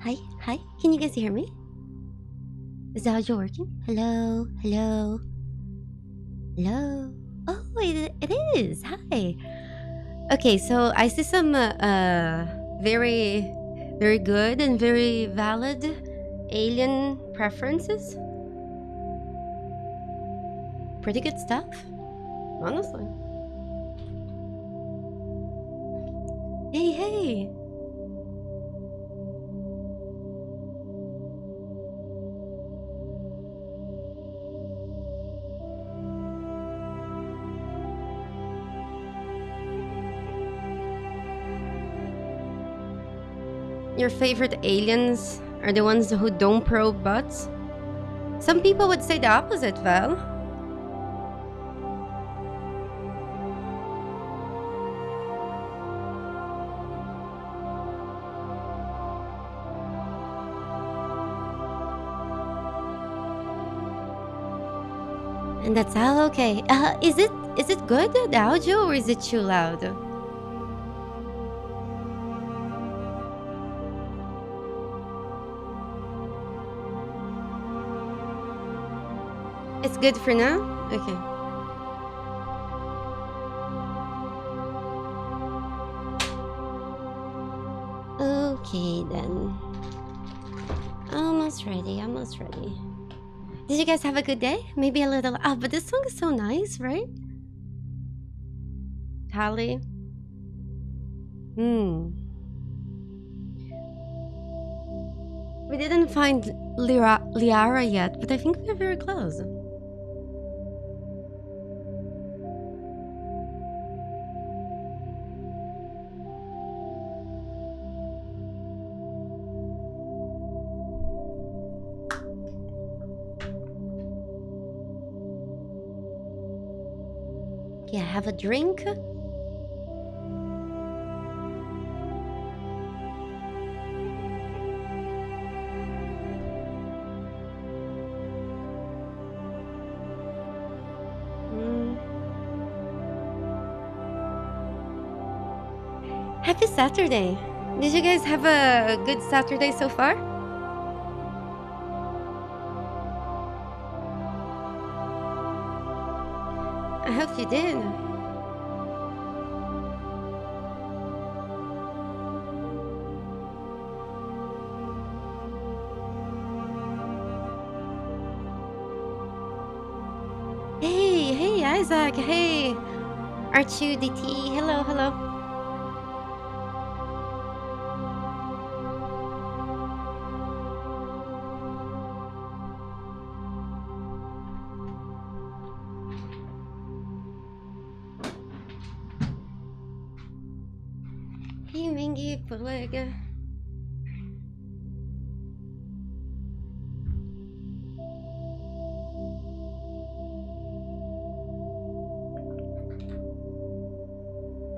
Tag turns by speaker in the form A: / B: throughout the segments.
A: Hi. Can you guys hear me? Is the audio working? Hello? Oh, it is. Hi. Okay, so I see some very, very good and very valid alien preferences. Pretty good stuff, honestly. Hey. Your favorite aliens are the ones who don't probe butts? Some people would say the opposite, Val. And that's all okay. Is it good, the audio, or is it too loud? It's good for now? Okay. Okay then. Almost ready. Did you guys have a good day? Maybe a little... Oh, but this song is so nice, right? Tali? We didn't find Liara yet, but I think we're very close. Yeah, have a drink. Happy Saturday. Did you guys have a good Saturday so far? I hope you did. Hey, Isaac. Hey, R2DT. Hello. Hey, Mingy, Pulega.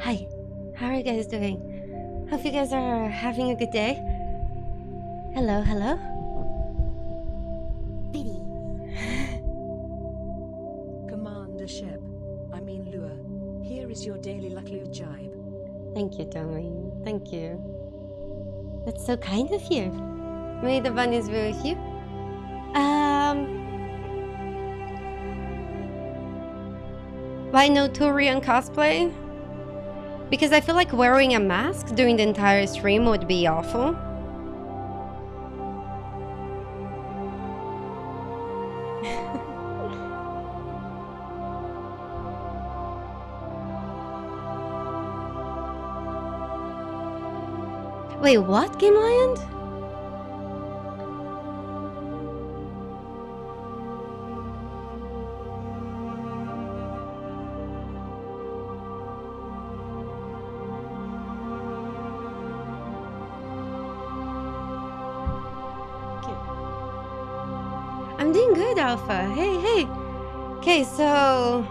A: Hi, how are you guys doing? Hope you guys are having a good day. Hello.
B: Biddy. Commander Shep, I mean Lua, here is your daily Lucklu jibe.
A: Thank you, Tommy. Thank you. That's so kind of you. May the bunnies be with you. Why no Thorian cosplay? Because I feel like wearing a mask during the entire stream would be awful. Wait, what, Game Lion? I'm doing good, Alpha. Hey. Okay, so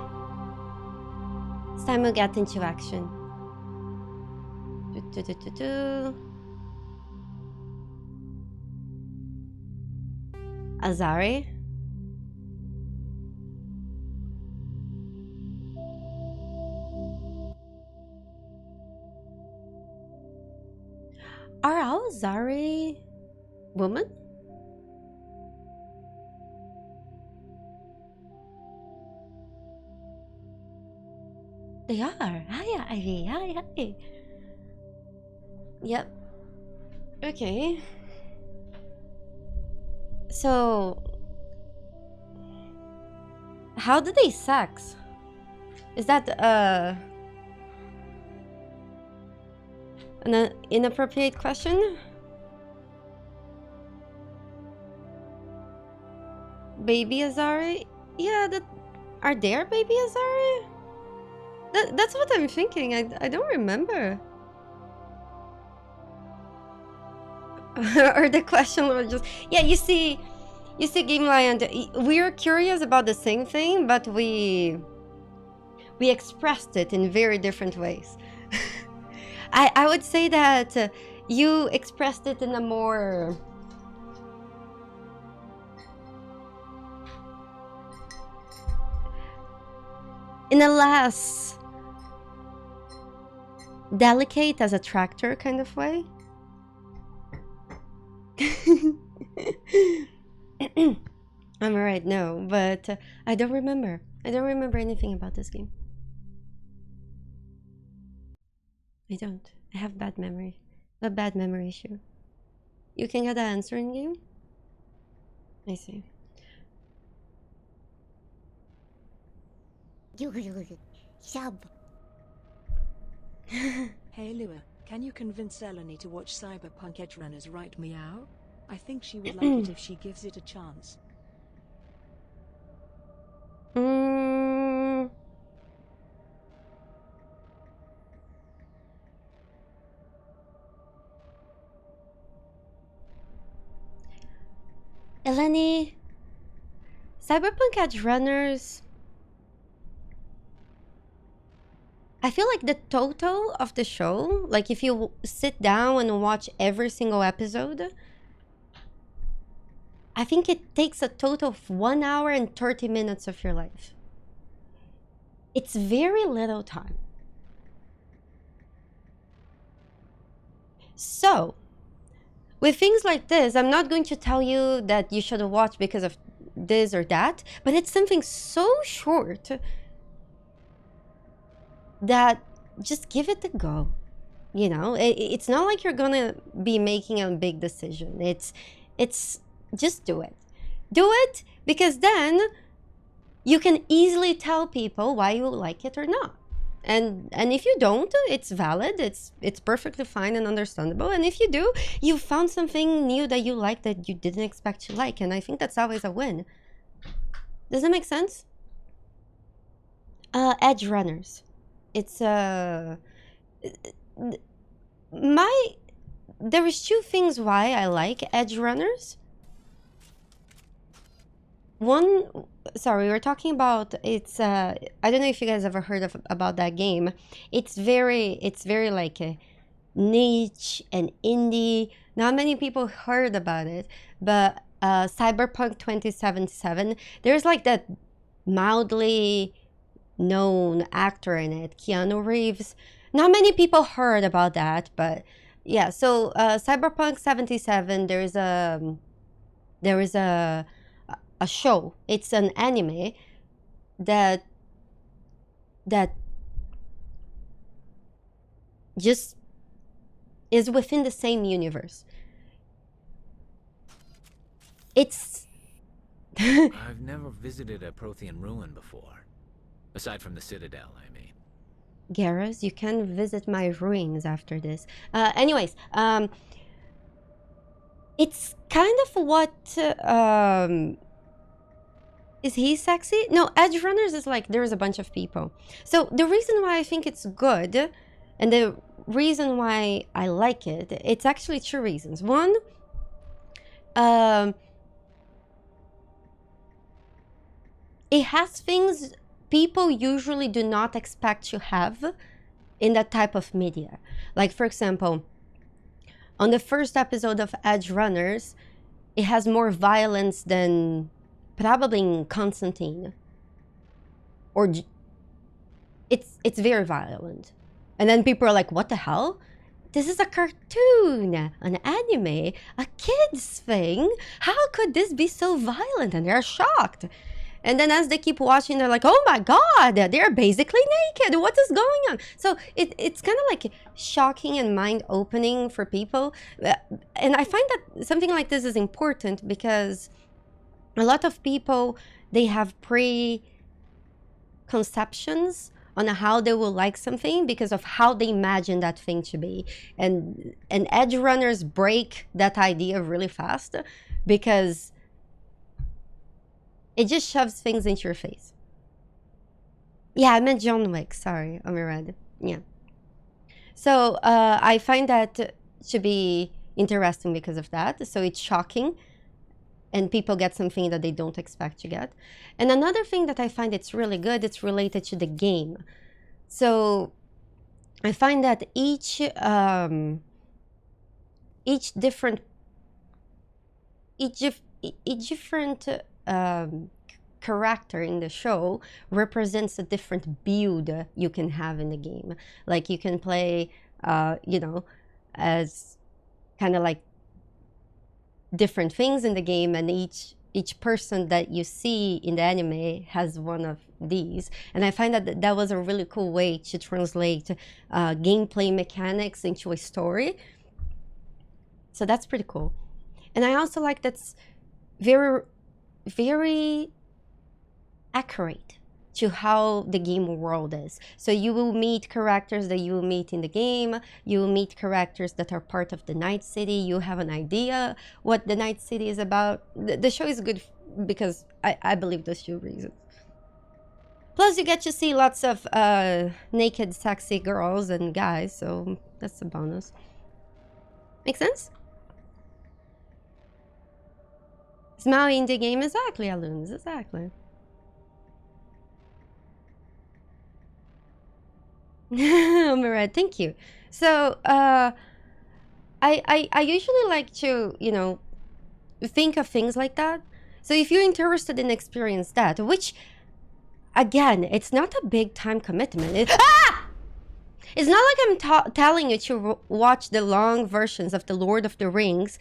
A: it's time we get into action. Asari? Are all Asari woman? They are. Hi, Ivy. Hi. Yep. Okay. So, how do they sex? Is that an inappropriate question? Baby Asari? Yeah, are there baby Asari? That's what I'm thinking. I don't remember. Or the question was just, yeah, you see Game Lion, we're curious about the same thing, but we expressed it in very different ways. I would say that you expressed it in a more less delicate as a tractor kind of way. I'm alright, no, but I don't remember. I don't remember anything about this game. I don't. I have bad memory. A bad memory issue. You can get the answer in game? I see.
B: Hey Lua, can you convince Eleni to watch Cyberpunk Edge Runners right meow? I think she would like it if she gives it a chance.
A: Eleni, Cyberpunk Edge Runners, I feel like the total of the show, like if you sit down and watch every single episode, I think it takes a total of 1 hour and 30 minutes of your life. It's very little time. So, with things like this, I'm not going to tell you that you should watch because of this or that, but it's something so short that just give it a go. You know, it's not like you're gonna be making a big decision. It's just do it. Do it, because then you can easily tell people why you like it or not. And if you don't, it's valid. It's perfectly fine and understandable. And if you do, you found something new that you like that you didn't expect to like. And I think that's always a win. Does that make sense? Edge Runners. It's there is two things why I like Edge Runners. One, sorry, we're talking about, it's I don't know if you guys ever heard about that game. It's very like a niche and indie. Not many people heard about it, but Cyberpunk 2077, there's like that mildly known actor in it, Keanu Reeves. Not many people heard about that, but yeah. So Cyberpunk 77, there is a show. It's an anime that just is within the same universe. It's
C: I've never visited a Prothean ruin before. Aside from the Citadel, I mean.
A: Garrus, you can visit my ruins after this. Anyways, it's kind of what is he sexy? No, Edge Runners is like there's a bunch of people. So the reason why I think it's good and the reason why I like it, it's actually two reasons. One, it has things people usually do not expect to have in that type of media. Like, for example, on the first episode of Edge Runners, it has more violence than probably in Constantine. Or it's very violent. And then people are like, what the hell? this is a cartoon, an anime, a kid's thing. How could this be so violent? And they're shocked. And then as they keep watching, they're like, oh my God, they're basically naked. What is going on? So it's kind of like shocking and mind-opening for people. And I find that something like this is important because a lot of people, they have preconceptions on how they will like something because of how they imagine that thing to be. And Edge Runners break that idea really fast because it just shoves things into your face. Yeah, I meant John Wick. Sorry, I misread. Yeah. So I find that to be interesting because of that. So it's shocking, and people get something that they don't expect to get. And another thing that I find it's really good, it's related to the game. So I find that each different character in the show represents a different build you can have in the game. Like you can play, you know, as kind of like different things in the game, and each person that you see in the anime has one of these. And I find that that was a really cool way to translate gameplay mechanics into a story. So that's pretty cool. And I also like that's very, very accurate to how the game world is. So you will meet characters that you will meet in the game. You will meet characters that are part of the Night City. You have an idea what the Night City is about. The show is good because I believe those two reasons. Plus you get to see lots of naked sexy girls and guys, so that's a bonus. Make sense? Small indie game, exactly, Aloons, exactly. Mirad, thank you. So I usually like to, you know, think of things like that. So if you're interested in experience that, which again, it's not a big time commitment. It's not like I'm telling you to watch the long versions of The Lord of the Rings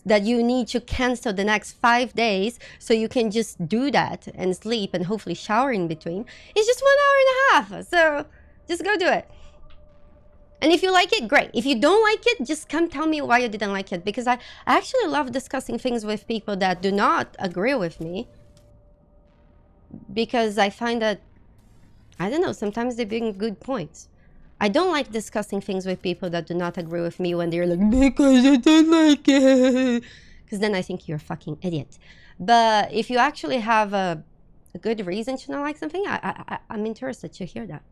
A: that you need to cancel the next 5 days so you can just do that and sleep and hopefully shower in between. It's just 1 hour and a half. So just go do it. And if you like it, great. If you don't like it, just come tell me why you didn't like it. Because I actually love discussing things with people that do not agree with me. Because I find that, I don't know, sometimes they bring good points. I don't like discussing things with people that do not agree with me when they're like, because I don't like it. Because then I think you're a fucking idiot. But if you actually have a good reason to not like something, I'm interested to hear that.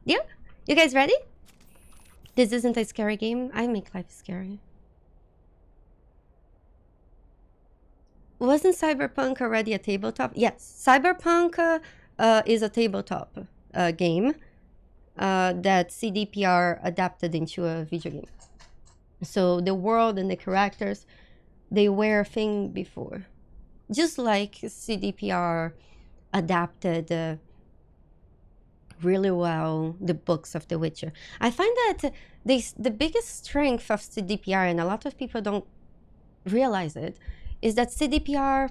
A: Yeah? You guys ready? This isn't a scary game. I make life scary. Wasn't Cyberpunk already a tabletop? Yes, Cyberpunk is a tabletop game that CDPR adapted into a video game. So the world and the characters, they were a thing before. Just like CDPR adapted really well the books of The Witcher. I find that the biggest strength of CDPR, and a lot of people don't realize it, is that CDPR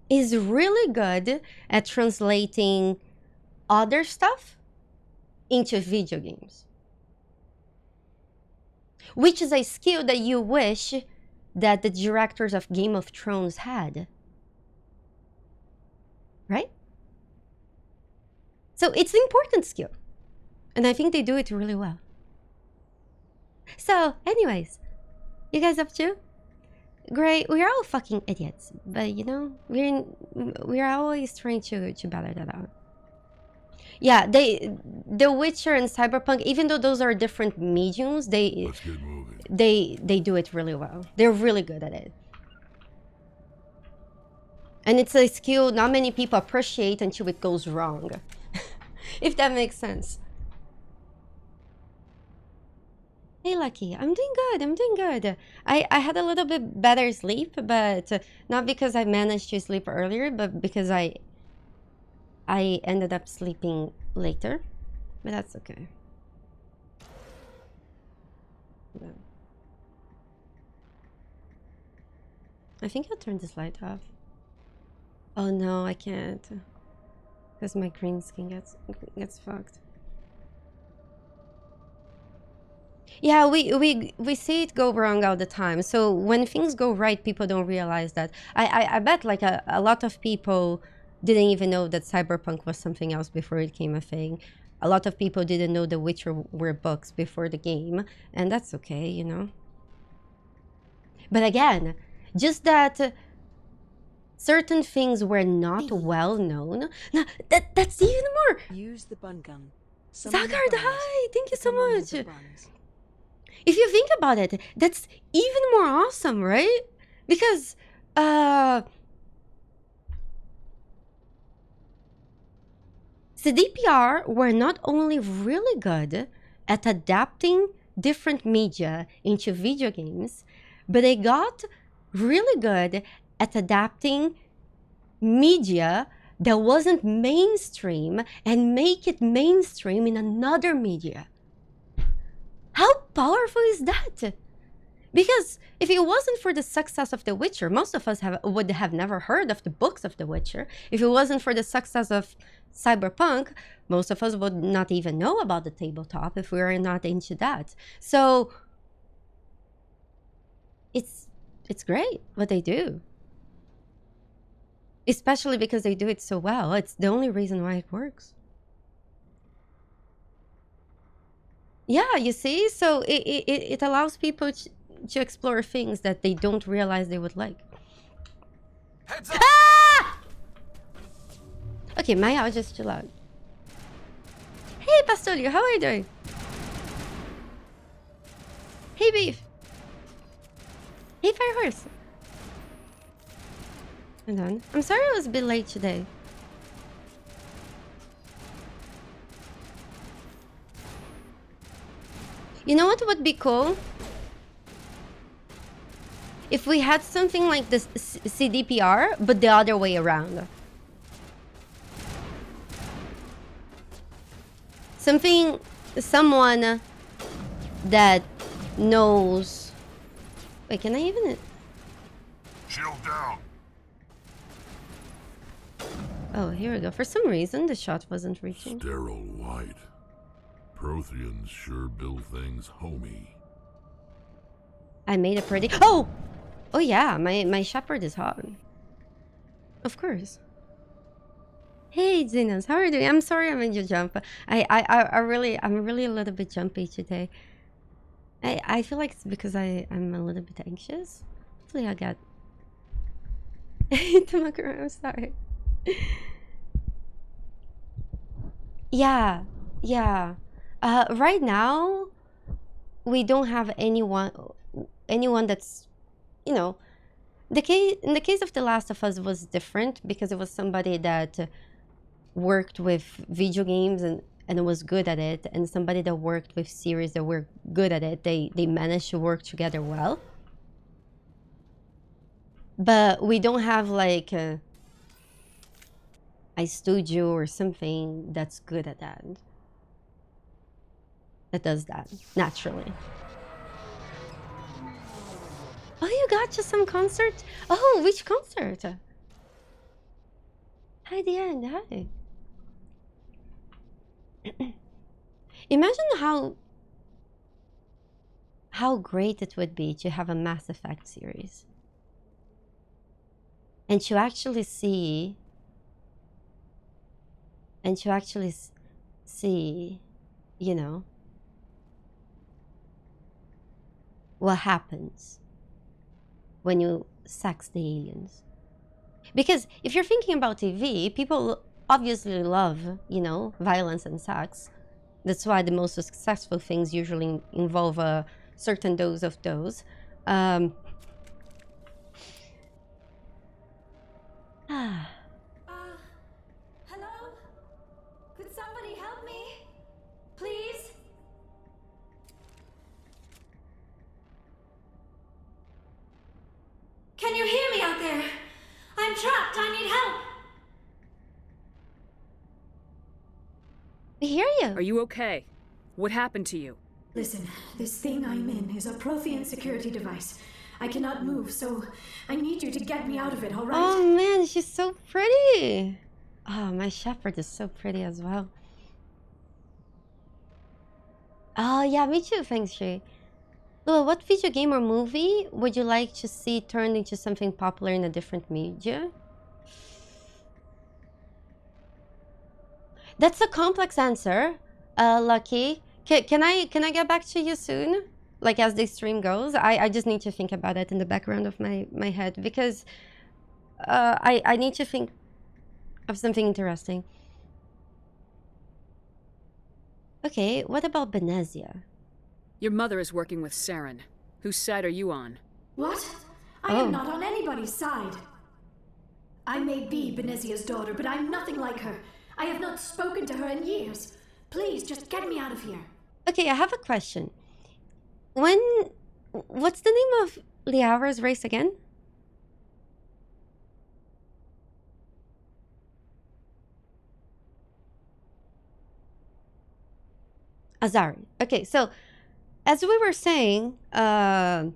A: is really good at translating other stuff into video games. Which is a skill that you wish that the directors of Game of Thrones had. Right? So it's an important skill. And I think they do it really well. So, anyways, you guys up to? Great. We're all fucking idiots, but you know, we're always trying to better that out. Yeah, The Witcher and Cyberpunk, even though those are different mediums,
D: Let's get moving.
A: They do it really well. They're really good at it. And it's a skill not many people appreciate until it goes wrong. If that makes sense. Hey Lucky, I'm doing good, I'm doing good. I had a little bit better sleep, but not because I managed to sleep earlier, but because I ended up sleeping later. But that's okay. I think I'll turn this light off. Oh no, I can't. Because my green screen gets fucked. Yeah, we see it go wrong all the time. So when things go right, people don't realize that. I bet like a lot of people didn't even know that Cyberpunk was something else before it became a thing. A lot of people didn't know The Witcher were books before the game, and that's okay, you know. But again, just that certain things were not well known. No, that's even more.
B: Use the bun gun.
A: Zagard, hi! Thank you so much. If you think about it, that's even more awesome, right? Because CDPR were not only really good at adapting different media into video games, but they got really good at adapting media that wasn't mainstream and make it mainstream in another media. How powerful is that? Because if it wasn't for the success of The Witcher, most of us would have never heard of the books of The Witcher. If it wasn't for the success of Cyberpunk, most of us would not even know about the tabletop if we were not into that. So it's great what they do. Especially because they do it so well. It's the only reason why it works. Yeah, you see? So it allows people to explore things that they don't realize they would like.
D: Heads up!
A: Ah! Okay, my house is too loud. Hey, Pastolio, how are you doing? Hey, Beef. Hey, Firehorse. Hold on. I'm sorry I was a bit late today. You know what would be cool? If we had something like this CDPR, but the other way around. Someone that knows... Wait, can I even...
D: Shield down.
A: Oh, here we go. For some reason, the shot wasn't reaching.
D: Sterile white. Protheans sure build things homey.
A: I made a pretty... Oh! Oh yeah, my shepherd is hot. Of course. Hey, Zenas, how are you doing? I'm sorry I made you jump. I'm really a little bit jumpy today. I feel like it's because I'm a little bit anxious. Hopefully I got... Tamakura, I'm sorry. Yeah. Right now, we don't have anyone that's, you know, in the case of The Last of Us was different because it was somebody that worked with video games and was good at it, and somebody that worked with series that were good at it. They managed to work together well. But we don't have like a studio or something that's good at that. That does that naturally. Oh, you got just some concert? Oh, which concert? Hi, Diane. Hi. Imagine how great it would be to have a Mass Effect series. And to actually see... you know, what happens when you sex the aliens. Because if you're thinking about TV, people obviously love, you know, violence and sex. That's why the most successful things usually involve a certain dose of those.
E: Hello? Could somebody help me? Please? Can you hear me out there? I'm trapped. I need help.
A: We hear you.
F: Are you okay? What happened to you?
E: Listen, this thing I'm in is a Prothean security device. I cannot move, so I need you to get me out of it, all right?
A: Oh man, she's so pretty. Oh, my shepherd is so pretty as well. Oh yeah, me too, thanks, Shay. Well, what video game or movie would you like to see turned into something popular in a different media? That's a complex answer, Lucky. Can I get back to you soon? Like as the stream goes, I just need to think about it in the background of my head because I need to think of something interesting. Okay, what about Benezia?
F: Your mother is working with Saren. Whose side are you on?
E: What? I am not on anybody's side. I may be Benezia's daughter, but I'm nothing like her. I have not spoken to her in years. Please, just get me out of here.
A: Okay, I have a question. What's the name of Liara's race again? Asari. Okay, so as we were saying, oh,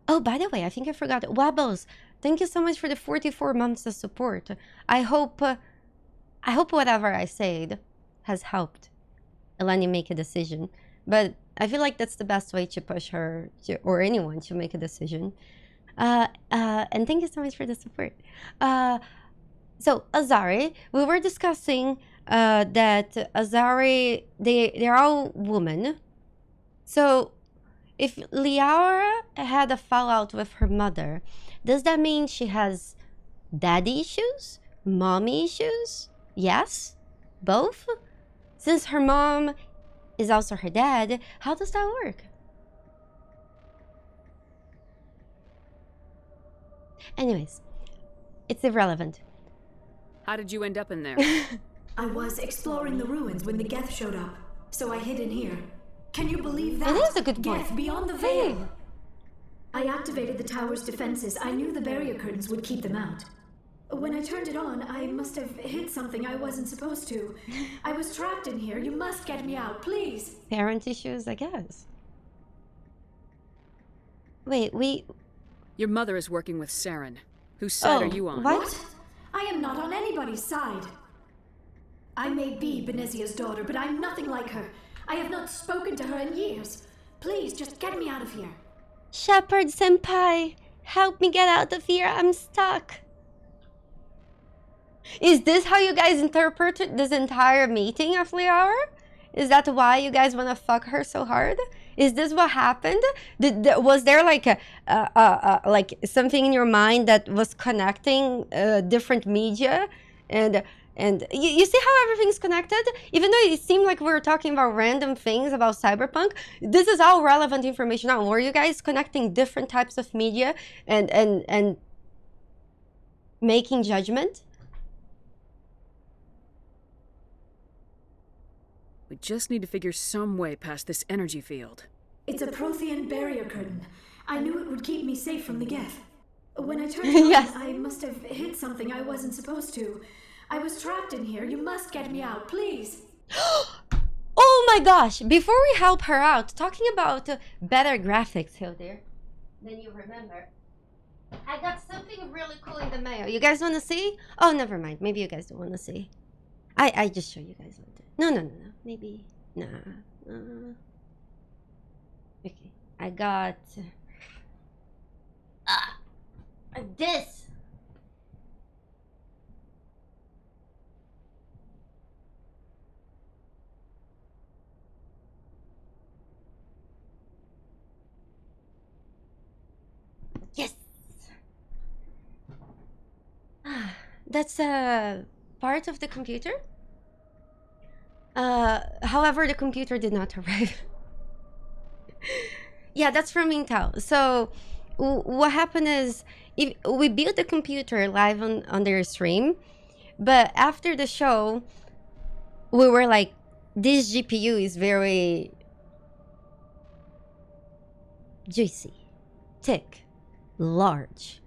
A: by the way, I think I forgot. Wabos, thank you so much for the 44 months of support. I hope whatever I said has helped Eleni make a decision. But I feel like that's the best way to push her or anyone to make a decision. And thank you so much for the support. So Asari, we were discussing that Asari, they're all women. So if Liara had a fallout with her mother, does that mean she has daddy issues? Mommy issues? Yes? Both? Since her mom is also her dad, how does that work? Anyways, it's irrelevant.
F: How did you end up in there?
E: I was exploring the ruins when the Geth showed up, so I hid in here. Can you believe that?
A: It is a good point.
E: Geth beyond the veil. I activated the tower's defenses. I knew the barrier curtains would keep them out. When I turned it on, I must have hit something I wasn't supposed to. I was trapped in here. You must get me out, please.
A: Parent issues, I guess. Wait,
F: Your mother is working with Saren. Whose side are you on?
A: What?
E: I am not on anybody's side. I may be Benezia's daughter, but I'm nothing like her. I have not spoken to her in years. Please, just get me out of here.
A: Shepherd Senpai, help me get out of here. I'm stuck. Is this how you guys interpreted this entire meeting of Liara? Is that why you guys want to fuck her so hard? Is this what happened? Was there like like something in your mind that was connecting different media and you see how everything's connected? Even though it seemed like we were talking about random things about Cyberpunk, this is all relevant information now. Were you guys connecting different types of media and making judgment?
F: We just need to figure some way past this energy field.
E: It's a Prothean barrier curtain. I knew it would keep me safe from the Geth. When I turned it
A: Yes.
E: on, I must have hit something I wasn't supposed to. I was trapped in here. You must get me out, please.
A: Oh my gosh! Before we help her out, talking about better graphics, Hildir, than you remember, I got something really cool in the mail. You guys want to see? Oh, never mind. Maybe you guys don't want to see. I just show you guys later. No. Maybe. Nah. Okay. I got this. Yes. That's a part of the computer. However, the computer did not arrive. Yeah, that's from Intel. So what happened is if we built the computer live on their stream, but after the show, we were like, this GPU is very juicy, thick, large,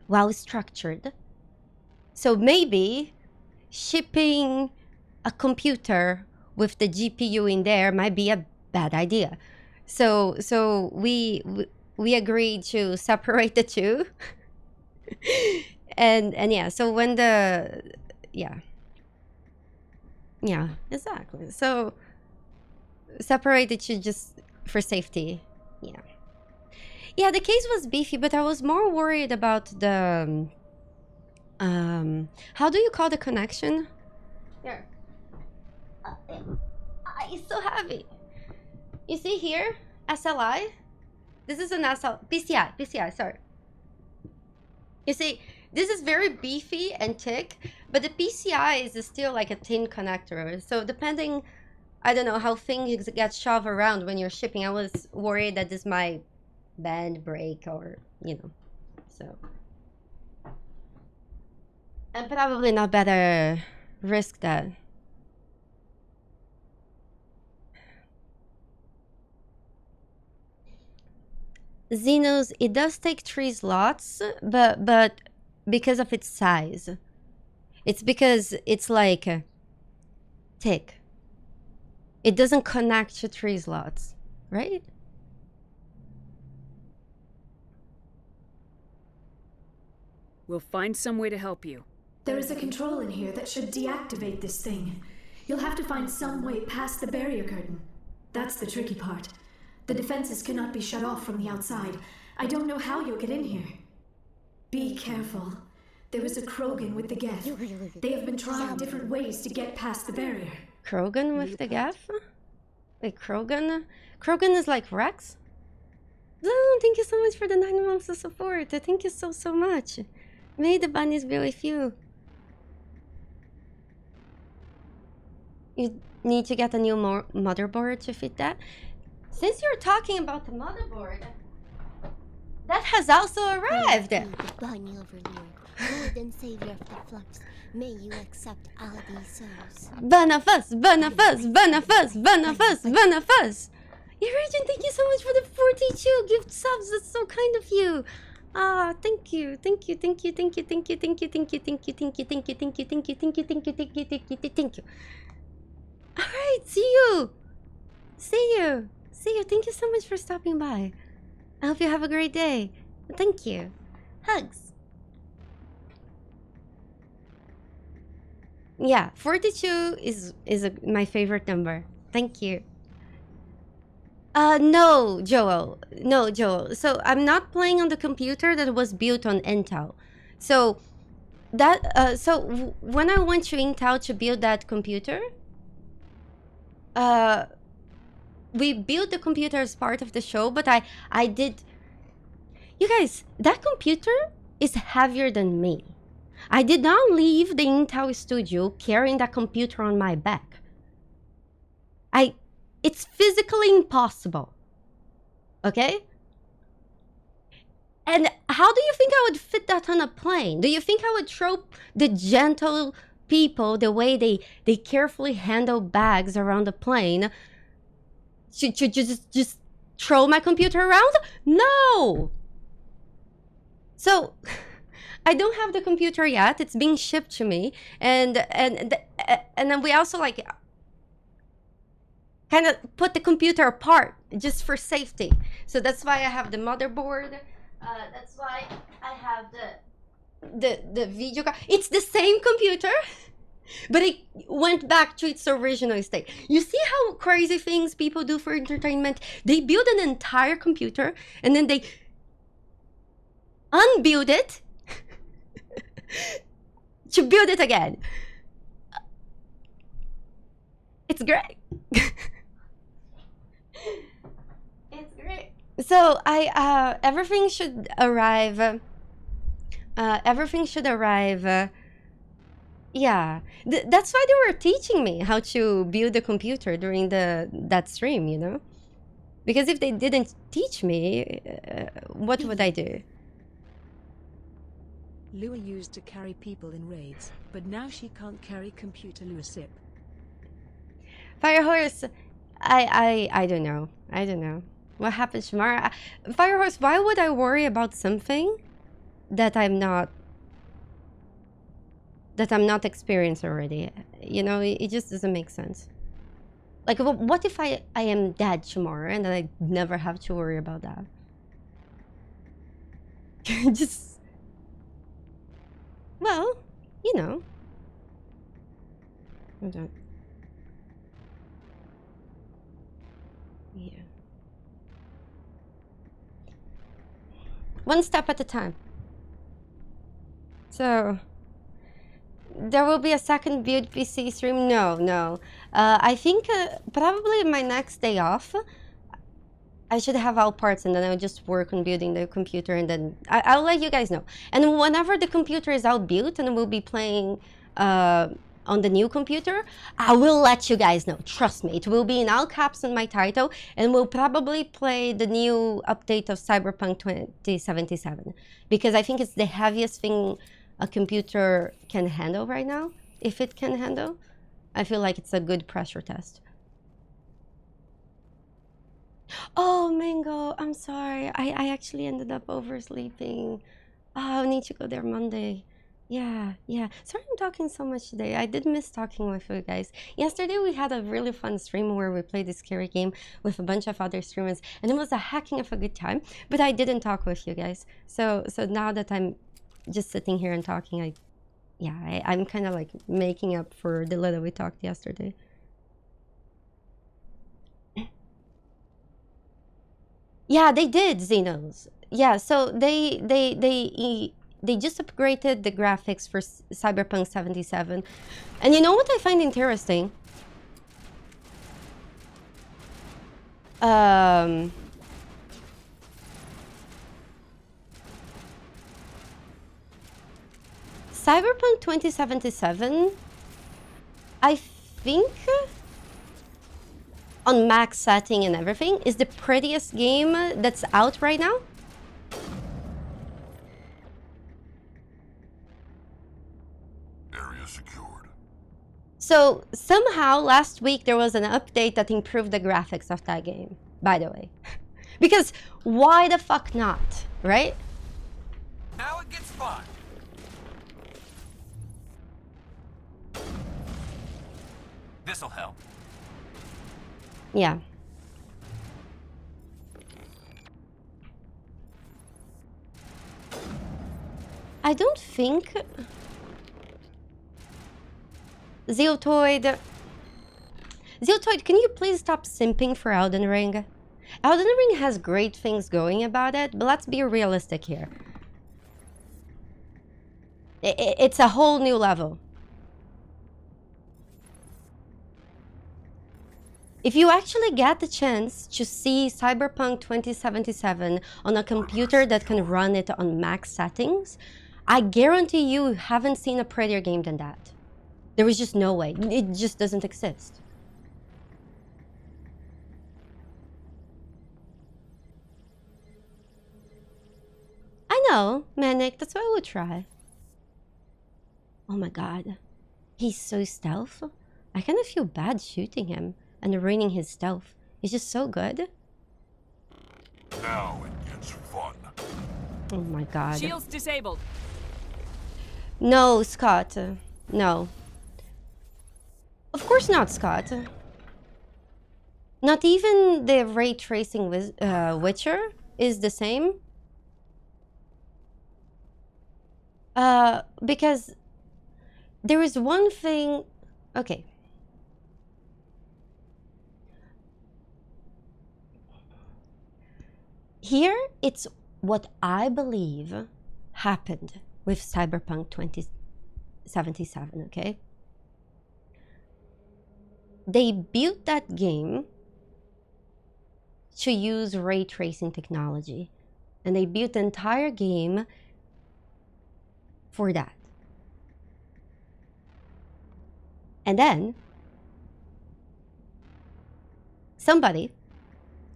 A: well structured. So maybe shipping a computer with the GPU in there might be a bad idea. So we agreed to separate the two. and yeah, so when the yeah exactly, so separate the two just for safety. Yeah, the case was beefy, but I was more worried about the how do you call the connection here? It's so heavy. You see here, SLI. This is an PCI, sorry. You see, this is very beefy and thick, but the PCI is still like a thin connector. So depending, I don't know, how things get shoved around when you're shipping, I was worried that this might bend, break, or, you know, so. And probably not better risk that. Xenos, it does take 3 slots, but because of its size. It's because it's like thick. It doesn't connect to 3 slots, right?
F: We'll find some way to help you.
E: There is a control in here that should deactivate this thing. You'll have to find some way past the barrier curtain. That's the tricky part. The defenses cannot be shut off from the outside. I don't know how you'll get in here. Be careful. There is a Krogan with the Geth. They have been trying different ways to get past the barrier.
A: Krogan with the Geth? Wait, Krogan? Krogan is like Wrex? Oh, thank you so much for the 9 months of support. Thank you so much. May the bunnies be with you. You need to get a new motherboard to fit that. Since you're talking about the motherboard, that has also arrived.
G: The bunny overlord, golden savior of the flux, may you accept all these souls.
A: Banafus. Regent, thank you so much for the 42 gift subs. That's so kind of you. Ah, thank you. All right, see you. Thank you so much for stopping by. I hope you have a great day. Thank you. Hugs. Yeah, 42 is my favorite number. Thank you. No, Joel. So I'm not playing on the computer that was built on Intel. So that when I went to Intel to build that computer, we built the computer as part of the show, but I did. You guys, that computer is heavier than me. I did not leave the Intel studio carrying that computer on my back. It's physically impossible. Okay? And how do you think I would fit that on a plane? Do you think I would throw the gentle people the way they carefully handle bags around the plane to just throw my computer around? No! So I don't have the computer yet. It's being shipped to me, and then we also like kind of put the computer apart just for safety. So that's why I have the motherboard. That's why I have the video card. It's the same computer, but it went back to its original state. You see how crazy things people do for entertainment? They build an entire computer and then they unbuild it to build it again. It's great. It's great. So everything should arrive. Yeah, that's why they were teaching me how to build a computer during that stream, you know? Because if they didn't teach me, what would I do?
B: Lua used to carry people in raids, but now she can't carry computer Lua sip.
A: Firehorse, I don't know. What happens tomorrow? Firehorse, why would I worry about something that I'm not experienced already? You know, it just doesn't make sense. Like, what if I am dead tomorrow and then I never have to worry about that? Just, well, you know. Hold on. Yeah. One step at a time. So, there will be a second build PC stream? No. I think probably my next day off, I should have all parts and then I'll just work on building the computer and then I'll let you guys know. And whenever the computer is all built and we'll be playing on the new computer, I will let you guys know. Trust me, it will be in all caps in my title and we'll probably play the new update of Cyberpunk 2077 because I think it's the heaviest thing a computer can handle right now, if it can handle. I feel like it's a good pressure test. Oh, Mango, I'm sorry. I actually ended up oversleeping. Oh, I need to go there Monday. Yeah. Sorry I'm talking so much today. I did miss talking with you guys. Yesterday we had a really fun stream where we played this scary game with a bunch of other streamers and it was a hacking of a good time, but I didn't talk with you guys. So now that I'm just sitting here and talking, I'm kind of like making up for the little we talked yesterday. Yeah, they did, Xenos. Yeah, so they just upgraded the graphics for Cyberpunk 77. And you know what I find interesting? Cyberpunk 2077, I think, on max setting and everything, is the prettiest game that's out right now.
D: Area secured.
A: So somehow last week there was an update that improved the graphics of that game, by the way. Because why the fuck not, right?
H: Now it gets fun. This'll help.
A: Yeah. I don't think Zeotoid, can you please stop simping for Elden Ring? Elden Ring has great things going about it, but let's be realistic here. It's a whole new level. If you actually get the chance to see Cyberpunk 2077 on a computer that can run it on max settings, I guarantee you haven't seen a prettier game than that. There is just no way. It just doesn't exist. I know, Manic, that's what I would try. Oh my god. He's so stealth. I kind of feel bad shooting him and ruining his stealth. He's just so good.
D: Now it gets fun.
A: Oh my god.
F: Shields disabled.
A: No, Scott. No. Of course not, Scott. Not even the ray tracing Witcher is the same. Because there is one thing... Okay. Here, it's what I believe happened with Cyberpunk 2077, okay? They built that game to use ray tracing technology. And they built the entire game for that. And then somebody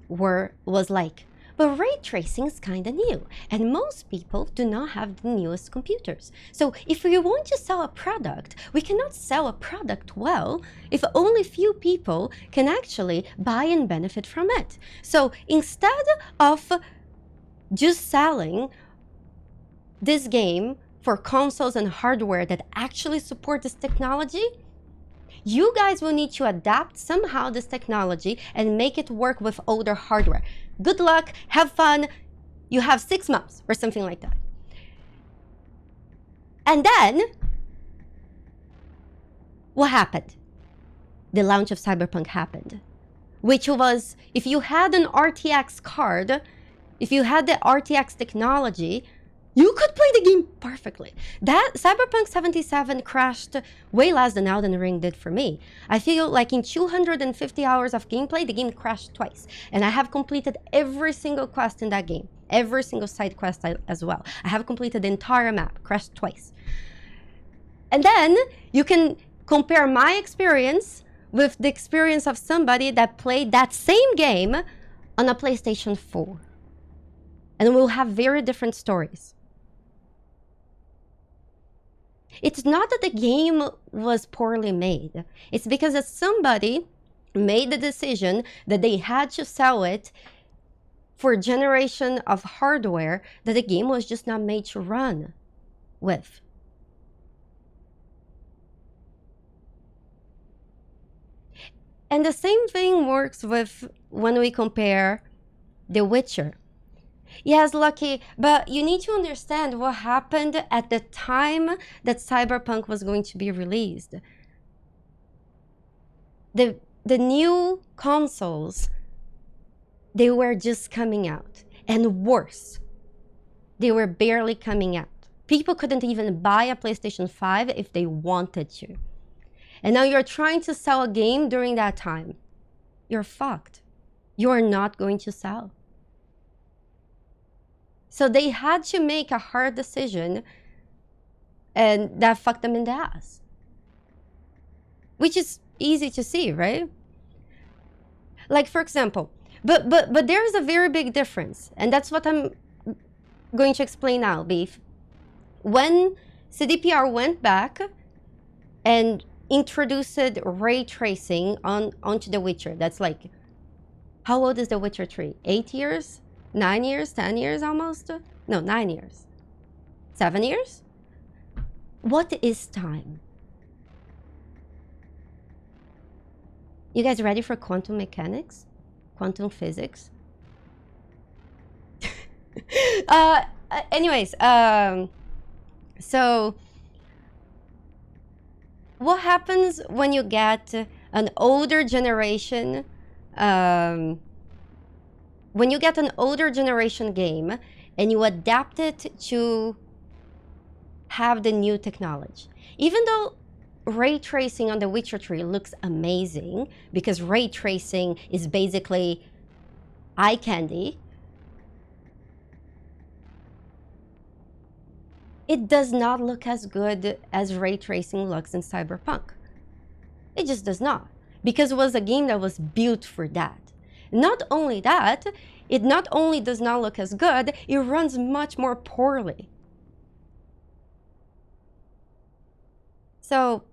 A: was like, but ray tracing is kind of new, and most people do not have the newest computers. So if we want to sell a product, we cannot sell a product well if only few people can actually buy and benefit from it. So instead of just selling this game for consoles and hardware that actually support this technology, You guys will need to adapt somehow this technology and make it work with older hardware. Good luck, have fun. You have 6 months or something like that. And then, what happened? The launch of Cyberpunk happened, which was, if you had an RTX card, if you had the RTX technology, you could play the game perfectly. That Cyberpunk 77 crashed way less than Elden Ring did for me. I feel like in 250 hours of gameplay, the game crashed twice. And I have completed every single quest in that game. Every single side quest as well. I have completed the entire map, crashed twice. And then you can compare my experience with the experience of somebody that played that same game on a PlayStation 4. And we'll have very different stories. It's not that the game was poorly made. It's because that somebody made the decision that they had to sell it for a generation of hardware that the game was just not made to run with. And the same thing works with when we compare The Witcher. Yes, Lucky, but you need to understand what happened at the time that Cyberpunk was going to be released. The new consoles, they were just coming out. And worse, they were barely coming out. People couldn't even buy a PlayStation 5 if they wanted to. And now you're trying to sell a game during that time. You're fucked. You're not going to sell. So they had to make a hard decision, and that fucked them in the ass. Which is easy to see, right? Like, for example, but there's a very big difference, and that's what I'm going to explain now, Beef. When CDPR went back and introduced ray tracing onto The Witcher, that's like, how old is The Witcher 3? 8 years? 9 years? 10 years almost? No, 9 years. 7 years? What is time? You guys ready for quantum mechanics? Quantum physics? Anyways, so what happens when you get an older generation when you get an older generation game and you adapt it to have the new technology? Even though ray tracing on The Witcher 3 looks amazing, because ray tracing is basically eye candy, it does not look as good as ray tracing looks in Cyberpunk. It just does not, because it was a game that was built for that. Not only that, it not only does not look as good, it runs much more poorly. So,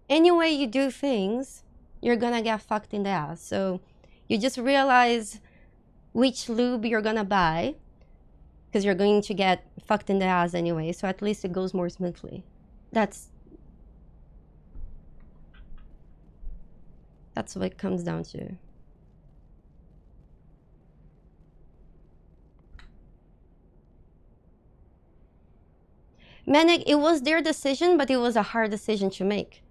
A: any way you do things, you're gonna get fucked in the ass. So, you just realize which lube you're gonna buy, because you're going to get fucked in the ass anyway, so at least it goes more smoothly. That's what it comes down to. Manic, it was their decision, but it was a hard decision to make.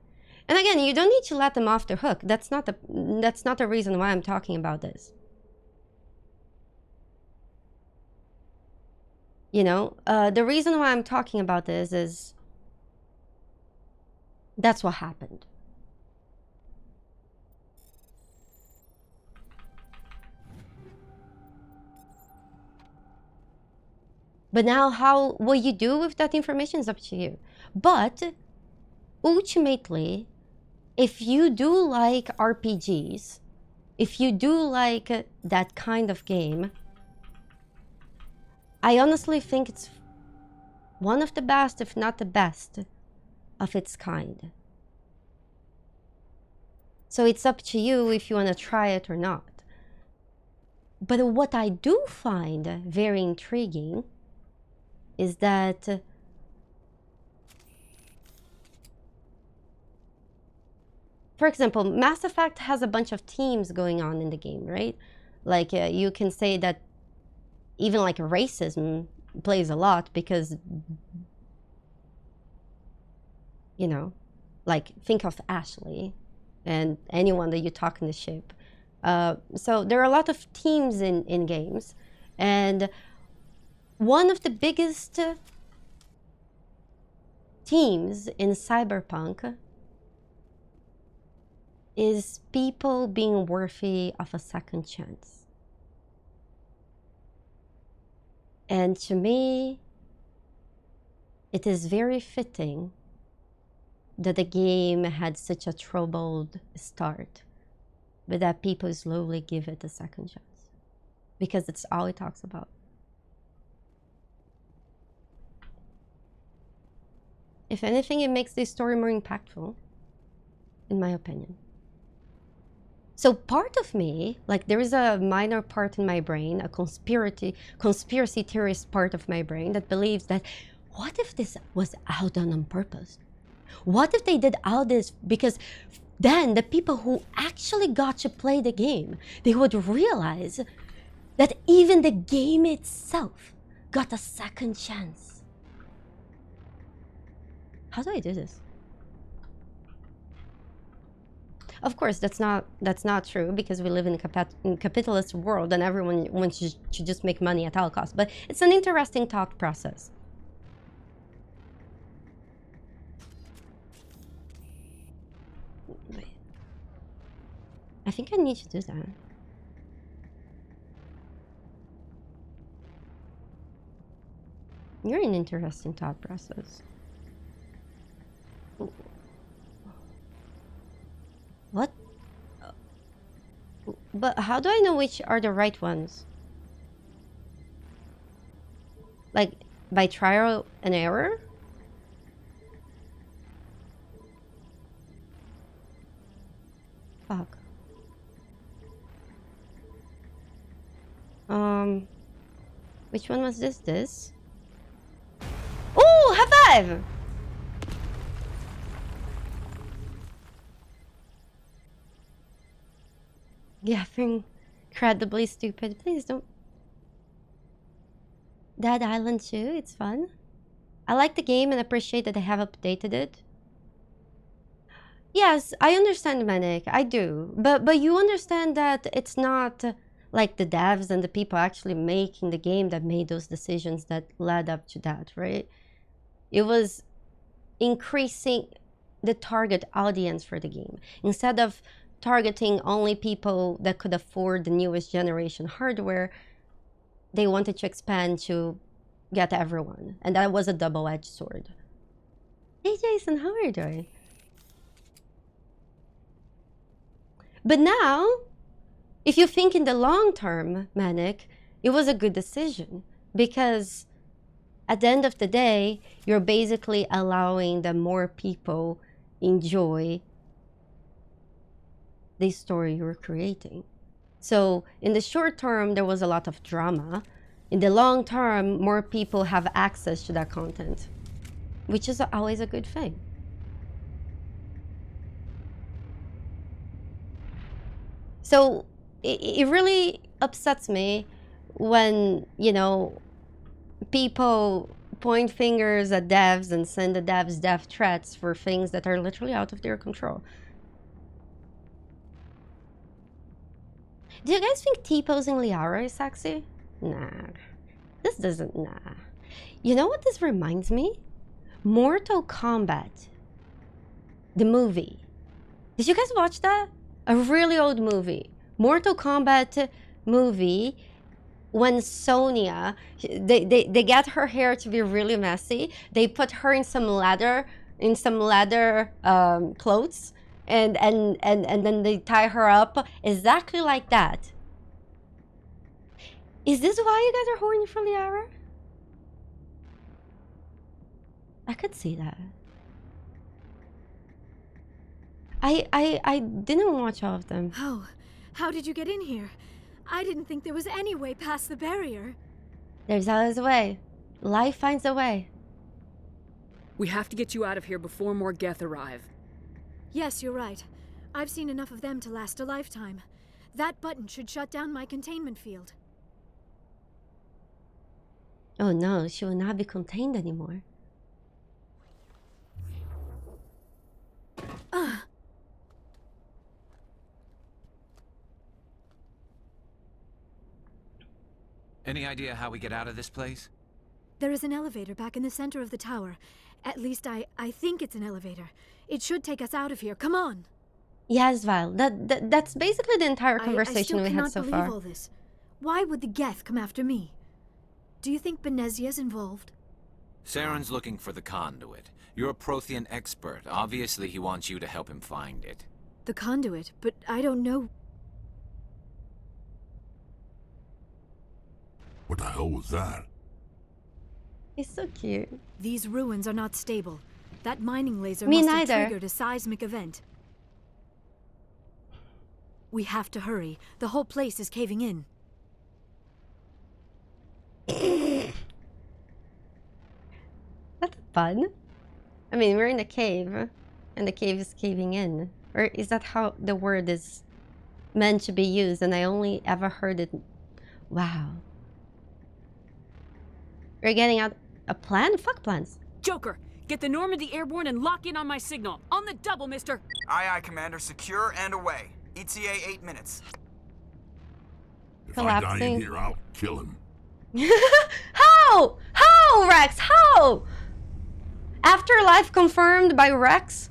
A: And again, you don't need to let them off the hook. That's not the reason why I'm talking about this. You know, the reason why I'm talking about this is that's what happened. But now what you do with that information is up to you. But ultimately, if you do like RPGs, if you do like that kind of game, I honestly think it's one of the best, if not the best, of its kind. So it's up to you if you want to try it or not. But what I do find very intriguing is that for example, Mass Effect has a bunch of teams going on in the game, right? Like you can say that even like racism plays a lot because, you know, like think of Ashley and anyone that you talk in the ship. So there are a lot of teams in games, and one of the biggest teams in Cyberpunk is people being worthy of a second chance. And to me, it is very fitting that the game had such a troubled start, but that people slowly give it a second chance, because it's all it talks about. If anything, it makes the story more impactful, in my opinion. So part of me, like there is a minor part in my brain, a conspiracy theorist part of my brain that believes that, what if this was all done on purpose? What if they did all this because then the people who actually got to play the game, they would realize that even the game itself got a second chance. How do I do this? Of course, that's not true, because we live in a capitalist world and everyone wants to just make money at all costs. But it's an interesting thought process. Wait. I think I need to do that. You're an interesting thought process. What? But how do I know which are the right ones? Like, by trial and error? Fuck. Which one was this? This? Oh, high five! Yeah, incredibly stupid. Please don't. Dead Island 2, it's fun. I like the game and appreciate that they have updated it. Yes, I understand, Manic. I do. But you understand that it's not like the devs and the people actually making the game that made those decisions that led up to that, right? It was increasing the target audience for the game. Instead of targeting only people that could afford the newest generation hardware, they wanted to expand to get everyone. And that was a double-edged sword. Hey Jason, how are you doing? But now, if you think in the long term, Manic, it was a good decision, because at the end of the day, you're basically allowing that more people enjoy the story you're creating. So in the short term, there was a lot of drama. In the long term, more people have access to that content, which is always a good thing. So it really upsets me when, you know, people point fingers at devs and send the devs death threats for things that are literally out of their control. Do you guys think T-posing Liara is sexy? Nah. This doesn't, nah. You know what this reminds me? Mortal Kombat. The movie. Did you guys watch that? A really old movie. Mortal Kombat movie, when Sonya, they get her hair to be really messy. They put her in some leather clothes. And then they tie her up exactly like that. Is this why you guys are horny for Liara? I could see that. I didn't watch all of them.
E: Oh, how did you get in here? I didn't think there was any way past the barrier.
A: There's always a way. Life finds a way.
F: We have to get you out of here before more Geth arrive.
E: Yes, you're right. I've seen enough of them to last a lifetime. That button should shut down my containment field.
A: Oh no, she will not be contained anymore.
H: Any idea how we get out of this place?
E: There is an elevator back in the center of the tower. At least I think it's an elevator. It should take us out of here. Come on.
A: Yes, Val. That's basically the entire conversation we had so
E: I still cannot
A: far.
E: believe all this. Why would the Geth come after me? Do you think Benezia's involved?
C: Saren's looking for the conduit. You're a Prothean expert. Obviously, he wants you to help him find it.
E: The conduit, but I don't know.
D: What the hell was that?
A: He's so cute.
E: These ruins are not stable. That mining laser
A: Me
E: must
A: neither.
E: have triggered a seismic event. We have to hurry. The whole place is caving in.
A: That's fun. I mean, we're in a cave, and the cave is caving in. Or is that how the word is meant to be used? And I only ever heard it. Wow. We're getting out a plan? Fuck plans.
F: Joker, get the Normandy airborne and lock in on my signal. On the double, mister.
I: Aye, aye, Commander. Secure and away. ETA 8 minutes.
D: If I die
A: Collapsing.
D: in here, I'll kill him.
A: How? How, Wrex? How? Afterlife confirmed by Wrex?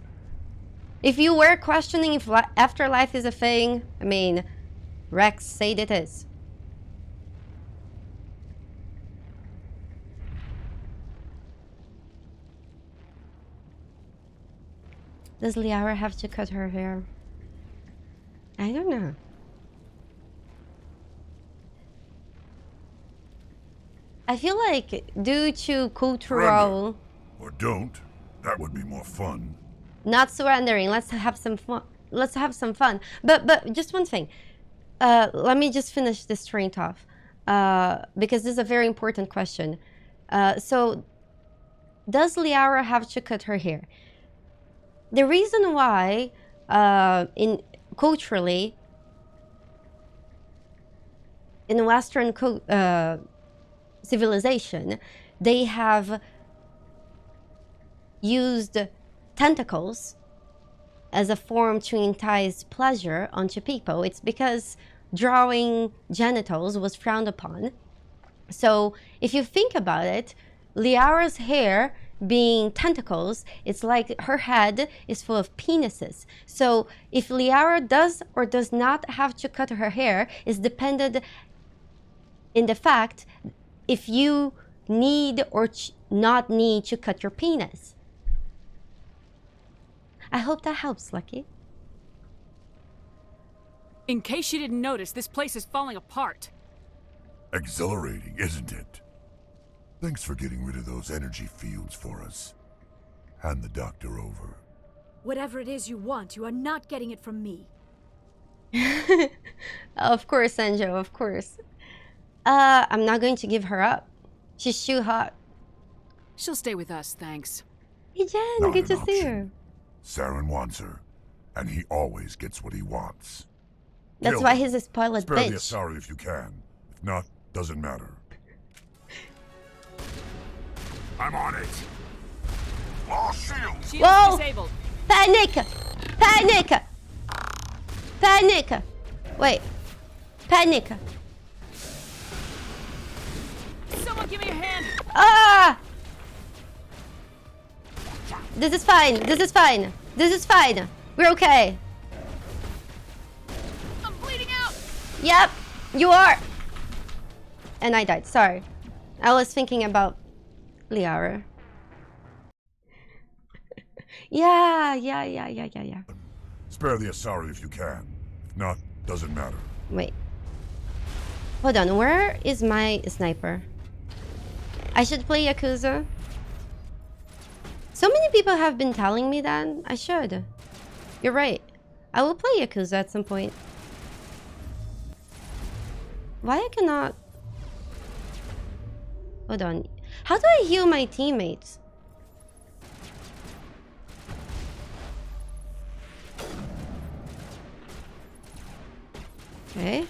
A: If you were questioning if afterlife is a thing, I mean, Wrex said it is. Does Liara have to cut her hair? I don't know. I feel like due to cultural
D: Or don't. That would be more fun.
A: not surrendering, let's have some fun. Let's have some fun. But just one thing. Let me just finish this train off. Because this is a very important question. So does Liara have to cut her hair? The reason why in culturally in Western civilization, they have used tentacles as a form to entice pleasure onto people. It's because drawing genitals was frowned upon. So if you think about it, Liara's hair being tentacles, it's like her head is full of penises. So if Liara does or does not have to cut her hair is dependent in the fact if you need or not need to cut your penis. I hope that helps, Lucky.
F: In case you didn't notice, this place is falling apart.
D: Exhilarating, isn't it? Thanks for getting rid of those energy fields for us. Hand the doctor over.
E: Whatever it is you want, you are not getting it from me.
A: Of course, Sanjo, of course. I'm not going to give her up. She's too hot.
F: She'll stay with us, thanks.
A: Hey, Jen,
D: Not
A: good
D: an
A: to see
D: option.
A: you.
D: Saren wants her, and he always gets what he wants.
A: That's
D: Kill
A: why
D: them.
A: he's a spoiled
D: Spare the
A: bitch.
D: Asari if you can. If not, doesn't matter. I'm on it. Lost shield.
F: Shield's
A: Whoa!
F: disabled.
A: Panic! Panic! Panic! Wait. Panic!
F: Someone give me a hand.
A: Ah! This is fine. This is fine. This is fine. We're okay.
F: I'm bleeding out.
A: Yep, you are. And I died. Sorry. I was thinking about Liara. Yeah.
D: Spare the Asari if you can. If not, doesn't matter.
A: Wait. Hold on. Where is my sniper? I should play Yakuza. So many people have been telling me that. I should. You're right. I will play Yakuza at some point. Why I cannot... Hold on. How do I heal my teammates? Okay.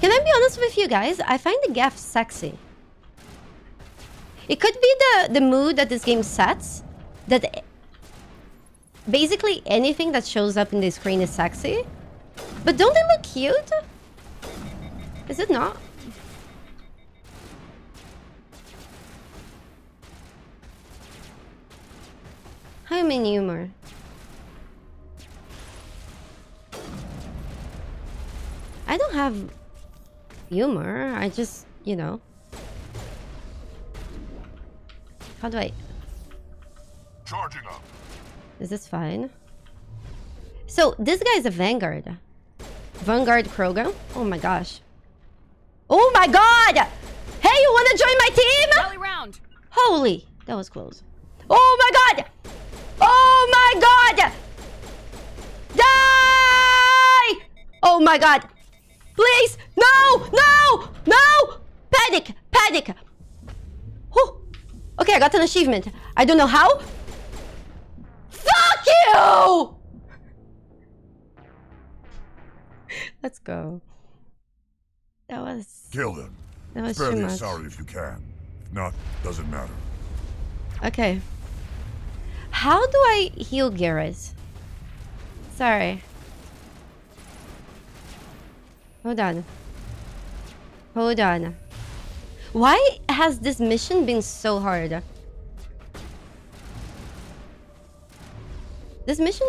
A: Can I be honest with you guys? I find the Geth sexy. It could be the mood that this game sets. That basically anything that shows up in the screen is sexy. But don't they look cute? Is it not? How am I in humor? I don't have humor. I just, you know. How do I...
D: Charging up.
A: Is this fine? So, this guy's a Vanguard. Vanguard Krogan? Oh my gosh. Oh my god! Hey, you wanna join my team?
F: Rally round.
A: Holy, that was close. Oh my god! Oh my god! Die! Oh my god! Please! No! No! No! Panic! Panic! Whew. Okay, I got an achievement. I don't know how. Fuck you! Let's go. That was...
D: Kill them.
A: That was
D: Spare
A: too
D: the
A: much.
D: Asari if you can. If not, doesn't matter.
A: Okay. How do I heal Garrus? Sorry. Hold on. Hold on. Why has this mission been so hard? This mission...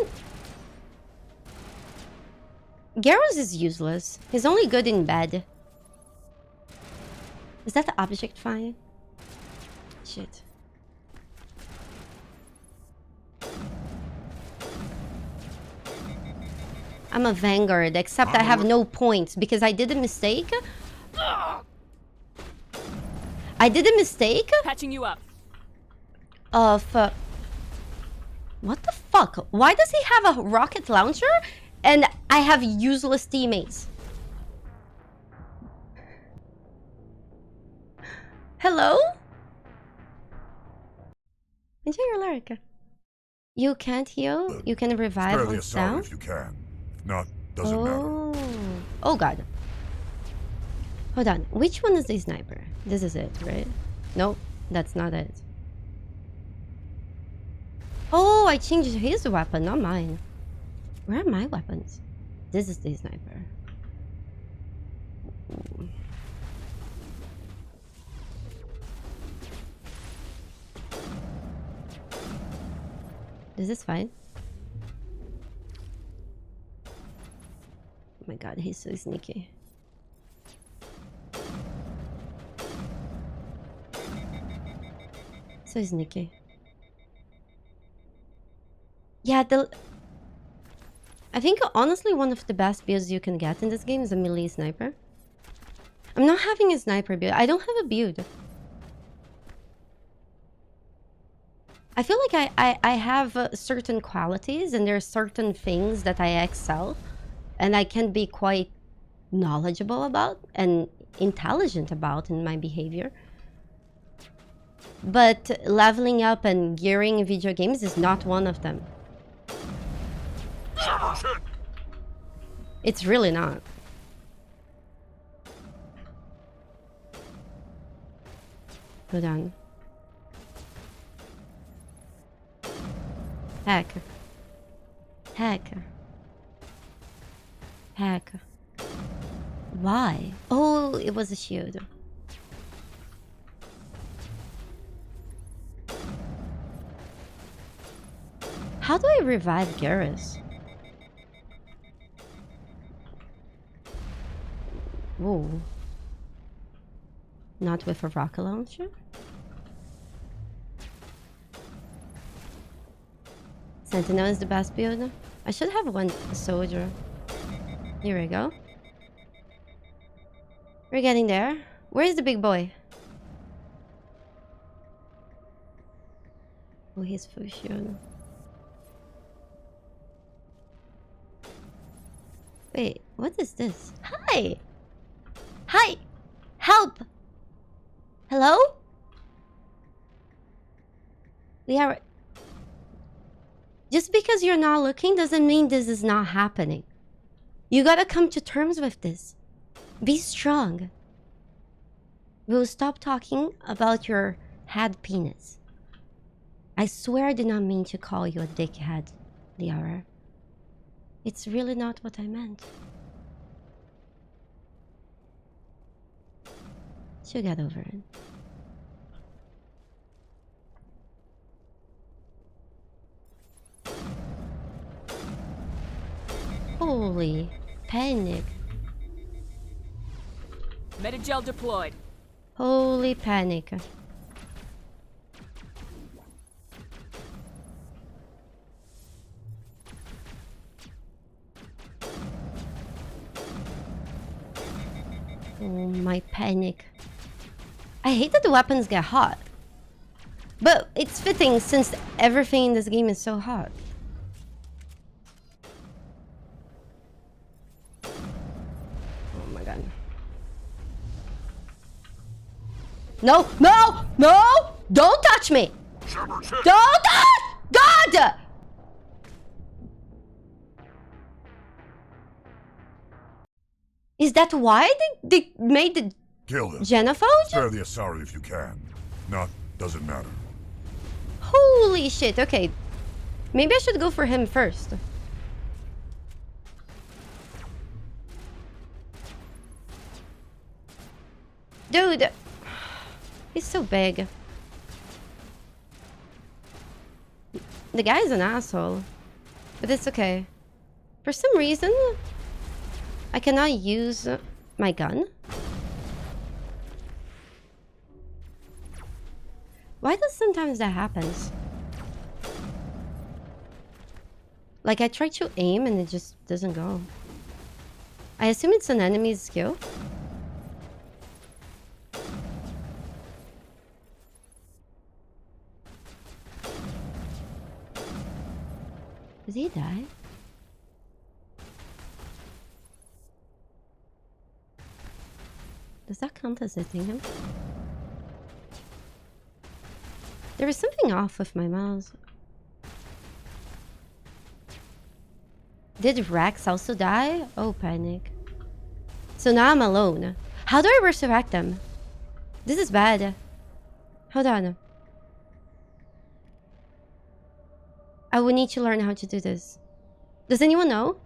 A: Garrus is useless. He's only good in bed. Is that the object fine? Shit. I'm a Vanguard, except I have no points because I did a mistake. I did a mistake
F: Patching you up.
A: of... what the fuck? Why does he have a rocket launcher and I have useless teammates? Hello? Enjoy your lyric. You can't heal? You can revive
D: Spare the
A: once
D: Asari
A: down?
D: if you can. If not, doesn't matter.
A: Oh god. Hold on. Which one is the sniper? This is it, right? Nope, that's not it. Oh, I changed his weapon, not mine. Where are my weapons? This is the sniper. Ooh. This is fine. Oh my god, he's so sneaky. So sneaky. Yeah, I think honestly one of the best builds you can get in this game is a melee sniper. I'm not having a sniper build. I don't have a build. I feel like I have certain qualities and there are certain things that I excel and I can be quite knowledgeable about and intelligent about in my behavior. But leveling up and gearing in video games is not one of them. It's really not. Hold on. Heck. Heck. Heck. Why? Oh, it was a shield. How do I revive Garrus? Whoa. Not with a rocket launcher? Sentinel is the best build. I should have one soldier. Here we go. We're getting there. Where's the big boy? Oh, he's full shield. Wait, what is this? Hi! Hi! Help! Hello? Liara... Just because you're not looking doesn't mean this is not happening. You gotta come to terms with this. Be strong. We'll stop talking about your head penis. I swear I did not mean to call you a dickhead, Liara. It's really not what I meant. She'll get over it. Holy panic.
F: Metagel deployed.
A: Holy panic. Oh, my panic. I hate that the weapons get hot. But it's fitting since everything in this game is so hot. Oh my god. No! No! No! Don't touch me! Don't touch! God! Is that why they made the
D: Kill them.
A: genophage?
D: Spare the Asari if you can. Not, doesn't matter.
A: Holy shit, okay. Maybe I should go for him first. Dude. He's so big. The guy's an asshole. But it's okay. For some reason, I cannot use my gun. Why does sometimes that happens? Like I try to aim and it just doesn't go. I assume it's an enemy's skill. Did he die? Does that count as hitting him? There was something off with my mouse. Did Wrex also die? Oh, panic. So now I'm alone. How do I resurrect them? This is bad. Hold on. I will need to learn how to do this. Does anyone know?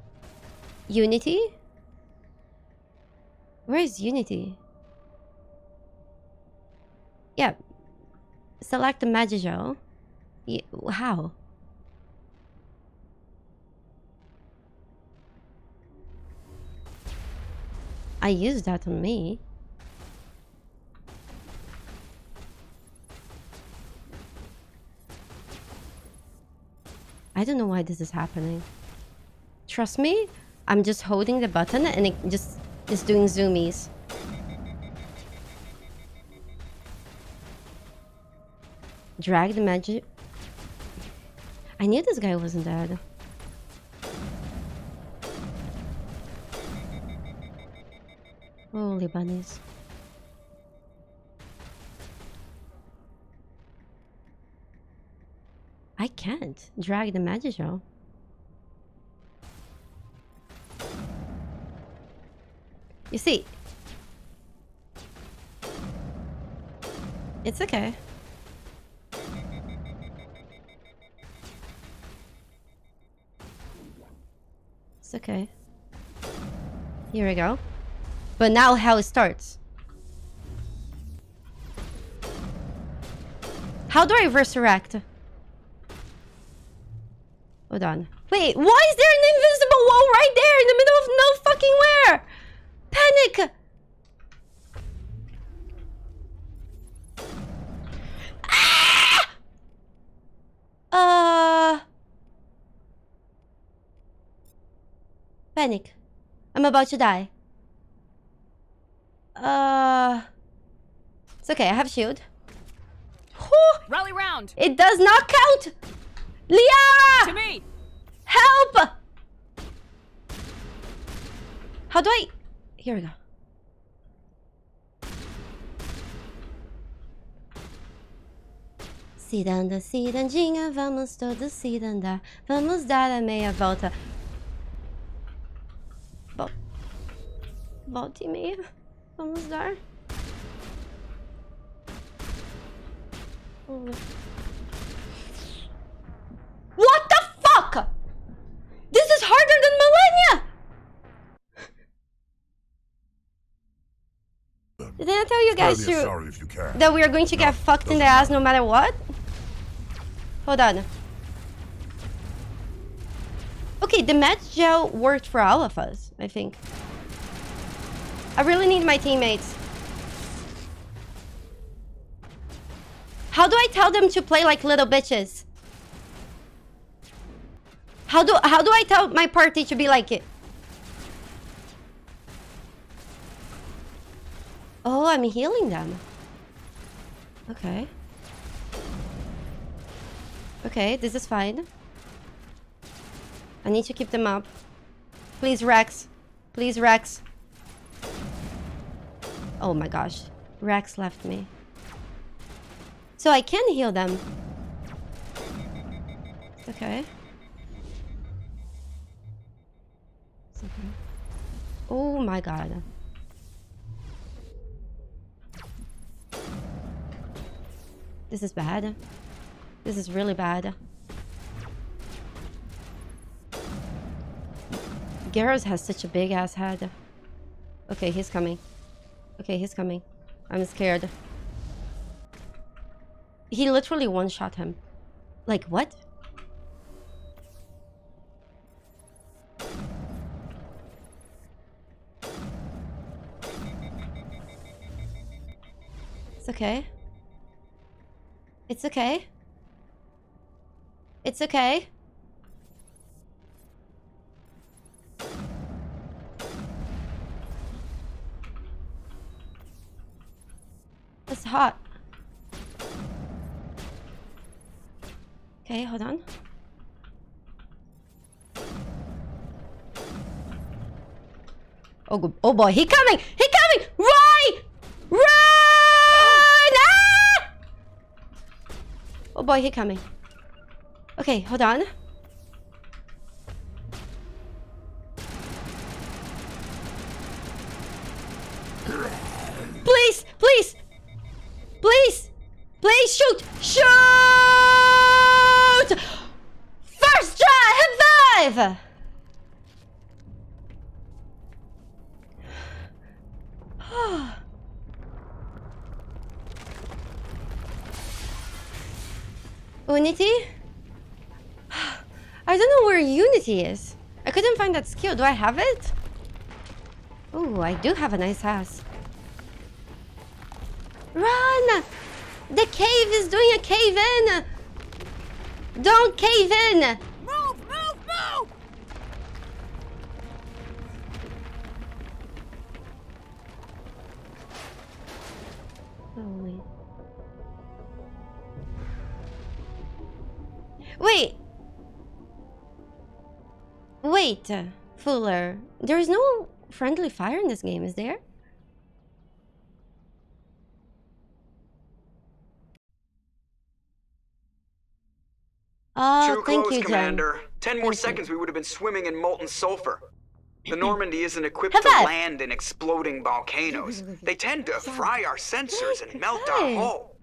A: Unity? Where is Unity? Yeah. Select the Magigel. Yeah, how? I used that on me. I don't know why this is happening. Trust me, I'm just holding the button and it just is doing zoomies. Drag the magic. I knew this guy wasn't dead. Holy bunnies. I can't drag the magic show. You see, it's okay. It's okay. Here we go. But now how it starts. How do I resurrect? Hold on. Wait, why is there an invisible wall right there in the middle of no fucking where? Panic! Ah! Panic. I'm about to die. It's okay, I have shield. Whew.
F: Rally round!
A: It does not count! Liara!
F: To me!
A: Help! How do I... Here we go. Ciranda, cirandinha, vamos todos cirandar. Vamos dar a meia volta. Bom. Vaulty me. Almost there. Oh. What the fuck? This is harder than Millennia! Didn't I tell you guys that we are going to get fucked in the ass no matter what? Hold on. Okay, the match gel worked for all of us, I think. I really need my teammates. How do I tell them to play like little bitches? How do I tell my party to be like it? Oh, I'm healing them. Okay. Okay, this is fine. I need to keep them up. Please, Wrex. Please, Wrex. Oh my gosh. Wrex left me. So I can heal them. It's okay. It's okay. Oh my god. This is bad. This is really bad. Garrus has such a big ass head. Okay, he's coming. Okay, he's coming. I'm scared. He literally one-shot him. Like, what? It's okay. It's okay. It's okay. It's hot. Okay, hold on. Oh, good. Oh boy, he coming! He coming! Run! Run! Ah! Oh boy, he coming. Okay, hold on. Please, please, please, please shoot, shoot! First try, high five! Unity? I don't know where Unity is. I couldn't find that skill. Do I have it? Oh, I do have a nice ass. Run! The cave is doing a cave in! Don't cave in!
F: Move, move, move!
A: Holy. Wait! Wait, Fuller. There is no friendly fire in this game, is there? Oh,
I: Too
A: thank
I: close,
A: you, Jen.
I: Commander. 10 more
A: Thank
I: seconds, we would have been swimming in molten sulfur. The Normandy isn't equipped
A: Have
I: to
A: that.
I: land in exploding volcanoes. They tend to fry our sensors and melt our
A: Hi.
I: hull.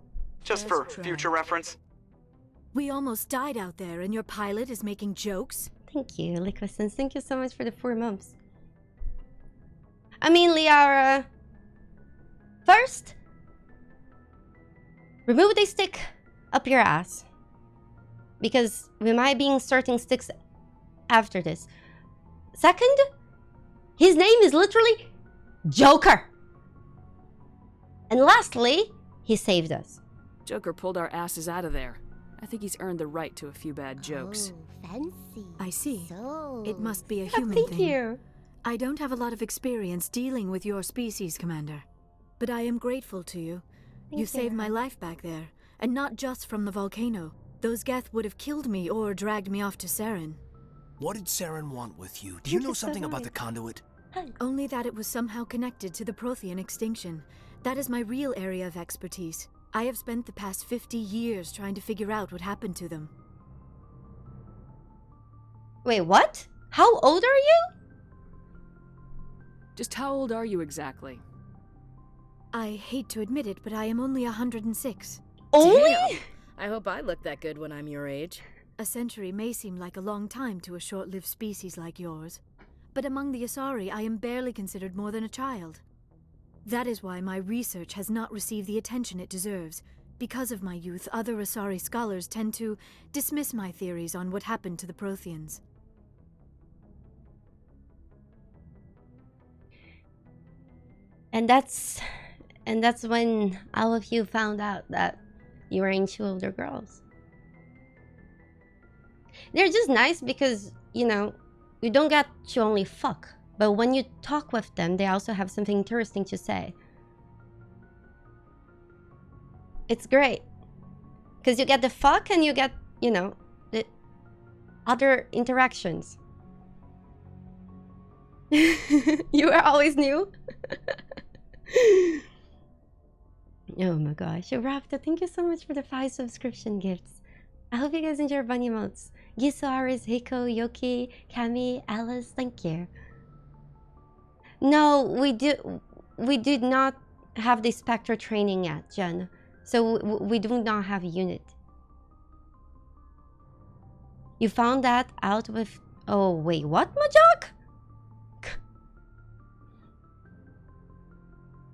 I: Just for future reference.
B: We almost died out there, and your pilot is making jokes?
A: Thank you, Liquescence. Thank you so much for the 4 months. I mean, Liara. First, remove the stick up your ass. Because we might be inserting sticks after this. Second, his name is literally Joker. And lastly, he saved us.
F: Joker pulled our asses out of there. I think he's earned the right to a few bad jokes.
G: Oh, fancy.
B: I see.
G: So,
B: It must be a
A: Oh,
B: human
A: thank
B: thing.
A: you.
B: I don't have a lot of experience dealing with your species, Commander. But I am grateful to you.
A: Thank
B: You saved
A: you.
B: my life back there. And not just from the volcano. Those Geth would have killed me or dragged me off to Saren.
J: What did Saren want with you? Do
A: Thank
J: you
A: you
J: know
A: so
J: something about
A: much.
J: the conduit?
B: Only that it was somehow connected to the Prothean extinction. That is my real area of expertise. I have spent the past 50 years trying to figure out what happened to them.
A: Wait, what? How old are you?
F: Just how old are you exactly?
B: I hate to admit it, but I am only 106.
A: Only?
K: Damn. I hope I look that good when I'm your age.
B: A century may seem like a long time to a short-lived species like yours, but among the Asari, I am barely considered more than a child. That is why my research has not received the attention it deserves. Because of my youth, other Asari scholars tend to dismiss my theories on what happened to the Protheans.
A: And that's when all of you found out that you were into older girls. They're just nice because, you know, you don't get to only fuck, but when you talk with them, they also have something interesting to say. It's great. Because you get the fuck and you get, you know, the other interactions. You are always new. Oh my gosh. Rapta, thank you so much for the 5 subscription gifts. I hope you guys enjoy your bunny emotes. Giso, Aris, Hiko, Yoki, Kami, Alice, thank you. No, we did not have the Spectre training yet, Jen. So we do not have a unit. You found that out with... Oh, wait, what, Majok?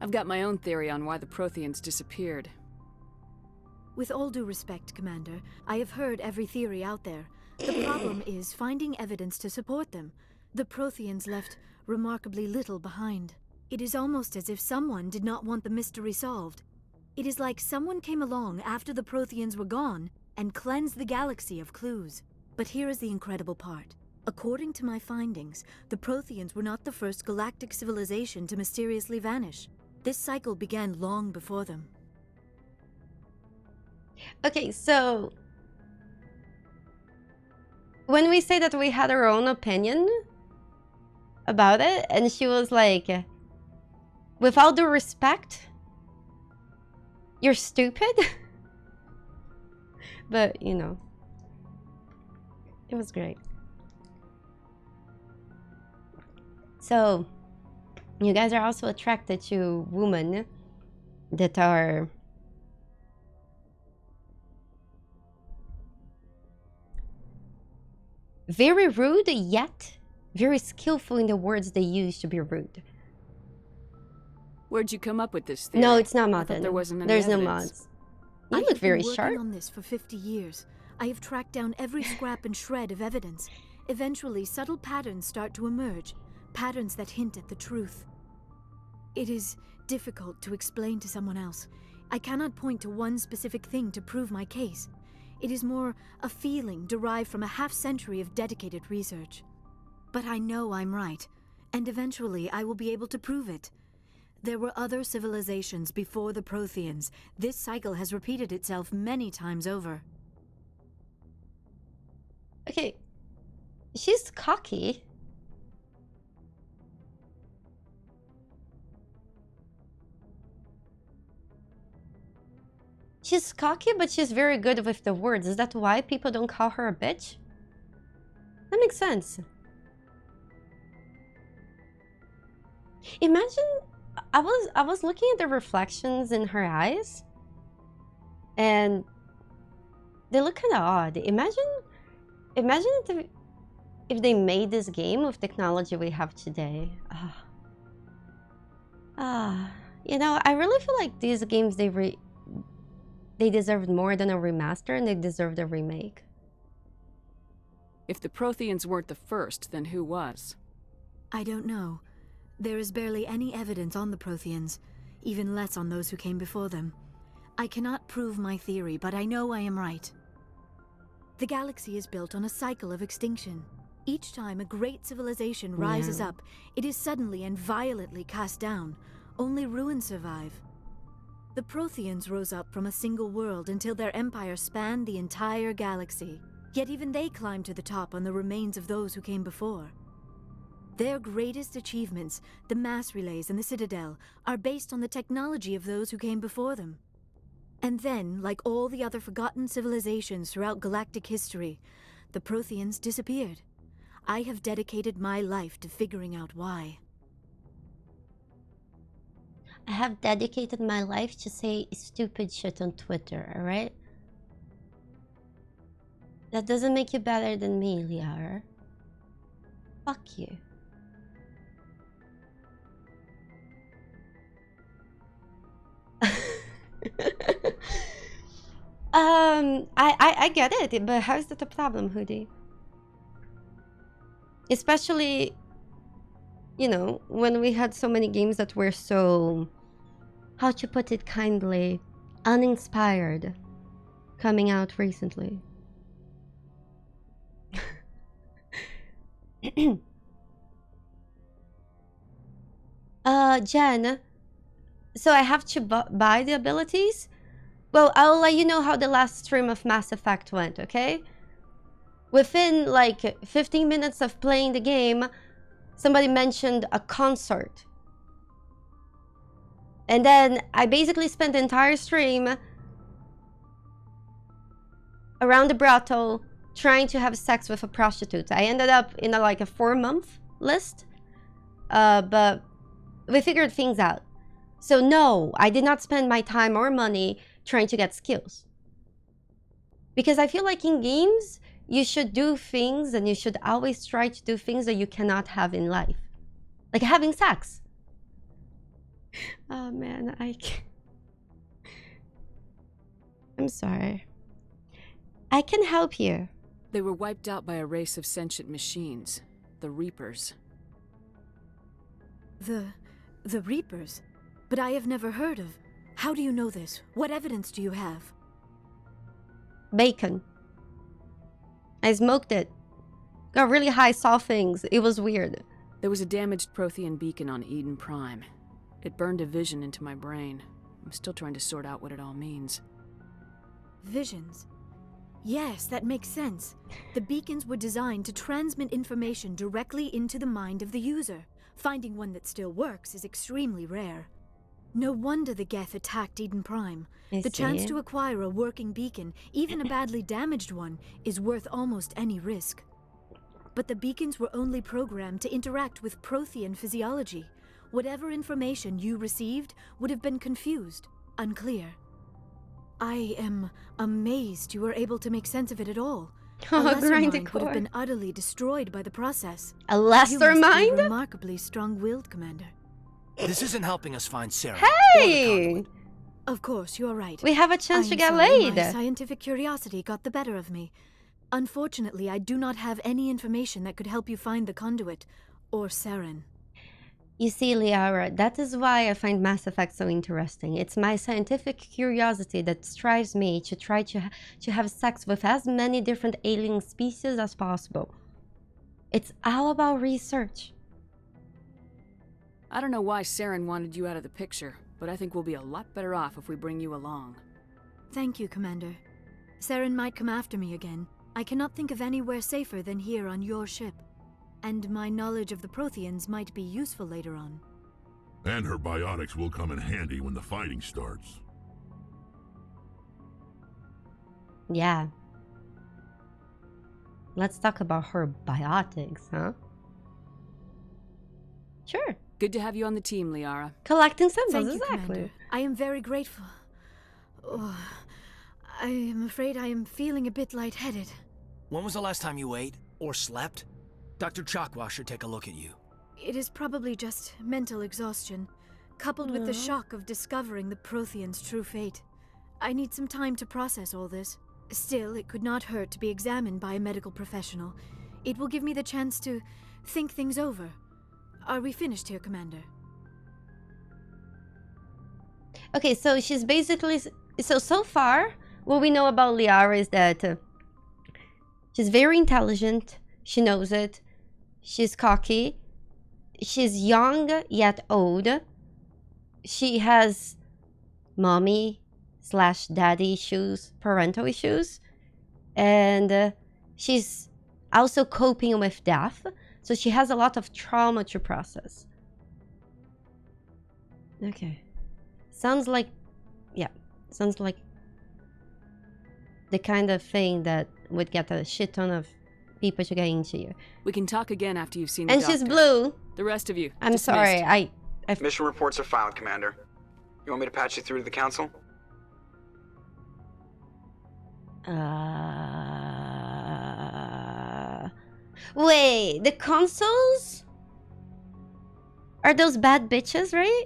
F: I've got my own theory on why the Protheans disappeared.
B: With all due respect, Commander, I have heard every theory out there. The problem is finding evidence to support them. The Protheans left remarkably little behind. It is almost as if someone did not want the mystery solved. It is like someone came along after the Protheans were gone and cleansed the galaxy of clues. But here is the incredible part. According to my findings, the Protheans were not the first galactic civilization to mysteriously vanish. This cycle began long before them.
A: Okay, so... when we say that we had our own opinion about it, and she was like, with all due respect, you're stupid. But, you know, it was great. So, you guys are also attracted to women that are very rude, yet very skillful in the words they use to be rude.
F: Where'd you come up with this theory?
A: No, it's not
F: I
A: modded.
F: thought there wasn't any
A: There's no
F: evidence.
A: mods. You look very sharp.
B: I have been working on this for 50 years. I have tracked down every scrap and shred of evidence. Eventually, subtle patterns start to emerge, patterns that hint at the truth. It is difficult to explain to someone else. I cannot point to one specific thing to prove my case. It is more a feeling derived from a half-century of dedicated research. But I know I'm right, and eventually I will be able to prove it. There were other civilizations before the Protheans. This cycle has repeated itself many times over.
A: Okay, she's cocky. She's cocky, but she's very good with the words. Is that why people don't call her a bitch? That makes sense. Imagine, I was looking at the reflections in her eyes, and they look kind of odd. Imagine if they made this game with technology we have today. You know, I really feel like these games they deserved more than a remaster, and they deserved a remake.
F: If the Protheans weren't the first, then who was?
B: I don't know. There is barely any evidence on the Protheans, even less on those who came before them. I cannot prove my theory, but I know I am right. The galaxy is built on a cycle of extinction. Each time a great civilization rises up, it is suddenly and violently cast down. Only ruins survive. The Protheans rose up from a single world until their empire spanned the entire galaxy. Yet even they climbed to the top on the remains of those who came before. Their greatest achievements, the mass relays and the Citadel, are based on the technology of those who came before them. And then, like all the other forgotten civilizations throughout galactic history, the Protheans disappeared. I have dedicated my life to figuring out why.
A: I have dedicated my life to say stupid shit on Twitter, alright? That doesn't make you better than me, Liara. Fuck you. I get it, but how is that a problem, Hoodie? Especially, you know, when we had so many games that were so, how to put it kindly, uninspired coming out recently. Jen, so I have to buy the abilities? Well, I'll let you know how the last stream of Mass Effect went, okay? Within like 15 minutes of playing the game, somebody mentioned a concert. And then I basically spent the entire stream around the brothel trying to have sex with a prostitute. I ended up in like a 4-month list, but we figured things out. So no, I did not spend my time or money trying to get skills. Because I feel like in games, you should do things and you should always try to do things that you cannot have in life. Like having sex. Oh man, I'm sorry. I can help you.
F: They were wiped out by a race of sentient machines, the Reapers.
B: The Reapers? But I have never heard of. How do you know this? What evidence do you have?
A: Bacon. I smoked it. Got really high, saw things. It was weird.
F: There was a damaged Prothean beacon on Eden Prime. It burned a vision into my brain. I'm still trying to sort out what it all means.
B: Visions? Yes, that makes sense. The beacons were designed to transmit information directly into the mind of the user. Finding one that still works is extremely rare. No wonder the Geth attacked Eden Prime. The chance to acquire a working beacon, even a badly damaged one, is worth almost any risk. But the beacons were only programmed to interact with Prothean physiology. Whatever information you received would have been confused, unclear. I am amazed you were able to make sense of it at all. A lesser mind would have been utterly destroyed by the process.
A: A lesser mind?
B: You must be remarkably strong-willed, Commander.
J: This isn't helping us find Sarah.
A: Hey!
B: Of course, you're right.
A: We have a chance to get
B: sorry,
A: laid.
B: My scientific curiosity got the better of me. Unfortunately, I do not have any information that could help you find the conduit, or Saren.
A: You see, Liara, that is why I find Mass Effect so interesting. It's my scientific curiosity that drives me to try to have sex with as many different alien species as possible. It's all about research.
F: I don't know why Saren wanted you out of the picture, but I think we'll be a lot better off if we bring you along.
B: Thank you, Commander. Saren might come after me again. I cannot think of anywhere safer than here on your ship. And my knowledge of the Protheans might be useful later on.
D: And her biotics will come in handy when the fighting starts.
A: Yeah. Let's talk about her biotics, huh? Sure.
F: Good to have you on the team, Liara.
A: Collecting symbols,
B: Thank you,
A: exactly.
B: Commander. I am very grateful. Oh, I am afraid I am feeling a bit lightheaded.
J: When was the last time you ate or slept? Dr. Chakwas should take a look at you.
B: It is probably just mental exhaustion, coupled with the shock of discovering the Protheans' true fate. I need some time to process all this. Still, it could not hurt to be examined by a medical professional. It will give me the chance to think things over. Are we finished here, Commander?
A: Okay, so she's basically... So far, what we know about Liara is that she's very intelligent. She knows it. She's cocky. She's young, yet old. She has mommy/daddy issues, parental issues. And she's also coping with death. So she has a lot of trauma to process. Okay. Sounds like... Yeah. Sounds like the kind of thing that would get a shit ton of people to get into you.
F: We can talk again after you've seen the
A: And
F: doctor.
A: she's blue.
F: The rest of you.
A: I'm
F: dismissed.
A: sorry.
I: Mission reports are filed, Commander. You want me to patch you through to the council?
A: Wait, the consoles? Are those bad bitches, right?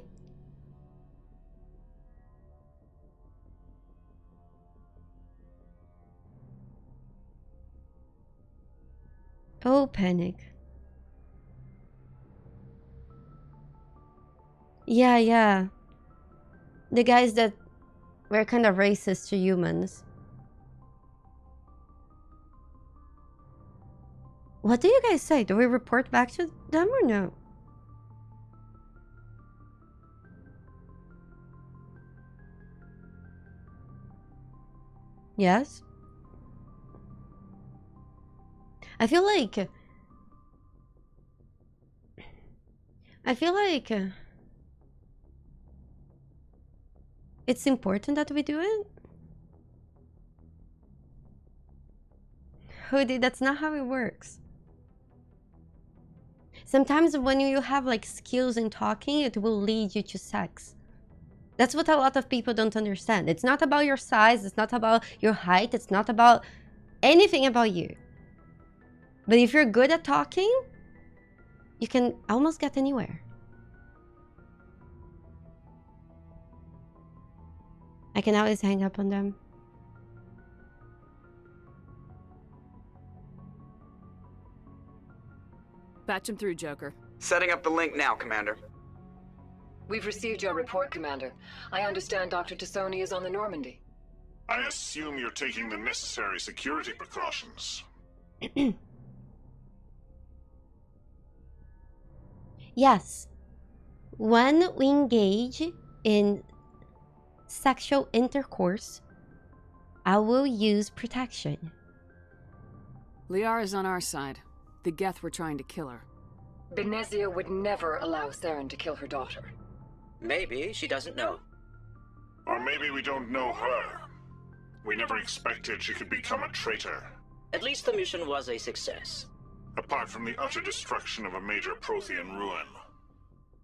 A: Oh, panic. Yeah. The guys that were kind of racist to humans. What do you guys say? Do we report back to them or no? Yes? I feel like it's important that we do it. Hoodie, that's not how it works. Sometimes when you have like skills in talking, it will lead you to sex. That's what a lot of people don't understand. It's not about your size, it's not about your height, it's not about anything about you. But if you're good at talking, you can almost get anywhere. I can always hang up on them.
F: Patch him through, Joker.
I: Setting up the link now, Commander.
L: We've received your report, Commander. I understand Dr. Tassoni is on the Normandy.
M: I assume you're taking the necessary security precautions.
A: Yes. When we engage in sexual intercourse, I will use protection.
F: Liara's on our side. The Geth were trying to kill her.
L: Benezia would never allow Theron to kill her daughter.
N: Maybe she doesn't know.
M: Or maybe we don't know her. We never expected she could become a traitor.
N: At least the mission was a success.
M: Apart from the utter destruction of a major Prothean ruin.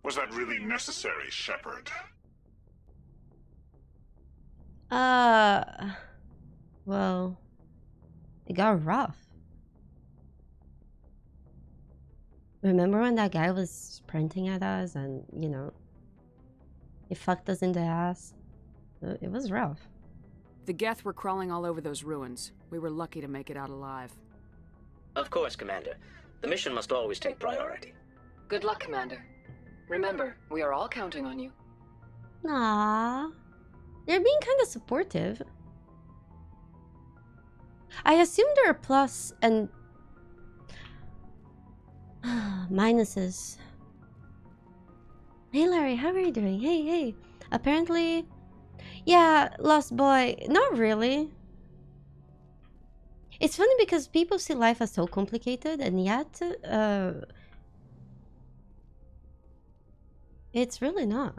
M: Was that really necessary, Shepard?
A: Well, it got rough. Remember when that guy was sprinting at us and, you know, he fucked us in the ass? It was rough.
F: The Geth were crawling all over those ruins. We were lucky to make it out alive.
N: Of course, Commander. The mission must always take priority.
L: Good luck, Commander. Remember, we are all counting on you.
A: Aww. They're being kind of supportive. I assume there are plus and minuses. Hey Larry, how are you doing? Hey. Apparently, yeah, Lost Boy, not really. It's funny because people see life as so complicated, and yet, it's really not.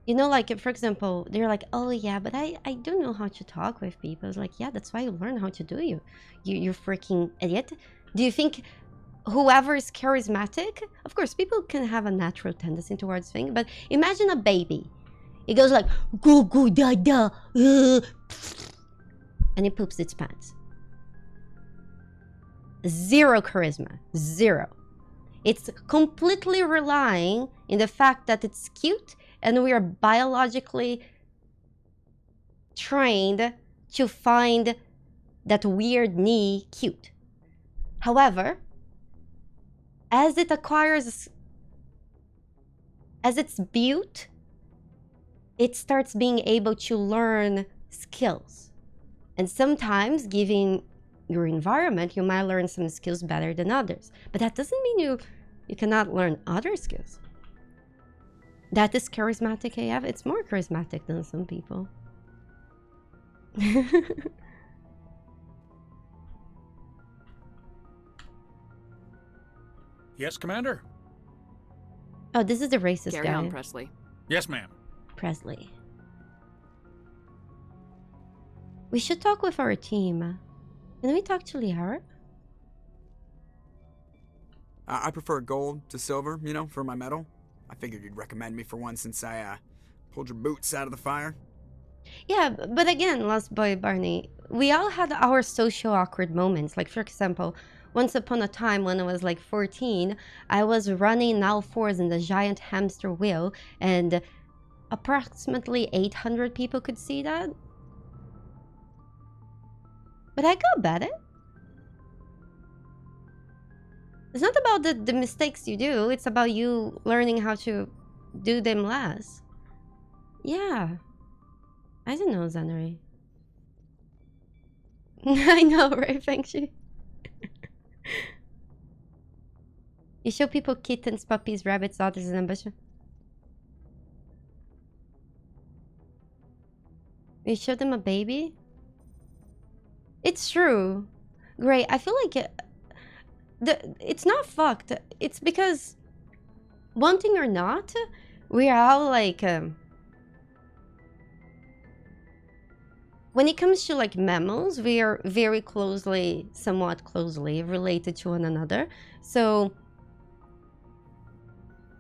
A: You know, like, for example, they're like, oh yeah, but I do know how to talk with people. It's like, yeah, that's why you learn how to do you freaking idiot. Do you think whoever is charismatic, of course, people can have a natural tendency towards things, but imagine a baby. It goes like, goo goo da da, and it poops its pants. Zero charisma, zero. It's completely relying in the fact that it's cute and we are biologically trained to find that weird knee cute. However, as it acquires, as it's built, it starts being able to learn skills. And sometimes, given your environment, you might learn some skills better than others. But that doesn't mean you cannot learn other skills. That is charismatic AF. It's more charismatic than some people.
O: Yes, Commander?
A: Oh, this is the racist
F: Carry
A: guy.
F: on, Presley.
O: Yes, ma'am.
A: Presley. We should talk with our team. Can we talk to Liara?
P: I prefer gold to silver, you know, for my medal. I figured you'd recommend me for one since I
O: Pulled your boots out of the fire?
A: Yeah, but again, Lost Boy Barney, we all had our social awkward moments. Like, for example, once upon a time when I was like 14, I was running all fours in the giant hamster wheel, and approximately 800 people could see that. But I got better. It's not about the mistakes you do, it's about you learning how to do them less. Yeah. I don't know, Zanari. I know, right, Fengshi? You show people kittens, puppies, rabbits, otters, and ambition. You show them a baby? It's true. Great. I feel like it's not fucked. It's because, wanting or not, we are all like... when it comes to like mammals, we are very closely, somewhat closely related to one another. So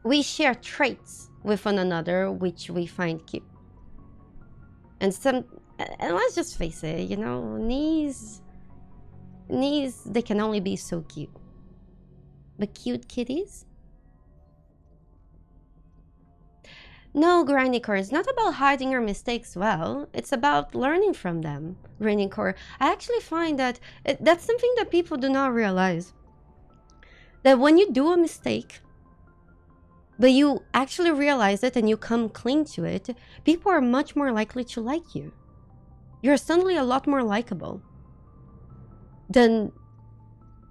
A: we share traits with one another, which we find cute. And let's just face it, you know, knees, they can only be so cute. But cute kitties? No, Grindcore, it's not about hiding your mistakes well. It's about learning from them, Grindcore. I actually find that that's something that people do not realize. That when you do a mistake, but you actually realize it and you come clean to it, people are much more likely to like you. You're suddenly a lot more likable than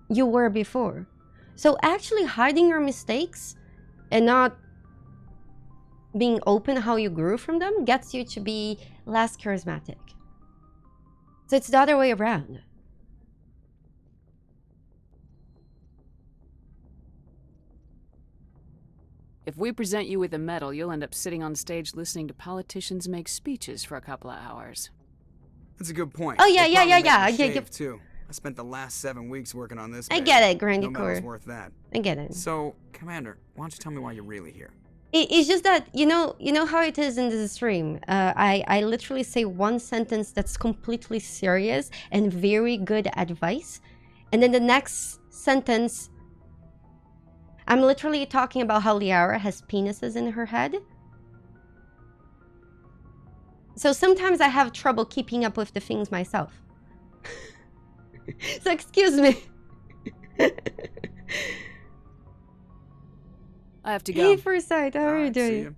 A: you were before. So actually hiding your mistakes and not being open how you grew from them gets you to be less charismatic. So it's the other way around.
F: If we present you with a medal, you'll end up sitting on stage listening to politicians make speeches for a couple of hours.
O: That's a good point.
A: Oh, yeah.
O: Too. I spent the last 7 weeks working on this.
A: I get it, Grandy
O: No medal's worth that.
A: I get it.
O: So, Commander, why don't you tell me why you're really here?
A: It's just that, you know how it is in this stream. I literally say one sentence that's completely serious and very good advice. And then the next sentence, I'm literally talking about how Liara has penises in her head. So sometimes I have trouble keeping up with the things myself. So excuse me.
F: I have to go.
A: Hey, Foresight, how are you doing?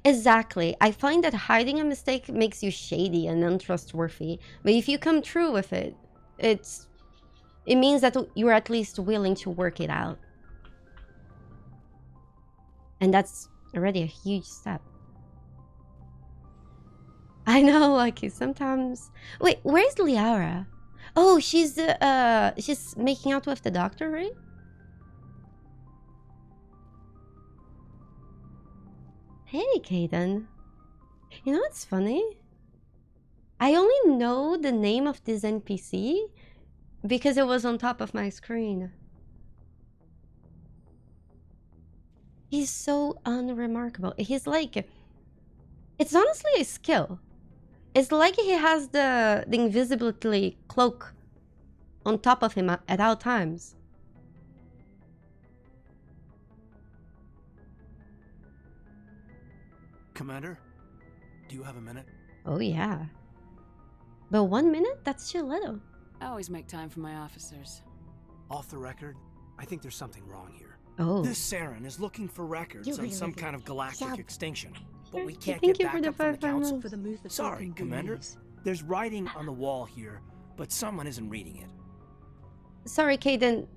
A: Exactly. I find that hiding a mistake makes you shady and untrustworthy. But if you come true with it, it means that you're at least willing to work it out. And that's already a huge step. I know, Lucky, sometimes... Wait, where's Liara? Oh, she's making out with the doctor, right? Hey, Kaidan. You know what's funny? I only know the name of this NPC because it was on top of my screen. He's so unremarkable. He's like... It's honestly a skill. It's like he has the invisibility cloak on top of him at all times.
J: Commander, do you have a minute?
A: Oh yeah. But 1 minute? That's too little.
F: I always make time for my officers.
J: Off the record, I think there's something wrong here.
A: Oh.
J: This Saren is looking for records on some kind of galactic extinction. But we can't
A: Thank
J: get
A: you for
J: backup
A: the
J: from the
A: 5
J: council.
A: months.
J: Sorry, Commander. There's writing on the wall here, but someone isn't reading it.
A: Sorry, Kaidan.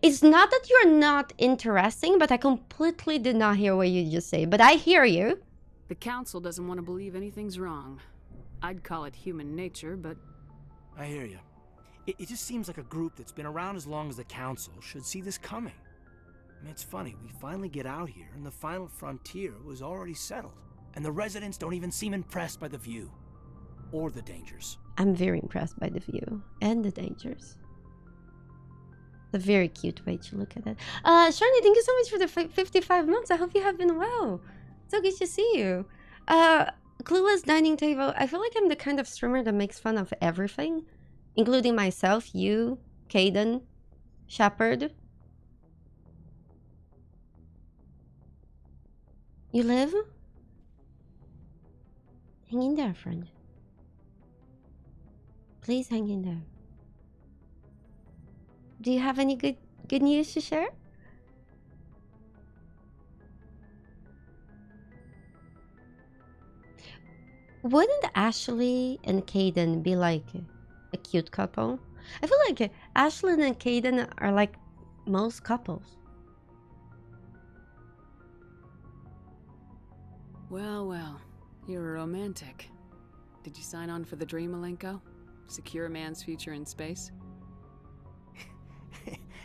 A: It's not that you're not interesting, but I completely did not hear what you just said. But I hear you.
F: The council doesn't want to believe anything's wrong. I'd call it human nature, but...
J: I hear you. It just seems like a group that's been around as long as the council should see this coming. I mean, it's funny, we finally get out here, and the final frontier was already settled. And the residents don't even seem impressed by the view. Or the dangers.
A: I'm very impressed by the view. And the dangers. a very cute way to look at it. Shani, thank you so much for the 55 months. I hope you have been well. So good to see you. Clueless Dining Table. I feel like I'm the kind of streamer that makes fun of everything, including myself, you, Kaidan, Shepard. You live? Hang in there, friend. Please hang in there. Do you have any good news to share? Wouldn't Ashley and Kaidan be like a cute couple? I feel like Ashley and Kaidan are like most couples.
F: Well, well, you're a romantic. Did you sign on for the dream, Malenko? Secure a man's future in space?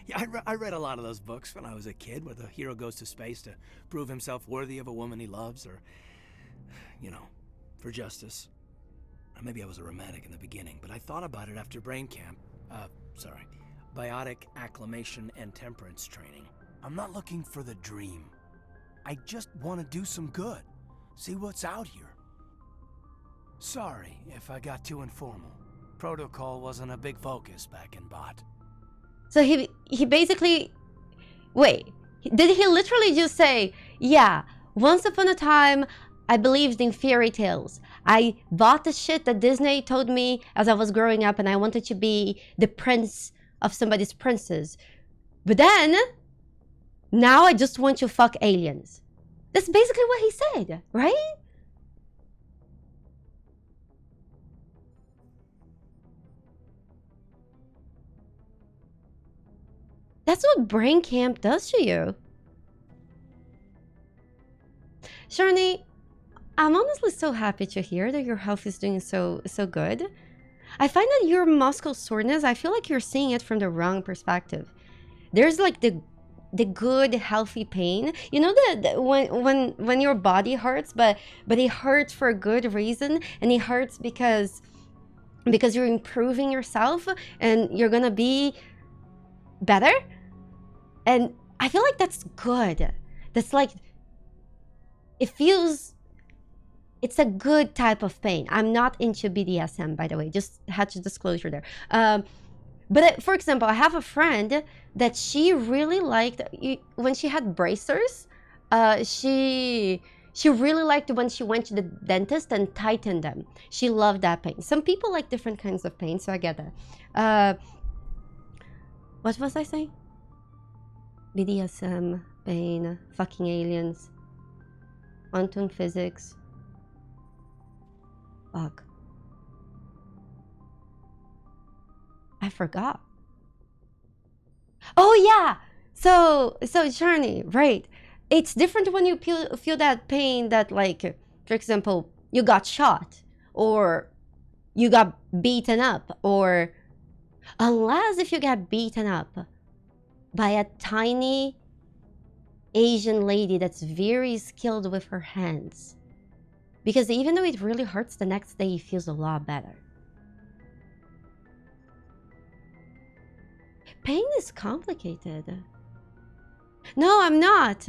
J: Yeah, I read a lot of those books when I was a kid, where the hero goes to space to prove himself worthy of a woman he loves, or, you know, for justice. Or maybe I was a romantic in the beginning, but I thought about it after brain camp. Biotic acclimation and temperance training. I'm not looking for the dream. I just want to do some good. See what's out here. Sorry if I got too informal. Protocol wasn't a big focus back in Bot.
A: So he basically... Wait, did he literally just say, yeah, once upon a time, I believed in fairy tales. I bought the shit that Disney told me as I was growing up, and I wanted to be the prince of somebody's princess. But then, now I just want to fuck aliens. That's basically what he said, right? That's what brain camp does to you. Shani, I'm honestly so happy to hear that your health is doing so good. I find that your muscle soreness, I feel like you're seeing it from the wrong perspective. There's like the good healthy pain, you know, that when your body hurts, but it hurts for a good reason, and it hurts because you're improving yourself and you're gonna be better. And I feel like that's good. That's like, it feels, it's a good type of pain. I'm not into BDSM, by the way, just had to disclosure there. But for example, I have a friend that she really liked, when she had bracers, she really liked when she went to the dentist and tightened them. She loved that pain. Some people like different kinds of pain, so I get that. What was I saying? BDSM, pain, fucking aliens, quantum physics. Fuck. I forgot. Oh yeah! So Shani, right. It's different when you feel that pain that, like, for example, you got shot, or you got beaten up, or unless if you get beaten up by a tiny Asian lady that's very skilled with her hands. Because even though it really hurts, the next day it feels a lot better. Pain is complicated. No, I'm not.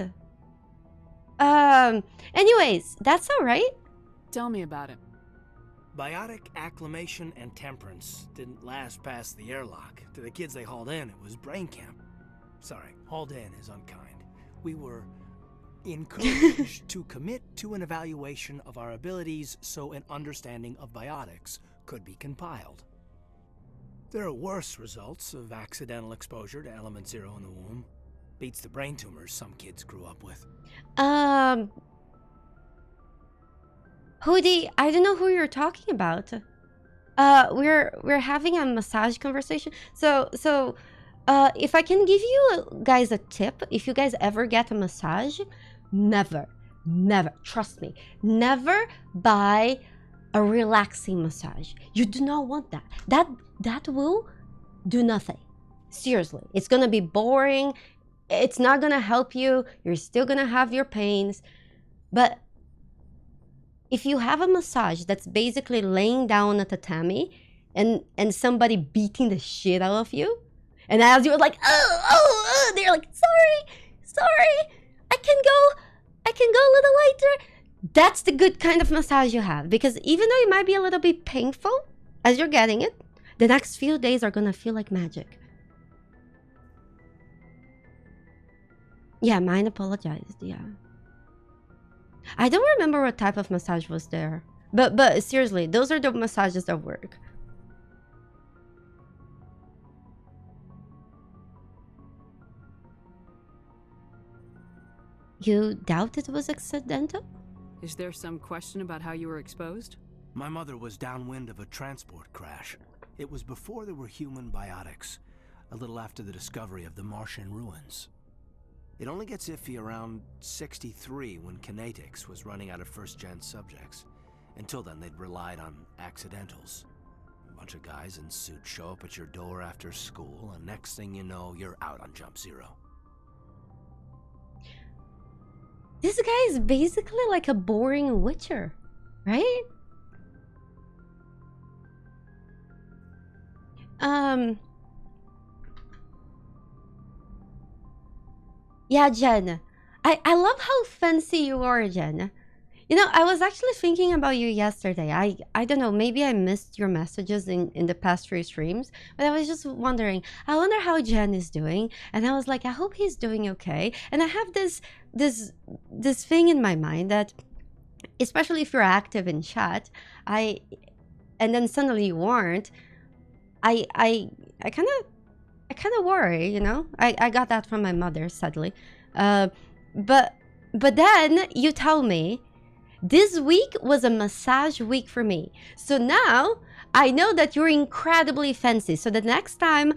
A: Anyways, that's all right.
F: Tell me about it.
J: Biotic acclimation and temperance didn't last past the airlock. To the kids they hauled in, it was brain camp. Sorry, hauled in is unkind. We were encouraged to commit to an evaluation of our abilities so an understanding of biotics could be compiled. There are worse results of accidental exposure to element 0 in the womb. Beats the brain tumors some kids grew up with.
A: Hoodie, I don't know who you're talking about. We're having a massage conversation. So if I can give you guys a tip, if you guys ever get a massage, never, trust me, never buy a relaxing massage. You do not want that. That will do nothing. Seriously, it's gonna be boring. It's not gonna help you. You're still gonna have your pains. But if you have a massage that's basically laying down a tatami and somebody beating the shit out of you, And as you were like, oh, they're like, sorry, I can go a little later. That's the good kind of massage you have, because even though it might be a little bit painful as you're getting it, the next few days are gonna feel like magic. Yeah, mine apologized, yeah. I don't remember what type of massage was there. But seriously, those are the massages that work. You doubt it was accidental?
F: Is there some question about how you were exposed?
J: My mother was downwind of a transport crash. It was before there were human biotics, a little after the discovery of the Martian ruins. It only gets iffy around 63 when kinetics was running out of first-gen subjects. Until then, they'd relied on accidentals. A bunch of guys in suits show up at your door after school, and next thing you know, you're out on Jump Zero.
A: This guy is basically like a boring Witcher, right? Yeah, Jen. I love how fancy you are, Jen. You know, I was actually thinking about you yesterday. I don't know, maybe I missed your messages in the past 3 streams, but I was just wondering, I wonder how Jen is doing, and I was like, I hope he's doing okay. And I have this thing in my mind that, especially if you're active in chat, and then suddenly you weren't, I kind of worry, you know? I got that from my mother, sadly. But then you tell me, this week was a massage week for me. So now I know that you're incredibly fancy. So the next time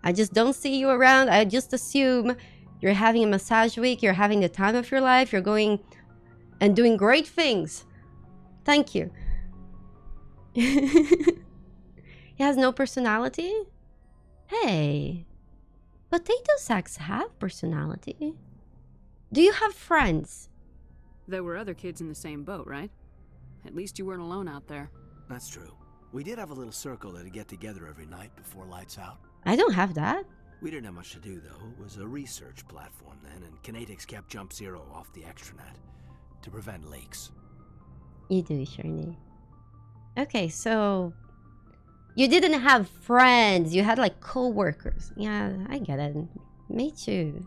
A: I just don't see you around, I just assume you're having a massage week, you're having the time of your life, you're going and doing great things. Thank you. He has no personality? Hey, potato sacks have personality. Do you have friends?
F: There were other kids in the same boat, right? At least you weren't alone out there.
J: That's true. We did have a little circle that'd get together every night before lights out.
A: I don't have that.
J: We didn't have much to do, though. It was a research platform then, and kinetics kept Jump Zero off the extranet to prevent leaks.
A: You do, Shirley. Okay, so you didn't have friends. You had like co-workers. Yeah, I get it. Me too.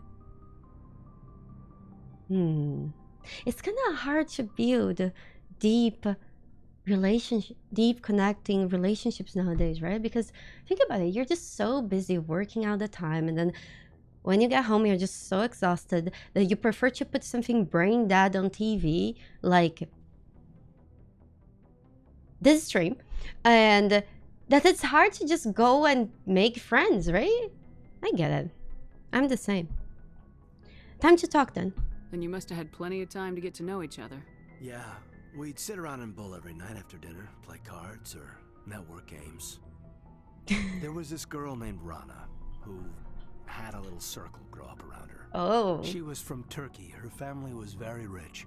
A: It's kind of hard to build deep connecting relationships nowadays, right? Because think about it, you're just so busy working all the time, and then when you get home, you're just so exhausted that you prefer to put something brain dead on TV, like this stream, and that it's hard to just go and make friends, right? I get it. I'm the same. Time to talk then.
F: Then you must have had plenty of time to get to know each other.
J: Yeah, we'd sit around and bull every night after dinner, play cards or network games. There was this girl named Rana who had a little circle grow up around her.
A: Oh.
J: She was from Turkey. Her family was very rich.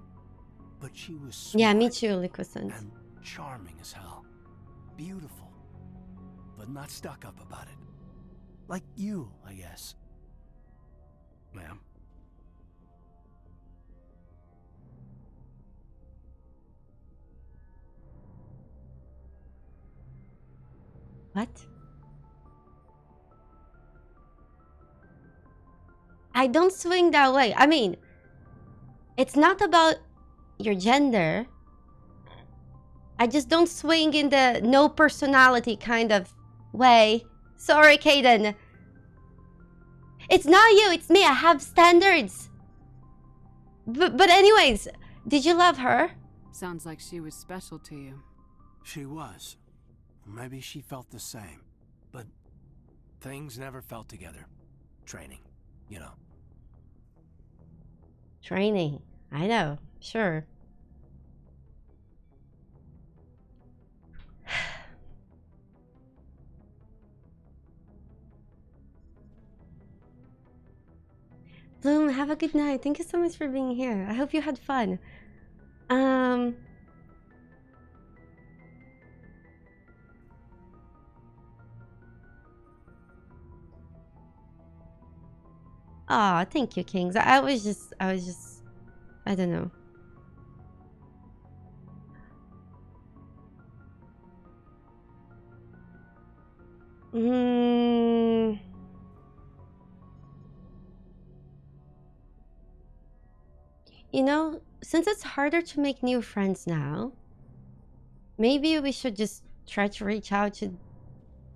J: But she was smart.
A: Yeah, me too, Liquescent.
J: And charming as hell. Beautiful. But not stuck up about it. Like you, I guess. Ma'am.
A: What? I don't swing that way. I mean, it's not about your gender. I just don't swing in the no personality kind of way. Sorry, Kaidan. It's not you, it's me. I have standards. But anyways, did you love her?
F: Sounds like she was special to you.
J: She was. Maybe she felt the same. But things never felt together. Training, you know.
A: Training. I know. Sure. Bloom, have a good night. Thank you so much for being here. I hope you had fun. Aw, thank you, Kings. I was just, I don't know. You know, since it's harder to make new friends now, maybe we should just try to reach out to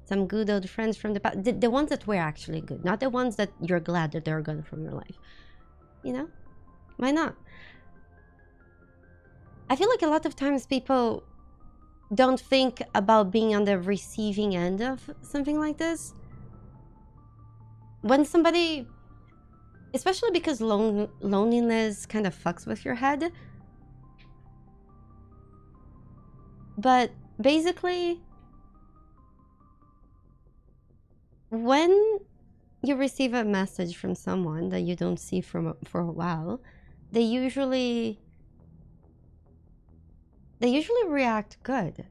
A: some good old friends from the past. The ones that were actually good, not the ones that you're glad that they're gone from your life. You know? Why not? I feel like a lot of times people don't think about being on the receiving end of something like this. When somebody, especially because loneliness kind of fucks with your head. But basically, when you receive a message from someone that you don't see for a while, they usually react good.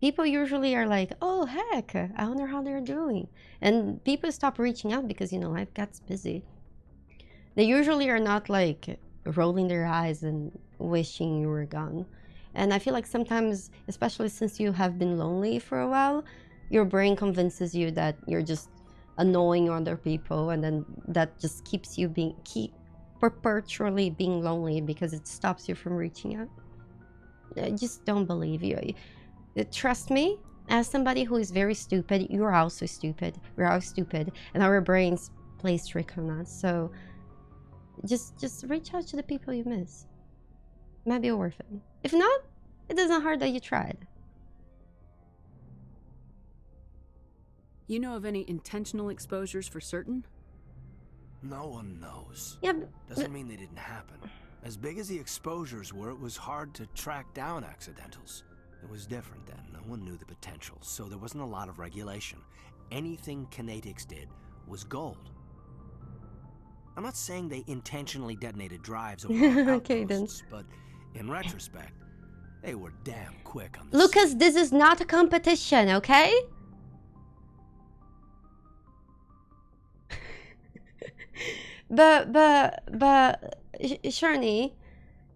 A: People usually are like, oh heck, I wonder how they're doing. And people stop reaching out because, you know, life gets busy. They usually are not like rolling their eyes and wishing you were gone. And I feel like sometimes, especially since you have been lonely for a while, your brain convinces you that you're just annoying other people, and then that just keeps you perpetually being lonely because it stops you from reaching out. I just don't believe you. Trust me, as somebody who is very stupid, you're also stupid. We're all stupid, and our brains play trick on us. So just reach out to the people you miss. Might be worth it. If not, it doesn't hurt that you tried.
F: You know of any intentional exposures for certain?
J: No one knows.
A: Yeah,
J: doesn't mean they didn't happen. As big as the exposures were, it was hard to track down accidentals. It was different then. No one knew the potential, so there wasn't a lot of regulation. Anything Kinetics did was gold. I'm not saying they intentionally detonated drives over
A: okay,
J: outposts, but in retrospect, they were damn quick on this.
A: Lucas, this is not a competition, okay? but Shani,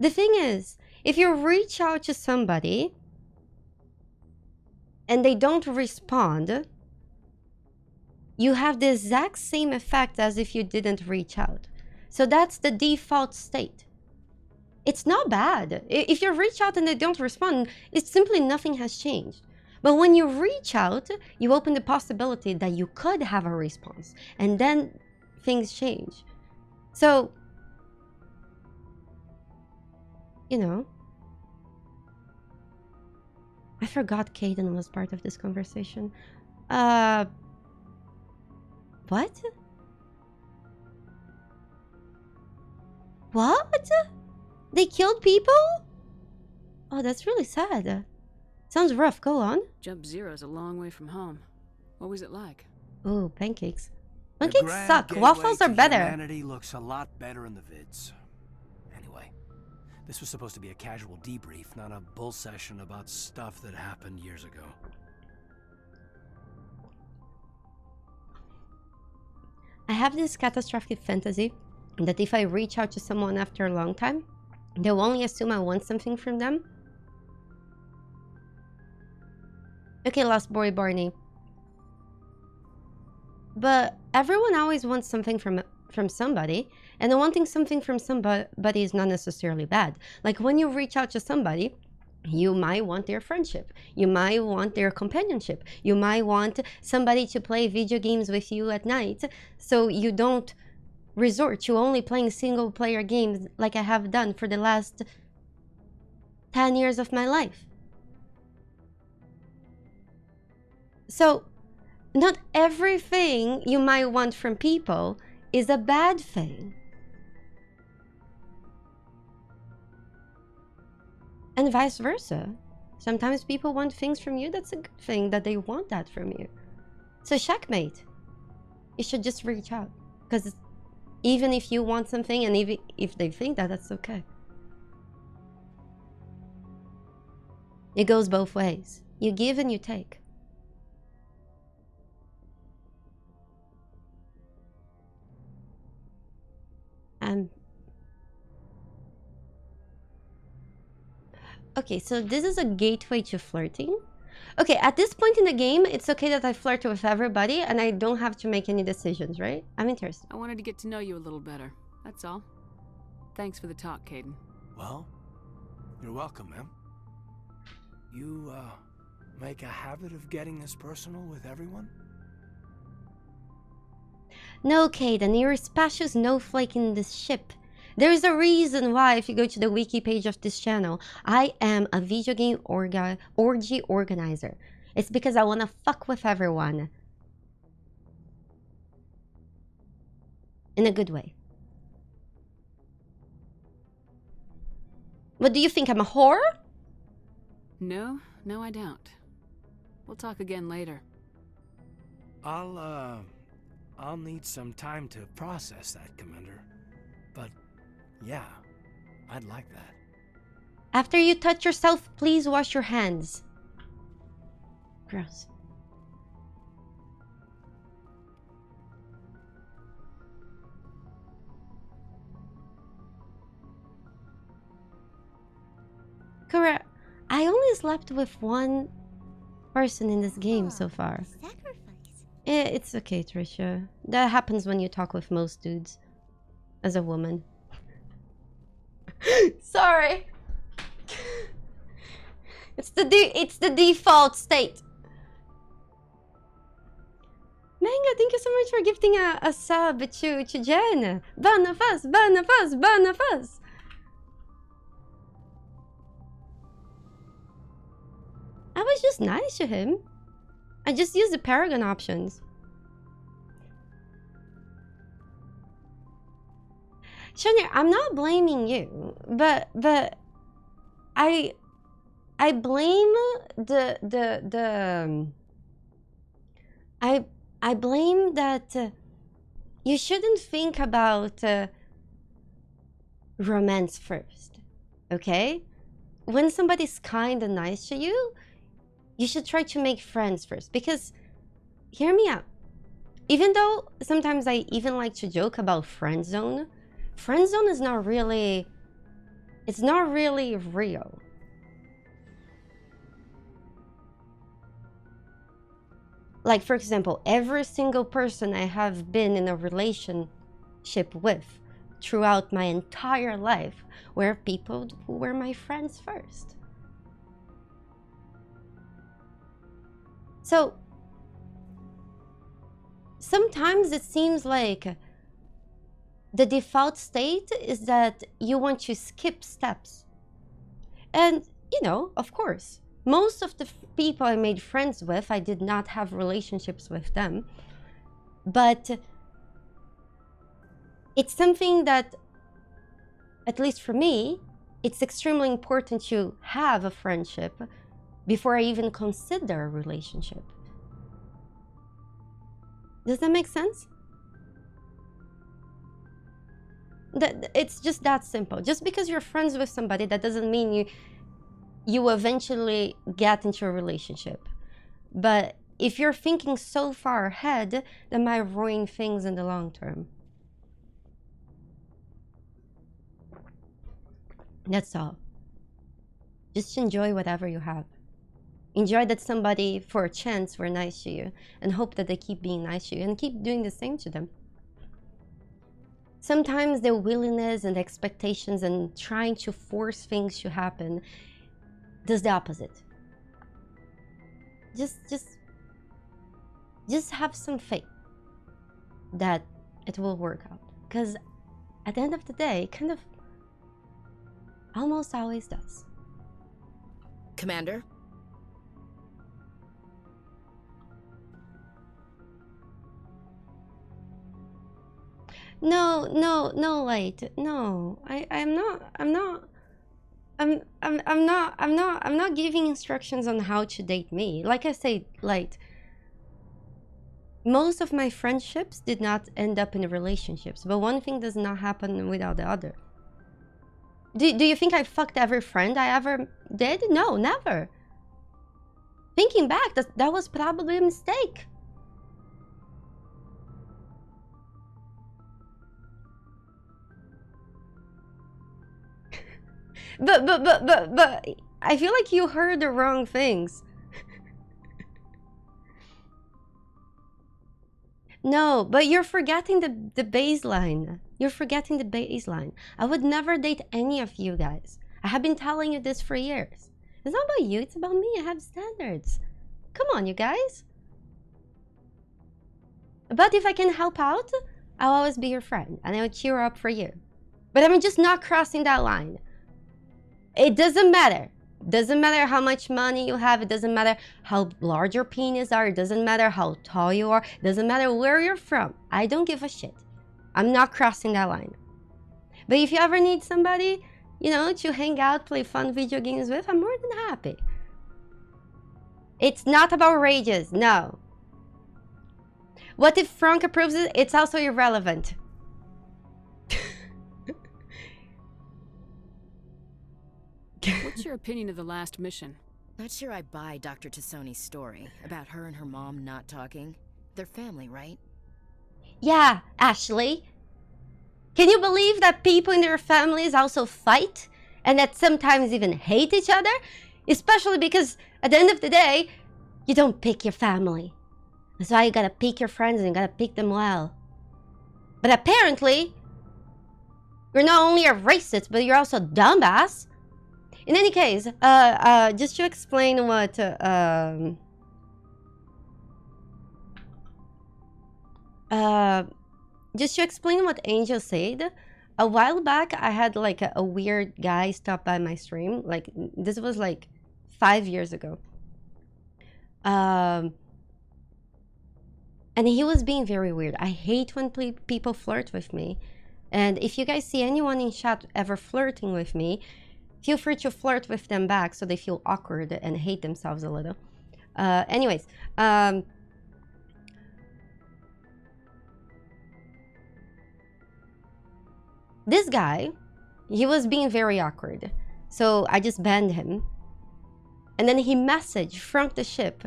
A: the thing is, if you reach out to somebody and they don't respond, you have the exact same effect as if you didn't reach out. So that's the default state. It's not bad. If you reach out and they don't respond, it's simply nothing has changed. But when you reach out, you open the possibility that you could have a response, and then things change. So, you know, I forgot Kaidan was part of this conversation. What? What? They killed people? Oh, that's really sad. Sounds rough. Go on.
F: Jump Zero's a long way from home. What was it like?
A: Oh, pancakes. Pancakes suck. Waffles are better.
J: Humanity looks a lot better in the vids. Anyway, this was supposed to be a casual debrief, not a bull session about stuff that happened years ago.
A: I have this catastrophic fantasy that if I reach out to someone after a long time, they'll only assume I want something from them. Okay, Lost Boy Barney. But everyone always wants something from somebody, and wanting something from somebody is not necessarily bad. Like when you reach out to somebody, you might want their friendship. You might want their companionship. You might want somebody to play video games with you at night, so you don't resort to only playing single player games like I have done for the last 10 years of my life. So not everything you might want from people is a bad thing. And vice versa. Sometimes people want things from you, that's a good thing that they want that from you. So checkmate. You should just reach out. Because even if you want something and even if they think that, that's okay. It goes both ways. You give and you take. Okay, so this is a gateway to flirting. Okay, at this point in the game, it's okay that I flirt with everybody and I don't have to make any decisions, right? I'm interested.
F: I wanted to get to know you a little better. That's all. Thanks for the talk, Kaidan.
J: Well, you're welcome, ma'am. You, make a habit of getting this personal with everyone?
A: No, Kaidan, you're a special snowflake in this ship. There is a reason why, if you go to the wiki page of this channel, I am a video game orgy organizer. It's because I want to fuck with everyone. In a good way. What do you think, I'm a whore?
F: No, I don't. We'll talk again later.
J: I'll need some time to process that, Commander. But, yeah, I'd like that.
A: After you touch yourself, please wash your hands. Gross. Correct. I only slept with one person in this game so far. It's okay, Trisha. That happens when you talk with most dudes. As a woman. Sorry. It's the default state. Manga, thank you so much for gifting a sub to Jen. Banafas. I was just nice to him. I just used the Paragon options. Shania, I'm not blaming you, but I blame I blame that you shouldn't think about romance first, okay? When somebody's kind and nice to you, you should try to make friends first, because hear me out. Even though sometimes I even like to joke about friend zone is not really, it's not really real. Like, for example, every single person I have been in a relationship with throughout my entire life were people who were my friends first. So sometimes it seems like the default state is that you want to skip steps. And, you know, of course, most of the people I made friends with, I did not have relationships with them. But it's something that, at least for me, it's extremely important to have a friendship before I even consider a relationship. Does that make sense? It's just that simple. Just because you're friends with somebody, that doesn't mean you eventually get into a relationship. But if you're thinking so far ahead, that might ruin things in the long term. That's all. Just enjoy whatever you have. Enjoy that somebody, for a chance, were nice to you, and hope that they keep being nice to you, and keep doing the same to them. Sometimes the willingness and expectations and trying to force things to happen does the opposite. Just have some faith that it will work out. Because at the end of the day, it kind of almost always does.
K: Commander?
A: No, Light. No, I'm not giving instructions on how to date me. Like I say, Light, most of my friendships did not end up in relationships, but one thing does not happen without the other. Do you think I fucked every friend I ever did? No, never. Thinking back, that was probably a mistake. But I feel like you heard the wrong things. No, but you're forgetting the baseline. You're forgetting the baseline. I would never date any of you guys. I have been telling you this for years. It's not about you, it's about me. I have standards. Come on, you guys. But if I can help out, I'll always be your friend and I'll cheer up for you. But I'm just not crossing that line. It doesn't matter. Doesn't matter how much money you have. It doesn't matter how large your penis are. It doesn't matter how tall you are. It doesn't matter where you're from. I don't give a shit. I'm not crossing that line. But if you ever need somebody, you know, to hang out, play fun video games with, I'm more than happy. It's not about rages, no. What if Frank approves it? It's also irrelevant.
F: What's your opinion of the last mission?
K: Not sure I buy Dr. Tassoni's story about her and her mom not talking. They're family, right?
A: Yeah, Ashley. Can you believe that people in their families also fight? And that sometimes even hate each other? Especially because at the end of the day, you don't pick your family. That's why you gotta pick your friends and you gotta pick them well. But apparently, you're not only a racist, but you're also a dumbass. In any case, just to explain what Angel said, a while back I had like a weird guy stop by my stream. Like this was like 5 years ago. And he was being very weird. I hate when people flirt with me. And if you guys see anyone in chat ever flirting with me, feel free to flirt with them back so they feel awkward and hate themselves a little. Anyways, this guy, he was being very awkward. So I just banned him. And then he messaged Frank the Ship,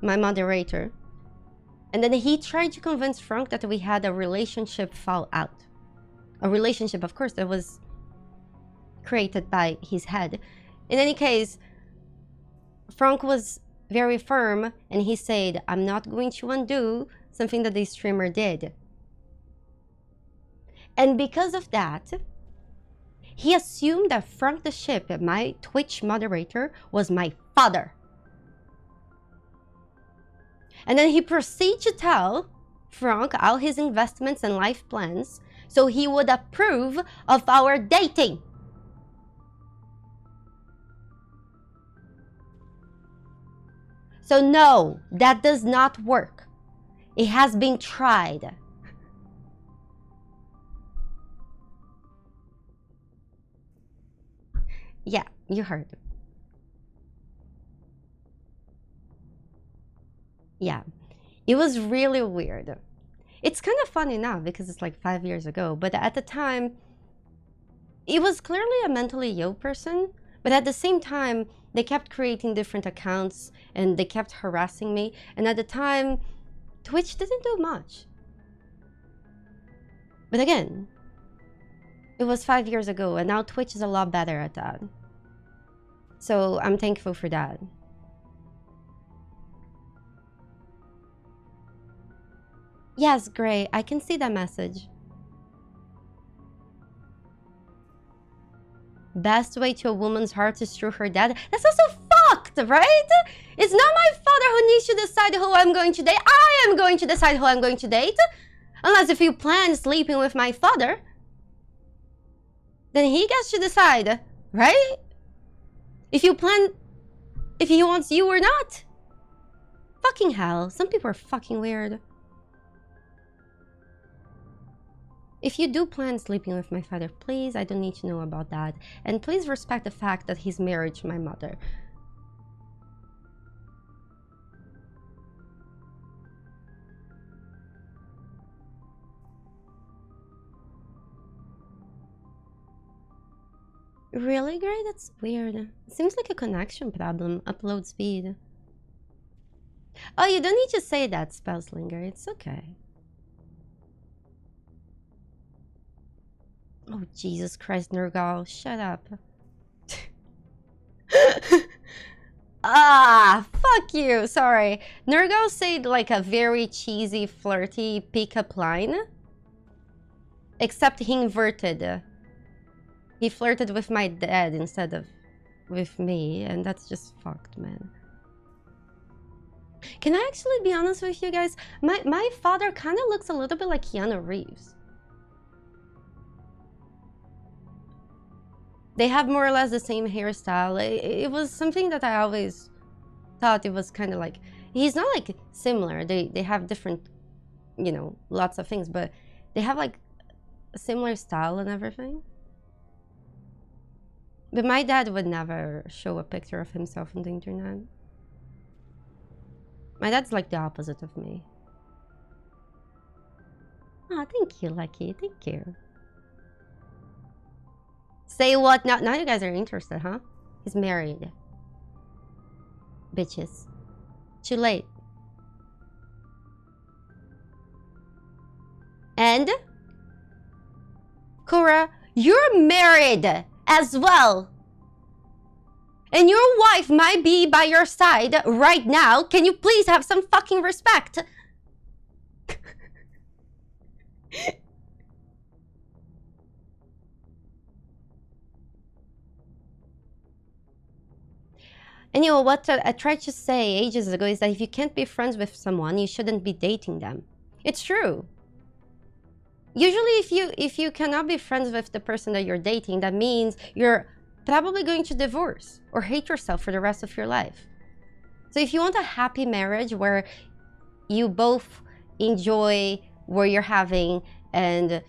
A: my moderator. And then he tried to convince Frank that we had a relationship fallout. A relationship, of course, that was created by his head. In any case, Frank was very firm and he said, I'm not going to undo something that the streamer did. And because of that, he assumed that Frank the Ship, my Twitch moderator, was my father. And then he proceeded to tell Frank all his investments and life plans so he would approve of our dating. So no, that does not work. It has been tried. Yeah, you heard. Yeah, it was really weird. It's kind of funny now because it's like 5 years ago, but at the time, it was clearly a mentally ill person, but at the same time, they kept creating different accounts and they kept harassing me. And at the time, Twitch didn't do much. But again, it was 5 years ago and now Twitch is a lot better at that. So I'm thankful for that. Yes, great. I can see that message. Best way to a woman's heart is through her dad. That's also fucked, right? It's not my father who needs to decide who I'm going to date. I am going to decide who I'm going to date. Unless if you plan sleeping with my father, then he gets to decide, right? If you plan, if he wants you or not. Fucking hell, some people are fucking weird. If you do plan sleeping with my father, please, I don't need to know about that. And please respect the fact that he's married to my mother. Really, Gray? That's weird. It seems like a connection problem. Upload speed. Oh, you don't need to say that, Spellslinger. It's okay. Oh, Jesus Christ, Nergal. Shut up. Ah, fuck you. Sorry. Nurgle said like a very cheesy, flirty pickup line. Except he inverted. He flirted with my dad instead of with me, and that's just fucked, man. Can I actually be honest with you guys? My father kind of looks a little bit like Keanu Reeves. They have more or less the same hairstyle. It was something that I always thought it was kind of like... He's not like similar. They have different, you know, lots of things, but they have like a similar style and everything. But my dad would never show a picture of himself on the internet. My dad's like the opposite of me. Oh, thank you, Lucky. Thank you. Say what? Now you guys are interested, huh? He's married. Bitches. Too late. And? Cora, you're married as well. And your wife might be by your side right now. Can you please have some fucking respect? And you know what I tried to say ages ago is that if you can't be friends with someone, you shouldn't be dating them. It's true. Usually if you cannot be friends with the person that you're dating, that means you're probably going to divorce or hate yourself for the rest of your life. So if you want a happy marriage where you both enjoy what you're having and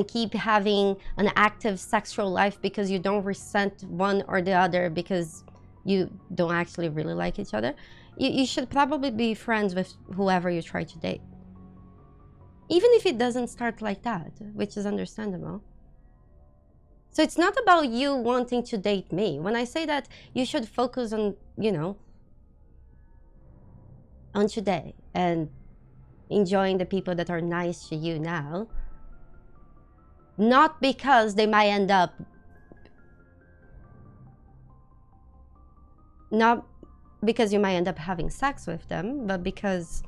A: keep having an active sexual life because you don't resent one or the other because you don't actually really like each other, you should probably be friends with whoever you try to date. Even if it doesn't start like that, which is understandable. So it's not about you wanting to date me. When I say that, you should focus on, you know, on today and enjoying the people that are nice to you now. Not because they might end up... Not because you might end up having sex with them, but because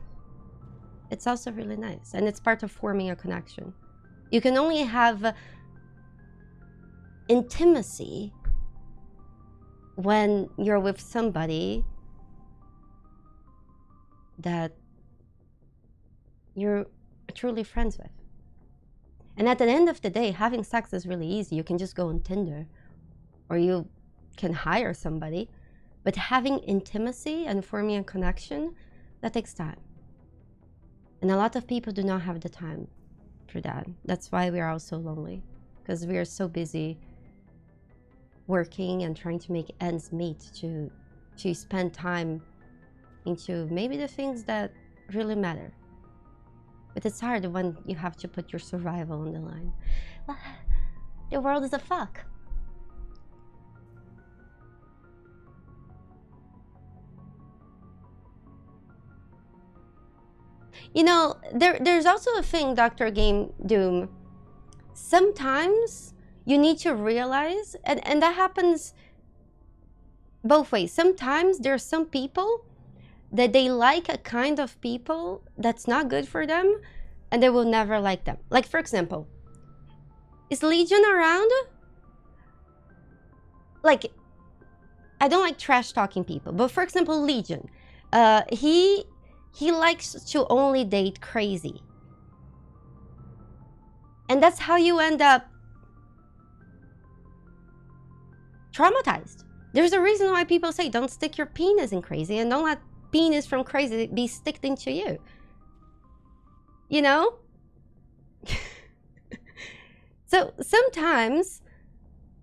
A: it's also really nice. And it's part of forming a connection. You can only have intimacy when you're with somebody that you're truly friends with. And at the end of the day, having sex is really easy. You can just go on Tinder or you can hire somebody. But having intimacy and forming a connection, that takes time. And a lot of people do not have the time for that. That's why we are all so lonely. Because we are so busy working and trying to make ends meet to spend time into maybe the things that really matter. But it's hard when you have to put your survival on the line. Well, the world is a fuck. You know, there's also a thing, Dr. Game Doom. Sometimes you need to realize, and that happens both ways. Sometimes there are some people that they like a kind of people that's not good for them, and they will never like them. Like, for example, is Legion around? Like, I don't like trash talking people, but for example, Legion, he likes to only date crazy. And that's how you end up traumatized. There's a reason why people say don't stick your penis in crazy and don't let penis from crazy be sticked into you. You know? So sometimes,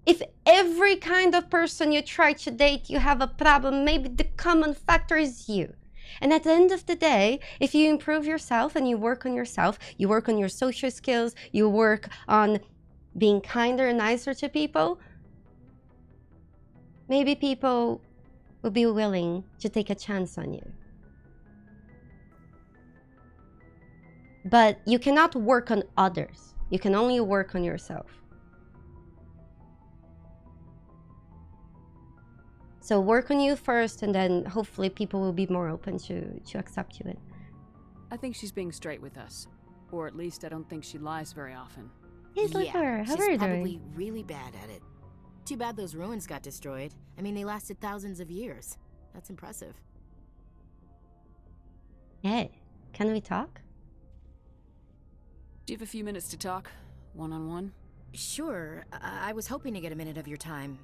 A: if every kind of person you try to date, you have a problem, maybe the common factor is you. And at the end of the day, if you improve yourself and you work on yourself, you work on your social skills, you work on being kinder and nicer to people, maybe people will be willing to take a chance on you. But you cannot work on others. You can only work on yourself. So work on you first, and then hopefully people will be more open to accept you in.
F: I think she's being straight with us. Or at least I don't think she lies very often.
A: Hey, Liara, how are you
K: she's probably
A: doing?
K: really bad at it. Too bad those ruins got destroyed. I mean, they lasted thousands of years. That's impressive.
A: Hey, can we talk?
F: Do you have a few minutes to talk? One-on-one?
K: Sure. I was hoping to get a minute of your time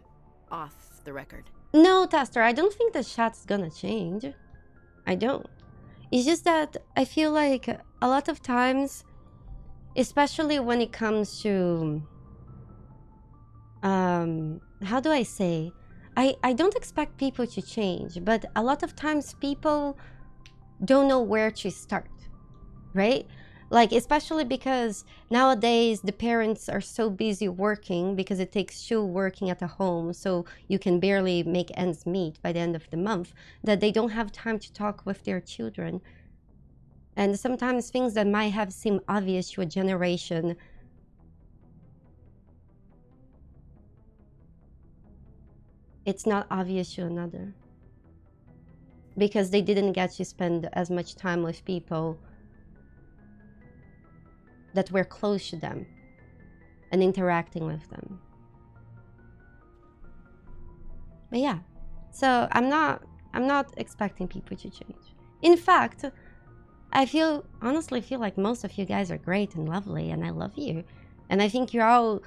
K: off the record.
A: No, Taster, I don't think the chat's gonna change. I don't. It's just that I feel like a lot of times, especially when it comes to... how do I say? I don't expect people to change, but a lot of times people don't know where to start, right? Like, especially because nowadays the parents are so busy working because it takes two working at a home, so you can barely make ends meet by the end of the month, that they don't have time to talk with their children. And sometimes things that might have seemed obvious to a generation it's not obvious to another. Because they didn't get to spend as much time with people that were close to them and interacting with them. But yeah, so I'm not expecting people to change. In fact, I honestly feel like most of you guys are great and lovely, and I love you. And I think you're all,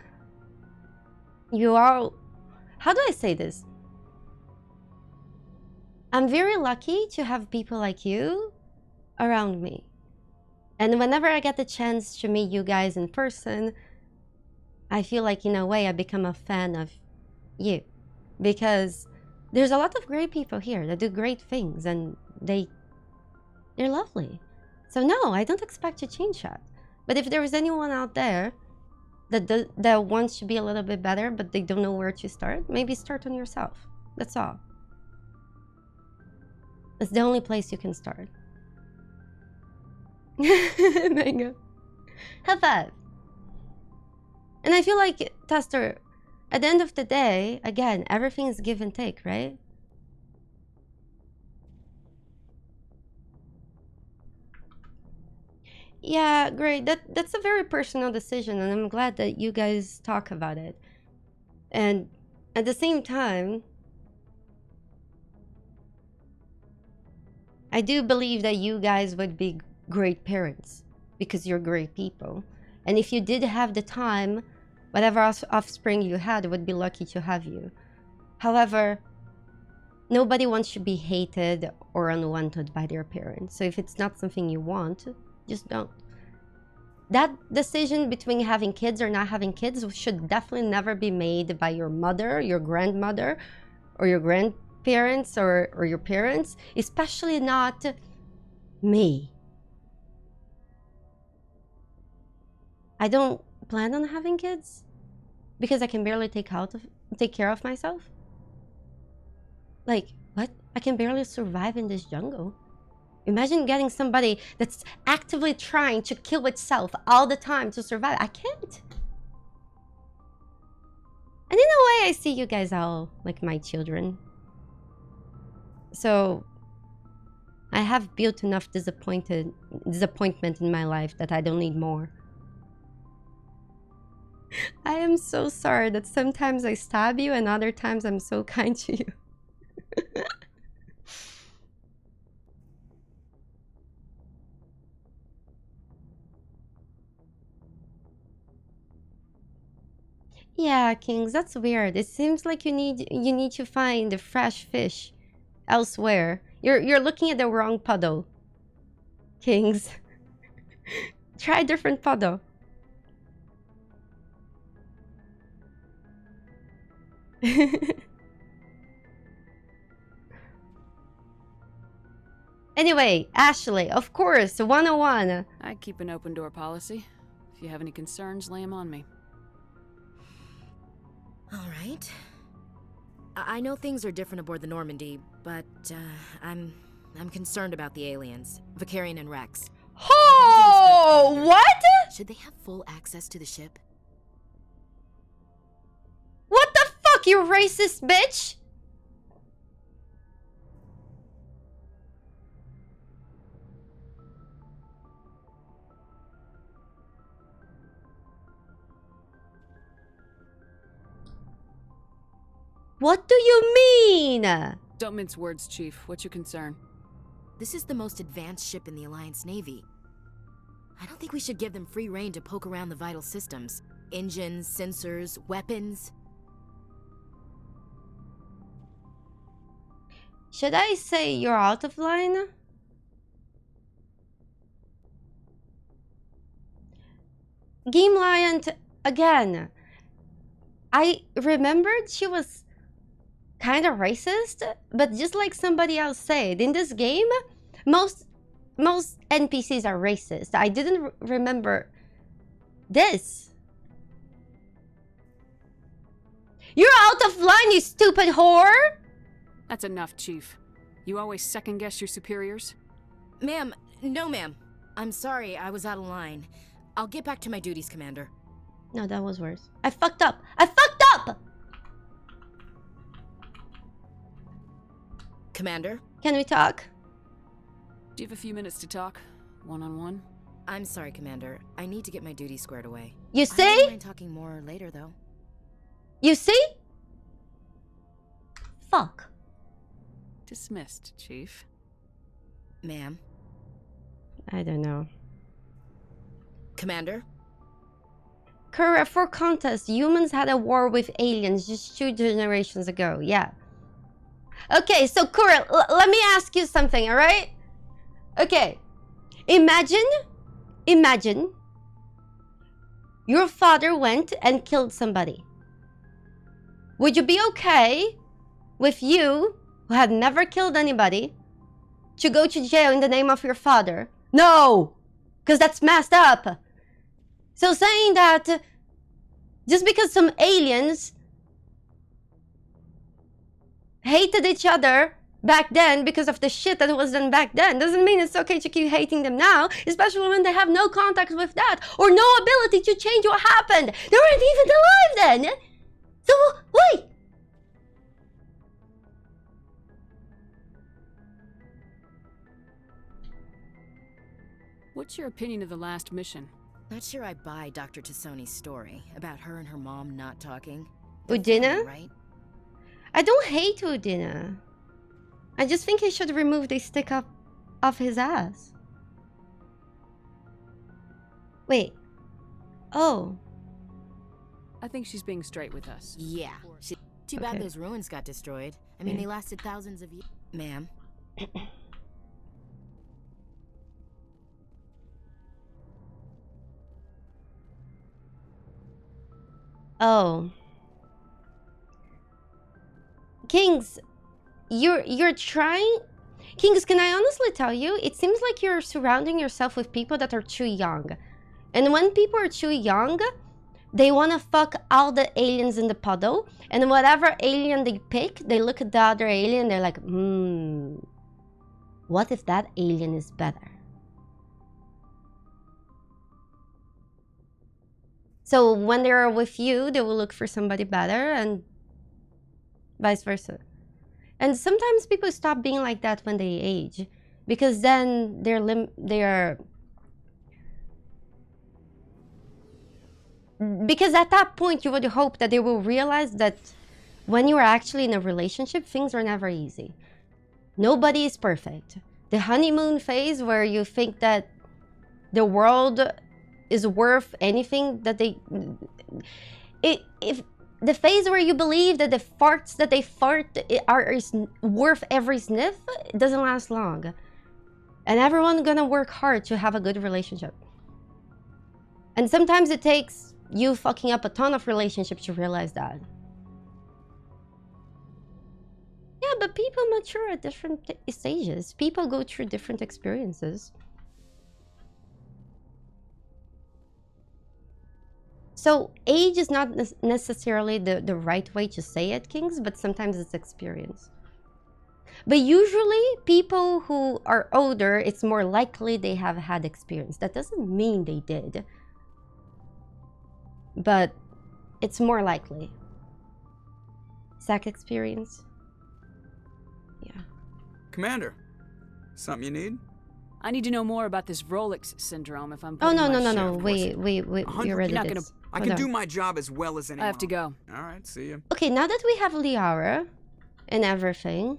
A: how do I say this? I'm very lucky to have people like you around me. And whenever I get the chance to meet you guys in person, I feel like in a way I become a fan of you. Because there's a lot of great people here that do great things, and they're lovely. So no, I don't expect to change that. But if there is anyone out there that wants to be a little bit better, but they don't know where to start, maybe start on yourself. That's all. It's the only place you can start. Mango. High five. And I feel like, Tester, at the end of the day, again, everything is give and take, right? Yeah, great. That's a very personal decision, and I'm glad that you guys talk about it. And at the same time, I do believe that you guys would be great parents because you're great people. And if you did have the time, whatever offspring you had would be lucky to have you. However, nobody wants to be hated or unwanted by their parents. So if it's not something you want, just don't. That decision between having kids or not having kids should definitely never be made by your mother, your grandmother, or your grandparents or your parents, especially not me. I don't plan on having kids because I can barely take care of myself. Like, what? I can barely survive in this jungle. Imagine getting somebody that's actively trying to kill itself all the time to survive. I can't. And in a way, I see you guys all like my children. So I have built enough disappointment in my life that I don't need more. I am so sorry that sometimes I stab you and other times I'm so kind to you. Yeah, Kings, that's weird. It seems like you need to find the fresh fish elsewhere. You're looking at the wrong puddle, Kings. Try a different puddle. Anyway, Ashley, of course, 101.
F: I keep an open door policy. If you have any concerns, lay them on me.
K: All right. I know things are different aboard the Normandy, but I'm concerned about the aliens, Kaidan and Wrex.
A: Oh, what?
K: Should they have full access to the ship?
A: What the fuck, you racist bitch? What do you mean?
F: Don't mince words, Chief. What's your concern?
K: This is the most advanced ship in the Alliance Navy. I don't think we should give them free rein to poke around the vital systems. Engines, sensors, weapons.
A: Should I say you're out of line? Game Lion, again. I remembered she was kind of racist, but just like somebody else said, in this game, most NPCs are racist. I didn't remember this. You're out of line, you stupid whore!
F: That's enough, Chief. You always second-guess your superiors?
K: Ma'am, no ma'am. I'm sorry, I was out of line. I'll get back to my duties, Commander.
A: No, that was worse. I fucked up! I fucked up!
K: Commander?
A: Can we talk?
F: Do you have a few minutes to talk? One-on-one?
K: I'm sorry, Commander. I need to get my duties squared away.
A: You see?
K: I don't mind talking more later, though.
A: You see? Fuck.
F: Dismissed, Chief.
K: Ma'am?
A: I don't know.
K: Commander?
A: Correct. For context, humans had a war with aliens just 2 generations ago. Yeah. Okay, so Kura, let me ask you something, alright? Okay. Imagine your father went and killed somebody. Would you be okay with you, who had never killed anybody, to go to jail in the name of your father? No! Because that's messed up. So saying that just because some aliens hated each other back then because of the shit that was done back then doesn't mean it's okay to keep hating them now, especially when they have no contact with that or no ability to change what happened. They weren't even alive then. So, wait.
F: What's your opinion of the last mission?
K: Not sure I buy Dr. Tassoni's story about her and her mom not talking.
A: Udina?
K: Right?
A: I don't hate Udina. I just think he should remove the stick up off his ass. Wait. Oh.
F: I think she's being straight with us.
K: Yeah. Too bad those ruins got destroyed. I mean, they lasted thousands of years. Ma'am?
A: Oh. Kings, you're trying... Kings, can I honestly tell you, it seems like you're surrounding yourself with people that are too young. And when people are too young, they want to fuck all the aliens in the puddle. And whatever alien they pick, they look at the other alien, they're like, what if that alien is better? So when they're with you, they will look for somebody better and vice versa. And sometimes people stop being like that when they age, because then because at that point you would hope that they will realize that when you are actually in a relationship, things are never easy. Nobody is perfect. The honeymoon phase where you think that the world is worth anything that if the phase where you believe that the farts that they fart is worth every sniff, it doesn't last long. And everyone's gonna work hard to have a good relationship. And sometimes it takes you fucking up a ton of relationships to realize that. Yeah, but people mature at different stages. People go through different experiences. So age is not necessarily the right way to say it, Kings, but sometimes it's experience. But usually people who are older, it's more likely they have had experience. That doesn't mean they did, but it's more likely. Sack experience. Yeah.
O: Commander, something you need?
F: I need to know more about this Rolex syndrome if I'm
A: Oh,
F: putting
A: no,
F: my
A: no, no,
F: share
A: no.
F: of
A: Wait. We already did.
O: I can do my job as well as anyone.
F: I have to go.
O: All right, see you.
A: Okay, now that we have Liara and everything,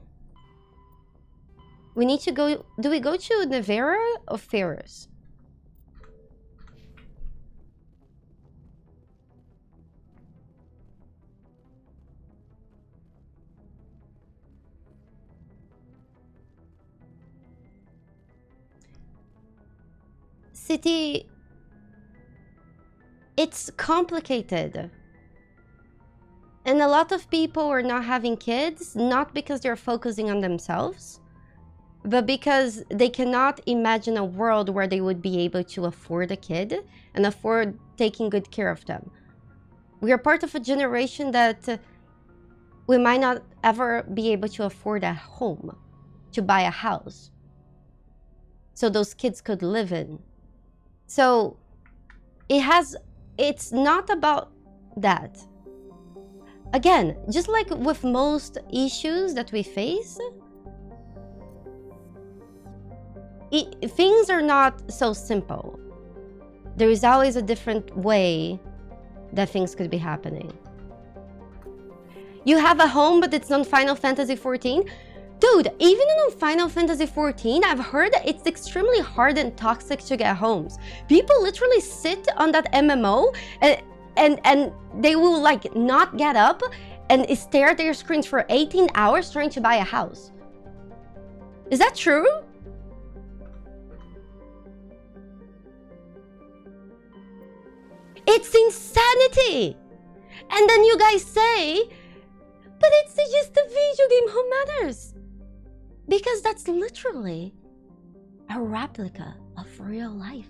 A: we need to go... Do we go to Nevera or Feros? City... It's complicated. And a lot of people are not having kids, not because they're focusing on themselves, but because they cannot imagine a world where they would be able to afford a kid and afford taking good care of them. We are part of a generation that we might not ever be able to afford a home, to buy a house, so those kids could live in. So it's not about that. Again, just like with most issues that we face, things are not so simple. There is always a different way that things could be happening. You have a home, but it's on Final Fantasy XIV? Dude, even on Final Fantasy XIV, I've heard that it's extremely hard and toxic to get homes. People literally sit on that MMO and they will like not get up and stare at their screens for 18 hours trying to buy a house. Is that true? It's insanity! And then you guys say, but it's just a video game, who matters? Because that's literally a replica of real life.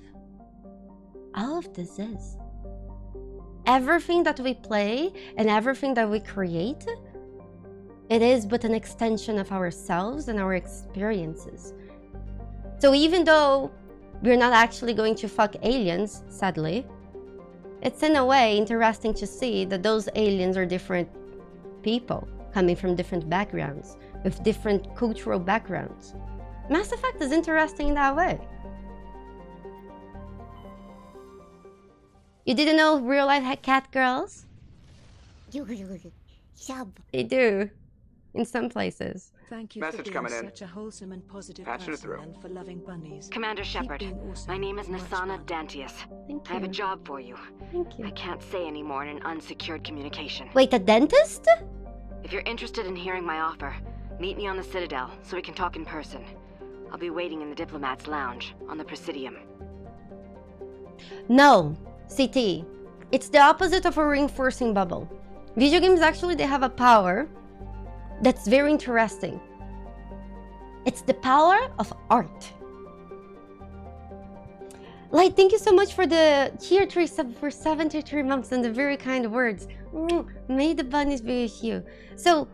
A: All of this is. Everything that we play and everything that we create, it is but an extension of ourselves and our experiences. So even though we're not actually going to fuck aliens, sadly, it's in a way interesting to see that those aliens are different people coming from different backgrounds, with different cultural backgrounds. Mass Effect is interesting in that way. You didn't know real life had cat girls? They do, in some places.
P: Thank you
I: Message
P: for
I: coming
P: being
I: in.
P: such a wholesome and positive
I: Patching it
P: person
I: through.
P: and for loving bunnies.
Q: Commander
P: Keep
Q: Shepard,
P: being awesome.
Q: my name is
P: Much
Q: Nasana
P: fun.
Q: Dantius.
A: Thank
Q: I have a
A: you.
Q: job for you.
A: Thank you.
Q: I can't say anymore in an unsecured communication.
A: Wait, a dentist?
Q: If you're interested in hearing my offer, meet me on the Citadel so we can talk in person. I'll be waiting in the Diplomat's Lounge on the Presidium.
A: No, CT. It's the opposite of a reinforcing bubble. Video games actually, they have a power that's very interesting. It's the power of art. Like, thank you so much for the tier 3 sub for 73 months and the very kind words. May the bunnies be with you. So,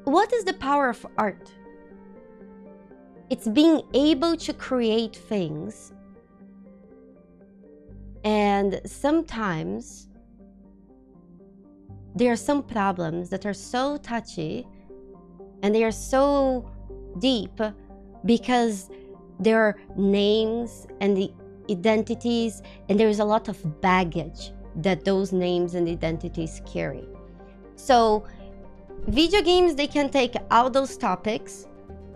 A: what is the power of art? It's being able to create things. And sometimes there are some problems that are so touchy and they are so deep because there are names and the identities, and there is a lot of baggage that those names and identities carry. So video games, they can take all those topics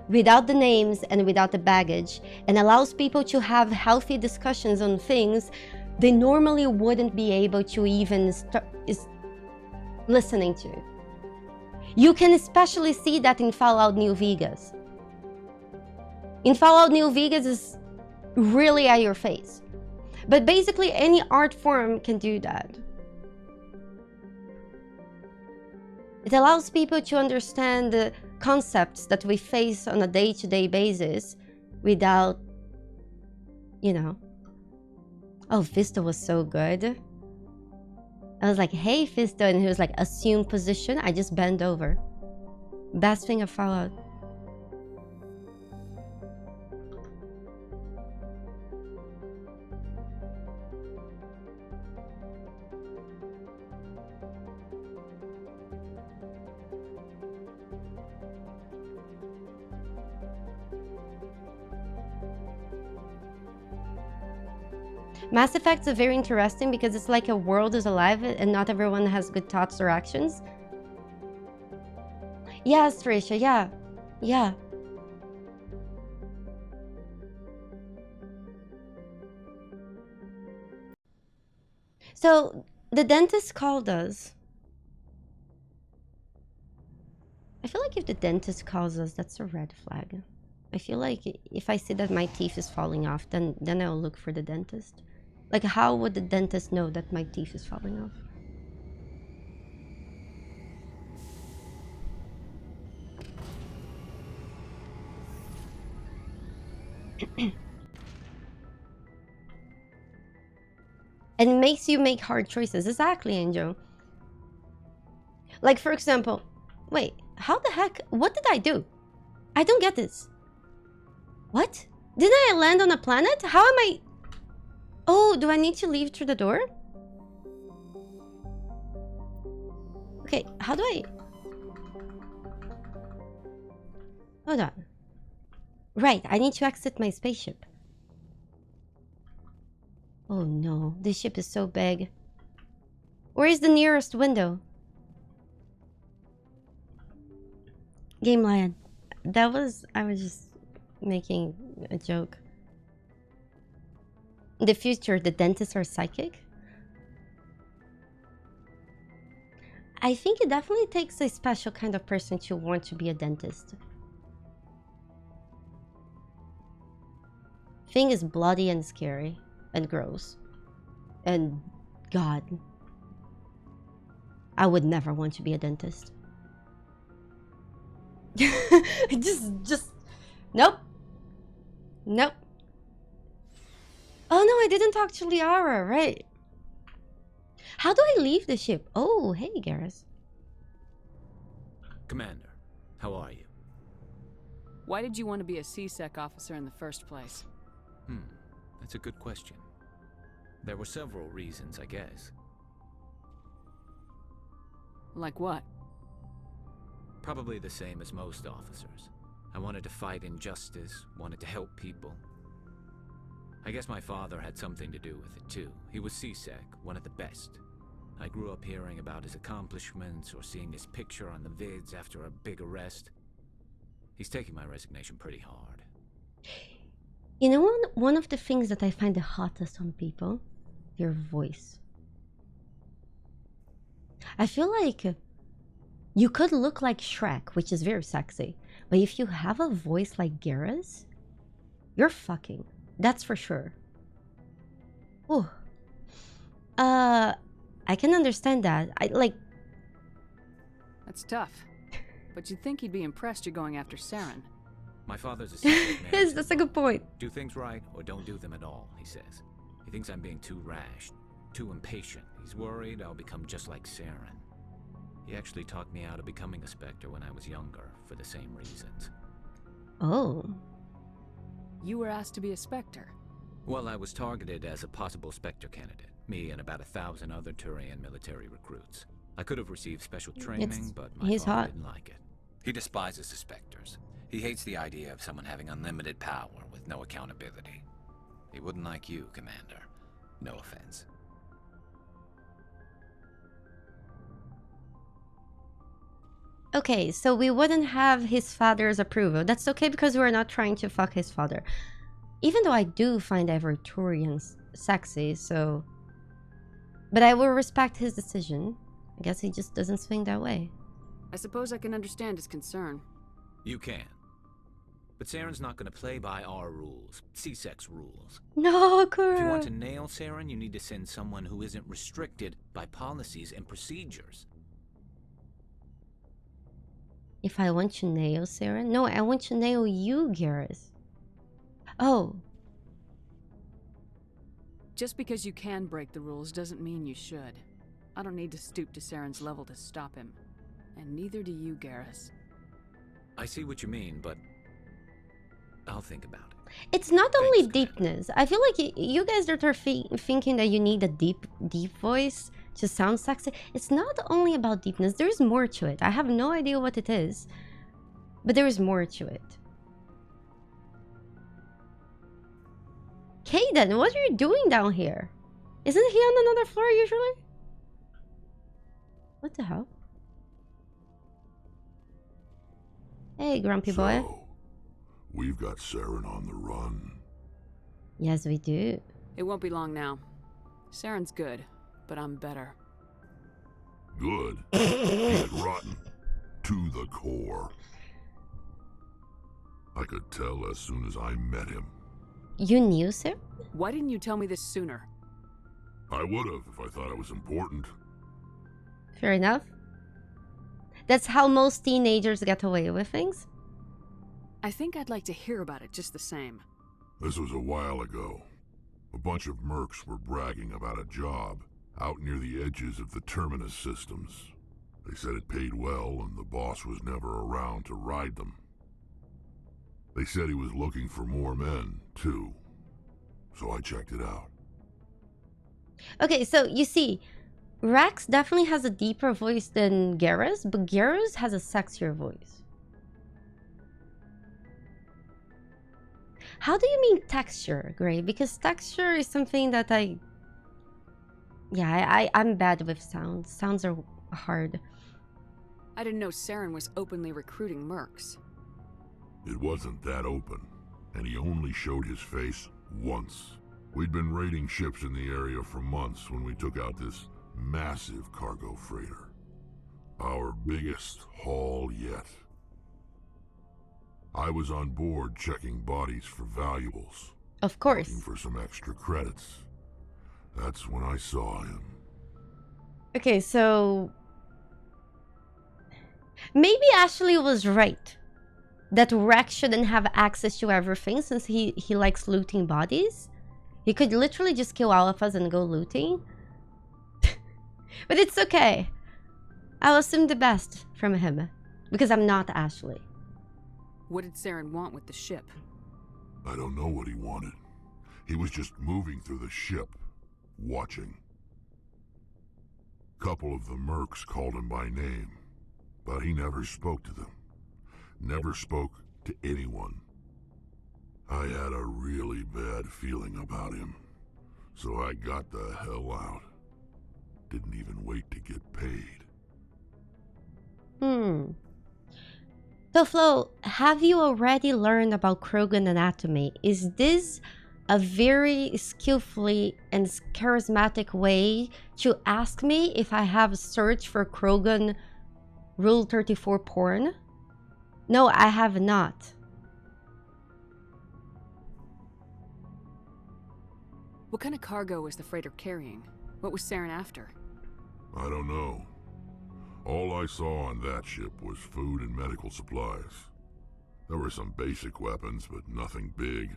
A: without the names and without the baggage, and allows people to have healthy discussions on things they normally wouldn't be able to even start listening to. You can especially see that in Fallout New Vegas. In Fallout New Vegas is really at your face. But basically any art form can do that. It allows people to understand the concepts that we face on a day-to-day basis without, you know. Oh, Fisto was so good. I was like, hey, Fisto, and he was like, assume position. I just bend over. Best thing of Fallout. Mass Effects are very interesting because it's like a world is alive and not everyone has good thoughts or actions. Yes, Trisha, yeah. Yeah. So, the dentist called us. I feel like if the dentist calls us, that's a red flag. I feel like if I see that my teeth is falling off, then I'll look for the dentist. Like, how would the dentist know that my teeth is falling off? And it makes you make hard choices. Exactly, Angel. Like, for example, wait, how the heck? What did I do? I don't get this. What? Didn't I land on a planet? How am I? Oh, do I need to leave through the door? Okay, how do I? Hold on. Right, I need to exit my spaceship. Oh no, this ship is so big. Where is the nearest window? Game Lion. That was... I was just making a joke. In the future, the dentists are psychic? I think it definitely takes a special kind of person to want to be a dentist. Thing is bloody and scary and gross. And God. I would never want to be a dentist. just nope. Nope. Oh no, I didn't talk to Liara, right? How do I leave the ship? Oh, hey, Garrus.
C: Commander, how are you?
F: Why did you want to be a C-Sec officer in the first place?
C: That's a good question. There were several reasons, I guess.
F: Like what?
C: Probably the same as most officers. I wanted to fight injustice, wanted to help people. I guess my father had something to do with it too. He was C-Sec, one of the best. I grew up hearing about his accomplishments or seeing his picture on the vids after a big arrest. He's taking my resignation pretty hard.
A: You know, one of the things that I find the hottest on people? Your voice. I feel like you could look like Shrek, which is very sexy. But if you have a voice like Garrus, you're fucking. That's for sure. Ooh. I can understand that.
F: That's tough. But you'd think he'd be impressed you're going after Saren.
C: My father's a secret man.
A: Yes, that's a good point.
C: Do things right or don't do them at all, he says. He thinks I'm being too rash, too impatient. He's worried I'll become just like Saren. He actually talked me out of becoming a Spectre when I was younger, for the same reasons.
A: Oh.
F: You were asked to be a Spectre?
C: Well, I was targeted as a possible Spectre candidate. Me and about 1,000 other Thorian military recruits. I could have received special training, but my father didn't like it. He despises the Spectres. He hates the idea of someone having unlimited power with no accountability. He wouldn't like you, Commander. No offense.
A: Okay, so we wouldn't have his father's approval. That's okay because we're not trying to fuck his father. Even though I do find every Thorian sexy, so... But I will respect his decision. I guess he just doesn't swing that way.
F: I suppose I can understand his concern.
C: You can. But Saren's not going to play by our rules. C-Sec's rules.
A: No, Kura.
C: If you want to nail Saren, you need to send someone who isn't restricted by policies and procedures.
A: If I want to nail Saren? No, I want to nail you, Garrus. Oh.
F: Just because you can break the rules doesn't mean you should. I don't need to stoop to Saren's level to stop him. And neither do you, Garrus.
C: I see what you mean, but I'll think about it.
A: It's not only deepness. I feel like you guys that are thinking that you need a deep voice to sound sexy. It's not only about deepness. There's more to it. I have no idea what it is, but there is more to it. Kaidan, what are you doing down here? Isn't he on another floor usually? What the hell? Hey, grumpy boy.
D: We've got Saren on the run.
A: Yes, we do.
F: It won't be long now. Saren's good, but I'm better.
D: Good? He's rotten. To the core. I could tell as soon as I met him.
A: You knew, sir?
F: Why didn't you tell me this sooner?
D: I would have if I thought it was important.
A: Fair enough. That's how most teenagers get away with things.
F: I think I'd like to hear about it just the same.
D: This was a while ago. A bunch of mercs were bragging about a job out near the edges of the terminus systems. They said it paid well and the boss was never around to ride them. They said he was looking for more men, too. So I checked it out.
A: Okay, so you see, Wrex definitely has a deeper voice than Garrus, but Garrus has a sexier voice. How do you mean texture, Gray? Because texture is something that I'm bad with sounds. Sounds are hard.
F: I didn't know Saren was openly recruiting mercs.
D: It wasn't that open, and he only showed his face once. We'd been raiding ships in the area for months when we took out this massive cargo freighter. Our biggest haul yet. I was on board checking bodies for valuables.
A: Of course.
D: Looking for some extra credits. That's when I saw him.
A: Okay, so maybe Ashley was right. That Wrex shouldn't have access to everything since he likes looting bodies. He could literally just kill all of us and go looting. But it's okay. I'll assume the best from him. Because I'm not Ashley.
F: What did Saren want with the ship?
D: I don't know what he wanted. He was just moving through the ship, watching. Couple of the mercs called him by name, but he never spoke to them. Never spoke to anyone. I had a really bad feeling about him, so I got the hell out. Didn't even wait to get paid.
A: So Flo, have you already learned about Krogan anatomy? Is this a very skillfully and charismatic way to ask me if I have searched for Krogan Rule 34 porn? No, I have not.
F: What kind of cargo was the freighter carrying? What was Saren after?
D: I don't know. All I saw on that ship was food and medical supplies. There were some basic weapons, but nothing big.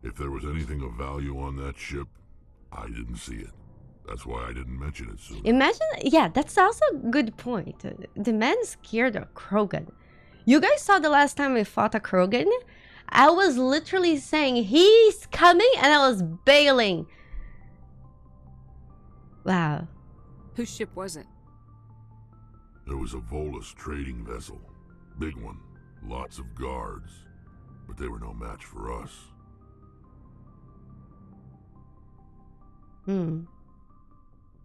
D: If there was anything of value on that ship, I didn't see it. That's why I didn't mention it sooner.
A: Imagine, yeah, that's also a good point. The man's scared of Krogan. You guys saw the last time we fought a Krogan? I was literally saying, he's coming, and I was bailing. Wow.
F: Whose ship was it?
D: There was a Volus trading vessel. Big one. Lots of guards. But they were no match for us.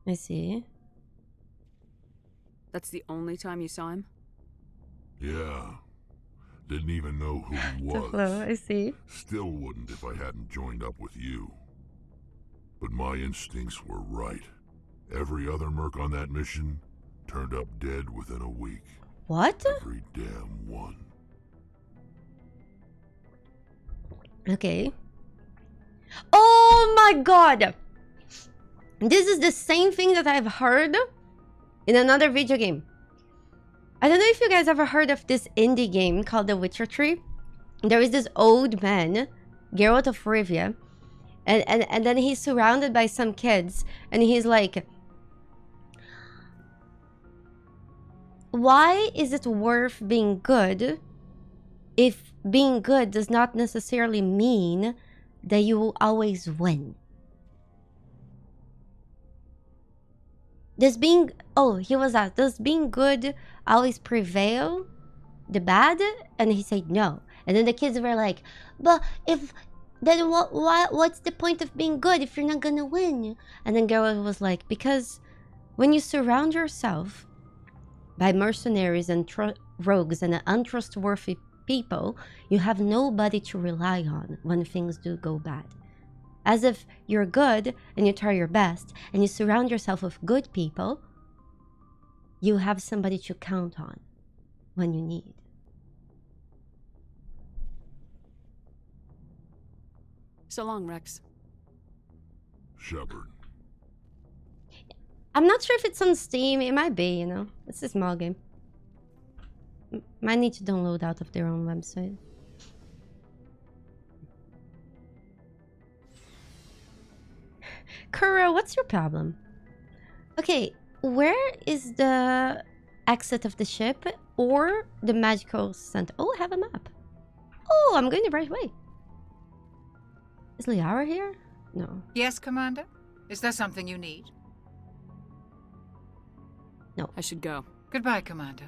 A: I see.
F: That's the only time you saw him?
D: Yeah. Didn't even know who he was.
A: Hello, I see.
D: Still wouldn't if I hadn't joined up with you. But my instincts were right. Every other merc on that mission turned up dead within a week.
A: What?
D: Every damn one.
A: Okay. Oh my god! This is the same thing that I've heard in another video game. I don't know if you guys ever heard of this indie game called The Witcher 3. There is this old man, Geralt of Rivia, and then he's surrounded by some kids, and he's like, why is it worth being good if being good does not necessarily mean that you will always win? Does being, he was asked, does being good always prevail the bad? And he said no. And then the kids were like, but if then what's the point of being good if you're not gonna win? And then Garrus was like, because when you surround yourself by mercenaries and rogues and untrustworthy people, you have nobody to rely on when things do go bad. As if you're good and you try your best and you surround yourself with good people, you have somebody to count on when you need.
F: So long, Wrex.
D: Shepard.
A: I'm not sure if it's on Steam. It might be, you know. It's a small game. Might need to download out of their own website. Kuro, what's your problem? Okay, where is the exit of the ship or the magical center? Oh, I have a map. Oh, I'm going the right way. Is Liara here? No.
R: Yes, Commander? Is there something you need?
A: No.
F: I should go.
R: Goodbye, Commander.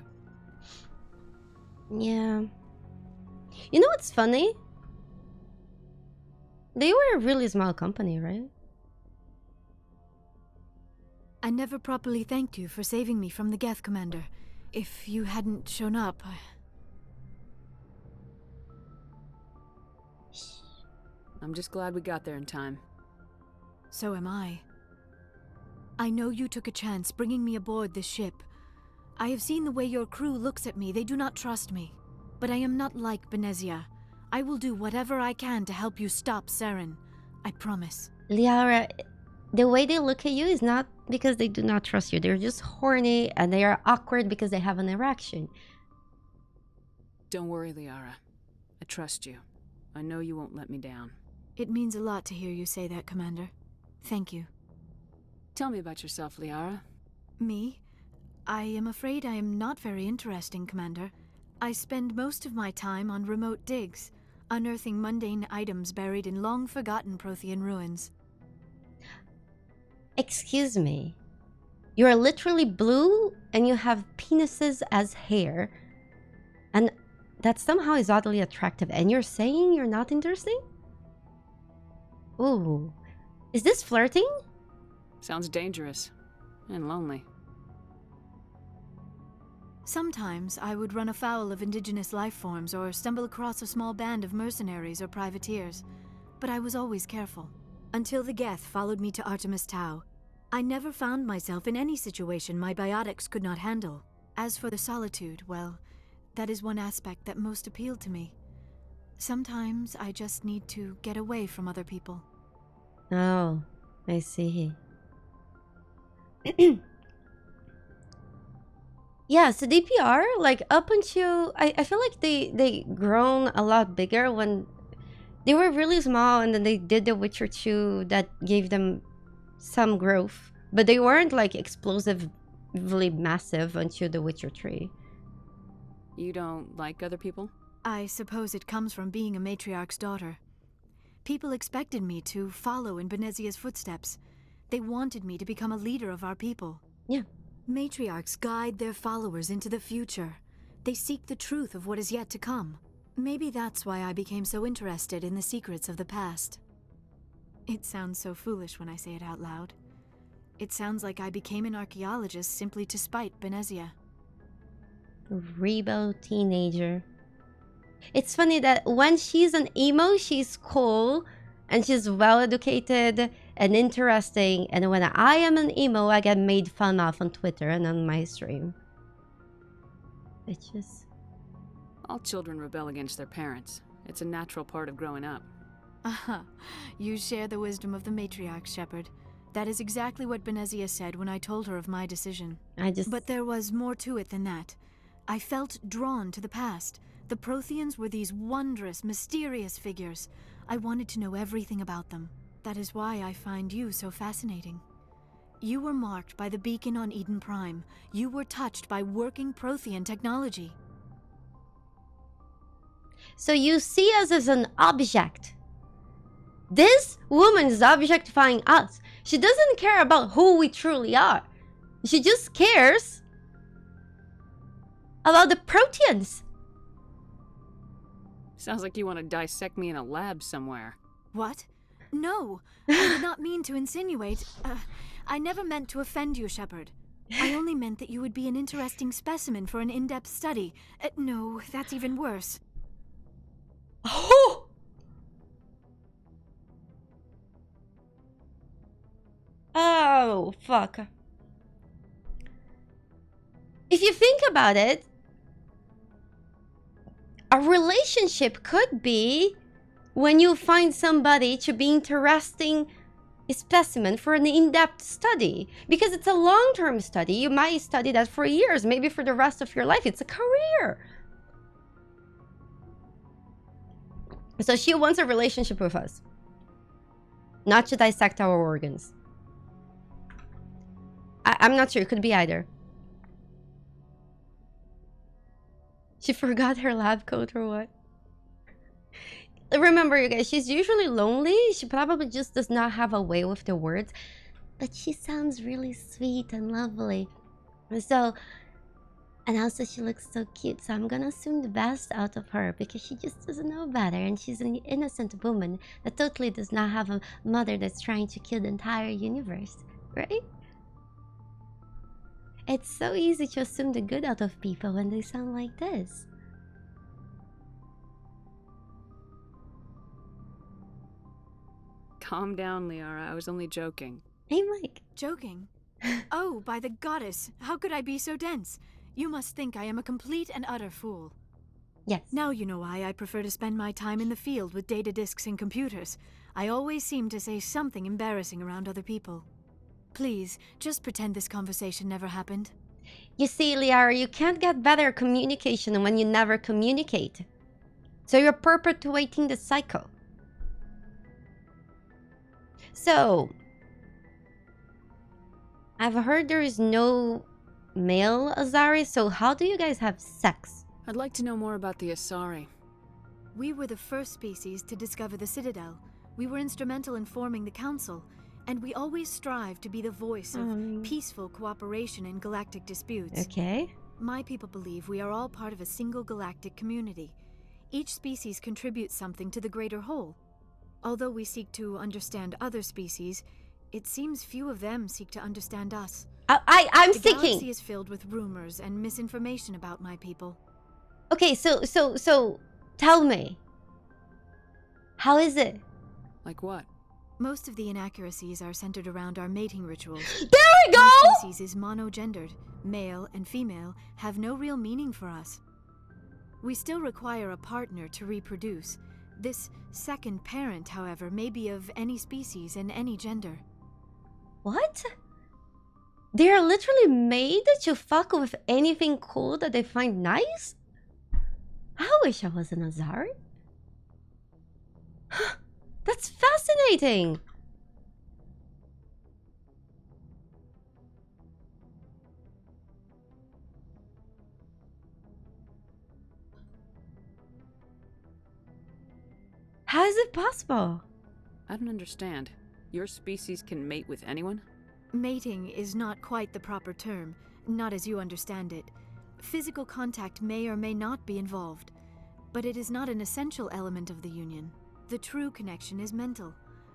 A: Yeah. You know what's funny? They were a really small company, right?
B: I never properly thanked you for saving me from the Geth, Commander. If you hadn't shown up,
F: I'm just glad we got there in time.
B: So am I. I know you took a chance bringing me aboard this ship. I have seen the way your crew looks at me. They do not trust me. But I am not like Benezia. I will do whatever I can to help you stop Saren. I promise.
A: Liara, the way they look at you is not because they do not trust you. They're just horny and they are awkward because they have an erection.
F: Don't worry, Liara. I trust you. I know you won't let me down.
B: It means a lot to hear you say that, Commander. Thank you.
F: Tell me about yourself, Liara.
B: Me? I am afraid I am not very interesting, Commander. I spend most of my time on remote digs, unearthing mundane items buried in long-forgotten Prothean ruins.
A: Excuse me. You're literally blue and you have penises as hair. And that somehow is oddly attractive. And you're saying you're not interesting? Ooh. Is this flirting?
F: Sounds dangerous. And lonely.
B: Sometimes I would run afoul of indigenous life forms or stumble across a small band of mercenaries or privateers. But I was always careful. Until the Geth followed me to Artemis Tau. I never found myself in any situation my biotics could not handle. As for the solitude, well, that is one aspect that most appealed to me. Sometimes I just need to get away from other people.
A: Oh, I see. Yeah, CDPR, like up until I feel like they grown a lot bigger when they were really small, and then they did The Witcher 2 that gave them some growth, but they weren't like explosively massive until The Witcher 3.
F: You don't like other people?
B: I suppose it comes from being a matriarch's daughter. People expected me to follow in Benezia's footsteps. They wanted me to become a leader of our people.
A: Yeah.
B: Matriarchs guide their followers into the future. They seek the truth of what is yet to come. Maybe that's why I became so interested in the secrets of the past. It sounds so foolish when I say it out loud. It sounds like I became an archaeologist simply to spite Benezia.
A: Rebel teenager. It's funny that when she's an emo, she's cool and she's well-educated and interesting, and when I am an emo, I get made fun of on Twitter and on my stream. Bitches.
F: All children rebel against their parents. It's a natural part of growing up.
B: Aha, you share the wisdom of the matriarch, Shepard. That is exactly what Benezia said when I told her of my decision. But there was more to it than that. I felt drawn to the past. The Protheans were these wondrous, mysterious figures. I wanted to know everything about them. That is why I find you so fascinating. You were marked by the beacon on Eden Prime. You were touched by working Prothean technology.
A: So you see us as an object. This woman is objectifying us. She doesn't care about who we truly are. She just cares about the Protheans.
F: Sounds like you want to dissect me in a lab somewhere.
B: What? No, I did not mean to insinuate. I never meant to offend you, Shepard. I only meant that you would be an interesting specimen for an in-depth study. No, that's even worse.
A: Oh! Oh, fuck. If you think about it, a relationship could be when you find somebody to be interesting specimen for an in-depth study, because it's a long-term study. You might study that for years, maybe for the rest of your life. It's a career. So she wants a relationship with us, not to dissect our organs. I'm not sure. It could be either. She forgot her lab coat or what? Remember, you guys, she's usually lonely. She probably just does not have a way with the words. But she sounds really sweet and lovely. So, and also she looks so cute. So I'm gonna assume the best out of her because she just doesn't know better. And she's an innocent woman that totally does not have a mother that's trying to kill the entire universe. Right? It's so easy to assume the good out of people when they sound like this.
F: Calm down, Liara. I was only joking.
A: Hey, Mike.
B: Joking? Oh, by the goddess, how could I be so dense? You must think I am a complete and utter fool.
A: Yes.
B: Now you know why I prefer to spend my time in the field with data disks and computers. I always seem to say something embarrassing around other people. Please, just pretend this conversation never happened.
A: You see, Liara, you can't get better communication when you never communicate. So you're perpetuating the cycle. So, I've heard there is no male Asari, so how do you guys have sex?
F: I'd like to know more about the Asari.
B: We were the first species to discover the Citadel. We were instrumental in forming the Council, and we always strive to be the voice of peaceful cooperation in galactic disputes.
A: Okay.
B: My people believe we are all part of a single galactic community. Each species contributes something to the greater whole. Although we seek to understand other species, it seems few of them seek to understand us.
A: I'm
B: the
A: thinking.
B: The galaxy is filled with rumors and misinformation about my people.
A: Okay, so tell me. How is it?
F: Like what?
B: Most of the inaccuracies are centered around our mating rituals.
A: There we go!
B: My species is monogendered. Male and female have no real meaning for us. We still require a partner to reproduce. This second parent, however, may be of any species and any gender.
A: What? They're literally made to fuck with anything cool that they find nice? I wish I was an Asari. That's fascinating. How is it possible?
F: I don't understand. Your species can mate with anyone?
B: Mating is not quite the proper term, not as you understand it. Physical contact may or may not be involved, but it is not an essential element of the union. The true connection is mental.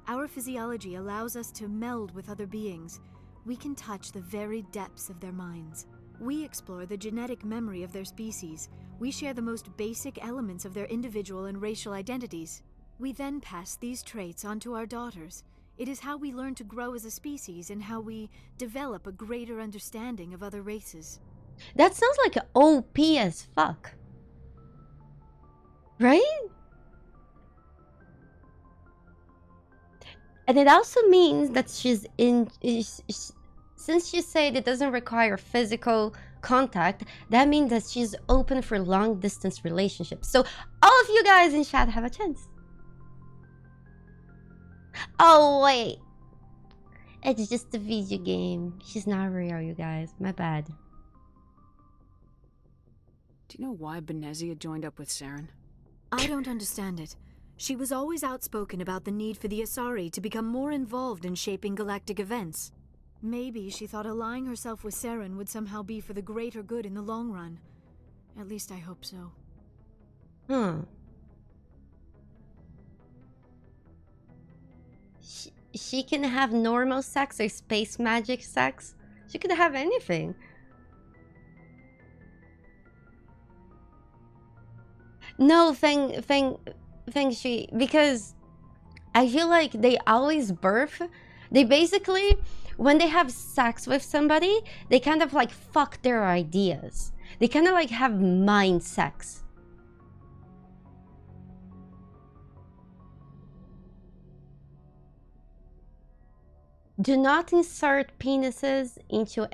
B: Our physiology allows us to meld with other beings. We can touch the very depths of their minds. We explore the genetic memory of their species. We share the most basic elements of their individual and racial identities. We then pass these traits on to our daughters. It is how we learn to grow as a species and how we develop a greater understanding of other races.
A: That sounds like an OP as fuck. Right? And it also means that since she said it doesn't require physical contact, that means that she's open for long distance relationships. So all of you guys in chat have a chance. Oh wait, it's just a video game. She's not real, you guys. My bad.
F: Do you know why Benezia joined up with Saren?
B: I don't understand it. She was always outspoken about the need for the Asari to become more involved in shaping galactic events. Maybe she thought allying herself with Saren would somehow be for the greater good in the long run. At least I hope so.
A: she can have normal sex or space magic sex. She could have anything. No, Feng Shui, because I feel like they always birth. They basically, when they have sex with somebody, they kind of like fuck their ideas. They kind of like have mind sex. Do not insert penises into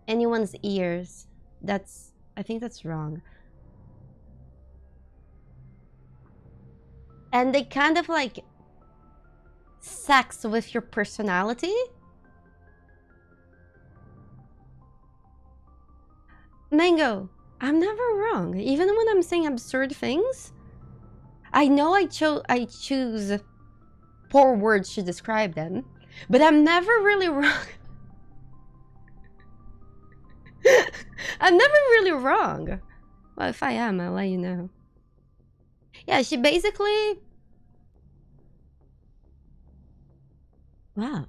A: anyone's ears. I think that's wrong. And they kind of like sex with your personality. Mango, I'm never wrong. Even when I'm saying absurd things, I know I choose poor words to describe them, but I'm never really wrong. I'm never really wrong. Well, if I am, I'll let you know. Yeah, she basically... Wow.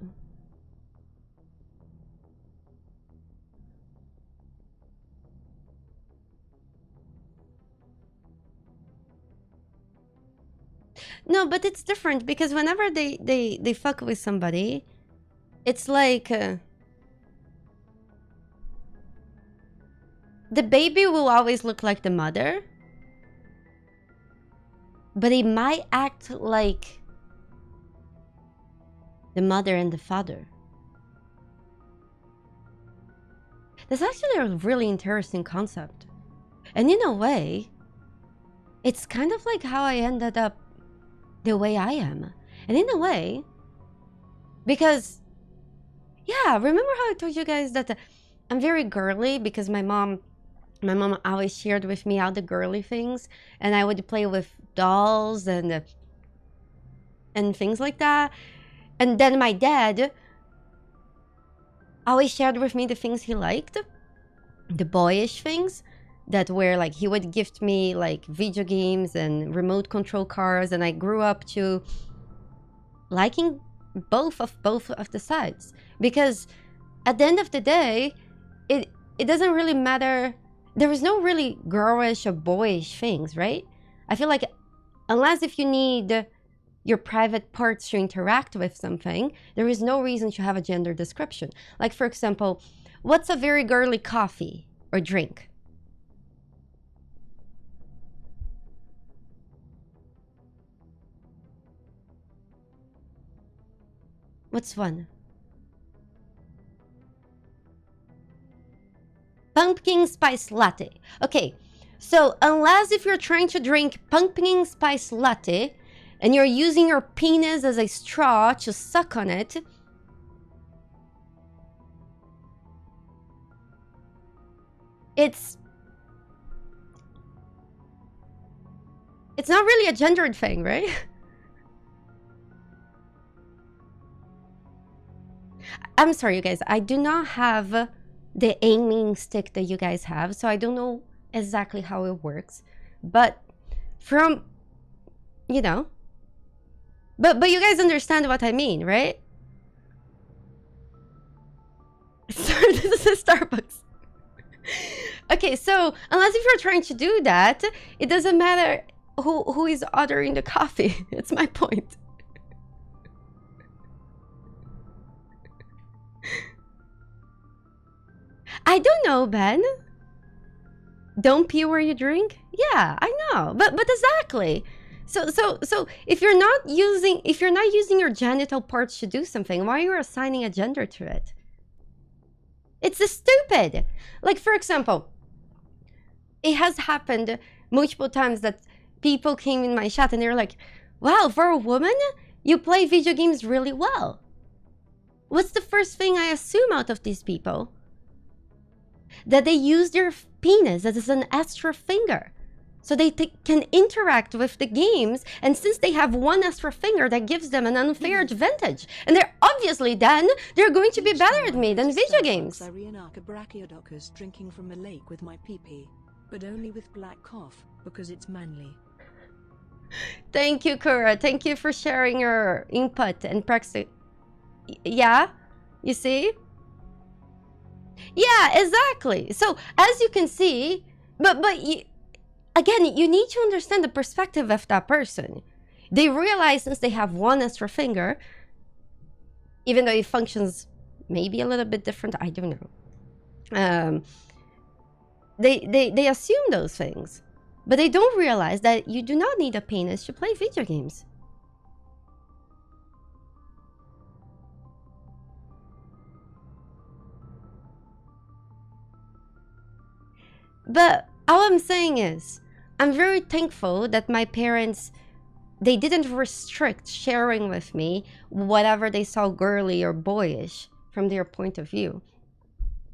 A: No, but it's different because whenever they fuck with somebody, it's like the baby will always look like the mother, but it might act like the mother and the father. That's actually a really interesting concept. And in a way, it's kind of like how I ended up the way I am. And in a way, because, yeah, remember how I told you guys that I'm very girly because my mom always shared with me all the girly things, and I would play with dolls and things like that. And then my dad always shared with me the things he liked, the boyish things that were like, he would gift me like video games and remote control cars, and I grew up to liking both of the sides, because at the end of the day, it doesn't really matter. There is no really girlish or boyish things, right? I feel like unless if you need your private parts to interact with something, there is no reason to have a gender description. Like, for example, what's a very girly coffee or drink? What's one? Pumpkin spice latte. Okay, so unless if you're trying to drink pumpkin spice latte and you're using your penis as a straw to suck on it, it's not really a gendered thing, right? I'm sorry, you guys. I do not have the aiming stick that you guys have, so I don't know exactly how it works. But from, you know, but you guys understand what I mean, right? This is Starbucks. Okay, so unless if you're trying to do that, it doesn't matter who is ordering the coffee. It's my point. I don't know, Ben. Don't pee where you drink? Yeah, I know. But exactly. So if you're not using your genital parts to do something, why are you assigning a gender to it? It's stupid. Like, for example, it has happened multiple times that people came in my chat and they were like, wow, for a woman, you play video games really well. What's the first thing I assume out of these people? That they use their penis as an extra finger. So they can interact with the games, and since they have one extra finger, that gives them an unfair advantage. And they're obviously then, they're going to be better at me than video games.
P: I reenact a brachiodochus drinking from a lake with my pee-pee, but only with black cough, because it's manly.
A: Thank you, Kura. Thank you for sharing your input and practice. Yeah, you see? Yeah, exactly. So as you can see, but you, again, you need to understand the perspective of that person. They realize since they have one extra finger, even though it functions maybe a little bit different, I don't know. They assume those things, but they don't realize that you do not need a penis to play video games. But all I'm saying is, I'm very thankful that my parents, they didn't restrict sharing with me whatever they saw girly or boyish from their point of view.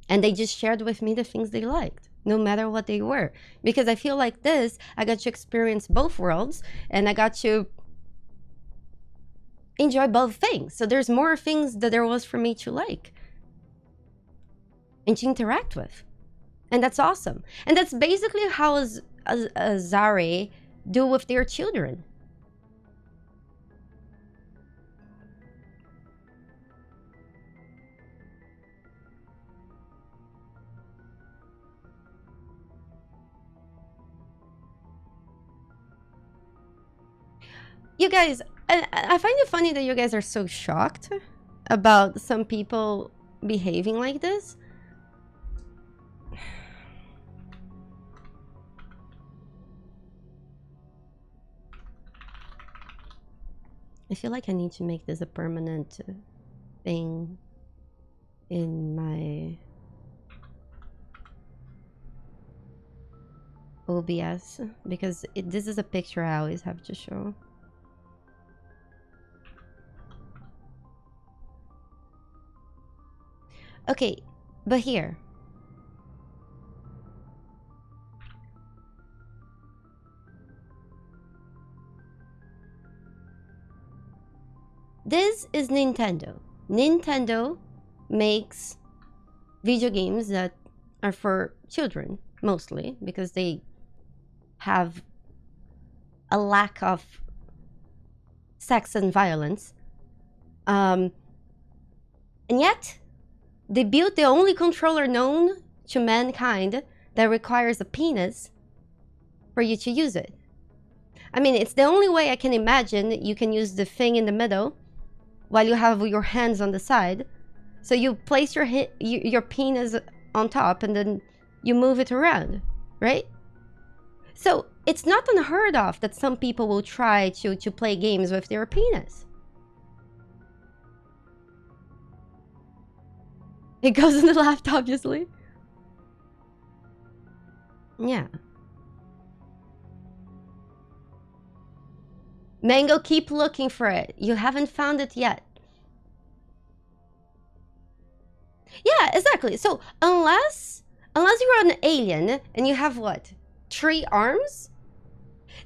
A: And they just shared with me the things they liked, no matter what they were. Because I feel like this, I got to experience both worlds and I got to enjoy both things. So there's more things that there was for me to like and to interact with. And that's awesome. And that's basically how Asari do with their children. You guys, I find it funny that you guys are so shocked about some people behaving like this. I feel like I need to make this a permanent thing in my OBS because this is a picture I always have to show. Okay, but here. This is Nintendo. Nintendo makes video games that are for children, mostly, because they have a lack of sex and violence. And yet, they built the only controller known to mankind that requires a penis for you to use it. I mean, it's the only way I can imagine you can use the thing in the middle while you have your hands on the side. So you place your penis on top and then you move it around, right? So it's not unheard of that some people will try to play games with their penis. It goes in the left, obviously. Yeah. Mango, keep looking for it. You haven't found it yet. Yeah, exactly. So unless you're an alien and you have what? 3 arms?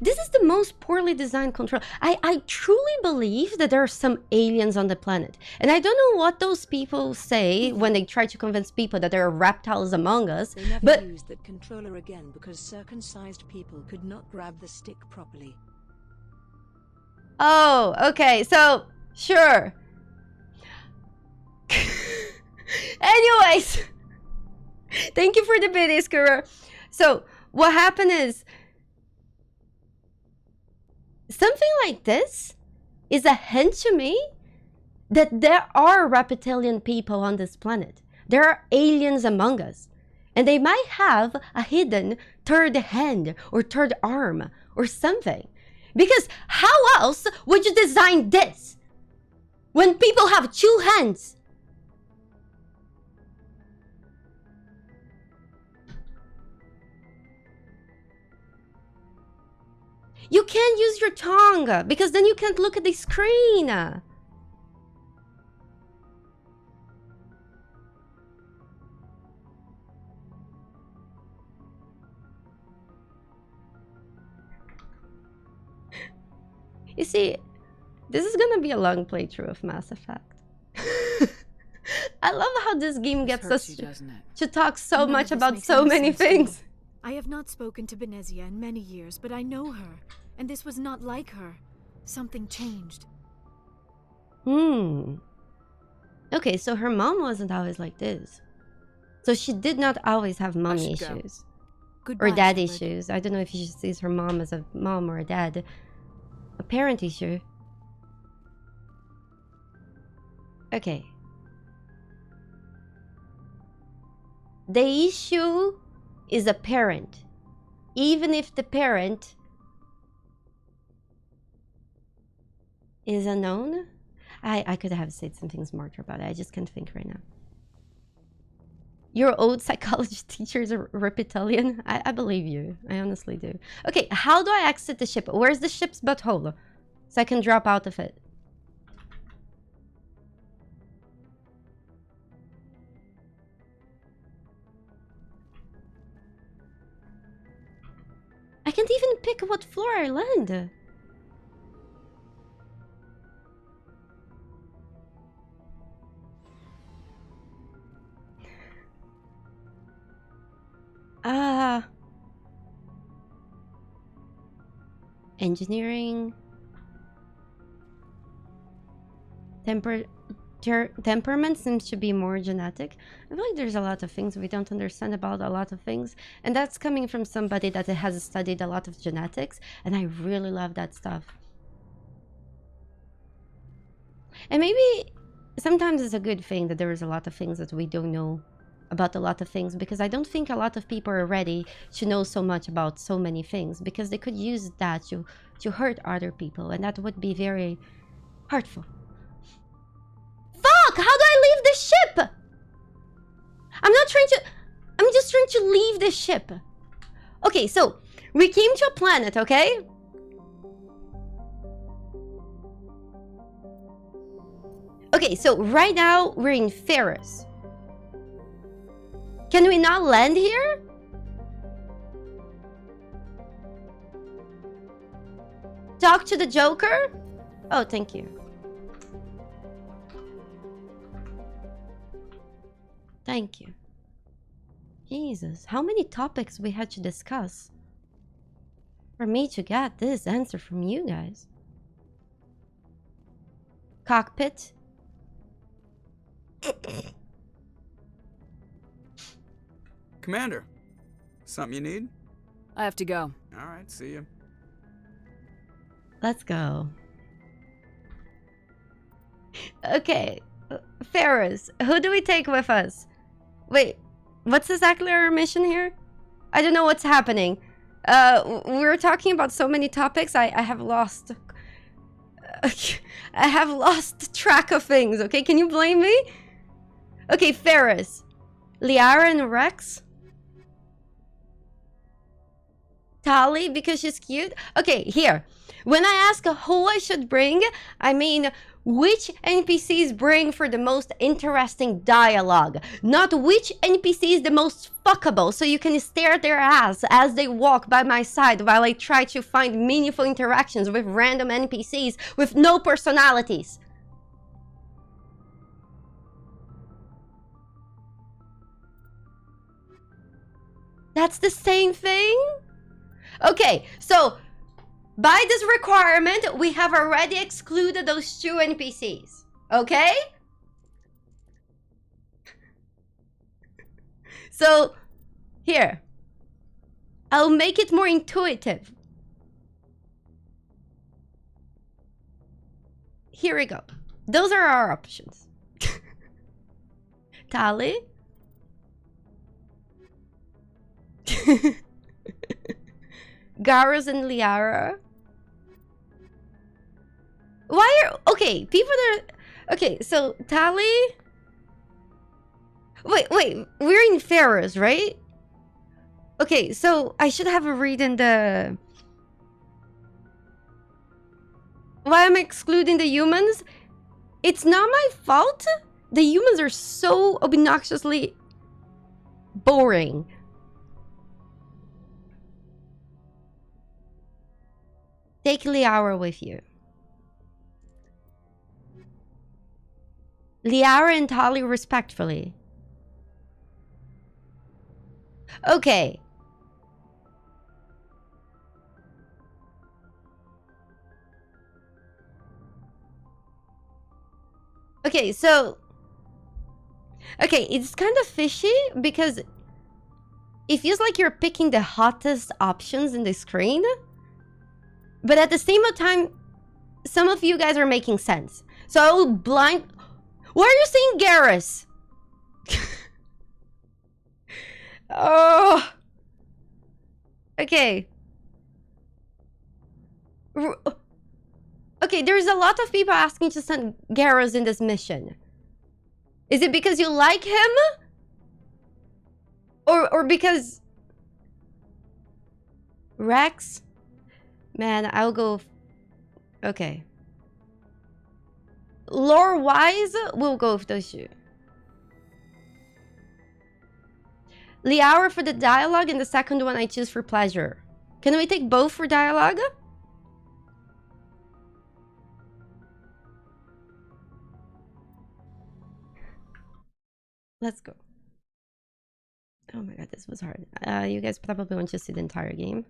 A: This is the most poorly designed control. I truly believe that there are some aliens on the planet. And I don't know what those people say when they try to convince people that there are reptiles among us.
P: They never used that controller again because circumcised people could not grab the stick properly.
A: Oh, okay. So, sure. Anyways. Thank you for the bit, Iskura. So, what happened is something like this is a hint to me that there are reptilian people on this planet. There are aliens among us. And they might have a hidden third hand or third arm or something. Because how else would you design this when people have 2 hands? You can't use your tongue because then you can't look at the screen. You see, this is gonna be a long playthrough of Mass Effect. I love how this game gets us to talk so much about so many things.
B: I have not spoken to Benezia in many years, but I know her, And this was not like her. Something changed.
A: Okay, so her mom wasn't always like this. So she did not always have mommy issues.
B: Goodbye,
A: Or dad
B: Shepard.
A: issues. I don't know if she sees her mom as a mom or a dad. A parent issue. Okay. The issue is a parent. Even if the parent is unknown. I could have said something smarter about it. I just can't think right now. Your old psychology teacher is a reptilian? I believe you. I honestly do. Okay, how do I exit the ship? Where's the ship's butthole? So I can drop out of it. I can't even pick what floor I land. Engineering. Temperament seems to be more genetic. I feel like there's a lot of things we don't understand about a lot of things. And that's coming from somebody that has studied a lot of genetics. And I really love that stuff. And maybe sometimes it's a good thing that there is a lot of things that we don't know about a lot of things, because I don't think a lot of people are ready to know so much about so many things, because they could use that to hurt other people, and that would be very hurtful. Fuck! How do I leave the ship? I'm just trying to leave the ship. Okay, so we came to a planet, okay? Okay, so right now we're in Feros. Can we not land here? Talk to the Joker? Oh, thank you. Thank you. Jesus, how many topics we had to discuss for me to get this answer from you guys. Cockpit.
O: Commander, something you need?
F: I have to go.
O: All right, see you.
A: Let's go. Okay, Feros, who do we take with us? Wait, what's exactly our mission here? I don't know what's happening. We were talking about so many topics. I have lost. I have lost track of things. Okay, can you blame me? Okay, Feros, Liara and Wrex. Tali, because she's cute. Okay, here. When I ask who I should bring, I mean which NPCs bring for the most interesting dialogue, not which NPC is the most fuckable, so you can stare at their ass as they walk by my side while I try to find meaningful interactions with random NPCs with no personalities. That's the same thing? Okay, so by this requirement, we have already excluded those two NPCs. Okay? So, here. I'll make it more intuitive. Here we go. Those are our options. Tali? Garrus and Liara. Why are... Okay, people are... Okay, so Tali... Wait, we're in Feros, right? Okay, so I should have a read in the... Why am I excluding the humans? It's not my fault. The humans are so obnoxiously boring. Take Liara with you. Liara and Tali respectfully. Okay. Okay, so... Okay, it's kind of fishy because it feels like you're picking the hottest options in the screen. But at the same time, some of you guys are making sense. So I will blind... Why are you saying Garrus? Oh... Okay. Okay, there's a lot of people asking to send Garrus in this mission. Is it because you like him? Or because... Wrex? Man, I'll go... Okay. Lore-wise, we'll go with those two. Liara for the dialogue, and the second one I choose for pleasure. Can we take both for dialogue? Let's go. Oh my god, this was hard. You guys probably want to see the entire game.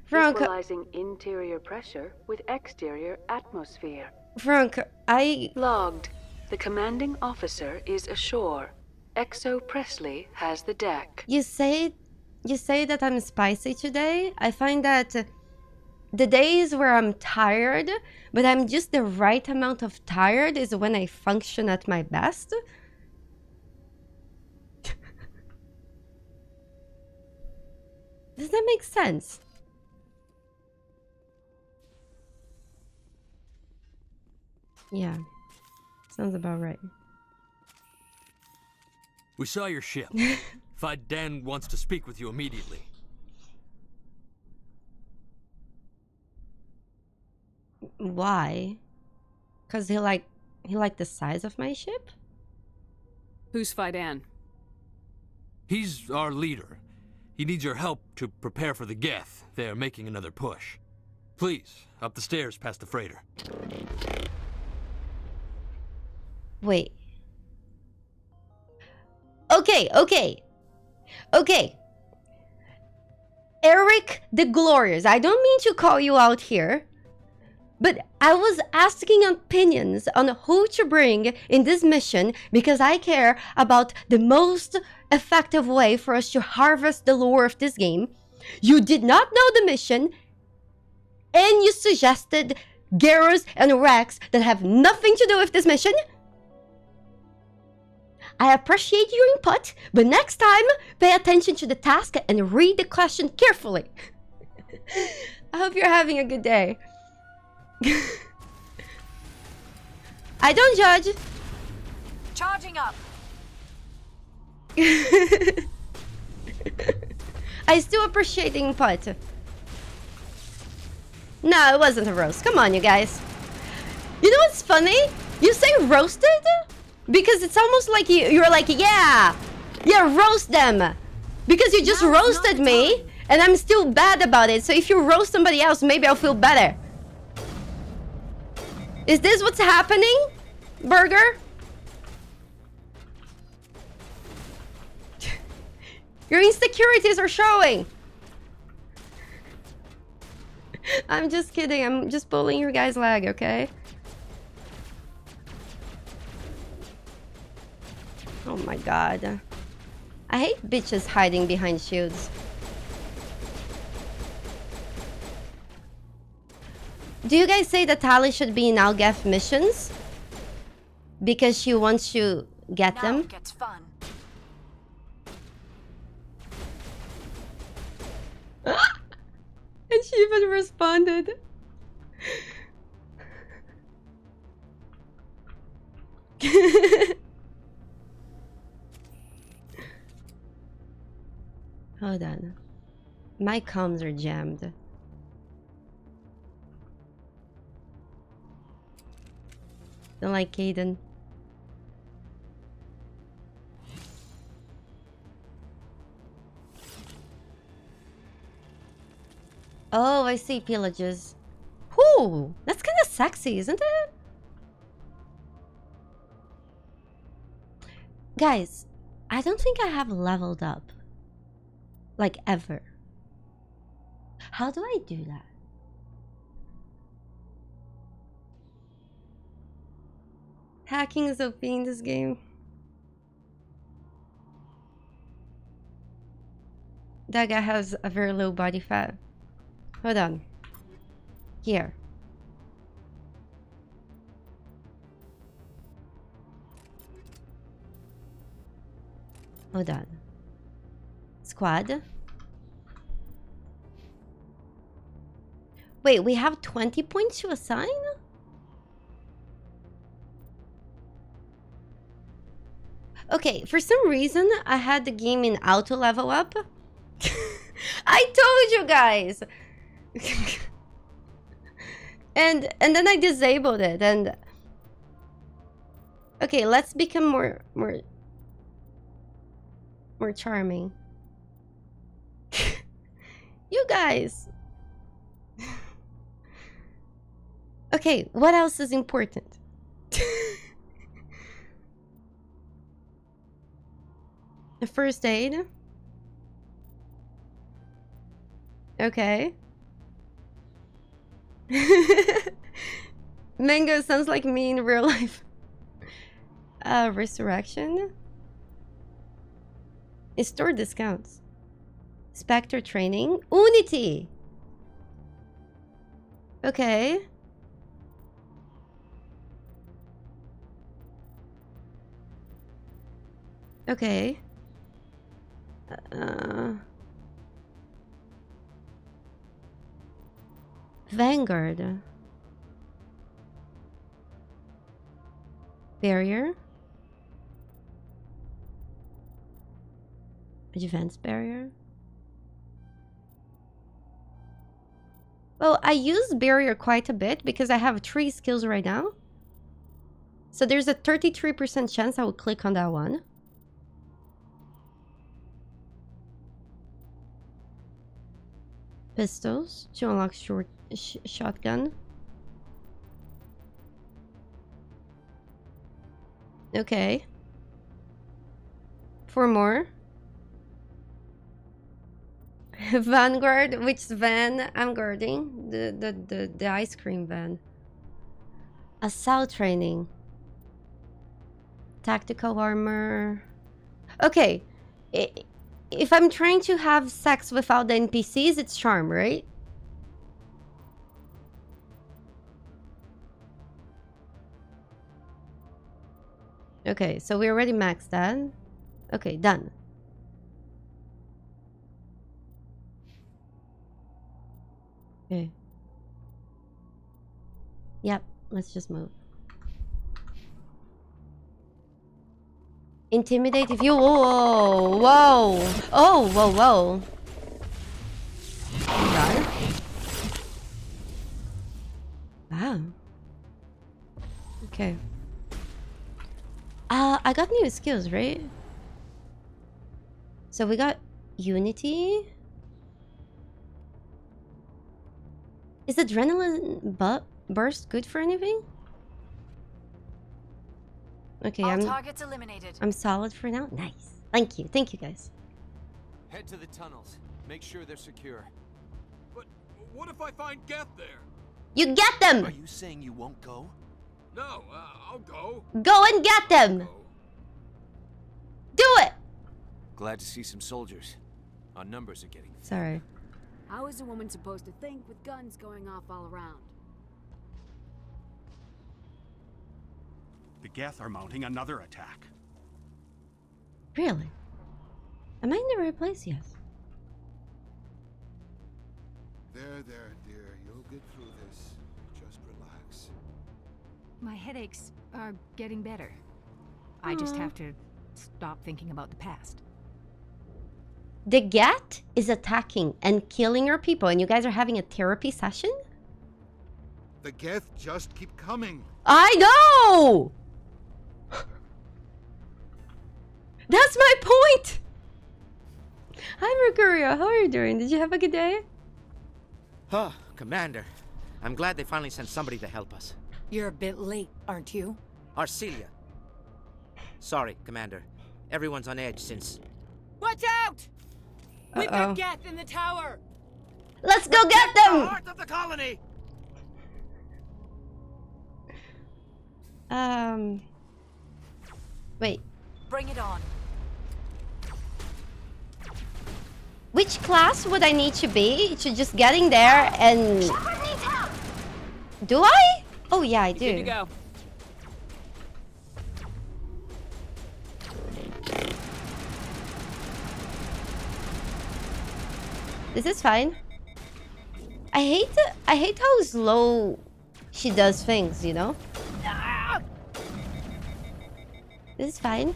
A: Frank,
S: equalizing interior pressure with exterior atmosphere.
A: Frank,
S: Logged. The commanding officer is ashore. Exo Presley has the deck.
A: You say that I'm spicy today. I find that the days where I'm tired, but I'm just the right amount of tired, is when I function at my best. Does that make sense? Yeah. Sounds about right.
T: We saw your ship. Kaidan wants to speak with you immediately.
A: Why? Cause he liked the size of my ship?
F: Who's Kaidan?
T: He's our leader. He needs your help to prepare for the Geth. They're making another push. Please, up the stairs past the freighter.
A: Wait. Okay. Eric the Glorious, I don't mean to call you out here, but I was asking opinions on who to bring in this mission because I care about the most effective way for us to harvest the lore of this game. You did not know the mission, and you suggested Garrus and Wrex that have nothing to do with this mission. I appreciate your input, but next time, pay attention to the task and read the question carefully. I hope you're having a good day. I don't judge.
B: Charging up.
A: I still appreciate the input. No, it wasn't a roast. Come on, you guys. You know what's funny? You say roasted? Because it's almost like you're like, yeah, roast them. Because you just roasted me, and I'm still bad about it. So if you roast somebody else, maybe I'll feel better. Is this what's happening, Burger? Your insecurities are showing. I'm just kidding. I'm just pulling your guys' leg, okay? Oh my god. I hate bitches hiding behind shields. Do you guys say that Tali should be in all Geth missions? Because she wants to get them?
B: It gets fun.
A: And she even responded. Hold on. My comms are jammed. Don't like Kaidan. Oh, I see pillages. Whoo! That's kind of sexy, isn't it? Guys, I don't think I have leveled up. Like, ever. How do I do that? Hacking is OP in this game. That guy has a very low body fat. Hold on. Here. Hold on. Squad. Wait, we have 20 points to assign? Okay, for some reason, I had the game in auto level up. I told you guys! and then I disabled it, and... Okay, let's become more charming. You guys! Okay, what else is important? The first aid. Okay. Mango sounds like me in real life. Resurrection. Store discounts. Spectre training. Unity. Okay. Okay. Vanguard. Barrier. Advanced barrier. Well, I use barrier quite a bit because I have 3 skills right now. So there's a 33% chance I will click on that one. Pistols to unlock shotgun. Okay. 4 more. Vanguard, which van I'm guarding? The ice cream van. Assault training. Tactical armor. Okay. If I'm trying to have sex without the NPCs, it's charm, right? Okay, so we already maxed that. Okay, done. Okay. Yep, let's just move. Intimidate if you... Whoa, whoa. Oh, whoa, whoa. Done. Wow. Okay. I got new skills, right? So we got Unity. Is adrenaline burst good for anything? Okay,
U: All targets eliminated.
A: I'm solid for now. Nice. Thank you guys.
T: Head to the tunnels. Make sure they're secure. But what if I find Geth there?
A: You get them!
T: Are you saying you won't go? No, I'll go.
A: Go and get them! Do it!
T: Glad to see some soldiers. Our numbers are getting...
A: Sorry.
F: How is a woman supposed to think with guns going off all around?
V: The Geth are mounting another attack.
A: Really? Am I in the right place? Yes.
W: There, dear. You'll get through this. Just relax.
X: My headaches are getting better. I just have to stop thinking about the past.
A: The Geth is attacking and killing your people, and you guys are having a therapy session?
W: The Geth just keep coming.
A: I know! That's my point! Hi, Mercurio. How are you doing? Did you have a good day?
Y: Huh, Commander. I'm glad they finally sent somebody to help us.
X: You're a bit late, aren't you?
Y: Arcelia. Sorry, Commander. Everyone's on edge since...
X: Watch out! We've got Geth in the tower!
A: Let's go get them!
Y: The heart of the colony!
A: Wait.
B: Bring it on.
A: Which class would I need to be to just getting there and... Do I? Oh yeah, I do.
F: Good to go.
A: This is fine. I hate how slow she does things, you know? This is fine.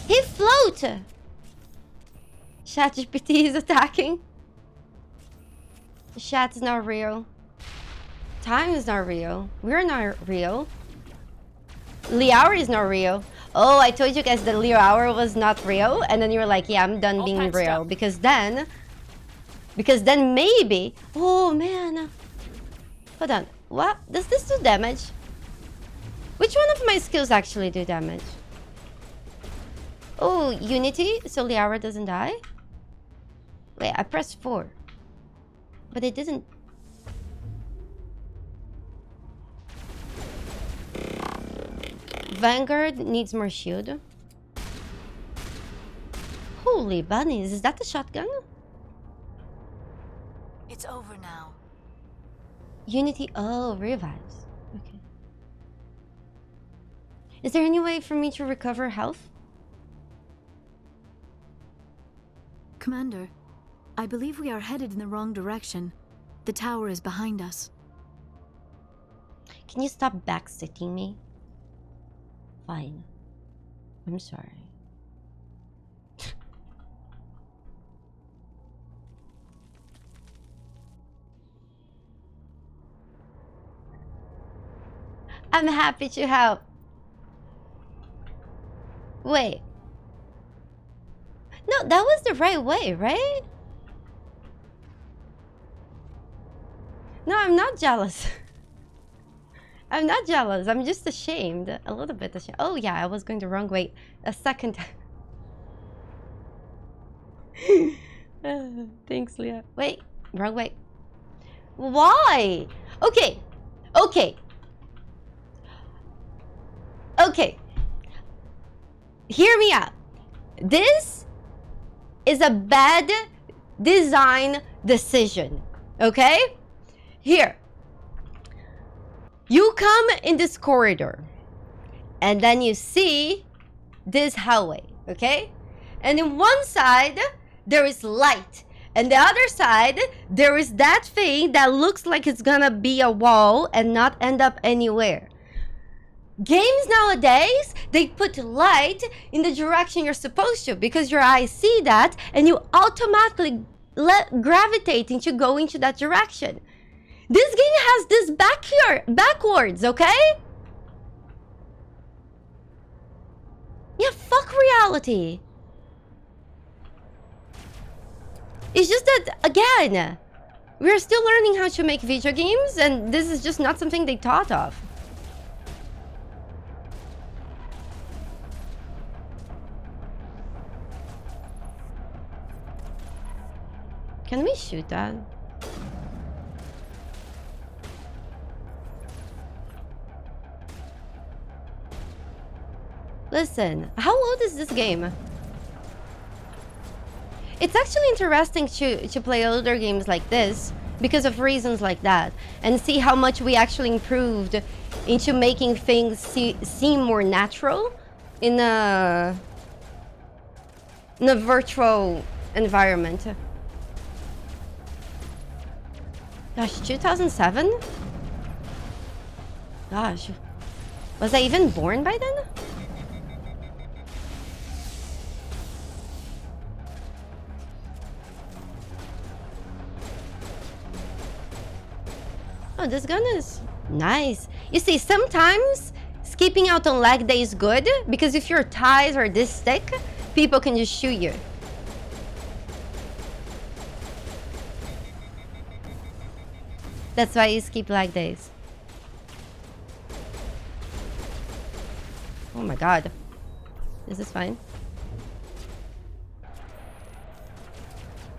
A: He float! ChatGPT is attacking. Chat is not real. Time is not real. We're not real. Liara is not real. Oh, I told you guys that Liara was not real, and then you were like, yeah, I'm done being real. Because then maybe... Oh, man. Hold on. What? Does this do damage? Which one of my skills actually do damage? Oh, Unity, so Liara doesn't die? Wait, I pressed 4. But it didn't... Vanguard needs more shield. Holy bunnies, is that the shotgun?
B: It's over now.
A: Unity, oh, revives. Okay. Is there any way for me to recover health?
B: Commander, I believe we are headed in the wrong direction. The tower is behind us.
A: Can you stop backsitting me? Fine. I'm sorry. I'm happy to help. Wait. No, that was the right way, right? No, I'm not jealous. I'm not jealous. I'm just ashamed. A little bit ashamed. Oh, yeah, I was going the wrong way a second time. Thanks, Leah. Wait, wrong way. Why? Okay. Okay. Okay. Hear me out. This is a bad design decision. Okay? Here. You come in this corridor. And then you see this hallway. Okay? And in one side, there is light. And the other side, there is that thing that looks like it's gonna be a wall and not end up anywhere. Games nowadays, they put light in the direction you're supposed to because your eyes see that and you automatically gravitate into go into that direction. This game has this backwards, okay? Yeah, fuck reality. It's just that, again, we're still learning how to make video games and this is just not something they thought of. Can we shoot that? Listen, how old is this game? It's actually interesting to play older games like this because of reasons like that and see how much we actually improved into making things seem more natural in a virtual environment. Gosh, 2007? Gosh, was I even born by then? Oh, this gun is nice. You see, sometimes skipping out on leg day is good because if your ties are this thick, people can just shoot you. That's why you skip leg days. Oh my god. This is fine.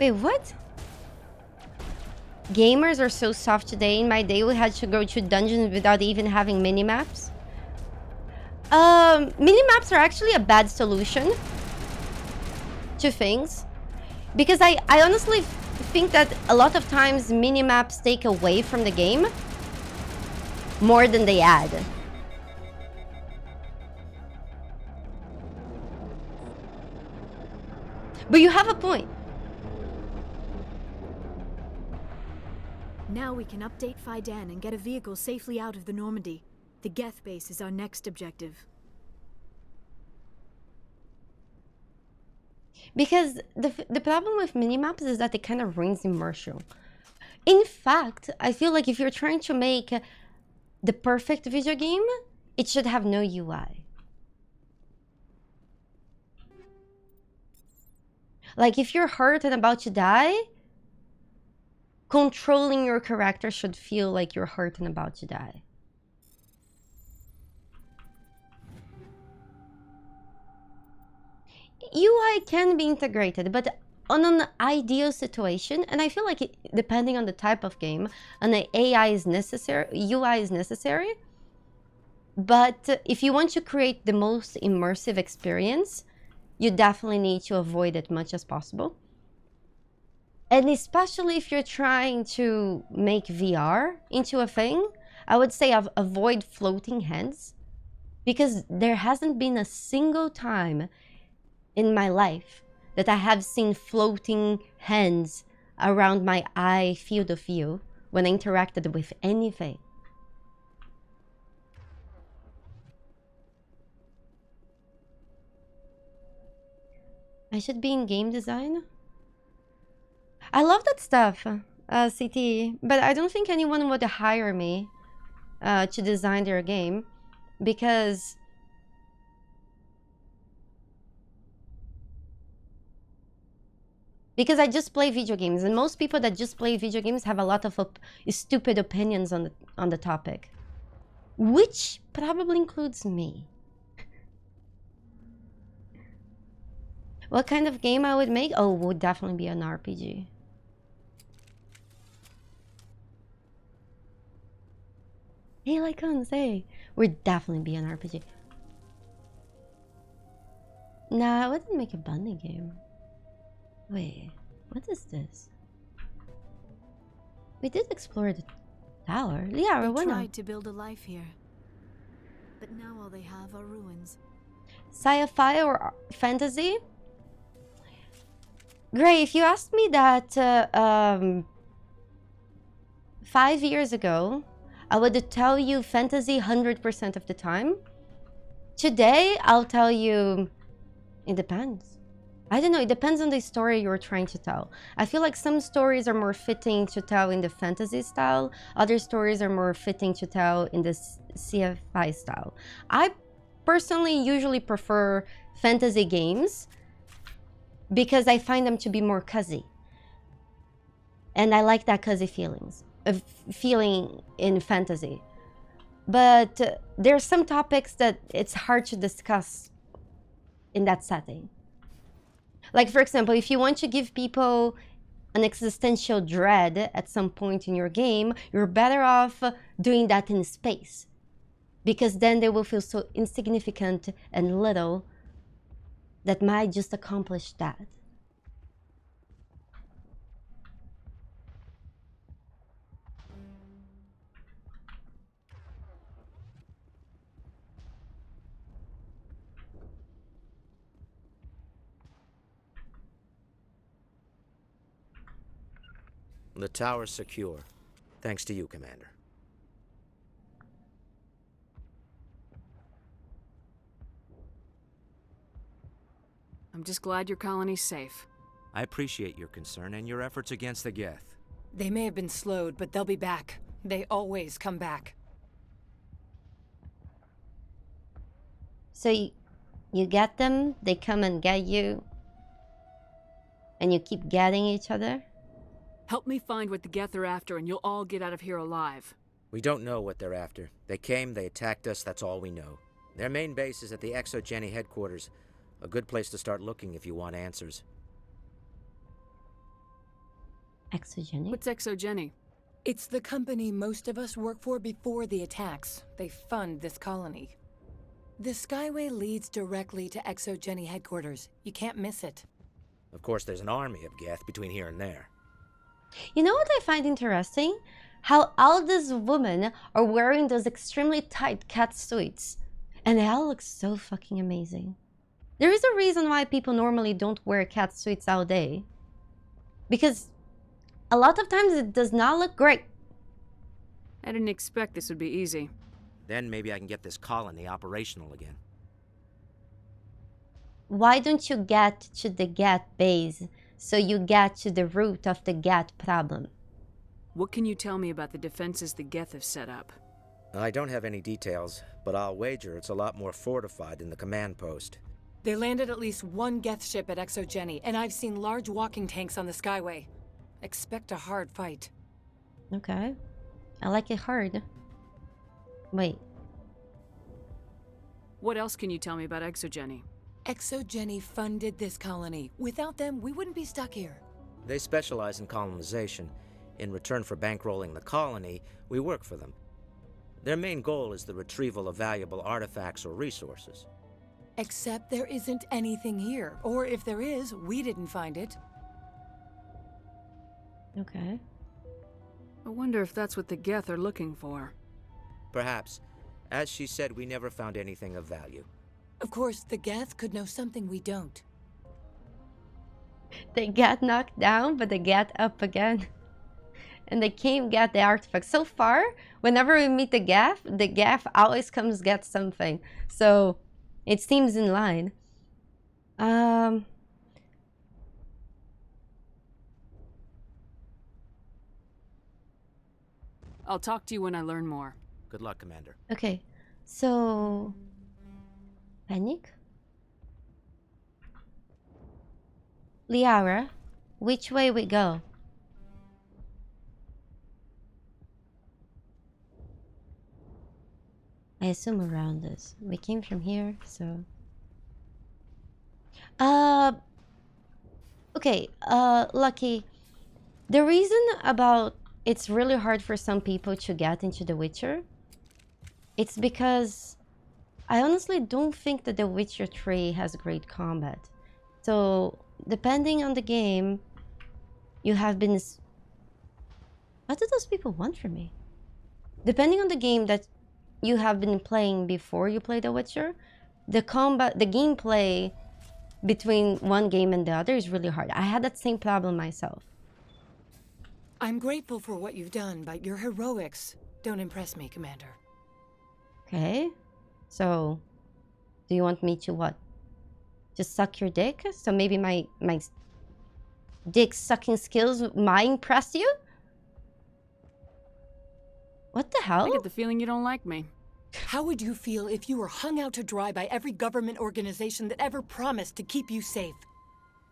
A: Wait, what? gamers are so soft today. In my day, we had to go to dungeons without even having mini-maps. Mini-maps are actually a bad solution to things. Because I honestly think that a lot of times mini-maps take away from the game more than they add. But you have a point.
B: Now we can update Kaidan and get a vehicle safely out of the Normandy. The Geth base is our next objective.
A: Because the problem with minimaps is that it kind of ruins immersion. In fact, I feel like if you're trying to make the perfect video game, it should have no UI. Like if you're hurt and about to die, controlling your character should feel like you're hurt and about to die. UI can be integrated, but on an ideal situation, and I feel like depending on the type of game, an AI is necessary, UI is necessary. But if you want to create the most immersive experience, you definitely need to avoid it as much as possible. And especially if you're trying to make VR into a thing, I would say avoid floating hands, because there hasn't been a single time in my life that I have seen floating hands around my eye field of view when I interacted with anything. I should be in game design. I love that stuff, CT, but I don't think anyone would hire me to design their game, because I just play video games, and most people that just play video games have a lot of stupid opinions on the topic, which probably includes me. What kind of game I would make? Oh, it would definitely be an RPG. Hey, Lycons, hey. Would definitely be an RPG. Nah, I wouldn't make a bunny game. Wait, what is this? We did explore the tower. Liara,
B: They
A: why not?
B: tried to build a life here, but now all they have are ruins.
A: Sci-fi or fantasy? Gray, if you asked me that 5 years ago, I would tell you fantasy 100% of the time. Today, I'll tell you it depends. I don't know, it depends on the story you're trying to tell. I feel like some stories are more fitting to tell in the fantasy style, other stories are more fitting to tell in the sci-fi style. I personally usually prefer fantasy games because I find them to be more cozy. And I like that cozy feeling in fantasy. But there's some topics that it's hard to discuss in that setting. Like, for example, if you want to give people an existential dread at some point in your game, you're better off doing that in space, because then they will feel so insignificant and little that might just accomplish that.
Y: The tower's secure. Thanks to you, Commander.
F: I'm just glad your colony's safe.
Y: I appreciate your concern and your efforts against the Geth.
E: They may have been slowed, but they'll be back. They always come back.
A: So you get them, they come and get you, and you keep getting each other?
F: Help me find what the Geth are after, and you'll all get out of here alive.
Y: We don't know what they're after. They came, they attacked us, that's all we know. Their main base is at the ExoGeni headquarters. A good place to start looking if you want answers.
A: Exogeny?
F: What's Exogeny?
E: It's the company most of us work for before the attacks. They fund this colony. The Skyway leads directly to Exogeny headquarters. You can't miss it.
Y: Of course, there's an army of Geth between here and there.
A: You know what I find interesting? How all these women are wearing those extremely tight cat suits. And they all look so fucking amazing. There is a reason why people normally don't wear cat suits all day. Because a lot of times it does not look great.
F: I didn't expect this would be easy.
Y: Then maybe I can get this colony operational again.
A: Why don't you get to the Geth base so you get to the root of the Geth problem?
F: What can you tell me about the defenses the Geth have set up?
Y: I don't have any details, but I'll wager it's a lot more fortified than the command post.
E: They landed at least one Geth ship at Exogeny, and I've seen large walking tanks on the Skyway. Expect a hard fight.
A: Okay. I like it hard. Wait.
F: What else can you tell me about Exogeny?
E: Exogeny funded this colony. Without them, we wouldn't be stuck here.
Y: They specialize in colonization. In return for bankrolling the colony, we work for them. Their main goal is the retrieval of valuable artifacts or resources.
E: Except there isn't anything here. Or if there is, we didn't find it.
A: Okay.
F: I wonder if that's what the Geth are looking for.
Y: Perhaps. As she said, we never found anything of value.
E: Of course, the Geth could know something we don't.
A: They get knocked down, but they get up again. And they came get the artifact. So far, whenever we meet the Geth always comes get something. So, it seems in line.
F: I'll talk to you when I learn more.
Y: Good luck, Commander.
A: Okay, so... Panic? Liara, which way we go? I assume around us. We came from here, so... Okay, Lucky. The reason about it's really hard for some people to get into The Witcher, it's because I honestly don't think that The Witcher 3 has great combat. So, depending on the game, you have been... What do those people want from me? Depending on the game that you have been playing before you play The Witcher, the gameplay between one game and the other is really hard. I had that same problem myself.
E: I'm grateful for what you've done, but your heroics don't impress me, Commander.
A: Okay. So, do you want me to what? Just suck your dick? So maybe my dick sucking skills might impress you? What the hell?
F: I get the feeling you don't like me.
E: How would you feel if you were hung out to dry by every government organization that ever promised to keep you safe?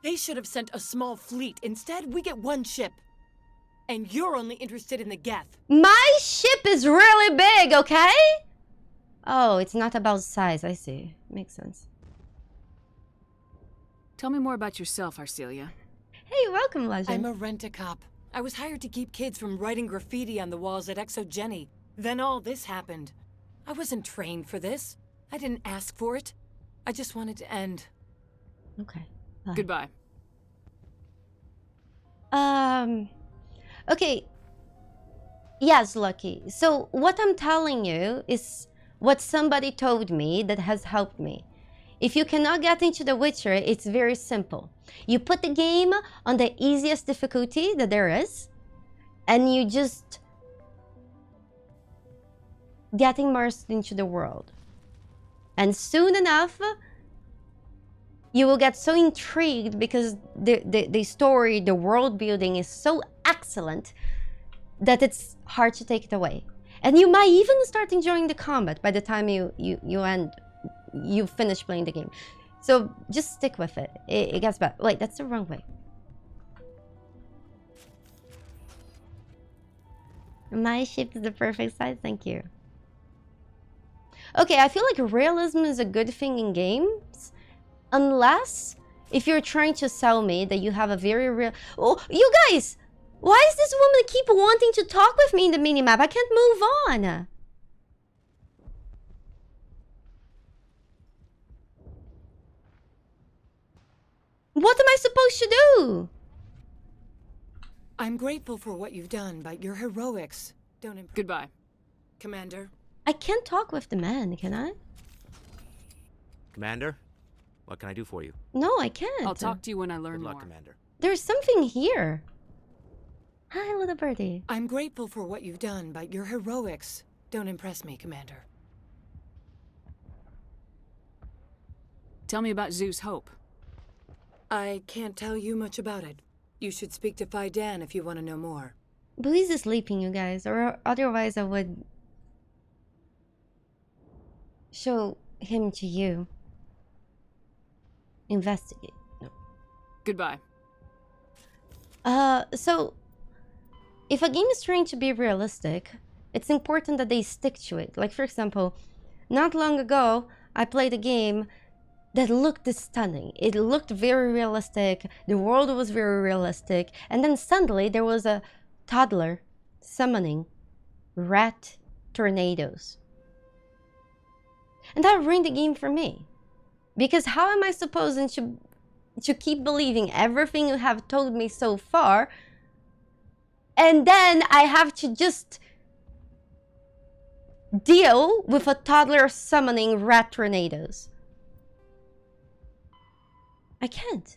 E: They should have sent a small fleet. Instead, we get one ship. And you're only interested in the Geth.
A: My ship is really big, okay? Oh, it's not about size. I see. Makes sense.
F: Tell me more about yourself, Arcelia.
A: Hey, welcome, Legend.
E: I'm a rent-a-cop. I was hired to keep kids from writing graffiti on the walls at Exogeny. Then all this happened. I wasn't trained for this. I didn't ask for it. I just wanted to end.
A: Okay. Bye.
F: Goodbye.
A: Okay. Yes, Lucky. So what I'm telling you is what somebody told me that has helped me. If you cannot get into The Witcher, it's very simple. You put the game on the easiest difficulty that there is, and you just get immersed into the world. And soon enough, you will get so intrigued because the story, the world building is so excellent that it's hard to take it away. And you might even start enjoying the combat by the time you finish playing the game. So just stick with it. It gets better. Wait, that's the wrong way. My ship is the perfect size, thank you. Okay, I feel like realism is a good thing in games, unless if you're trying to sell me that you have a very real... Oh, you guys! Why does this woman keep wanting to talk with me in the minimap? I can't move on. What am I supposed to do?
E: I'm grateful for what you've done, but your heroics don't
F: Goodbye.
E: Commander.
A: I can't talk with the man, can I?
Y: Commander, what can I do for you?
A: No, I can't.
F: I'll talk to you when I learn
Y: Good luck,
F: more.
Y: Commander.
A: There's something here. Hi, little birdie.
E: I'm grateful for what you've done, but your heroics don't impress me, Commander.
F: Tell me about Zeus Hope.
E: I can't tell you much about it. You should speak to Kaidan if you want to know more.
A: But he's sleeping, you guys, or otherwise I would show him to you. Investigate. No.
F: Goodbye.
A: So if a game is trying to be realistic, it's important that they stick to it. Like, for example, not long ago, I played a game that looked stunning. It looked very realistic. The world was very realistic. And then suddenly there was a toddler summoning rat tornadoes. And that ruined the game for me. Because how am I supposed to keep believing everything you have told me so far, and then I have to just deal with a toddler summoning rat tornadoes? I can't.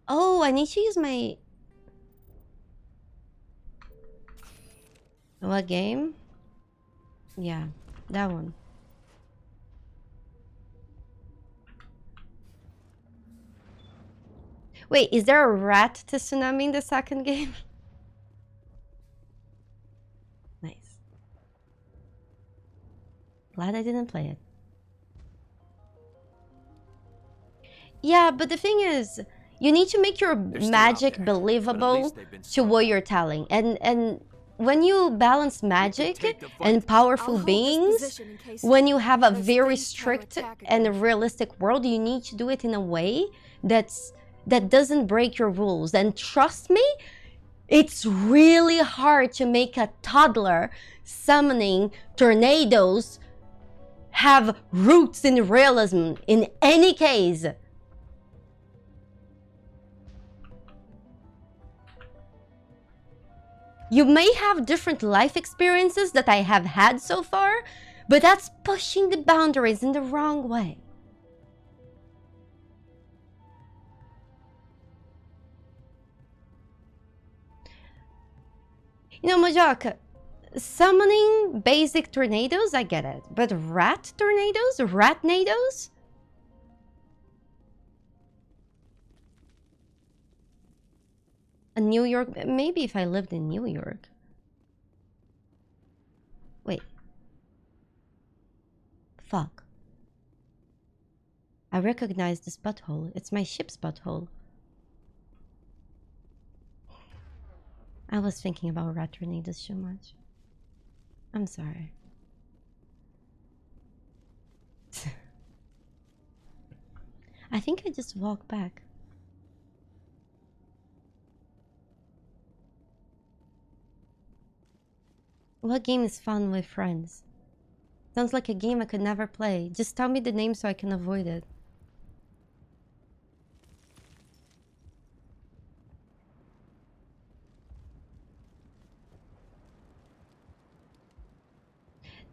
A: Oh, I need to use my... What game? Yeah, that one. Wait, is there a rat to Tsunami in the second game? Nice. Glad I didn't play it. Yeah, but the thing is, you need to make your magic believable to what you're telling. And when you balance magic and powerful beings, when you have a very strict and realistic world, you need to do it in a way that doesn't break your rules. And trust me, it's really hard to make a toddler summoning tornadoes have roots in realism in any case. You may have different life experiences that I have had so far, but that's pushing the boundaries in the wrong way. You know, Mojok, summoning basic tornadoes, I get it. But rat tornadoes? Ratnadoes? New York, maybe if I lived in New York. Wait. Fuck. I recognize this butthole. It's my ship's butthole. I was thinking about rat tornadoes too much. I'm sorry. I think I just walked back. What game is fun with friends? Sounds like a game I could never play. Just tell me the name so I can avoid it.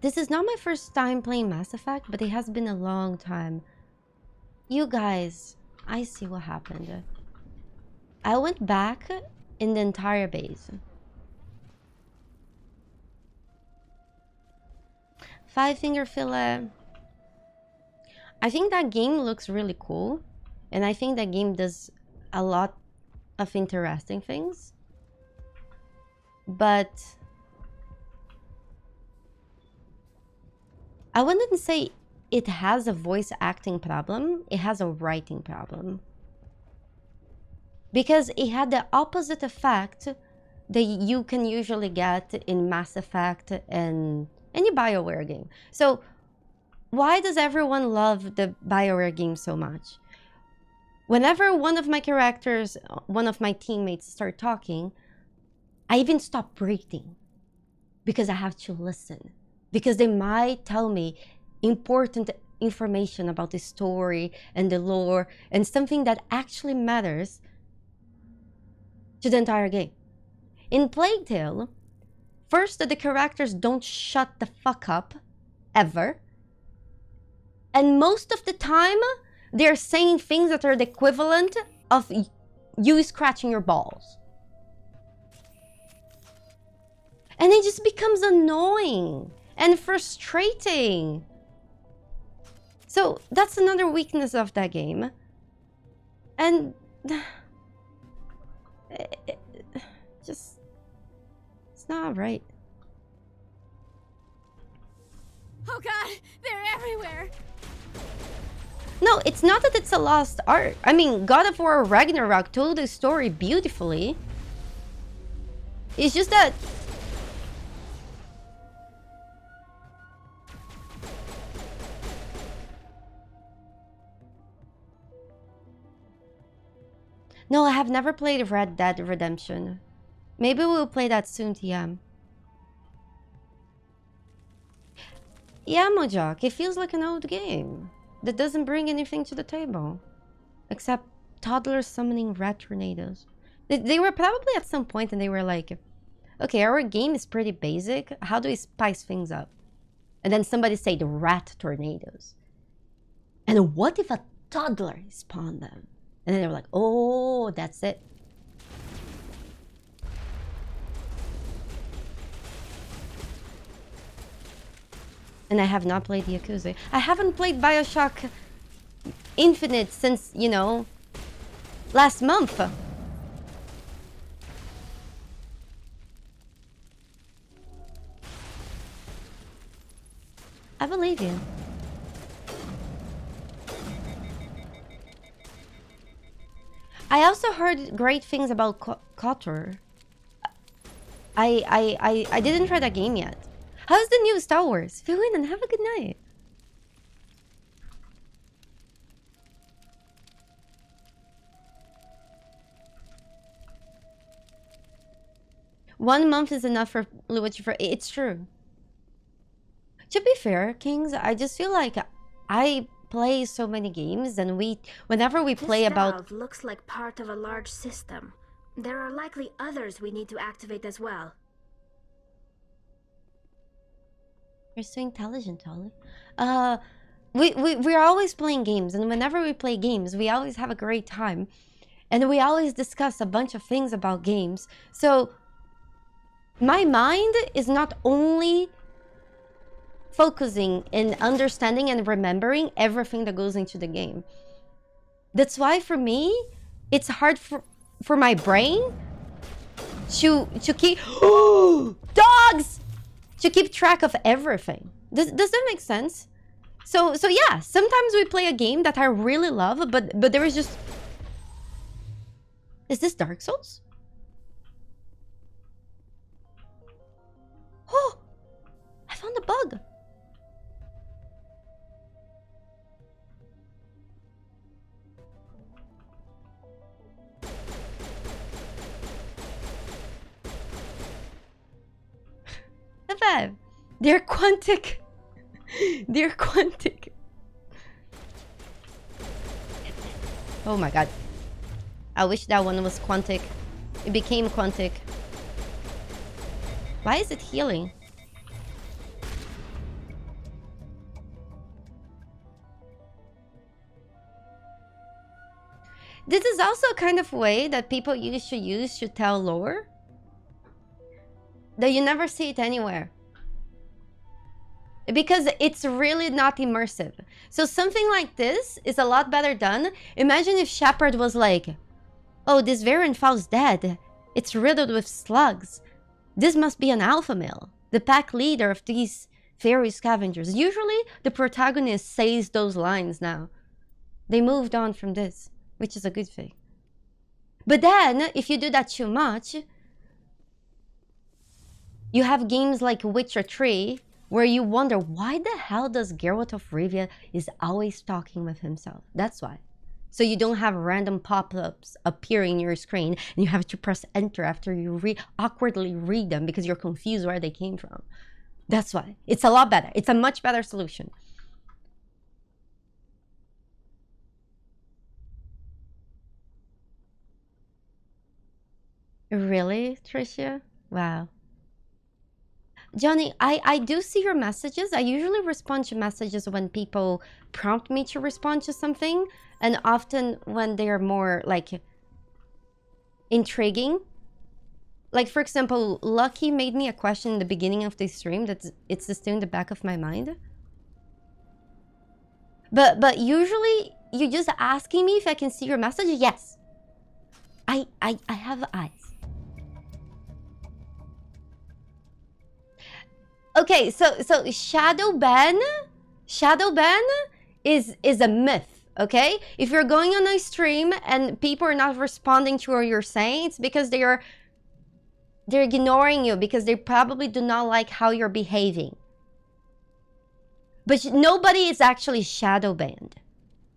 A: This is not my first time playing Mass Effect, but it has been a long time. You guys, I see what happened. I went back in the entire base. Five Finger Fillet. I think that game looks really cool. And I think that game does a lot of interesting things. But I wouldn't say it has a voice acting problem. It has a writing problem. Because it had the opposite effect that you can usually get in Mass Effect and any BioWare game. So why does everyone love the BioWare game so much? Whenever one of my characters, one of my teammates start talking, I even stop breathing because I have to listen. Because they might tell me important information about the story and the lore and something that actually matters to the entire game. In Plague Tale, first, the characters don't shut the fuck up, ever. And most of the time, they're saying things that are the equivalent of you scratching your balls. And it just becomes annoying and frustrating. So that's another weakness of that game. And just, it's not right.
G: Oh god, they're everywhere.
A: No, it's not that it's a lost art. I mean, God of War Ragnarok told the story beautifully. It's just that no, I have never played Red Dead Redemption. Maybe we'll play that soon, TM. Yeah, Mojok, it feels like an old game that doesn't bring anything to the table. Except toddlers summoning rat tornadoes. They were probably at some point and they were like, okay, our game is pretty basic. How do we spice things up? And then somebody said rat tornadoes. And what if a toddler spawned them? And then they were like, oh, that's it. And I have not played Yakuza. I haven't played Bioshock Infinite since, you know, last month. I believe you. I also heard great things about KOTOR. I didn't try that game yet. How's the new Star Wars? Fill in and have a good night. One month is enough for Luigi. It's true. To be fair, Kings, I just feel like I play so many games, and whenever we play
H: this
A: about...
H: valve looks like part of a large system. There are likely others we need to activate as well.
A: You're so intelligent, Tali. We're always playing games, and whenever we play games, we always have a great time. And we always discuss a bunch of things about games. So, my mind is not only focusing in understanding and remembering everything that goes into the game. That's why for me, it's hard for my brain to keep dogs to keep track of everything. Does that make sense? So yeah, sometimes we play a game that I really love, but there is just... Is this Dark Souls? Oh, I found a bug. They're quantic. They're quantic. Oh my god. I wish that one was quantic. It became quantic. Why is it healing? This is also a kind of way that people used to use to tell lore. That you never see it anywhere. Because it's really not immersive. So something like this is a lot better done. Imagine if Shepard was like, oh, this variant falls dead. It's riddled with slugs. This must be an alpha male, the pack leader of these fairy scavengers. Usually the protagonist says those lines now. They moved on from this, which is a good thing. But then, if you do that too much, you have games like Witcher 3, where you wonder, why the hell does Geralt of Rivia is always talking with himself? That's why. So you don't have random pop-ups appearing in your screen and you have to press enter after you awkwardly read them because you're confused where they came from. That's why. It's a lot better. It's a much better solution. Really, Tricia? Wow. Johnny, I do see your messages. I usually respond to messages when people prompt me to respond to something, and often when they are more like intriguing. Like, for example, Lucky made me a question in the beginning of the stream it's still in the back of my mind. But usually you're just asking me if I can see your message. Yes. I have eyes. Okay, so shadow ban is a myth, okay? If you're going on a stream and people are not responding to what you're saying, it's because they're ignoring you, because they probably do not like how you're behaving. But nobody is actually shadow banned.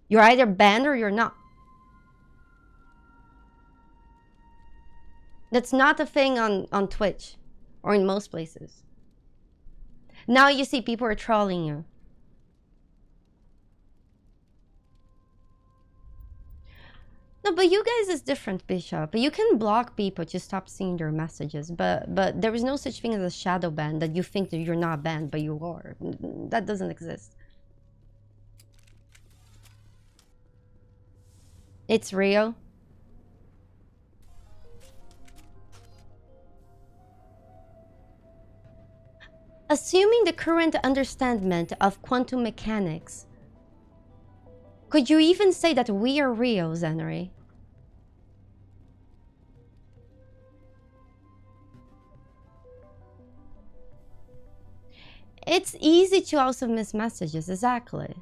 A: You're either banned or you're not. That's not a thing on Twitch or in most places. Now you see people are trolling you. No, but you guys is different, Bishop. You can block people to stop seeing their messages, but there is no such thing as a shadow ban that you think that you're not banned, but you are. That doesn't exist. It's real. Assuming the current understanding of quantum mechanics, could you even say that we are real, Zenry? It's easy to also miss messages, exactly.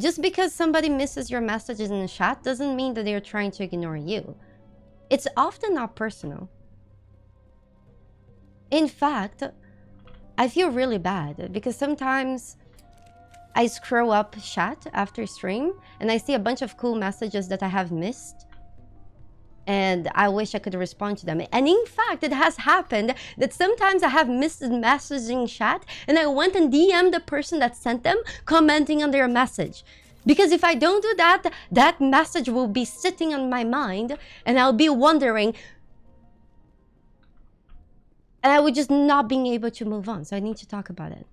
A: Just because somebody misses your messages in the chat doesn't mean that they're trying to ignore you. It's often not personal. In fact, I feel really bad because sometimes I scroll up chat after stream and I see a bunch of cool messages that I have missed and I wish I could respond to them. And in fact, it has happened that sometimes I have missed the message in chat and I went and DM'd the person that sent them, commenting on their message. Because if I don't do that, that message will be sitting on my mind and I'll be wondering, and I would just not being able to move on. So I need to talk about it.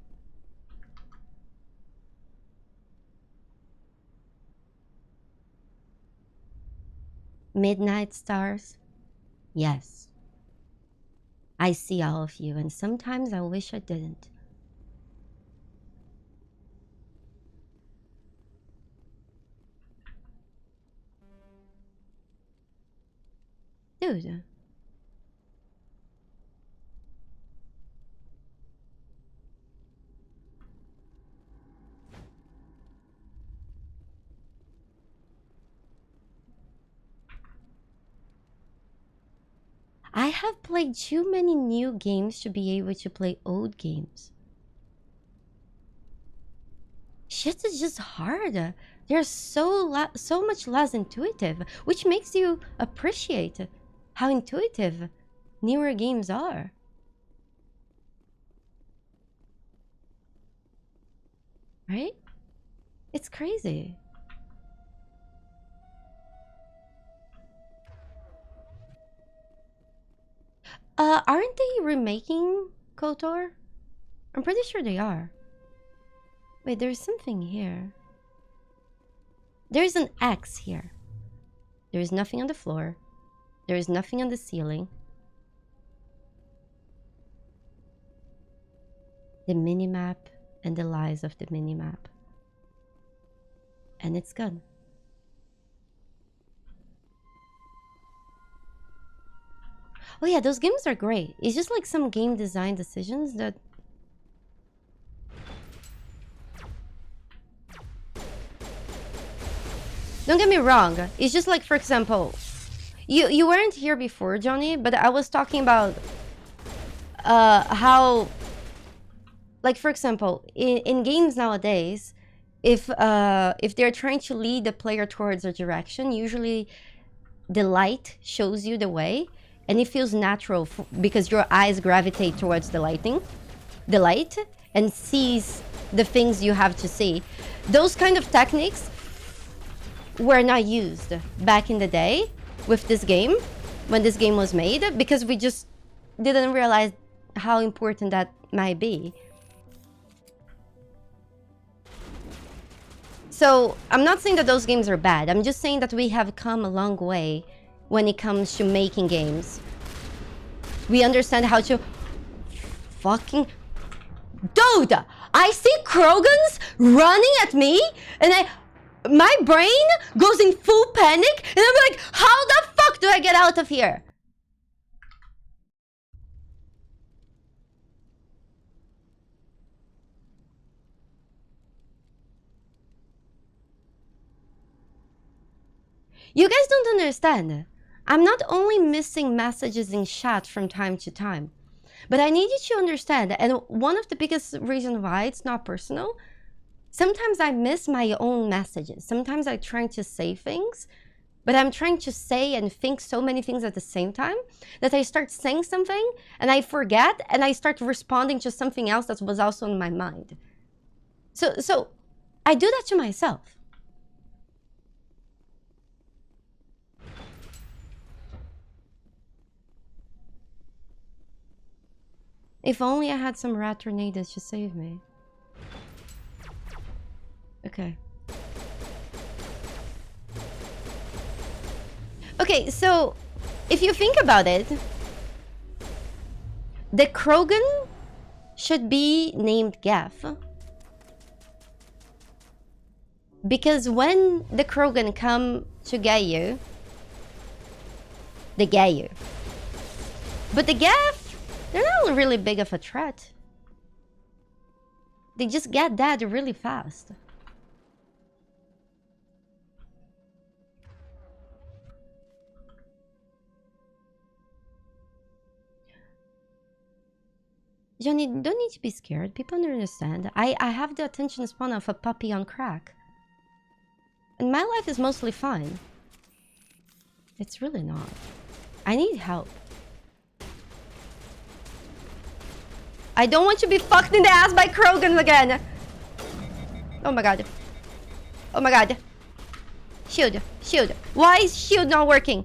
A: Midnight stars? Yes. I see all of you, and sometimes I wish I didn't. Dude. I have played too many new games to be able to play old games. Shit is just hard. They're so much less intuitive, which makes you appreciate how intuitive newer games are. Right? It's crazy. Aren't they remaking KOTOR? I'm pretty sure they are. Wait, there's something here. There's an X here. There is nothing on the floor. There is nothing on the ceiling. The minimap and the lies of the minimap. And it's gone. Oh yeah, those games are great. It's just like some game design decisions that... Don't get me wrong. It's just like, for example, you weren't here before, Johnny, but I was talking about how like for example, in games nowadays, if they're trying to lead the player towards a direction, usually the light shows you the way, and it feels natural because your eyes gravitate towards the light, and sees the things you have to see. Those kind of techniques were not used back in the day with this game, when this game was made, because we just didn't realize how important that might be. So I'm not saying that those games are bad. I'm just saying that we have come a long way when it comes to making games. We understand how to fucking... Dude! I see Krogans running at me, and my brain goes in full panic, and I'm like, how the fuck do I get out of here? You guys don't understand. I'm not only missing messages in chat from time to time, but I need you to understand, and one of the biggest reasons why it's not personal, sometimes I miss my own messages. Sometimes I'm trying to say things, but I'm trying to say and think so many things at the same time that I start saying something and I forget and I start responding to something else that was also in my mind. So I do that to myself. If only I had some rat tornadoes to save me. Okay. Okay, so if you think about it, the Krogan should be named Geth. Because when the Krogan come to get you, they get you. But the Geth, they're not really big of a threat. They just get dead really fast. Johnny, don't need to be scared. People don't understand. I have the attention span of a puppy on crack. And my life is mostly fine. It's really not. I need help. I don't want to be fucked in the ass by Krogans again. Oh my god. Oh my god. Shield. Shield. Why is shield not working?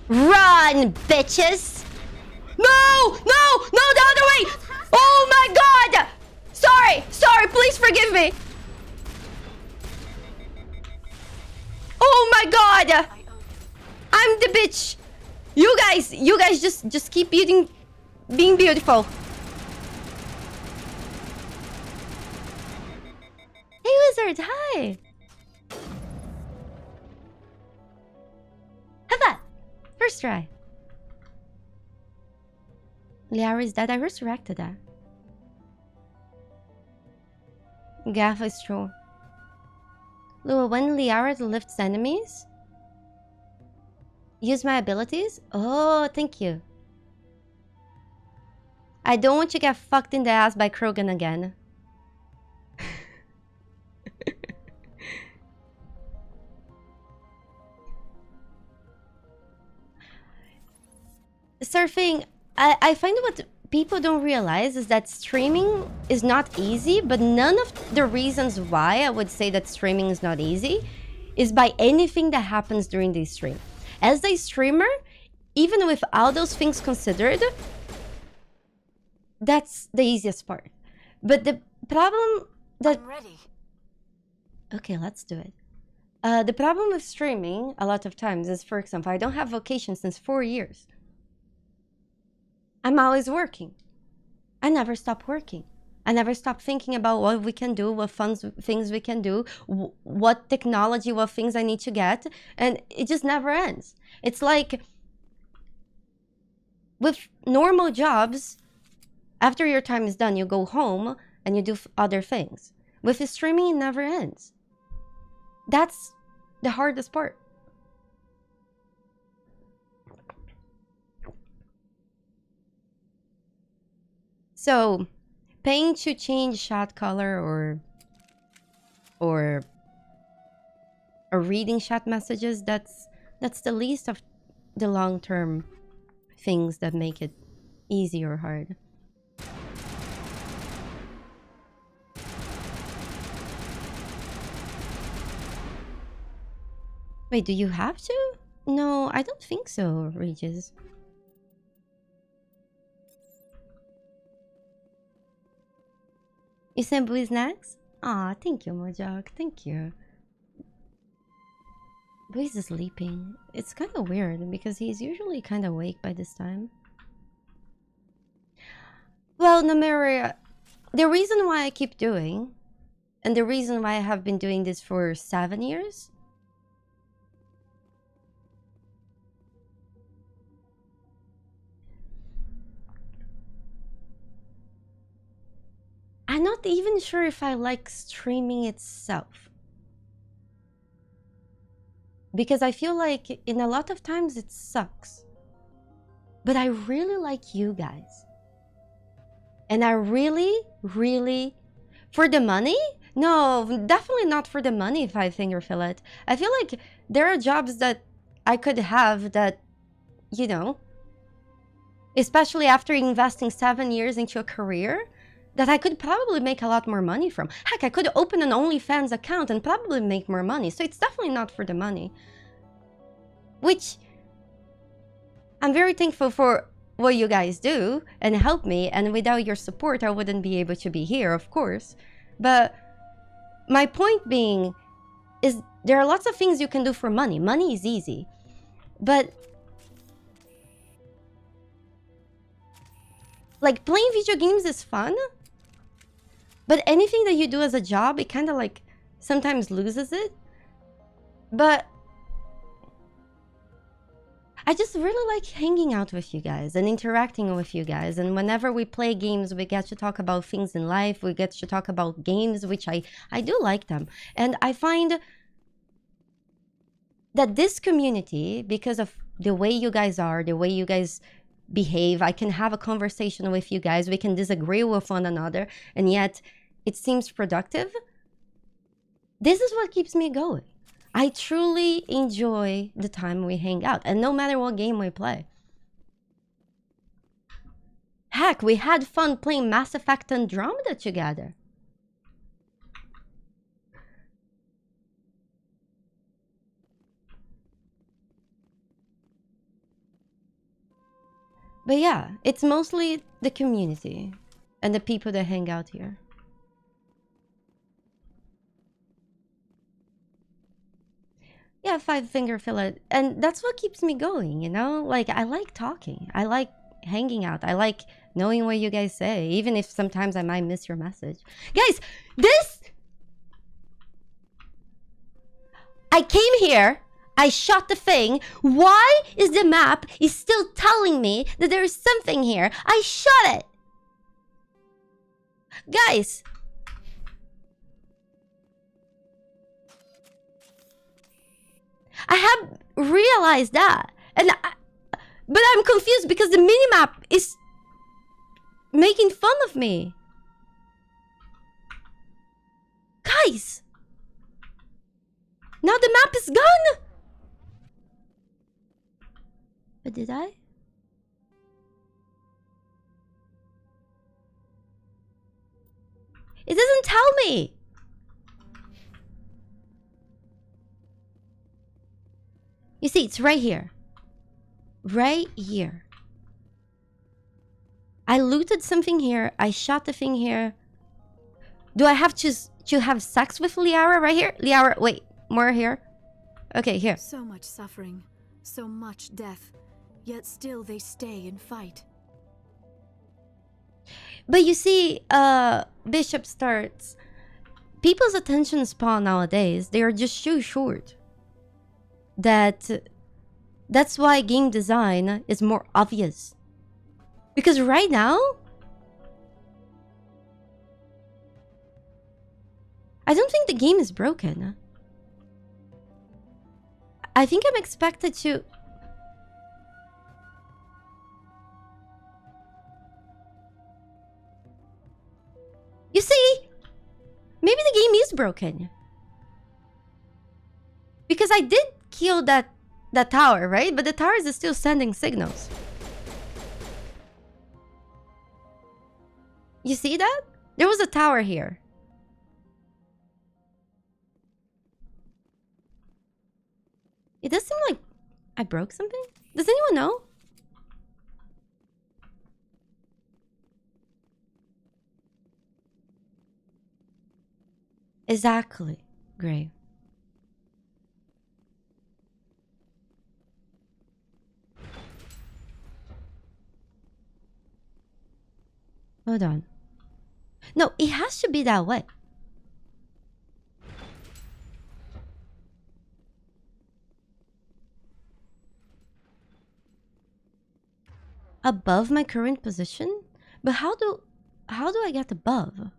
A: Run, bitches! No! No! No, the other way! Oh my god! Sorry! Sorry, please forgive me! Oh my god! I'm the bitch! You guys just keep being beautiful. Hey wizard, hi! Have that! First try. Liara is dead. I resurrected her. Geth is true. Lua, when Liara lifts enemies, use my abilities? Oh, thank you. I don't want you to get fucked in the ass by Krogan again. Surfing, I find what people don't realize is that streaming is not easy, but none of the reasons why I would say that streaming is not easy is by anything that happens during the stream. As a streamer, even with all those things considered, that's the easiest part. But the problem that...
B: I'm ready.
A: Okay, let's do it. The problem with streaming a lot of times is, for example, I don't have vocation since 4 years. I'm always working. I never stop working. I never stop thinking about what we can do, what fun things we can do, what technology, what things I need to get, and it just never ends. It's like with normal jobs, after your time is done, you go home and you do other things. With streaming, it never ends. That's the hardest part. So, paying to change shot color or reading chat messages, that's the least of the long-term things that make it easy or hard. Wait, do you have to? No, I don't think so, Regis. You sent Blue snacks? Aw, thank you, Mojok. Thank you. Breeze is sleeping. It's kind of weird because he's usually kind of awake by this time. Well, Numeria, the reason why I keep doing, and the reason why I have been doing this for 7 years, I'm not even sure if I like streaming itself. Because I feel like in a lot of times it sucks. But I really like you guys. And I really, for the money? No, definitely not for the money, Five Finger Fillet. I feel like there are jobs that I could have that, you know, especially after investing 7 years into a career, that I could probably make a lot more money from. Heck, I could open an OnlyFans account and probably make more money. So it's definitely not for the money. Which, I'm very thankful for what you guys do and help me. And without your support, I wouldn't be able to be here, of course. But my point being is there are lots of things you can do for money. Money is easy. But like playing video games is fun. But anything that you do as a job, it kind of like sometimes loses it. But I just really like hanging out with you guys and interacting with you guys. And whenever we play games, we get to talk about things in life. We get to talk about games, which I do like them. And I find that this community, because of the way you guys are, the way you guys behave, I can have a conversation with you guys. We can disagree with one another, and yet it seems productive. This is what keeps me going. I truly enjoy the time we hang out, and no matter what game we play. Heck, we had fun playing Mass Effect Andromeda together. But yeah, it's mostly the community and the people that hang out here. Yeah, Five Finger Fillet. And that's what keeps me going, you know? Like, I like talking. I like hanging out. I like knowing what you guys say, even if sometimes I might miss your message. Guys, this... I came here, I shot the thing. Why is the map still telling me that there is something here? I shot it! Guys... I have realized that, but I'm confused because the minimap is making fun of me. Guys, now the map is gone. But did I? It doesn't tell me. You see, it's right here. Right here. I looted something here. I shot the thing here. Do I have to have sex with Liara right here? Liara, wait. More here. Okay, here.
B: So much suffering. So much death. Yet still they stay and fight.
A: But you see, Bishop starts... People's attention span nowadays, they are just too short. That's why game design is more obvious. Because right now, I don't think the game is broken. I think I'm expected to... You see? Maybe the game is broken. Because I did kill that tower, right? But the towers are still sending signals. You see that? There was a tower here. It does seem like I broke something. Does anyone know? Exactly, Gray. Hold on. No, it has to be that way. Above my current position? But how do I get above?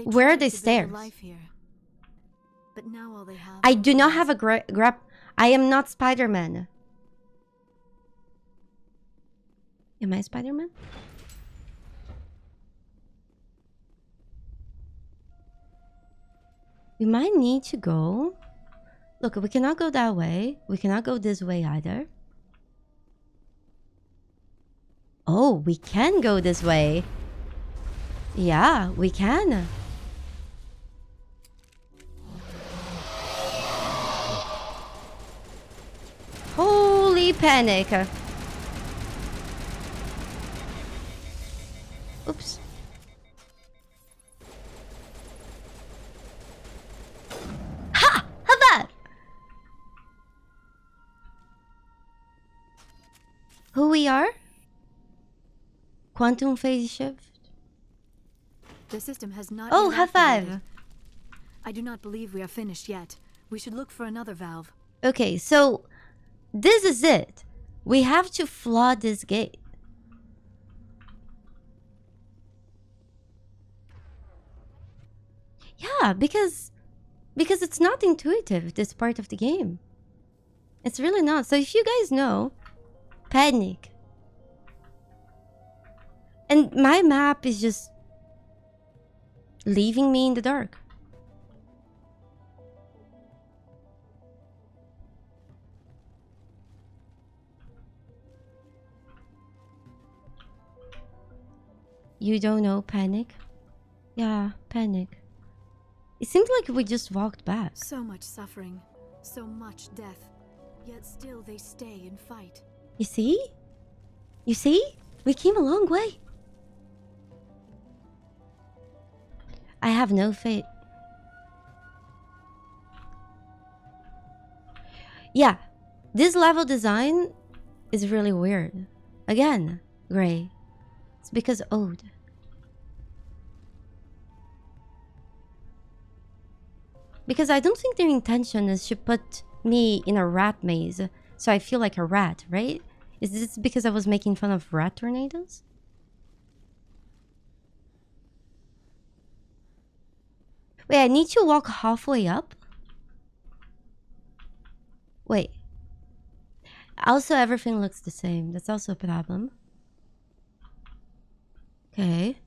A: Where are the stairs?
B: But now all they have...
A: I do not have a grab. I am not Spider-Man. Am I Spider-Man? We might need to go. Look, we cannot go that way. We cannot go this way either. Oh, we can go this way. Yeah, we can. Holy panic. Oops. Ha! How that? Who we are? Quantum phase shift.
B: The system has not...
A: Oh, high five.
B: Activated. I do not believe we are finished yet. We should look for another valve.
A: Okay, so this is it. We have to flood this gate. Yeah, because it's not intuitive, this part of the game. It's really not. So if you guys know, panic. And my map is just leaving me in the dark. You don't know panic? Yeah, panic. It seems like we just walked back.
B: So much suffering, so much death, yet still they stay and fight.
A: You see? You see? We came a long way. I have no faith. Yeah, this level design is really weird. Again, Gray. It's because Ode. Because I don't think their intention is to put me in a rat maze, so I feel like a rat, right? Is this because I was making fun of rat tornadoes? Wait, I need to walk halfway up? Wait. Also, everything looks the same. That's also a problem. Okay.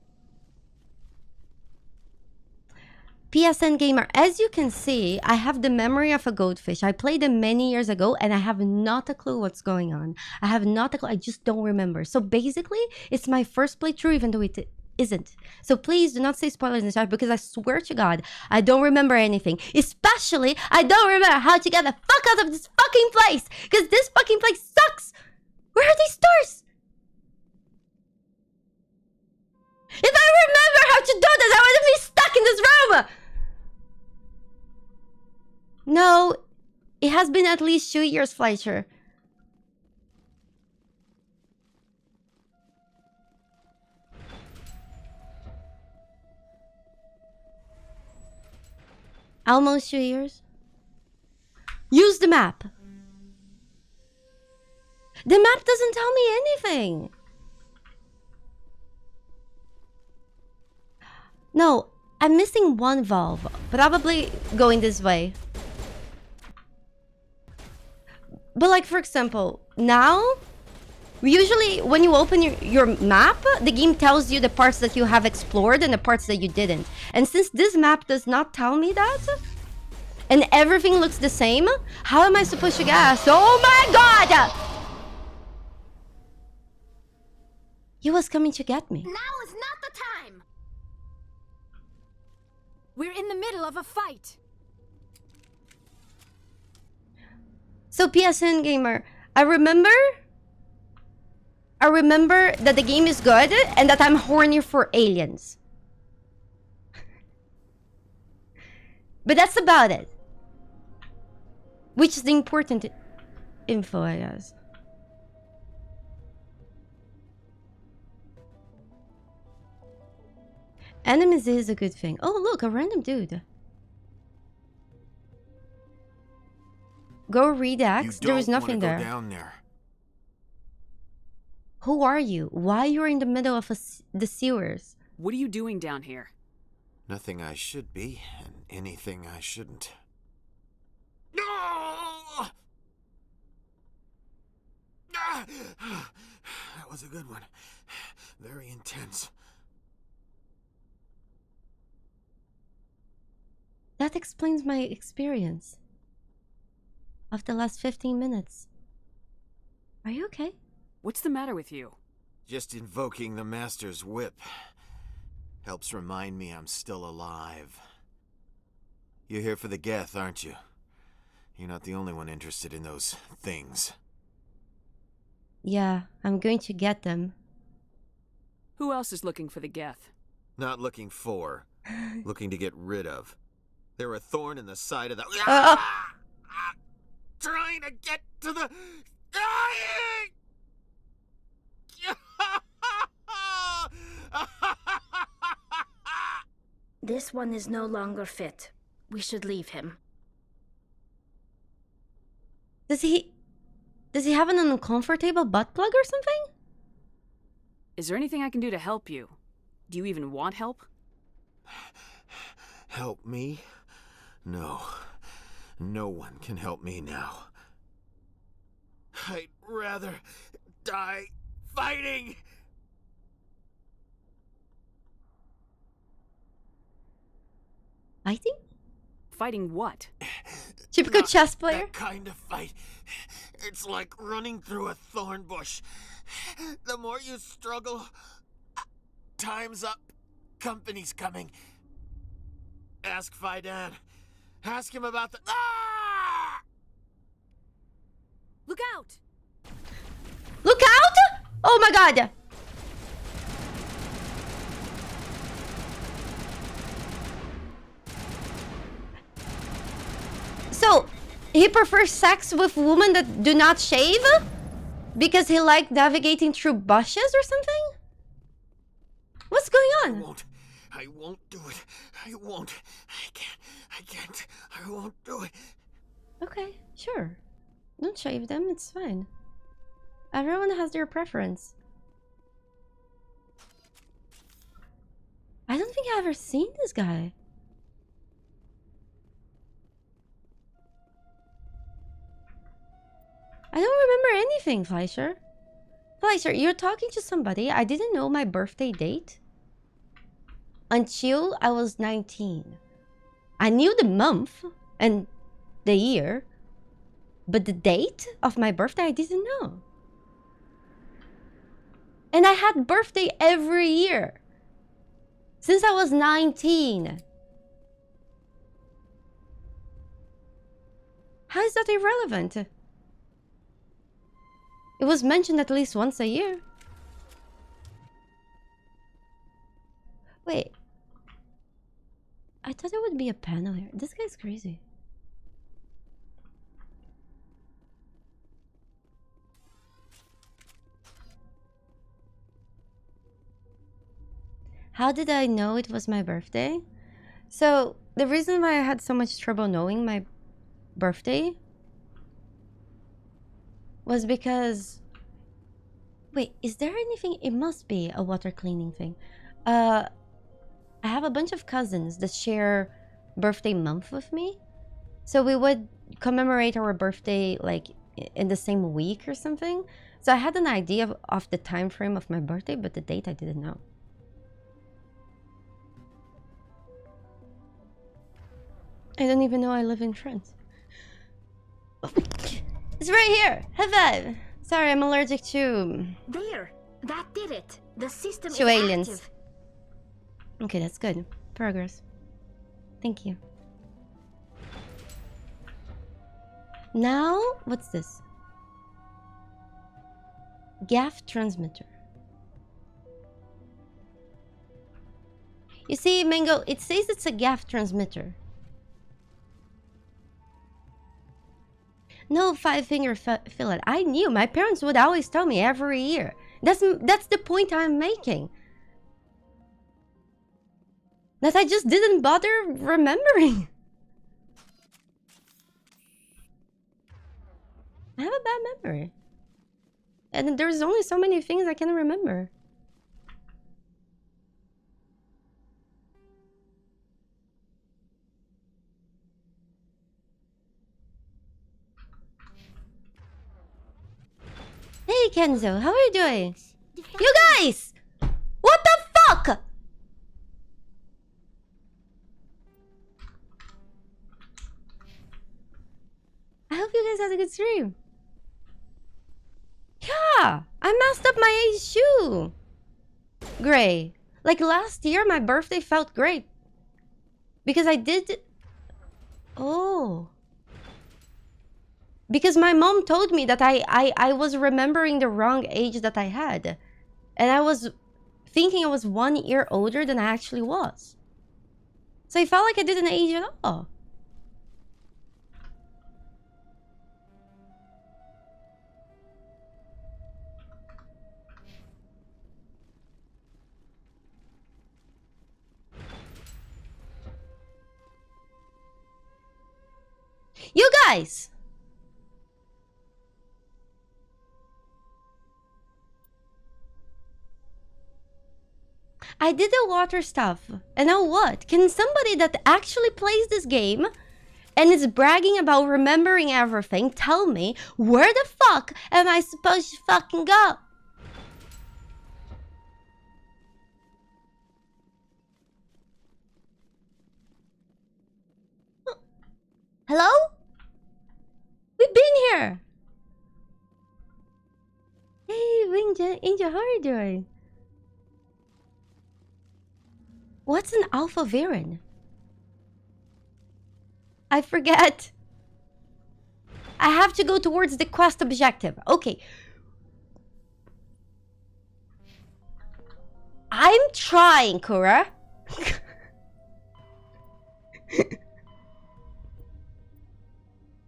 A: PSN Gamer, as you can see, I have the memory of a goldfish. I played them many years ago and I have not a clue what's going on. I have not a clue. I just don't remember. So basically, it's my first playthrough even though it isn't. So please do not say spoilers in the chat because I swear to God, I don't remember anything. Especially, I don't remember how to get the fuck out of this fucking place because this fucking place sucks. Where are these stars? If I remember how to do this, I wouldn't be stuck in this room. No, it has been at least 2 years, Fleischer. Almost 2 years. Use the map. The map doesn't tell me anything. No, I'm missing one valve. Probably going this way. But like, for example, now, usually when you open your map, the game tells you the parts that you have explored and the parts that you didn't. And since this map does not tell me that, and everything looks the same, how am I supposed to guess? Oh my god! He was coming to get me.
H: Now is not the time!
B: We're in the middle of a fight.
A: So PSN gamer, I remember that the game is good and that I'm horny for aliens. But that's about it. Which is the important info, I guess. Enemies is a good thing. Oh, look, a random dude. Go read X. There is nothing there.
J: Down there.
A: Who are you? Why you're in the middle of the sewers?
F: What are you doing down here?
J: Nothing I should be, and anything I shouldn't. No! That was a good one. Very intense.
A: That explains my experience of the last 15 minutes. Are you okay?
F: What's the matter with you?
J: Just invoking the Master's whip helps remind me I'm still alive. You're here for the Geth, aren't you? You're not the only one interested in those things.
A: Yeah, I'm going to get them.
F: Who else is looking for the Geth?
J: Not looking for, looking to get rid of. They're a thorn in the side of the... Trying to get to the...
H: This one is no longer fit. We should leave him.
A: Does he have an uncomfortable butt plug or something?
F: Is there anything I can do to help you? Do you even want help?
J: Help me? No. No one can help me now. I'd rather die fighting!
A: Fighting?
F: Fighting what?
A: Typical chess player?
J: That kind of fight. It's like running through a thorn bush. The more you struggle, time's up. Company's coming. Ask Kaidan. Ask him about the... Ah!
B: Look out!
A: Look out! Oh my god! So, he prefers sex with women that do not shave? Because he liked navigating through bushes or something? What's going on?
J: I won't do it. I won't. I can't. I won't do it.
A: Okay, sure. Don't shave them, it's fine. Everyone has their preference. I don't think I've ever seen this guy. I don't remember anything, Fleischer. Fleischer, you're talking to somebody. I didn't know my birthday date until I was 19. I knew the month and the year, but the date of my birthday I didn't know. And I had birthday every year since I was 19. How is that irrelevant? It was mentioned at least once a year. Wait. I thought there would be a panel here. This guy's crazy. How did I know it was my birthday? So, the reason why I had so much trouble knowing my birthday was because... Wait, is there anything? It must be a water cleaning thing. I have a bunch of cousins that share birthday month with me. So we would commemorate our birthday like in the same week or something. So I had an idea of the time frame of my birthday, but the date I didn't know. I don't even know I live in France. It's right here. High five. Sorry, I'm allergic to...
H: There. That did it. The system
A: to
H: is
A: aliens.
H: active.
A: Okay, that's good. Progress. Thank you. Now, what's this? Geth transmitter. You see, Mango, it says it's a Geth transmitter. No 5-finger fillet. I knew. My parents would always tell me every year. That's the point I'm making. That I just didn't bother remembering. I have a bad memory. And there's only so many things I can remember. Hey Kenzo, how are you doing? You guys! What the fuck? I hope you guys had a good stream. Yeah, I messed up my age shoe. Gray. Like last year, my birthday felt great. Because I did... Oh. Because my mom told me that I was remembering the wrong age that I had. And I was thinking I was 1 year older than I actually was. So I felt like I didn't age at all. You guys! I did the water stuff. And now what? Can somebody that actually plays this game and is bragging about remembering everything tell me where the fuck am I supposed to fucking go? Hello? We've been here. Hey, Angel, how are you doing? What's an alpha variant? I forget. I have to go towards the quest objective. Okay. I'm trying, Kura.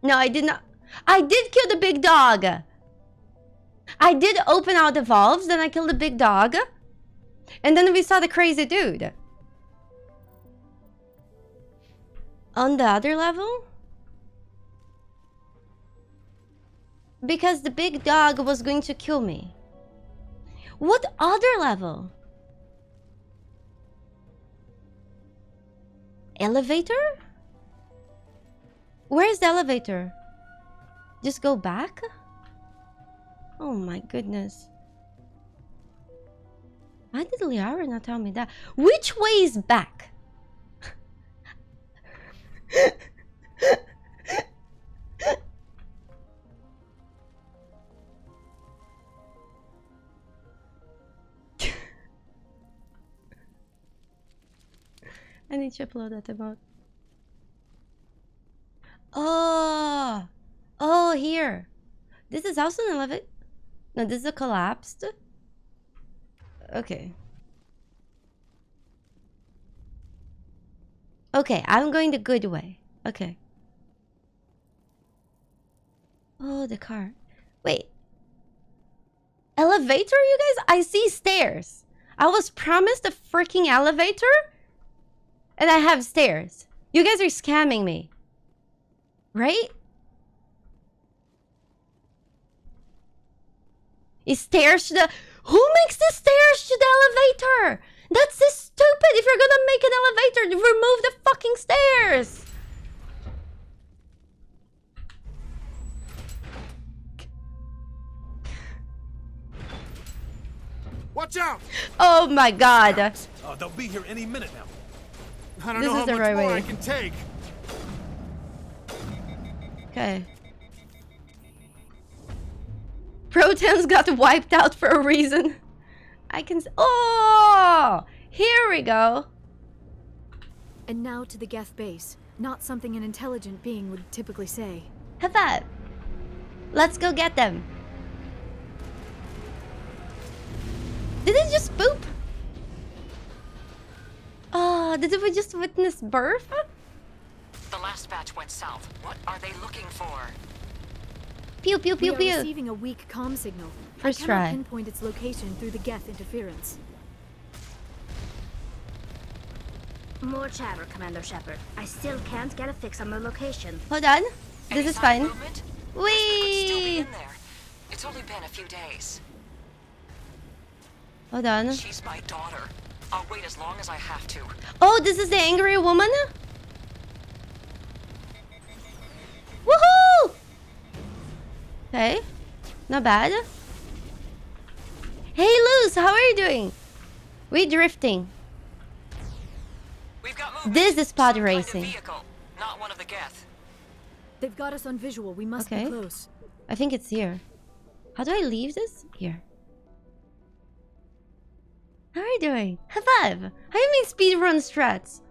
A: No, I did not. I did kill the big dog. I did open out the valves, then I killed the big dog. And then we saw the crazy dude. On the other level? Because the big dog was going to kill me. What other level? Elevator? Where's the elevator? Just go back? Oh my goodness. Why did Liara not tell me that? Which way is back? I need to upload that about. Oh, here. This is also an elevator. No, this is a collapsed. Okay. Okay, I'm going the good way. Okay. Oh, the car. Wait. Elevator, you guys? I see stairs. I was promised a freaking elevator. And I have stairs. You guys are scamming me. Right? Is stairs to the... Who makes the stairs to the elevator? That's so stupid! If you're gonna make an elevator, remove the fucking stairs!
V: Watch out!
A: Oh my god.
V: Oh, they'll be here any minute now. I don't
A: This
V: know
A: is
V: how
A: the
V: much
A: right
V: more
A: way.
V: I can take.
A: Okay. Protheans got wiped out for a reason. I can oh! Here we go.
B: And now to the Geth base. Not something an intelligent being would typically say.
A: Have that. Let's go get them. Did it just boop? Oh, did we just witness birth?
K: The last batch went south. What are they looking for?
A: Pew pew pew
B: We are
A: pew.
B: receiving a weak comm signal.
A: First
B: I cannot
A: try.
B: pinpoint its location through the Geth interference.
H: More chatter, Commander Shepard. I still can't get a fix on the location.
A: Hold on. This is fine.
K: Still be
A: Wee.
K: in there. It's only been a few days.
A: Hold on.
K: She's my daughter. I'll wait as long as I have to.
A: Oh, this is the angry woman? Woohoo! Okay. Not bad. Hey, Luz, how are you doing? We're drifting. This is pod racing.
K: Vehicle, not one of the Geth.
B: They've got us on visual. We must
A: Okay.
B: be close.
A: I think it's here. How do I leave this? Here. How are you doing? High five! How you mean speedrun strats?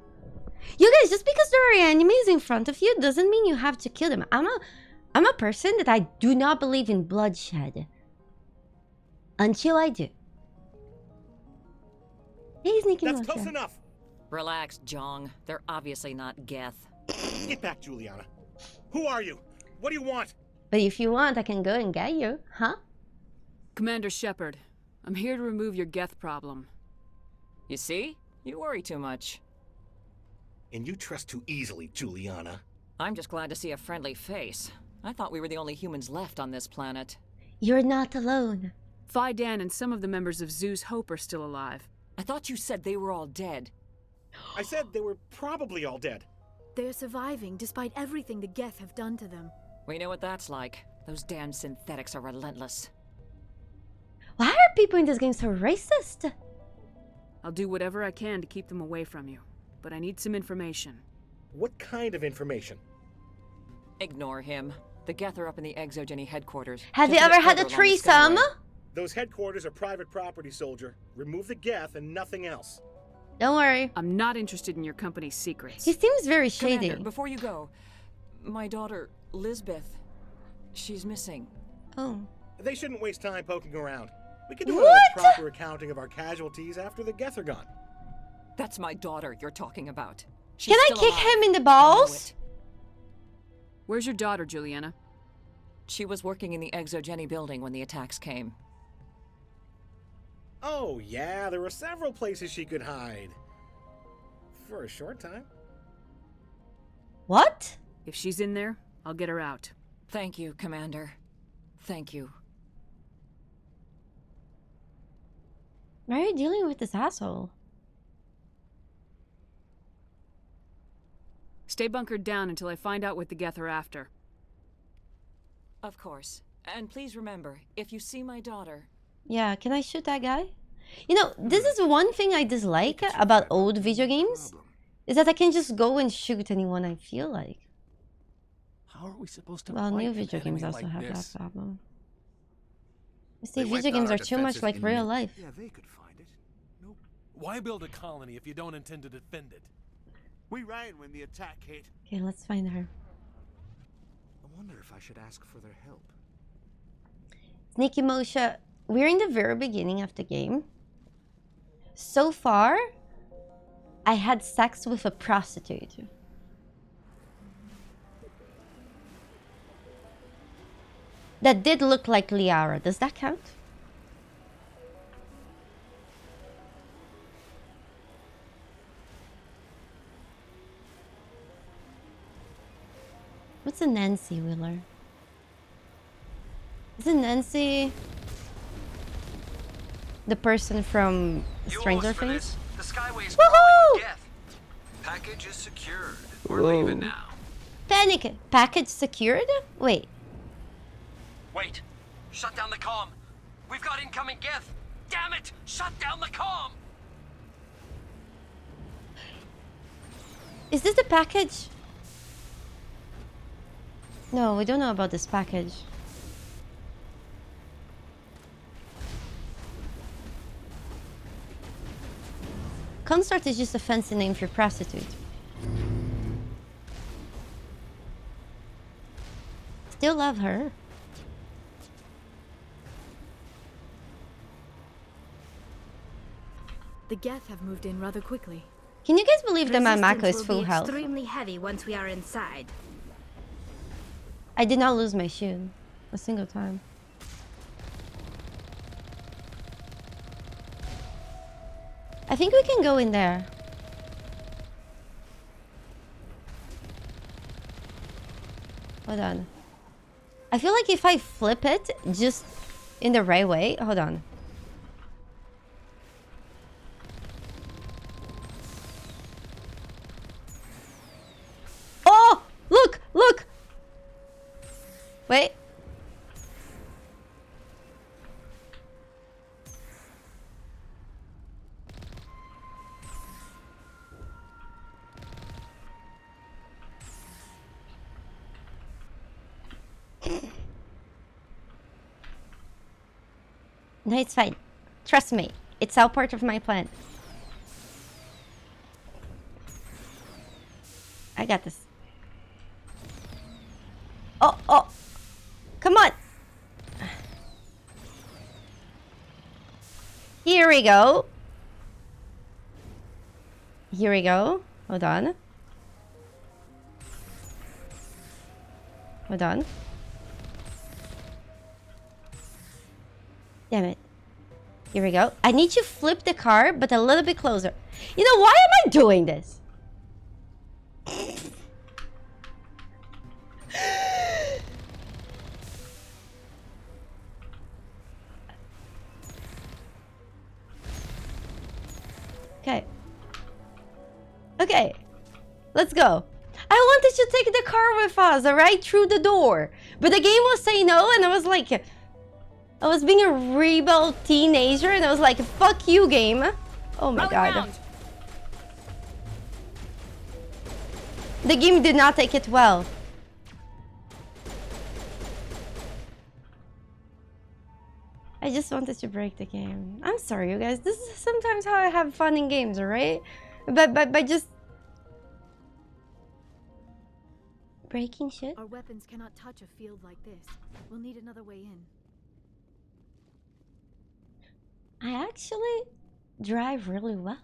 A: You guys, just because there are enemies in front of you doesn't mean you have to kill them. I'm a person that I do not believe in bloodshed. Until I do. Hey, sneaky
V: That's
A: monster.
V: close enough.
K: Relax, Jeong. They're obviously not Geth.
V: Get back, Juliana. Who are you? What do you want?
A: But if you want, I can go and get you, huh?
F: Commander Shepard, I'm here to remove your Geth problem.
K: You see? You worry too much.
V: And you trust too easily, Juliana.
K: I'm just glad to see a friendly face. I thought we were the only humans left on this planet.
A: You're not alone.
F: Kaidan and some of the members of Zoo's Hope are still alive.
K: I thought you said they were all dead.
V: I said they were probably all dead.
B: They're surviving despite everything the Geth have done to them.
K: We know what that's like. Those damn synthetics are relentless.
A: Why are people in this game so racist?
F: I'll do whatever I can to keep them away from you, but I need some information.
V: What kind of information?
K: Ignore him. The Geth are up in the Exogeny headquarters.
A: Have you ever had a threesome?
V: Those headquarters are private property, soldier. Remove the Geth and nothing else.
A: Don't worry.
F: I'm not interested in your company's secrets.
A: He seems very shady.
K: Commander, before you go, my daughter, Lisbeth, she's missing.
A: Oh.
V: They shouldn't waste time poking around. We can do
A: What?
V: a proper accounting of our casualties after the Geth are gone.
K: That's my daughter you're talking about.
A: Can I kick him in the balls?
F: Where's your daughter, Juliana?
K: She was working in the Exogeny building when the attacks came.
V: Oh, yeah, there were several places she could hide. For a short time.
A: What?
F: If she's in there, I'll get her out.
K: Thank you, Commander. Thank you.
A: Why are you dealing with this asshole?
F: Stay bunkered down until I find out what the Geth are after.
K: Of course. And please remember, if you see my daughter...
A: Yeah, can I shoot that guy? You know, this is one thing I dislike about old video games. Is that I can just go and shoot anyone I feel like.
V: How are we supposed to
A: Well,
V: fight
A: new
V: an
A: video games
V: enemy
A: also
V: like
A: have
V: this?
A: that problem. You
V: They
A: see,
V: wiped
A: video
V: out
A: games
V: our
A: are too much
V: defenses
A: like
V: in
A: real
V: minutes.
A: life.
V: Yeah, they could find it. Nope.
L: Why build a colony if you don't intend to defend it?
W: We ran when the attack hit.
A: Okay, let's find her.
W: I wonder if I should ask for their help.
A: Sneaky Moshe, we're in the very beginning of the game. So far, I had sex with a prostitute. That did look like Liara. Does that count? What's a Nancy Wheeler? Isn't Nancy the person from Stranger Things?
I: Skyway is
A: Woohoo!
I: with Geth. Package is secured. We're leaving now.
A: Panic. Package secured? Wait.
I: Wait. Shut down the comm. We've got incoming Geth. Damn it! Shut down the comm.
A: Is this the package? No, we don't know about this package. Consort is just a fancy name for prostitute. Still love her.
B: The Geth have moved in rather quickly.
A: Can you guys believe that my Mako is
H: Resistance
A: full
H: will be
A: health?
H: extremely heavy once we are inside.
A: I did not lose my shield a single time. I think we can go in there. Hold on. I feel like if I flip it just in the right way, hold on. Oh, look, look. Wait. No, it's fine. Trust me. It's all part of my plan. I got this. Oh, oh. Come on. Here we go. Here we go. Hold on. Hold on. Damn it. Here we go. I need to flip the car, but a little bit closer. You know, why am I doing this? Okay. Okay. Let's go. I wanted to take the car with us, right through the door. But the game was saying no, and I was like... I was being a rebel teenager, and I was like, fuck you, game. Oh my god. The game did not take it well. I just wanted to break the game. I'm sorry, you guys. This is sometimes how I have fun in games, alright? But just... breaking shit?
B: Our weapons cannot touch a field like this. We'll need another way in.
A: I actually drive really well.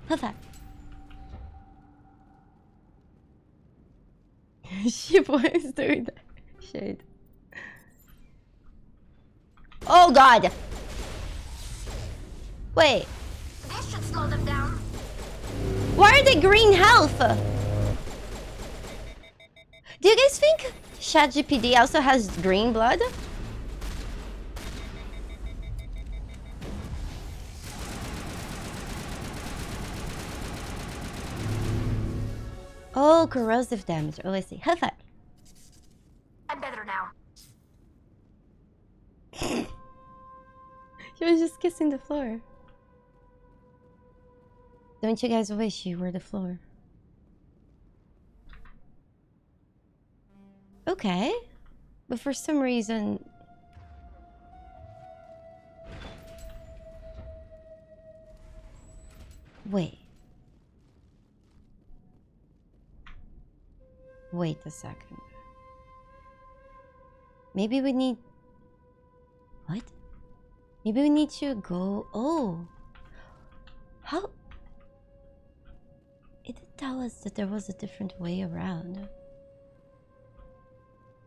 A: Perfect. She was doing that shit. Oh god! Wait.
H: This should slow them down.
A: Why are they green health? Do you guys think ChatGPT also has green blood? Oh, corrosive damage. Oh, I see. High five.
H: I'm better now.
A: She was just kissing the floor. Don't you guys wish you were the floor? Okay. But for some reason... Wait. Wait a second. Maybe we need... What? Maybe we need to go... Oh! How... It did tell us that there was a different way around.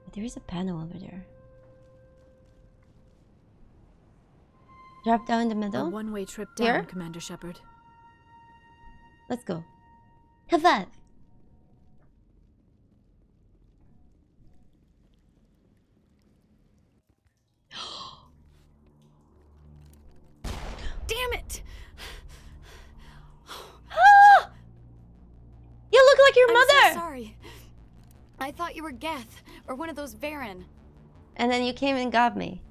A: But there is a panel over there. Drop down in the middle?
B: A one-way trip down,
A: Here?
B: Commander Shepard.
A: Let's go. Have that!
G: Damn it!
A: You look like your mother!
G: I'm so sorry. I thought you were Geth, or one of those Varen.
A: And then you came and got me.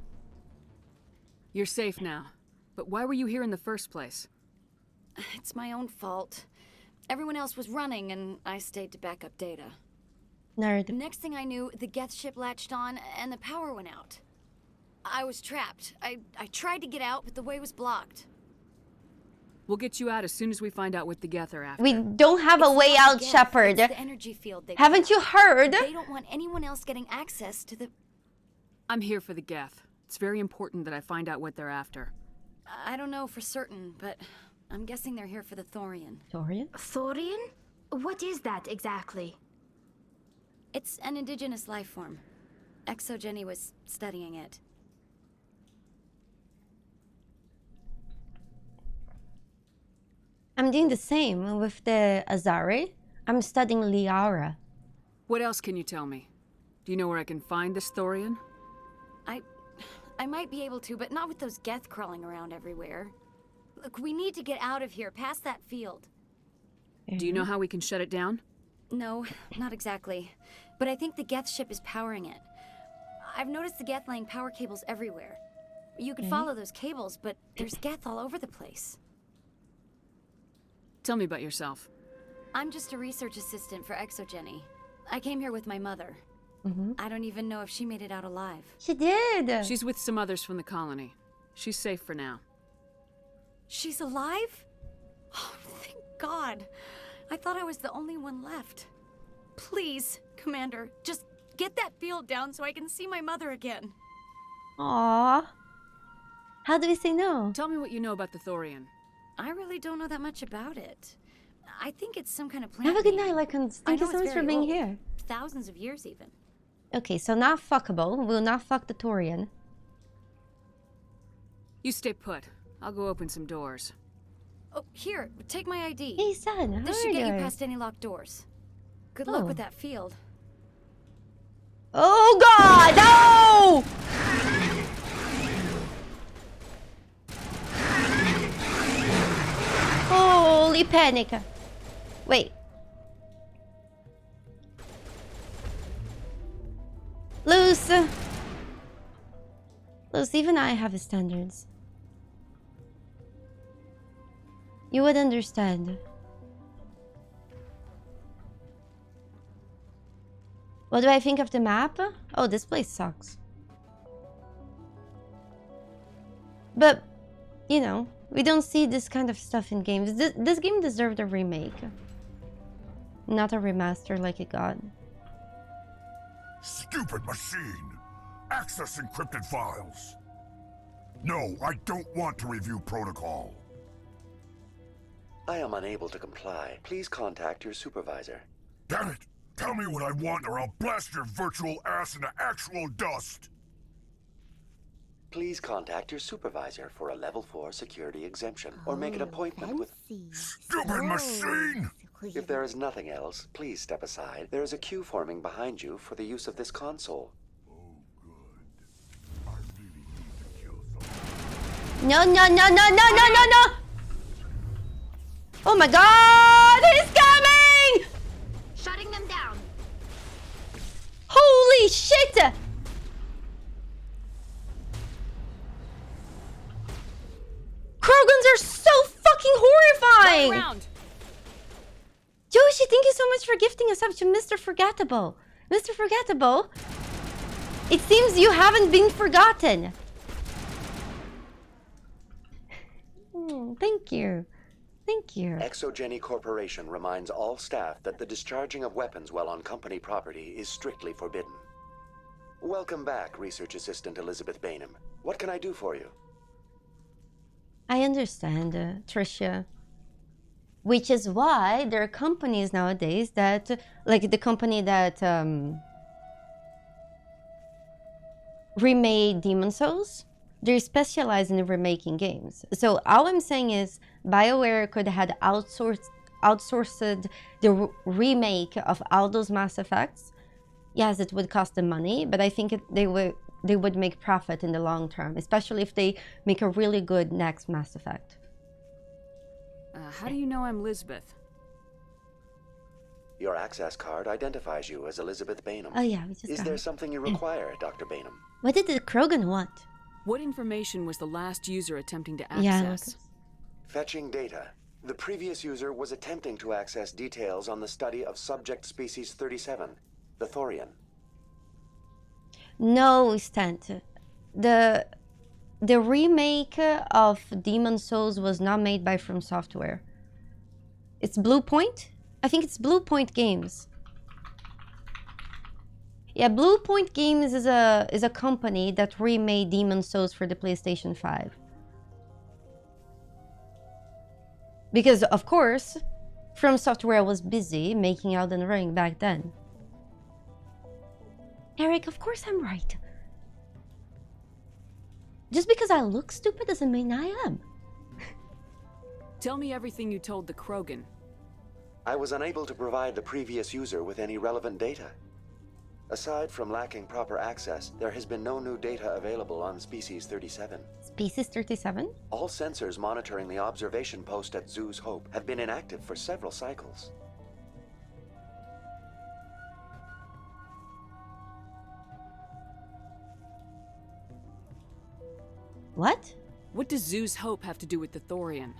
F: You're safe now. But why were you here in the first place?
G: It's my own fault. Everyone else was running, and I stayed to back up data.
A: Nerd.
G: Next thing I knew, the Geth ship latched on, and the power went out. I was trapped. I tried to get out, but the way was blocked.
F: We'll get you out as soon as we find out what the Geth are after.
A: We don't have a way out,
G: Geth,
A: Shepard.
G: it's the energy field they
A: Haven't you heard?
G: They don't want anyone else getting access to the...
F: I'm here for the Geth. It's very important that I find out what they're after.
G: I don't know for certain, but I'm guessing they're here for the Thorian.
A: Thorian?
H: Thorian? What is that exactly?
G: It's an indigenous life form. Exogeny was studying it.
A: I'm doing the same with the Asari. I'm studying Liara.
F: What else can you tell me? Do you know where I can find this Thorian?
G: I might be able to, but not with those Geth crawling around everywhere. Look, we need to get out of here, past that field.
F: Do you know how we can shut it down?
G: No, not exactly. But I think the Geth ship is powering it. I've noticed the Geth laying power cables everywhere. You could follow those cables, but there's Geth all over the place.
F: Tell me about yourself.
G: I'm just a research assistant for Exogeny. I came here with my mother. I don't even know if she made it out alive.
A: She did!
F: She's with some others from the colony. She's safe for now.
G: She's alive? Oh, thank God. I thought I was the only one left. Please, Commander, just get that field down so I can see my mother again.
A: Aww. How do we say no?
F: Tell me what you know about the Thorian.
G: I really don't know that much about it. I think it's some kind of plant.
A: Have a good night, Lycan. Thank you so much for being
G: old.
A: here.
G: Thousands of years, even.
A: Okay, so not fuckable. We'll not fuck the Thorian.
F: You stay put. I'll go open some doors.
G: Oh, here, take my ID.
A: Hey, son, how
G: This
A: are
G: should get you
A: you?
G: past any locked doors. Good luck with that field.
A: Oh God! No! Holy panic! Wait. Loose. Loose, even I have standards. You would understand. What do I think of the map? Oh, this place sucks. But, you know, we don't see this kind of stuff in games. This game deserved a remake. Not a remaster like it got.
D: Stupid machine! Access encrypted files! No, I don't want to review protocol.
C: I am unable to comply. Please contact your supervisor.
D: Damn it! Tell me what I want or I'll blast your virtual ass into actual dust!
C: Please contact your supervisor for a level 4 security exemption, or make an appointment with...
D: Stupid machine!
C: If there is nothing else, please step aside. There is a queue forming behind you for the use of this console.
A: No, no, no, no, no, no, no, no! Oh my God! He's coming!
H: Shutting them down.
A: Holy shit! Krogans are so fucking horrifying! Joshi, thank you so much for gifting us up to Mr. Forgettable. Mr. Forgettable, it seems you haven't been forgotten. Thank you. Thank you.
C: Exogeny Corporation reminds all staff that the discharging of weapons while on company property is strictly forbidden. Welcome back, Research Assistant Elizabeth Baynham. What can I do for you?
A: I understand, Tricia. Which is why there are companies nowadays that, like the company that remade Demon Souls, they specialize in remaking games. So all I'm saying is BioWare could have outsourced the remake of all those Mass Effects. Yes, it would cost them money, but I think they would they would make profit in the long term, especially if they make a really good next Mass Effect.
F: How do you know I'm Lisbeth?
C: Your access card identifies you as Elizabeth Baynham.
A: Oh yeah, we just
C: Is
A: got
C: there
A: it.
C: something you require, Dr. Baynham?
A: What did the Krogan want?
F: What information was the last user attempting to
A: Yeah,
F: access?
C: Fetching data. The previous user was attempting to access details on the study of subject species 37, the Thorian.
A: No, Stant. The remake of Demon Souls was not made by From Software. It's Blue Point? I think it's Blue Point Games. Yeah, Blue Point Games is a company that remade Demon Souls for the PlayStation 5. Because of course, From Software was busy making Elden Ring back then. Eric, of course I'm right. Just because I look stupid doesn't mean I am.
F: Tell me everything you told the Krogan.
C: I was unable to provide the previous user with any relevant data. Aside from lacking proper access, there has been no new data available on Species 37.
A: Species 37?
C: All sensors monitoring the observation post at Zoo's Hope have been inactive for several cycles.
A: What?
F: What does Zoo's Hope have to do with the Thorian?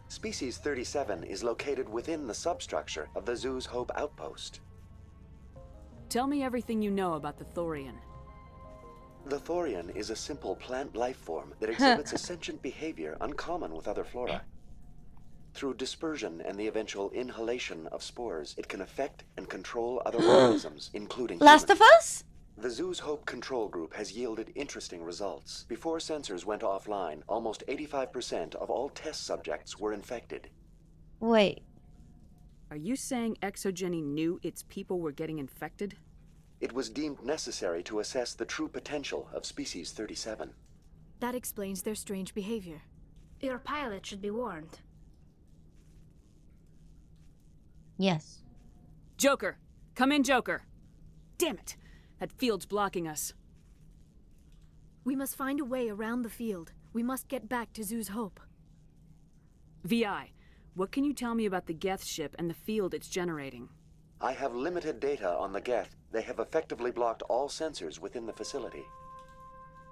C: Species 37 is located within the substructure of the Zoo's Hope outpost.
F: Tell me everything you know about the Thorian.
C: The Thorian is a simple plant life form that exhibits a sentient behavior uncommon with other flora. Through dispersion and the eventual inhalation of spores, it can affect and control other organisms, including
A: Last
C: humans.
A: of Us?
C: The Zoo's Hope control group has yielded interesting results. Before sensors went offline, almost 85% of all test subjects were infected.
A: Wait.
F: Are you saying Exogeny knew its people were getting infected?
C: It was deemed necessary to assess the true potential of Species 37.
B: That explains their strange behavior.
H: Your pilot should be warned.
A: Yes.
F: Joker! Come in, Joker! Damn it! That field's blocking us.
B: We must find a way around the field. We must get back to Zoo's Hope.
F: VI, what can you tell me about the Geth ship and the field it's generating?
C: I have limited data on the Geth. They have effectively blocked all sensors within the facility.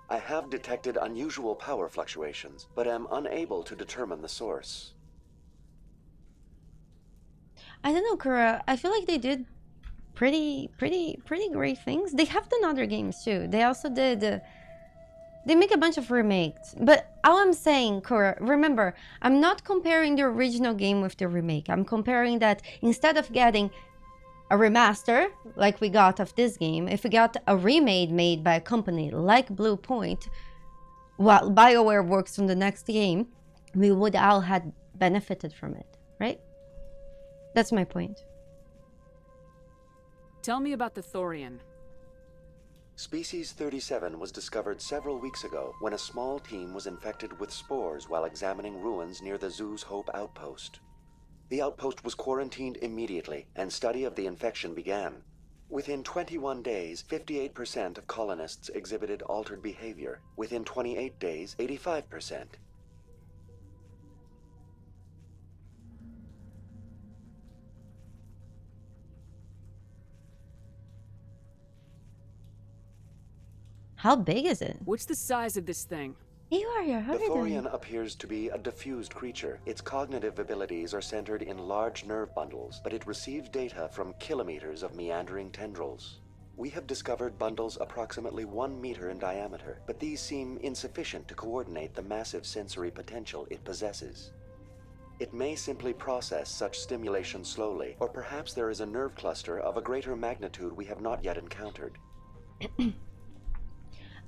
C: I have detected unusual power fluctuations, but am unable to determine the source.
A: I don't know, Kura. I feel like they did pretty great things. They have done other games too. They also did they make a bunch of remakes. But all I'm saying, Kura, remember, I'm not comparing the original game with the remake. I'm comparing that instead of getting a remaster like we got of this game, if we got a remake made by a company like Blue Point, while BioWare works on the next game, we would all had benefited from it, right? That's my point.
F: Tell me about the Thorian.
C: Species 37 was discovered several weeks ago when a small team was infected with spores while examining ruins near the Zoo's Hope outpost. The outpost was quarantined immediately, and study of the infection began. Within 21 days, 58% of colonists exhibited altered behavior. Within 28 days, 85%.
A: How big is it?
F: What's the size of this thing?
A: You are your
C: The Thorian appears to be a diffused creature. Its cognitive abilities are centered in large nerve bundles, but it receives data from kilometers of meandering tendrils. We have discovered bundles approximately 1 meter in diameter, but these seem insufficient to coordinate the massive sensory potential it possesses. It may simply process such stimulation slowly, or perhaps there is a nerve cluster of a greater magnitude we have not yet encountered.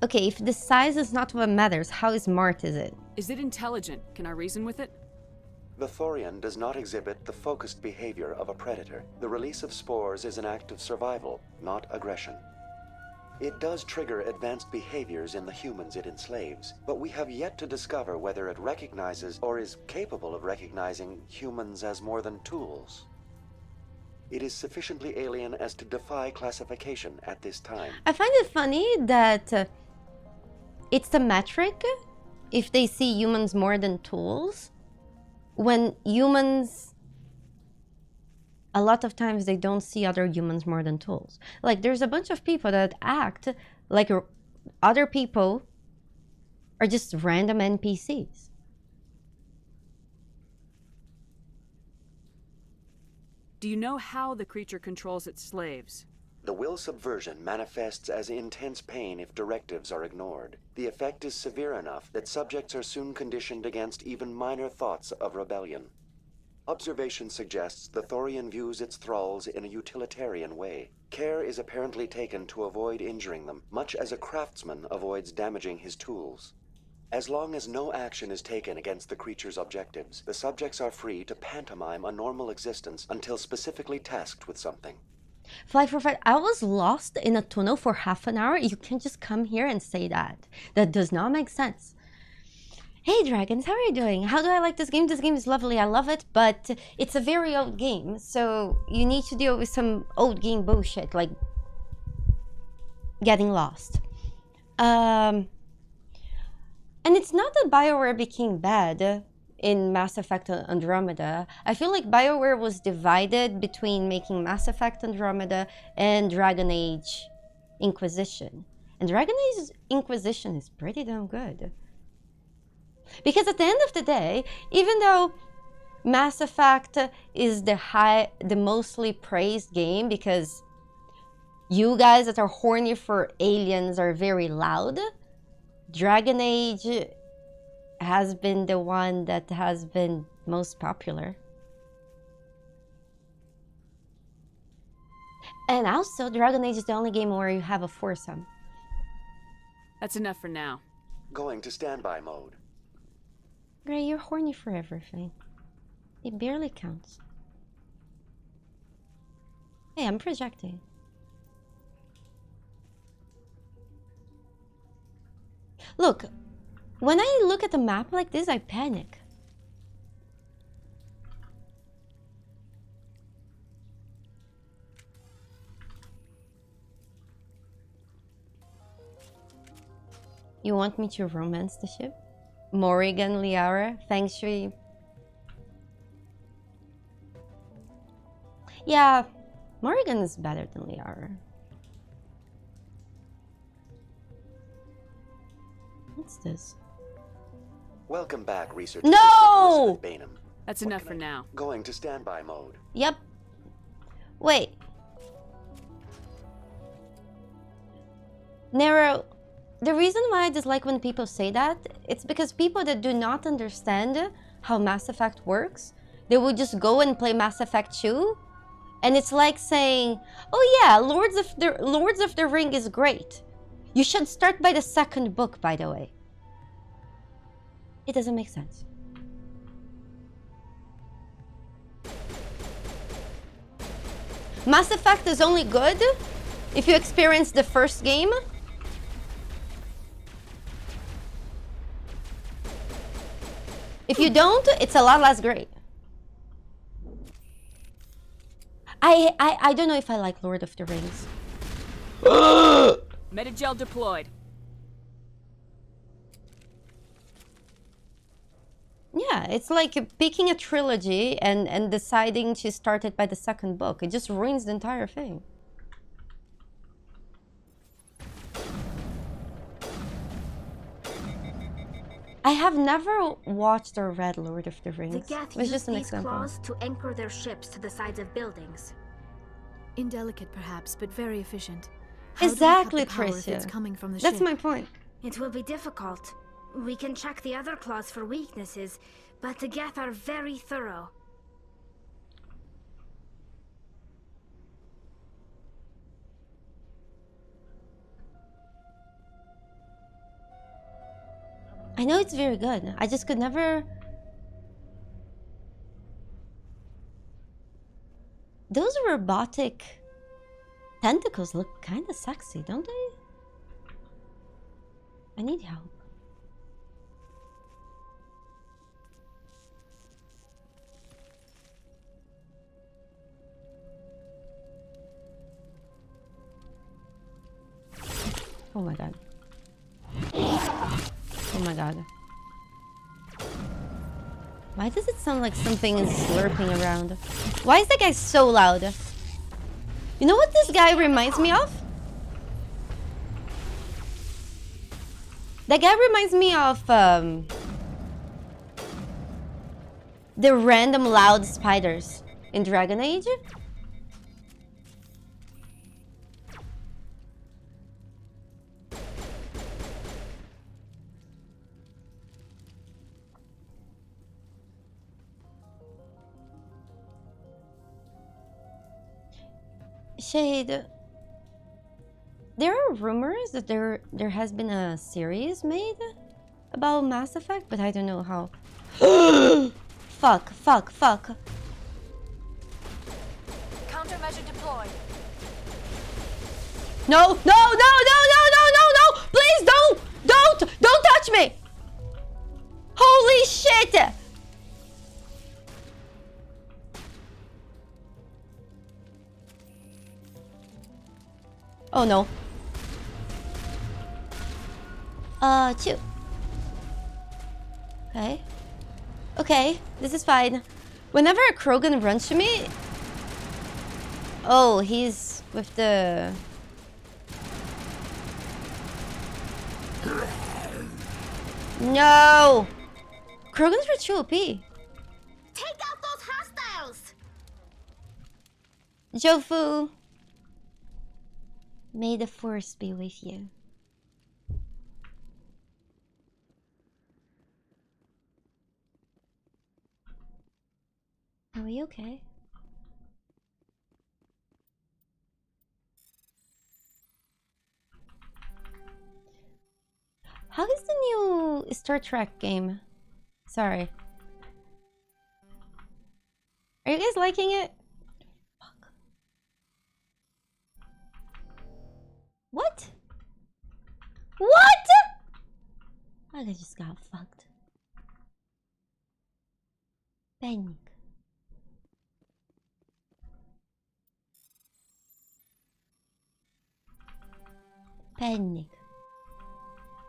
A: Okay, if the size is not what matters, how smart is it?
F: Is it intelligent? Can I reason with it?
C: The Thorian does not exhibit the focused behavior of a predator. The release of spores is an act of survival, not aggression. It does trigger advanced behaviors in the humans it enslaves, but we have yet to discover whether it recognizes or is capable of recognizing humans as more than tools. It is sufficiently alien as to defy classification at this time.
A: I find it funny that it's the metric if they see humans more than tools, when humans, a lot of times they don't see other humans more than tools. Like, there's a bunch of people that act like other people are just random NPCs.
F: Do you know how the creature controls its slaves?
C: The will subversion manifests as intense pain if directives are ignored. The effect is severe enough that subjects are soon conditioned against even minor thoughts of rebellion. Observation suggests the Thorian views its thralls in a utilitarian way. Care is apparently taken to avoid injuring them, much as a craftsman avoids damaging his tools. As long as no action is taken against the creature's objectives, the subjects are free to pantomime a normal existence until specifically tasked with something.
A: Fly for Fight, I was lost in a tunnel for half an hour. You can't just come here and say that. That does not make sense. Hey dragons, how are you doing? How do I like this game? This game is lovely, I love it, but it's a very old game, so you need to deal with some old game bullshit, like getting lost. And it's not that BioWare became bad in Mass Effect Andromeda. I feel like BioWare was divided between making Mass Effect Andromeda and Dragon Age Inquisition. And Dragon Age Inquisition is pretty damn good. Because at the end of the day, even though Mass Effect is the mostly praised game because you guys that are horny for aliens are very loud, Dragon Age has been the one that has been most popular. And also, Dragon Age is the only game where you have a foursome.
F: That's enough for now.
C: Going to standby mode.
A: Gray, you're horny for everything. It barely counts. Hey, I'm projecting. Look, when I look at a map like this, I panic. You want me to romance the ship? Morrigan, Liara, Feng Shui. Yeah, Morrigan is better than Liara. What's this?
C: Welcome back, research
A: No!
C: assistant Baynham.
F: That's enough for now.
C: Going to standby mode.
A: Yep. Wait. Nero, the reason why I dislike when people say that, it's because people that do not understand how Mass Effect works, they will just go and play Mass Effect 2, and it's like saying, oh yeah, Lords of the Ring is great. You should start by the second book, by the way. It doesn't make sense. Mass Effect is only good if you experience the first game. If you don't, it's a lot less great. I don't know if I like Lord of the Rings.
F: Metagel deployed.
A: Yeah, it's like picking a trilogy and deciding to start it by the second book. It just ruins the entire thing. I have never watched or read Lord of the Rings.
H: The Geth
A: It's
H: use
A: just an
H: these
A: example.
H: claws to anchor their ships to the sides of buildings.
B: Indelicate, perhaps, but very efficient.
A: Exactly,
B: How do we cut the power if
A: Tricia.
B: it's coming from the
A: That's
B: ship?
A: my point.
H: It will be difficult. We can check the other claws for weaknesses, but the Geth are very thorough.
A: I know it's very good. I just could never... Those robotic tentacles look kind of sexy, don't they? I need help. my god. Oh my god. Why does it sound like something is slurping around? Why is that guy so loud? You know what this guy reminds me of? That guy reminds me of the random loud spiders in Dragon Age. Shade, there are rumors that there has been a series made about Mass Effect, but I don't know how. Fuck.
G: Countermeasure deployed.
A: No! Please don't touch me! Holy shit! Oh no. Two. Okay, this is fine. Whenever a Krogan runs to me... Oh, he's with the... No! Krogans are too OP.
H: Take out those hostiles!
A: Jofu. May the force be with you. Are we okay? How is the new Star Trek game? Sorry. Are you guys liking it? Fuck. What? What? I just got fucked. Panic. Panic.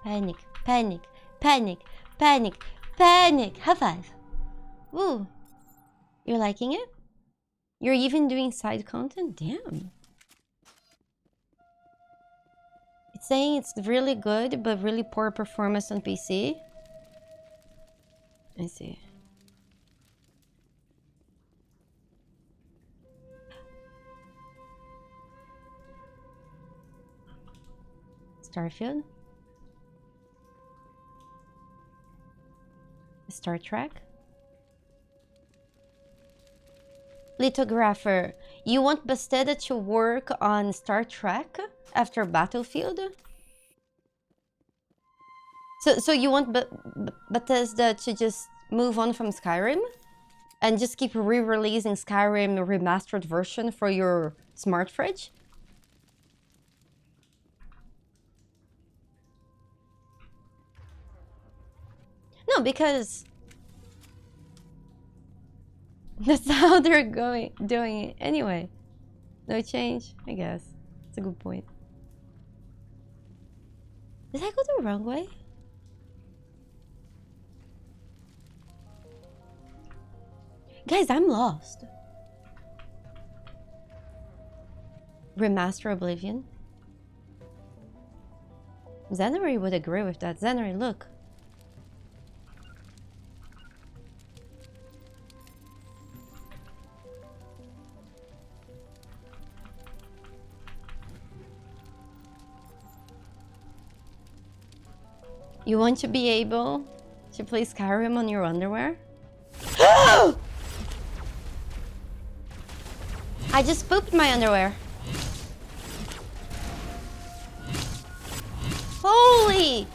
A: Panic. Panic. Panic. Panic. Panic. High five. Woo. You're liking it? You're even doing side content? Damn. It's saying it's really good, but really poor performance on PC. I see. Starfield? Star Trek? Lithographer, you want Bethesda to work on Star Trek after Battlefield? So you want Bethesda to just move on from Skyrim? And just keep re-releasing Skyrim remastered version for your smart fridge? No, because that's how they're doing it anyway. No change, I guess. It's a good point. Did I go the wrong way? Guys, I'm lost. Remaster Oblivion. Zenary would agree with that. Zenary, look. You want to be able to play Skyrim on your underwear? I just pooped my underwear. Holy!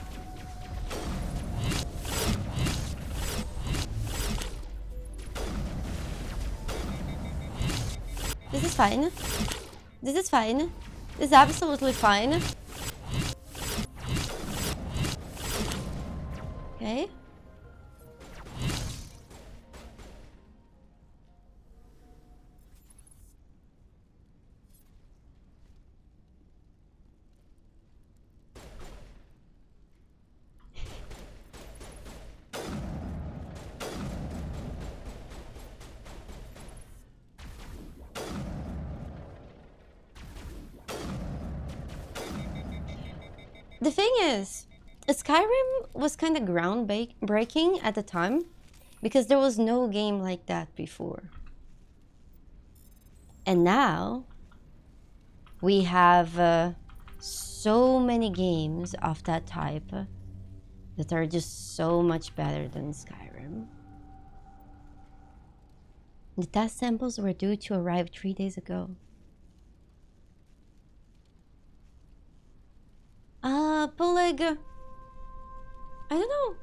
A: This is fine. This is fine. This is absolutely fine. Okay. the thing is, Skyrim was kind of groundbreaking at the time because there was no game like that before. And now we have so many games of that type that are just so much better than Skyrim. The test samples were due to arrive 3 days ago. Peleg. I don't know.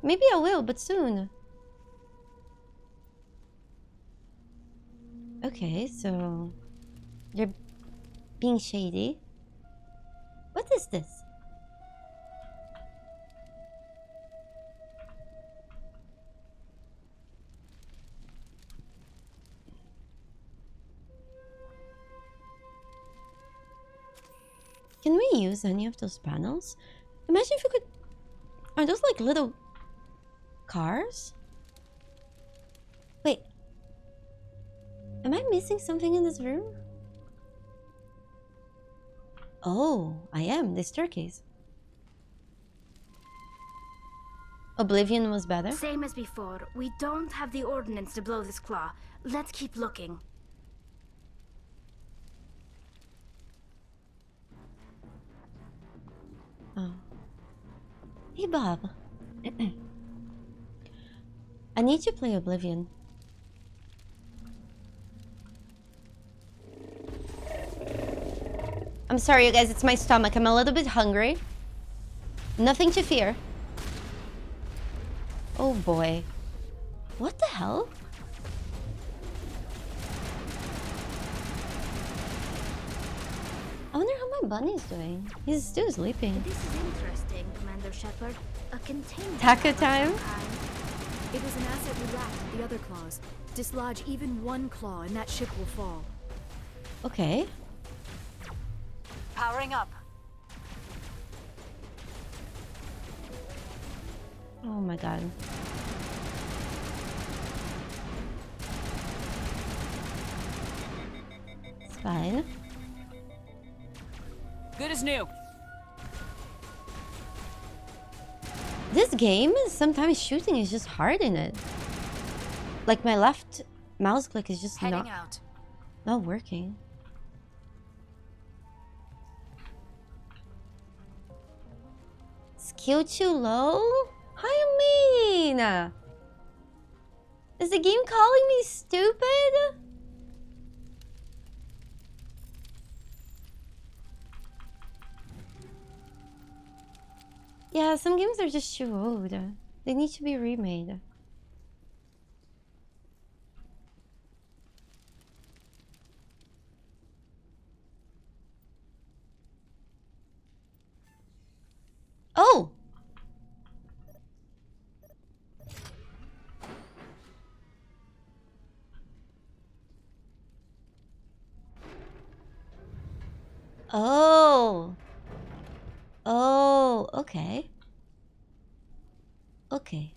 A: Maybe I will, but soon. Okay, so you're being shady. What is this? Can we use any of those panels? Imagine if we could... Are those like little cars? Wait. Am I missing something in this room? Oh, I am. The staircase. Oblivion was better?
H: Same as before. We don't have the ordnance to blow this claw. Let's keep looking.
A: Oh. Hey, Bob. I need to play Oblivion. I'm sorry, you guys. It's my stomach. I'm a little bit hungry. Nothing to fear. Oh, boy. What the hell? I wonder how my bunny's doing. He's still sleeping.
H: This is interesting, Commander Shepard. A containment.
A: Taco time?
B: It was an asset we lacked at the other claws. Dislodge even one claw and that ship will fall.
A: Okay.
K: Powering up.
A: Oh my god. It's fine.
K: Good as new.
A: This game, sometimes shooting is just hard in it. Like my left mouse click is just not working. Skill too low? How you mean? Is the game calling me stupid? Yeah, some games are just too old. They need to be remade. Oh! Oh! Oh, okay. Okay.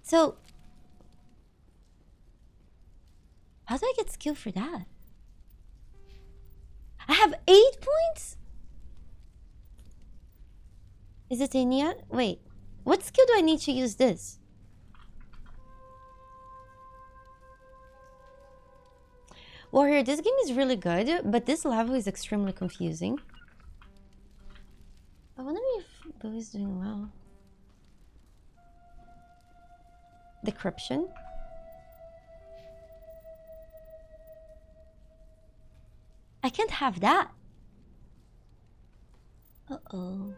A: So, how do I get skill for that? I have 8 points? Is it in yet? Wait, what skill do I need to use this? Warrior, this game is really good, but this level is extremely confusing. I wonder if Boo is doing well. Decryption. I can't have that. Uh-oh.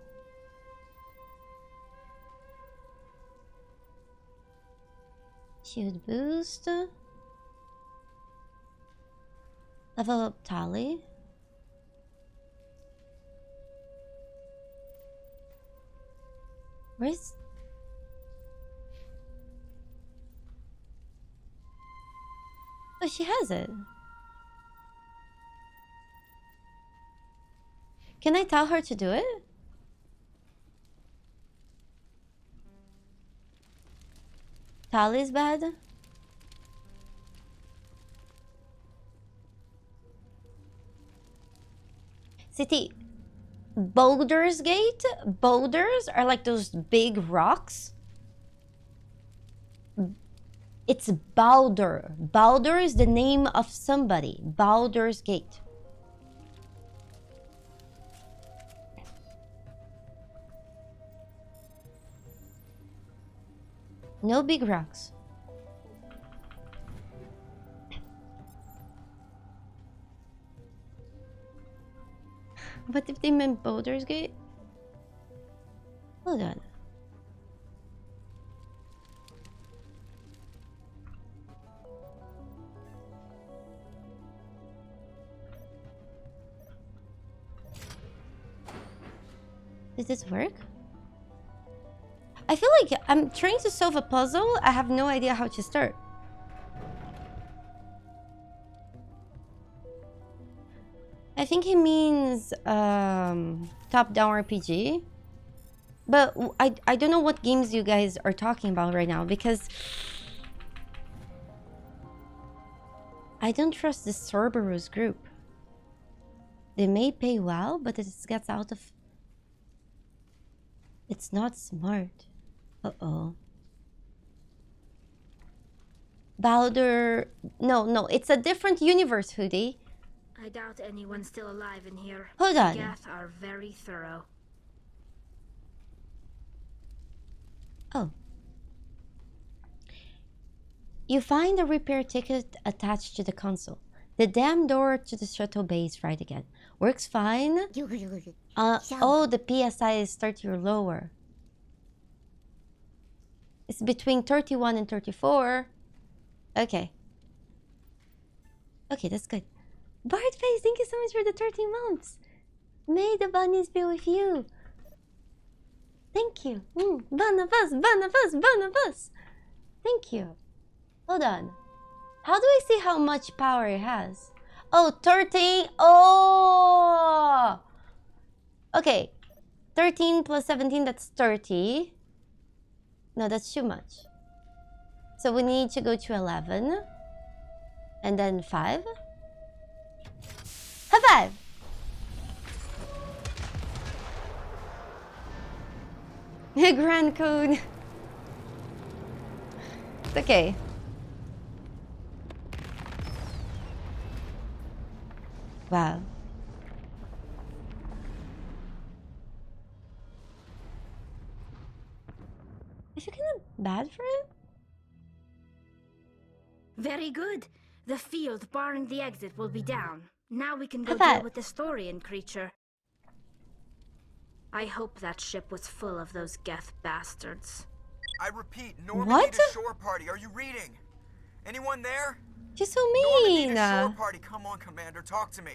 A: Shield boost. Level up Tali. Where's... Oh, she has it. Can I tell her to do it? Tali's bad? City, Baldur's Gate? Boulders are like those big rocks. It's Baldur. Baldur is the name of somebody. Baldur's Gate. No big rocks. What if they meant Baldur's Gate? Hold on. Does this work? I feel like I'm trying to solve a puzzle. I have no idea how to start. I think he means top-down RPG. But I don't know what games you guys are talking about right now, because I don't trust the Cerberus group. They may pay well, but it gets out of... It's not smart. Uh-oh. Baldur... No, it's a different universe, Hoodie.
H: I doubt anyone's still alive in here.
A: Hold on.
H: The Geth are very thorough.
A: Oh. You find a repair ticket attached to the console. The damn door to the shuttle bay is right again. Works fine. Oh, the PSI is 30 or lower. It's between 31 and 34. Okay. Okay, that's good. Bardface, thank you so much for the 13 months. May the bunnies be with you. Thank you. Barnabas. Thank you. Hold on. How do I see how much power it has? Oh, 13. Oh! Okay. 13 plus 17, that's 30. No, that's too much. So we need to go to 11. And then 5. High five! Grand code. It's okay. Wow. I feel kind of bad for it.
H: Very good. The field barring the exit will be down. Now we can go deal with this Thorian creature. I hope that ship was full of those Geth bastards.
M: I repeat, Normandy to shore party. Are you reading? Anyone there?
A: You're so mean.
M: Normandy to shore party. Come on, Commander. Talk to me.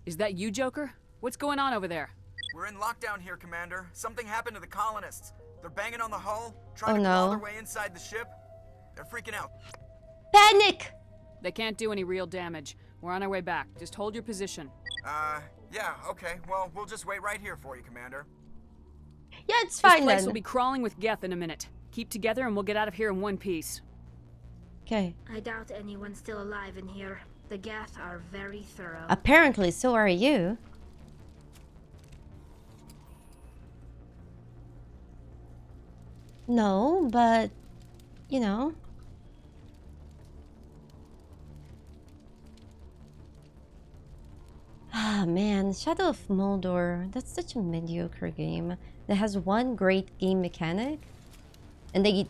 F: Is that you, Joker? What's going on over there?
M: We're in lockdown here, Commander. Something happened to the colonists. They're banging on the hull, trying to claw their way inside the ship. They're freaking out.
A: Panic!
F: They can't do any real damage. We're on our way back. Just hold your position.
M: Yeah, okay. Well, we'll just wait right here for you, Commander.
A: Yeah, it's fine
F: then. This place
A: then.
F: will be crawling with Geth in a minute. Keep together and we'll get out of here in one piece.
A: Okay.
H: I doubt anyone's still alive in here. The Geth are very thorough.
A: Apparently, so are you. No, but, you know. Ah, man, Shadow of Mordor. That's such a mediocre game. That has one great game mechanic. And they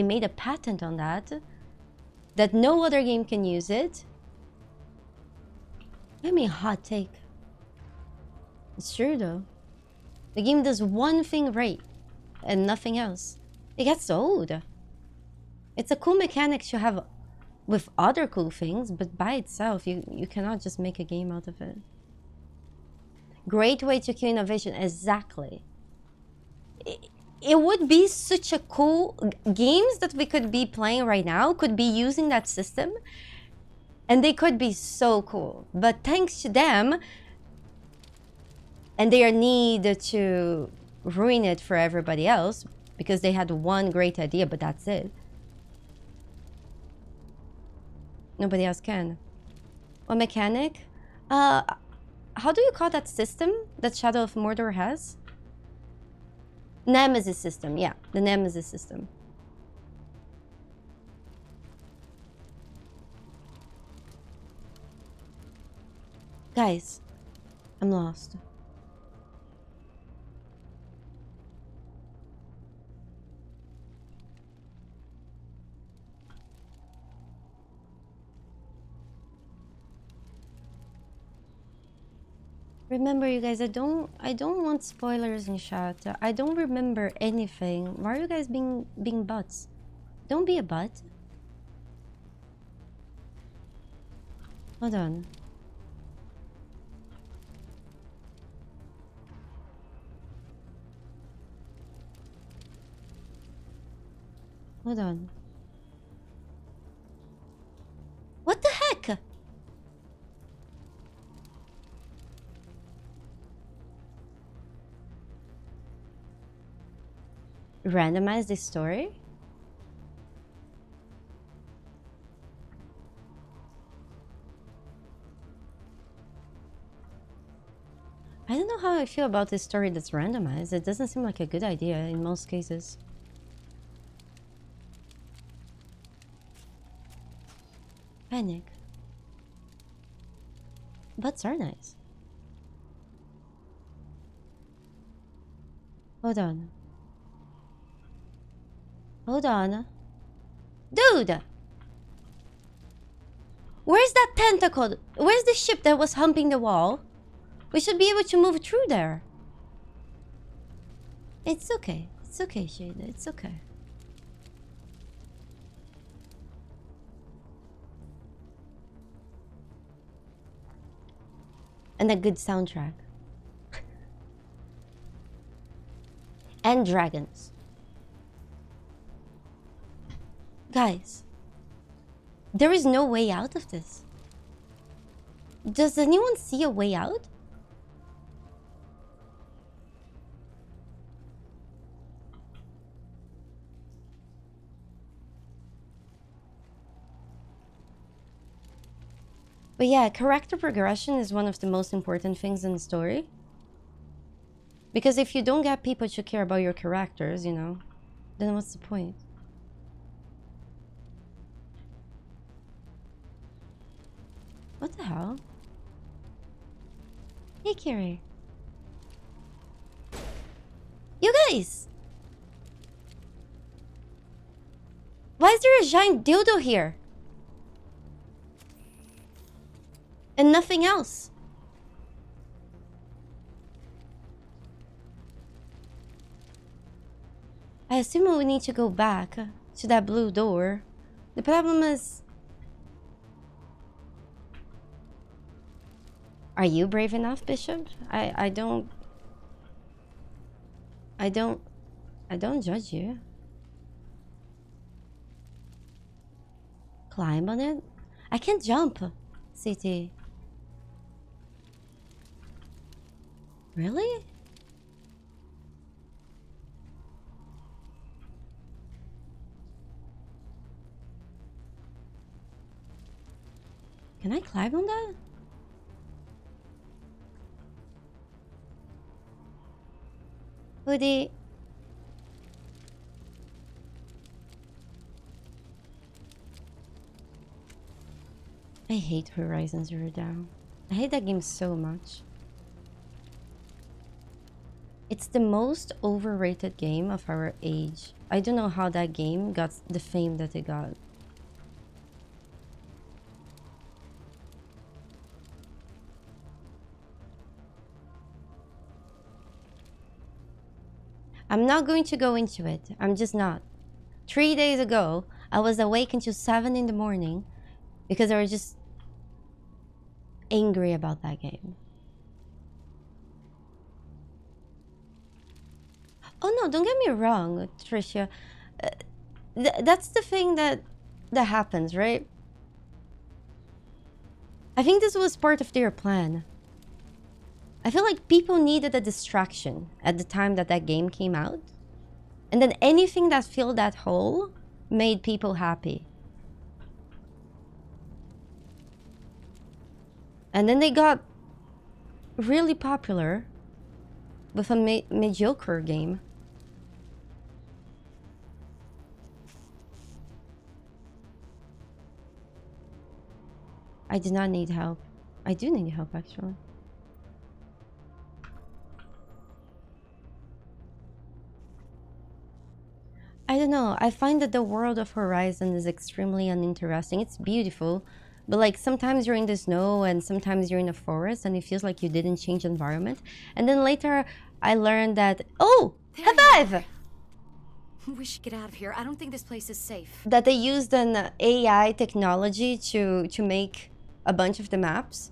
A: made a patent on that. That no other game can use it. I mean, hot take. It's true though. The game does one thing right. And nothing else. It gets old. It's a cool mechanic to have with other cool things, but by itself, you cannot just make a game out of it. Great way to kill innovation, exactly. It would be such a cool... Games that we could be playing right now could be using that system, and they could be so cool. But thanks to them, and their need to ruin it for everybody else, because they had one great idea, but that's it. Nobody else can. A mechanic? How do you call that system that Shadow of Mordor has? Nemesis system, yeah, the Nemesis system. Guys, I'm lost. Remember, you guys, I don't want spoilers in chat. I don't remember anything. Why are you guys being butts? Don't be a butt. Hold on. Hold on. What the heck? Randomize this story? I don't know how I feel about this story that's randomized. It doesn't seem like a good idea in most cases. Panic. Butts are nice. Hold on. Hold on. Dude! Where's that tentacle? Where's the ship that was humping the wall? We should be able to move through there. It's okay. It's okay, Shada. It's okay. And a good soundtrack. And dragons. Guys, there is no way out of this. Does anyone see a way out? But yeah, character progression is one of the most important things in the story. Because if you don't get people to care about your characters, you know, then what's the point? What the hell? Hey, Kiri. You guys! Why is there a giant dildo here? And nothing else. I assume we need to go back to that blue door. The problem is... Are you brave enough, Bishop? I don't judge you. Climb on it? I can't jump, CT. Really? Can I climb on that? Hoodie. I hate Horizon Zero Dawn. I hate that game so much. It's the most overrated game of our age. I don't know how that game got the fame that it got. I'm not going to go into it. I'm just not. 3 days ago, I was awake until 7 in the morning because I was just angry about that game. Oh no, don't get me wrong, Tricia. That's the thing that happens, right? I think this was part of their plan. I feel like people needed a distraction at the time that that game came out. And then anything that filled that hole made people happy. And then they got really popular with a mediocre game. I did not need help. I do need help, actually. I don't know. I find that the world of Horizon is extremely uninteresting. It's beautiful, but like sometimes you're in the snow and sometimes you're in a forest and it feels like you didn't change environment. And then later I learned that, oh, high five!
G: We should get out of here. I don't think this place is safe.
A: That they used an AI technology to make a bunch of the maps,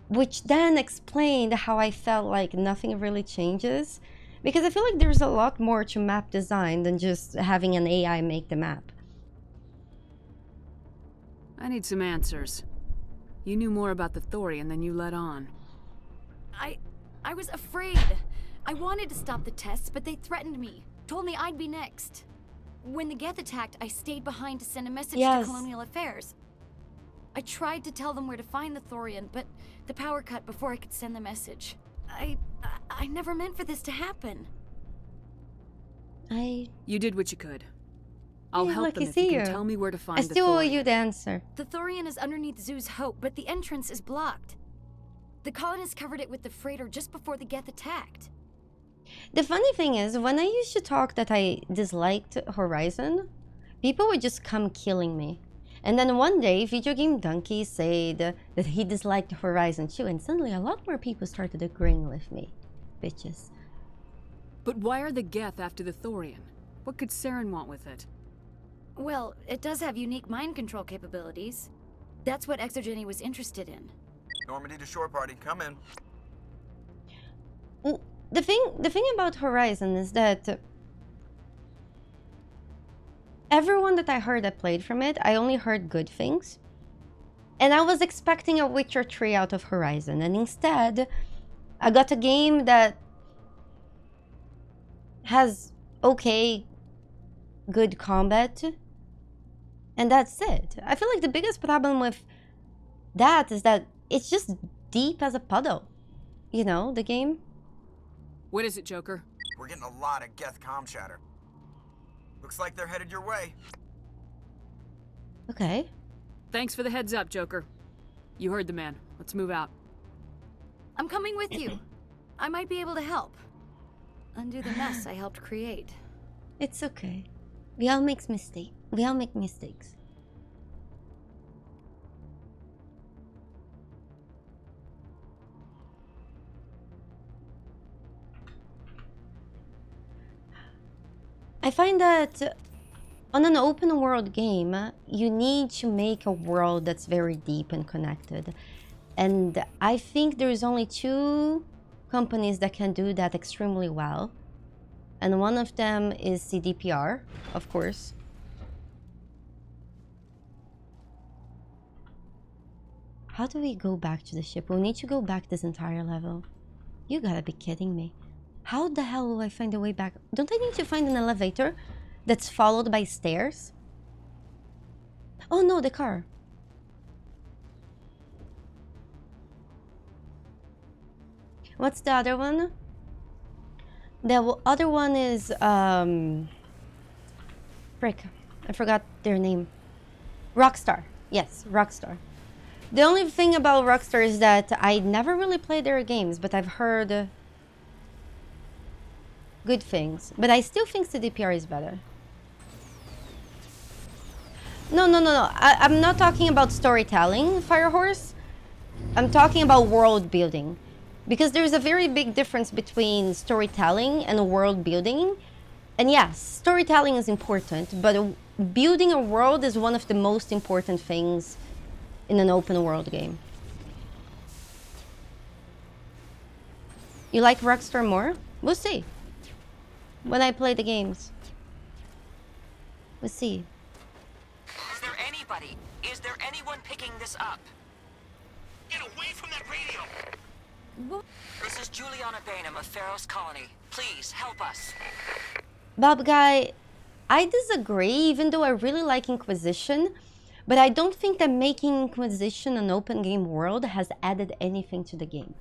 A: which then explained how I felt like nothing really changes. Because I feel like there's a lot more to map design than just having an AI make the map.
F: I need some answers. You knew more about the Thorian than you let on.
G: I was afraid. I wanted to stop the tests, but they threatened me. Told me I'd be next. When the Geth attacked, I stayed behind to send a message to Colonial Affairs. I tried to tell them where to find the Thorian, but the power cut before I could send the message. I never meant for this to happen.
F: You did what you could. I'll help them if you can tell me where to find the Thorian.
A: I still owe you the answer.
G: The Thorian is underneath Zoo's Hope, but the entrance is blocked. The colonists covered it with the freighter just before the Geth attacked.
A: The funny thing is, when I used to talk that I disliked Horizon, people would just come killing me. And then one day, Video Game Donkey said that he disliked Horizon too, and suddenly a lot more people started agreeing with me. Bitches.
F: But why are the Geth after the Thorian? What could Saren want with it?
G: Well, it does have unique mind control capabilities. That's what Exogeny was interested in.
M: Normandy to shore party, come in.
A: The thing about Horizon is that everyone that I heard that played from it, I only heard good things. And I was expecting a Witcher 3 out of Horizon, and instead, I got a game that has okay, good combat, and that's it. I feel like the biggest problem with that is that it's just deep as a puddle. You know, the game?
F: What is it, Joker?
M: We're getting a lot of Geth comm chatter. Looks like they're headed your way.
A: Okay.
F: Thanks for the heads up, Joker. You heard the man. Let's move out.
G: I'm coming with you. I might be able to help. Undo the mess I helped create.
A: It's okay. We all make mistakes. We all make mistakes. I find that on an open world game, you need to make a world that's very deep and connected. And I think there's only two companies that can do that extremely well. And one of them is CDPR, of course. How do we go back to the ship? We'll need to go back this entire level. You gotta be kidding me. How the hell will I find a way back? Don't I need to find an elevator that's followed by stairs? Oh no, the car. What's the other one? The other one is, frick, I forgot their name. Rockstar. Yes, Rockstar. The only thing about Rockstar is that I never really played their games, but I've heard good things. But I still think CDPR is better. No. I'm not talking about storytelling, Firehorse. I'm talking about world building. Because there's a very big difference between storytelling and world building. And yes, storytelling is important, but building a world is one of the most important things in an open world game. You like Rockstar more? We'll see. When I play the games. We'll see.
I: Is there anybody? Is there anyone picking this up? Get away from that radio! This is Juliana Baynham of Feros Colony. Please, help us.
A: Bob Guy, I disagree, even though I really like Inquisition. But I don't think that making Inquisition an open game world has added anything to the game.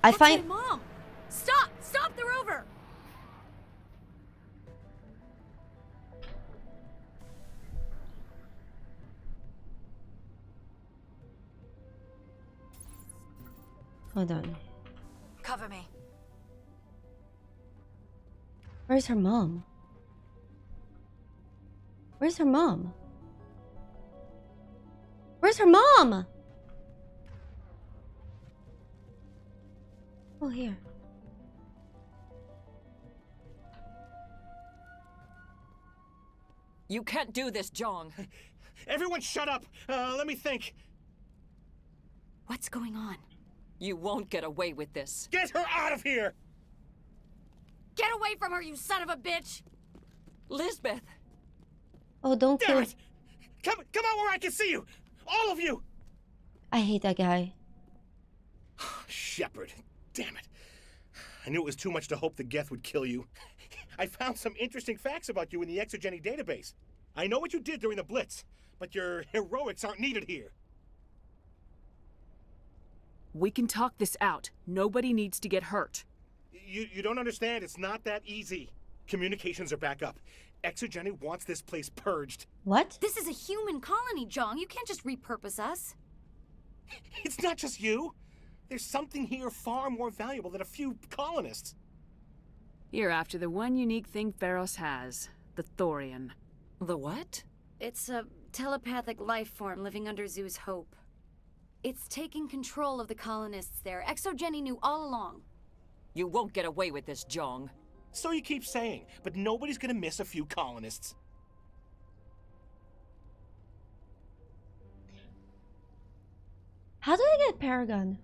A: I find...
G: Mom! Stop! Stop the rover!
A: Hold on.
G: Cover me.
A: Where's her mom? Where's her mom? Where's her mom? Oh, here.
K: You can't do this, Jeong.
V: Everyone shut up! Let me think.
G: What's going on?
K: You won't get away with this.
V: Get her out of here!
G: Get away from her, you son of a bitch!
K: Lisbeth!
A: Oh, don't kill...
V: Damn it! Come out where I can see you! All of you!
A: I hate that guy.
V: Shepard. Damn it. I knew it was too much to hope the Geth would kill you. I found some interesting facts about you in the Exogeny database. I know what you did during the Blitz, but your heroics aren't needed here.
F: We can talk this out. Nobody needs to get hurt.
V: You don't understand. It's not that easy. Communications are back up. Exogeny wants this place purged.
A: What?
G: This is a human colony, Jeong. You can't just repurpose us.
V: It's not just you. There's something here far more valuable than a few colonists.
F: You're after the one unique thing Feros has, the Thorian.
K: The what?
G: It's a telepathic life form living under Zoo's hope. It's taking control of the colonists there. Exogeny knew all along.
K: You won't get away with this, Jeong.
V: So you keep saying, but nobody's gonna miss a few colonists.
A: How do I get Paragon?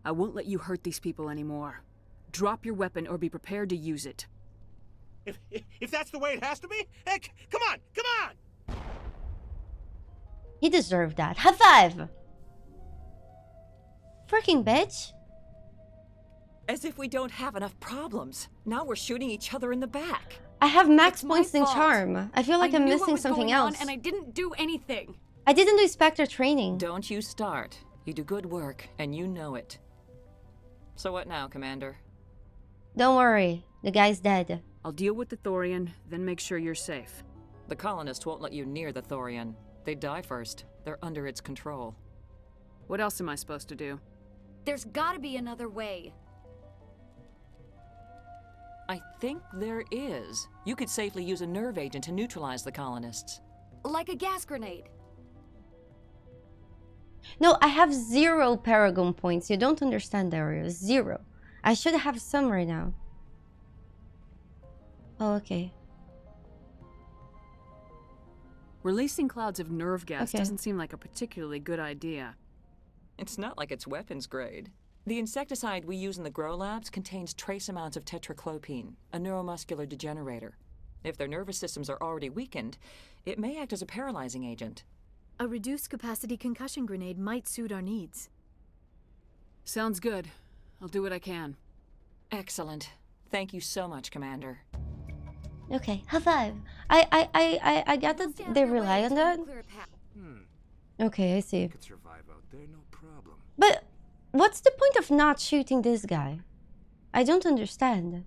F: I won't let you hurt these people anymore. Drop your weapon or be prepared to use it.
V: If that's the way it has to be, heck, come on!
A: He deserved that. High five! Freaking bitch.
K: As if we don't have enough problems. Now we're shooting each other in the back.
A: I have max
G: It's my
A: points in
G: fault.
A: charm. I feel like I'm
G: knew what
A: missing
G: was
A: something
G: going
A: else.
G: on, and I didn't do anything.
A: I didn't do Spectre training.
K: Don't you start. You do good work, and you know it. So what now, Commander?
A: Don't worry. The guy's dead.
F: I'll deal with the Thorian, then make sure you're safe.
K: The colonists won't let you near the Thorian. They die first. They're under its control.
F: What else am I supposed to do?
G: There's gotta be another way.
K: I think there is. You could safely use a nerve agent to neutralize the colonists.
G: Like a gas grenade.
A: No, I have 0 Paragon points. You don't understand, Dario. 0. I should have some right now. Oh, okay.
F: Releasing clouds of nerve gas
A: Okay.
F: doesn't seem like a particularly good idea.
K: It's not like it's weapons grade. The insecticide we use in the grow labs contains trace amounts of tetraclopine, a neuromuscular degenerator. If their nervous systems are already weakened, it may act as a paralyzing agent.
B: A reduced capacity concussion grenade might suit our needs.
F: Sounds good. I'll do what I can.
K: Excellent. Thank you so much, Commander.
A: Okay, high five. I got that they rely on that. Okay, I see.
W: Could survive out there, no problem.
A: But what's the point of not shooting this guy? I don't understand.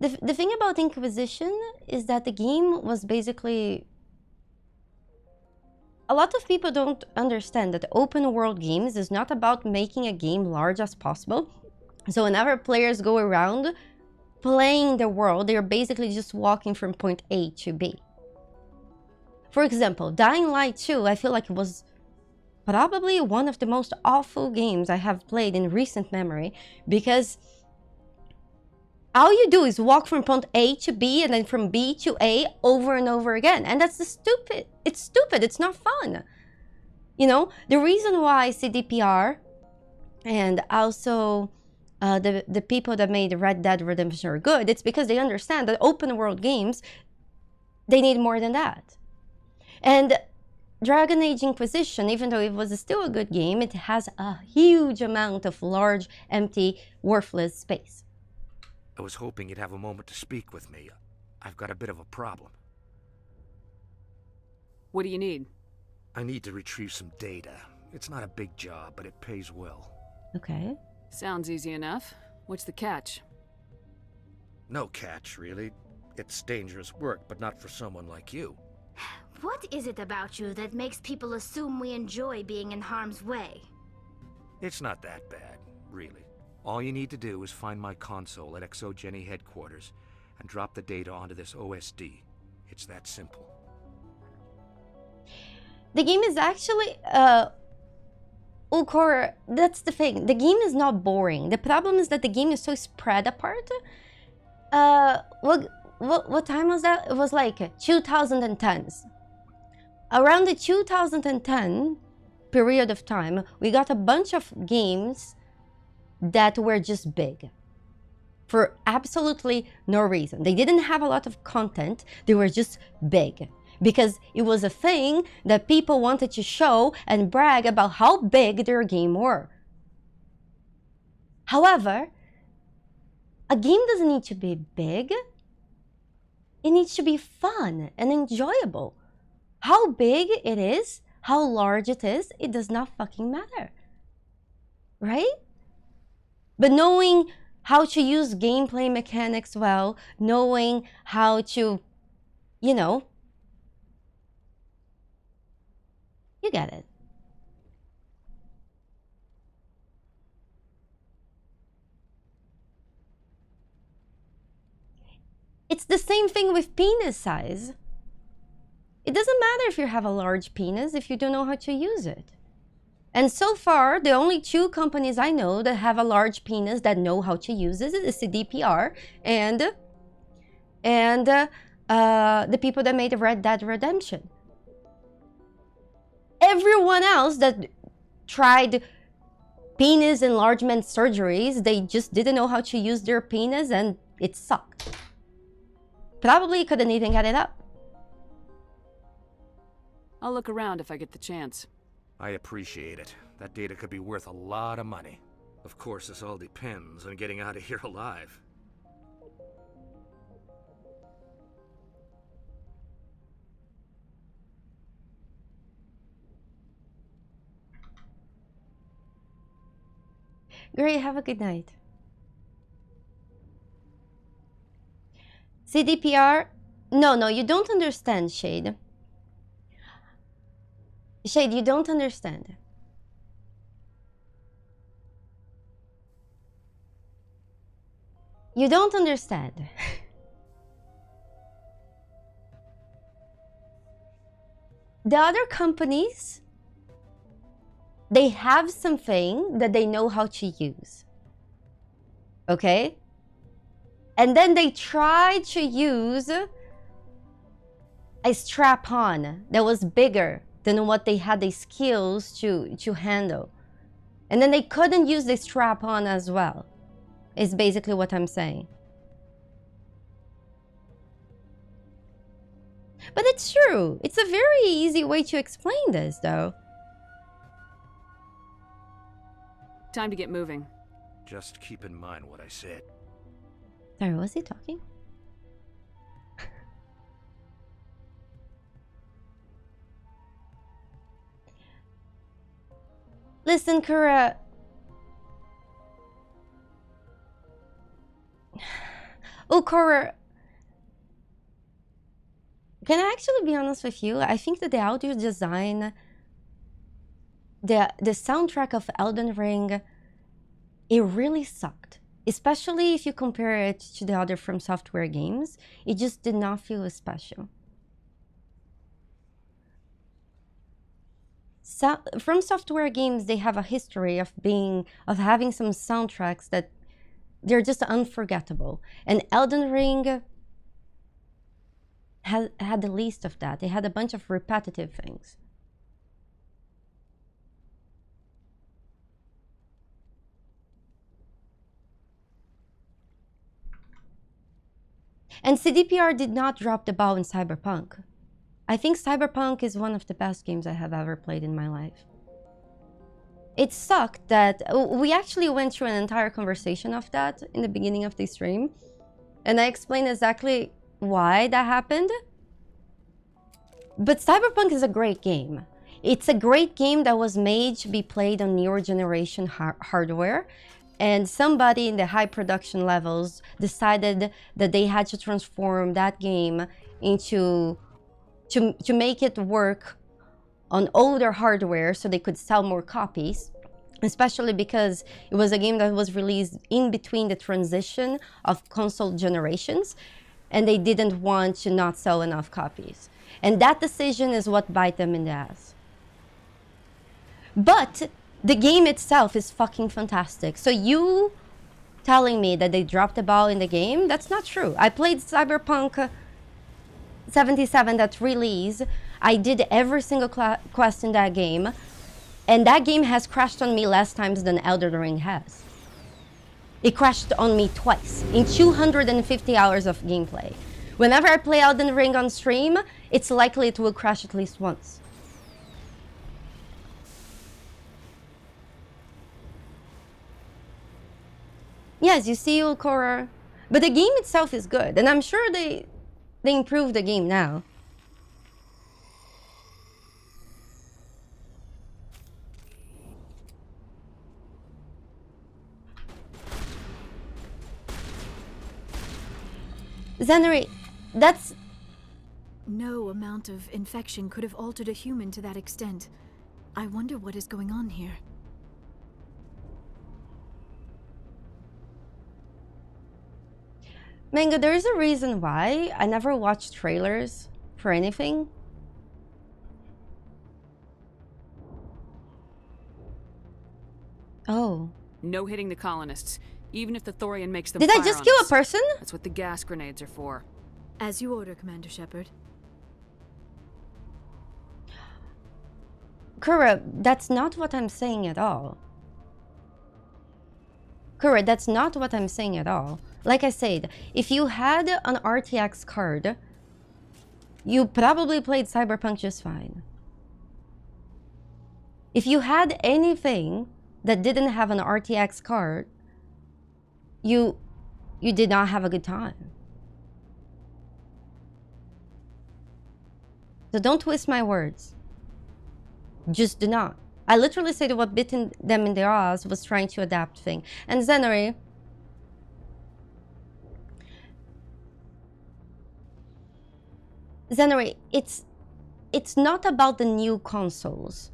A: The thing about Inquisition is that the game was basically... A lot of people don't understand that open world games is not about making a game large as possible. So whenever players go around playing the world, they're basically just walking from point A to B. For example, Dying Light 2, I feel like it was probably one of the most awful games I have played in recent memory, because all you do is walk from point A to B and then from B to A over and over again. And that's stupid. It's stupid. It's not fun. You know, the reason why CDPR and also the people that made Red Dead Redemption are good, it's because they understand that open world games, they need more than that. And Dragon Age Inquisition, even though it was still a good game, it has a huge amount of large, empty, worthless space.
Y: I was hoping you'd have a moment to speak with me. I've got a bit of a problem.
F: What do you need?
Y: I need to retrieve some data. It's not a big job, but it pays well.
A: Okay.
F: Sounds easy enough. What's the catch?
Y: No catch, really. It's dangerous work, but not for someone like you.
H: What is it about you that makes people assume we enjoy being in harm's way?
Y: It's not that bad, really. All you need to do is find my console at Exogeny headquarters and drop the data onto this OSD. It's that simple.
A: The game is actually, Ukor, that's the thing. The game is not boring. The problem is that the game is so spread apart. What time was that? It was like 2010s. Around the 2010 period of time, we got a bunch of games that were just big for absolutely no reason. They didn't have a lot of content. They were just big because it was a thing that people wanted to show and brag about how big their game were. However, a game doesn't need to be big. It needs to be fun and enjoyable. How big it is, how large it is, it does not fucking matter. Right? But knowing how to use gameplay mechanics well, knowing how to, you know, you get it. It's the same thing with penis size. It doesn't matter if you have a large penis if you don't know how to use it. And so far, the only two companies I know that have a large penis that know how to use it is CDPR and the people that made Red Dead Redemption. Everyone else that tried penis enlargement surgeries, they just didn't know how to use their penis and it sucked. Probably couldn't even get it up.
F: I'll look around if I get the chance.
Y: I appreciate it. That data could be worth a lot of money. Of course, this all depends on getting out of here alive.
A: Great, have a good night. CDPR? No, you don't understand, Shade. Shade, you don't understand. You don't understand. The other companies, they have something that they know how to use. Okay? And then they try to use a strap-on that was bigger than what they had the skills to handle. And then they couldn't use the strap-on as well, is basically what I'm saying. But it's true. It's a very easy way to explain this, though.
F: Time to get moving.
Y: Just keep in mind what I said.
A: Sorry, was he talking? Listen, Kura. Oh, Kura. Can I actually be honest with you? I think that the audio design, the soundtrack of Elden Ring, it really sucked. Especially if you compare it to the other From Software games. It just did not feel as special. So, From Software games, they have a history of having some soundtracks that they're just unforgettable. And Elden Ring had the least of that. They had a bunch of repetitive things. And CDPR did not drop the ball in Cyberpunk. I think Cyberpunk is one of the best games I have ever played in my life. It sucked that we actually went through an entire conversation of that in the beginning of the stream, and I explained exactly why that happened. But Cyberpunk is a great game. It's a great game that was made to be played on newer generation hardware, and somebody in the high production levels decided that they had to transform that game into to make it work on older hardware so they could sell more copies, especially because it was a game that was released in between the transition of console generations, and they didn't want to not sell enough copies. And that decision is what bite them in the ass. But the game itself is fucking fantastic. So you telling me that they dropped the ball in the game, that's not true. I played Cyberpunk 77 at release. I did every single quest in that game, and that game has crashed on me less times than Elden Ring has. It crashed on me twice in 250 hours of gameplay. Whenever I play Elden Ring on stream, it's likely it will crash at least once. Yes, you see, Ulcora, but the game itself is good, and I'm sure they improved the game now. Zenry, that's...
B: No amount of infection could have altered a human to that extent. I wonder what is going on here.
A: Mango, there is a reason why I never watched trailers for anything. Oh.
F: No hitting the colonists, even if the Thorian makes them
A: Did
F: fire
A: I just
F: on
A: kill
F: us.
A: a person?
F: That's what the gas grenades are for.
B: As you order, Commander Shepard.
A: Kura, that's not what I'm saying at all. Kura, that's not what I'm saying at all. Like I said, if you had an RTX card, you probably played Cyberpunk just fine. If you had anything that didn't have an RTX card, you did not have a good time. So don't twist my words. Just do not. I literally said what bitten them in their ass was trying to adapt thing. And Zenary, it's not about the new consoles.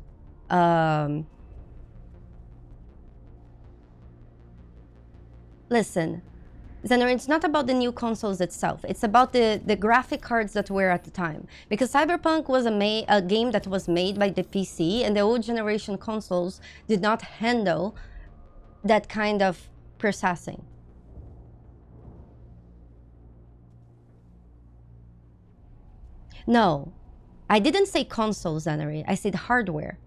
A: Listen, Zenary, it's not about the new consoles itself. It's about the graphic cards that were at the time. Because Cyberpunk was a game that was made by the PC, and the old generation consoles did not handle that kind of processing. No, I didn't say consoles, Zenary. I said hardware.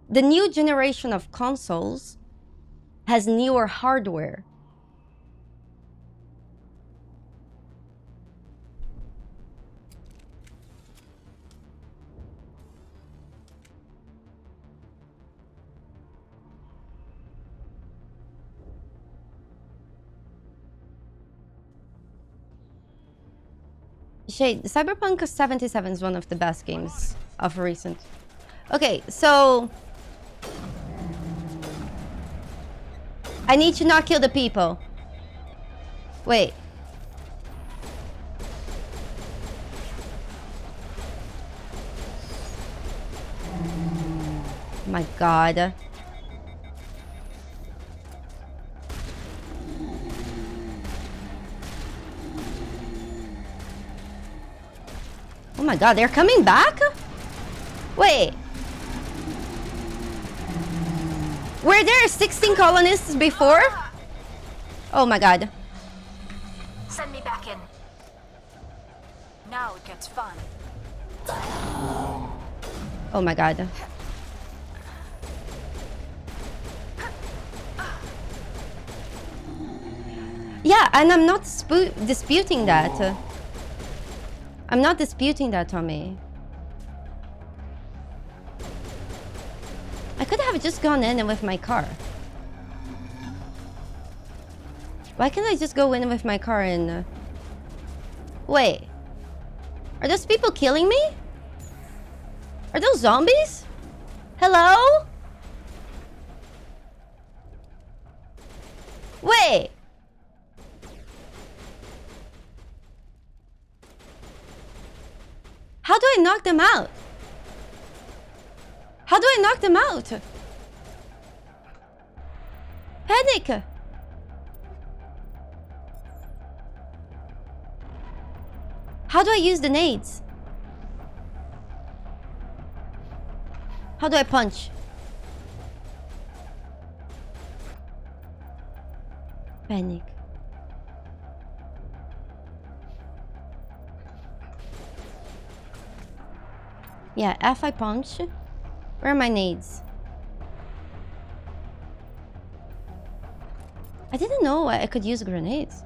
A: The new generation of consoles has newer hardware. Shade, Cyberpunk 77 is one of the best games of recent. Okay, so I need to not kill the people. Wait. My God. Oh my God, they're coming back? Wait. Were there 16 colonists before? Oh my God.
H: Send me back in. Now it gets fun.
A: Oh my God. Yeah, and I'm not disputing that. I'm not disputing that, Tommy. I could have just gone in with my car. Why can't I just go in with my car and... Wait. Are those people killing me? Are those zombies? Hello? Wait. How do I knock them out? How do I knock them out? Panic! How do I use the nades? How do I punch? Panic. Yeah, F I punch. Where are my nades? I didn't know I could use grenades.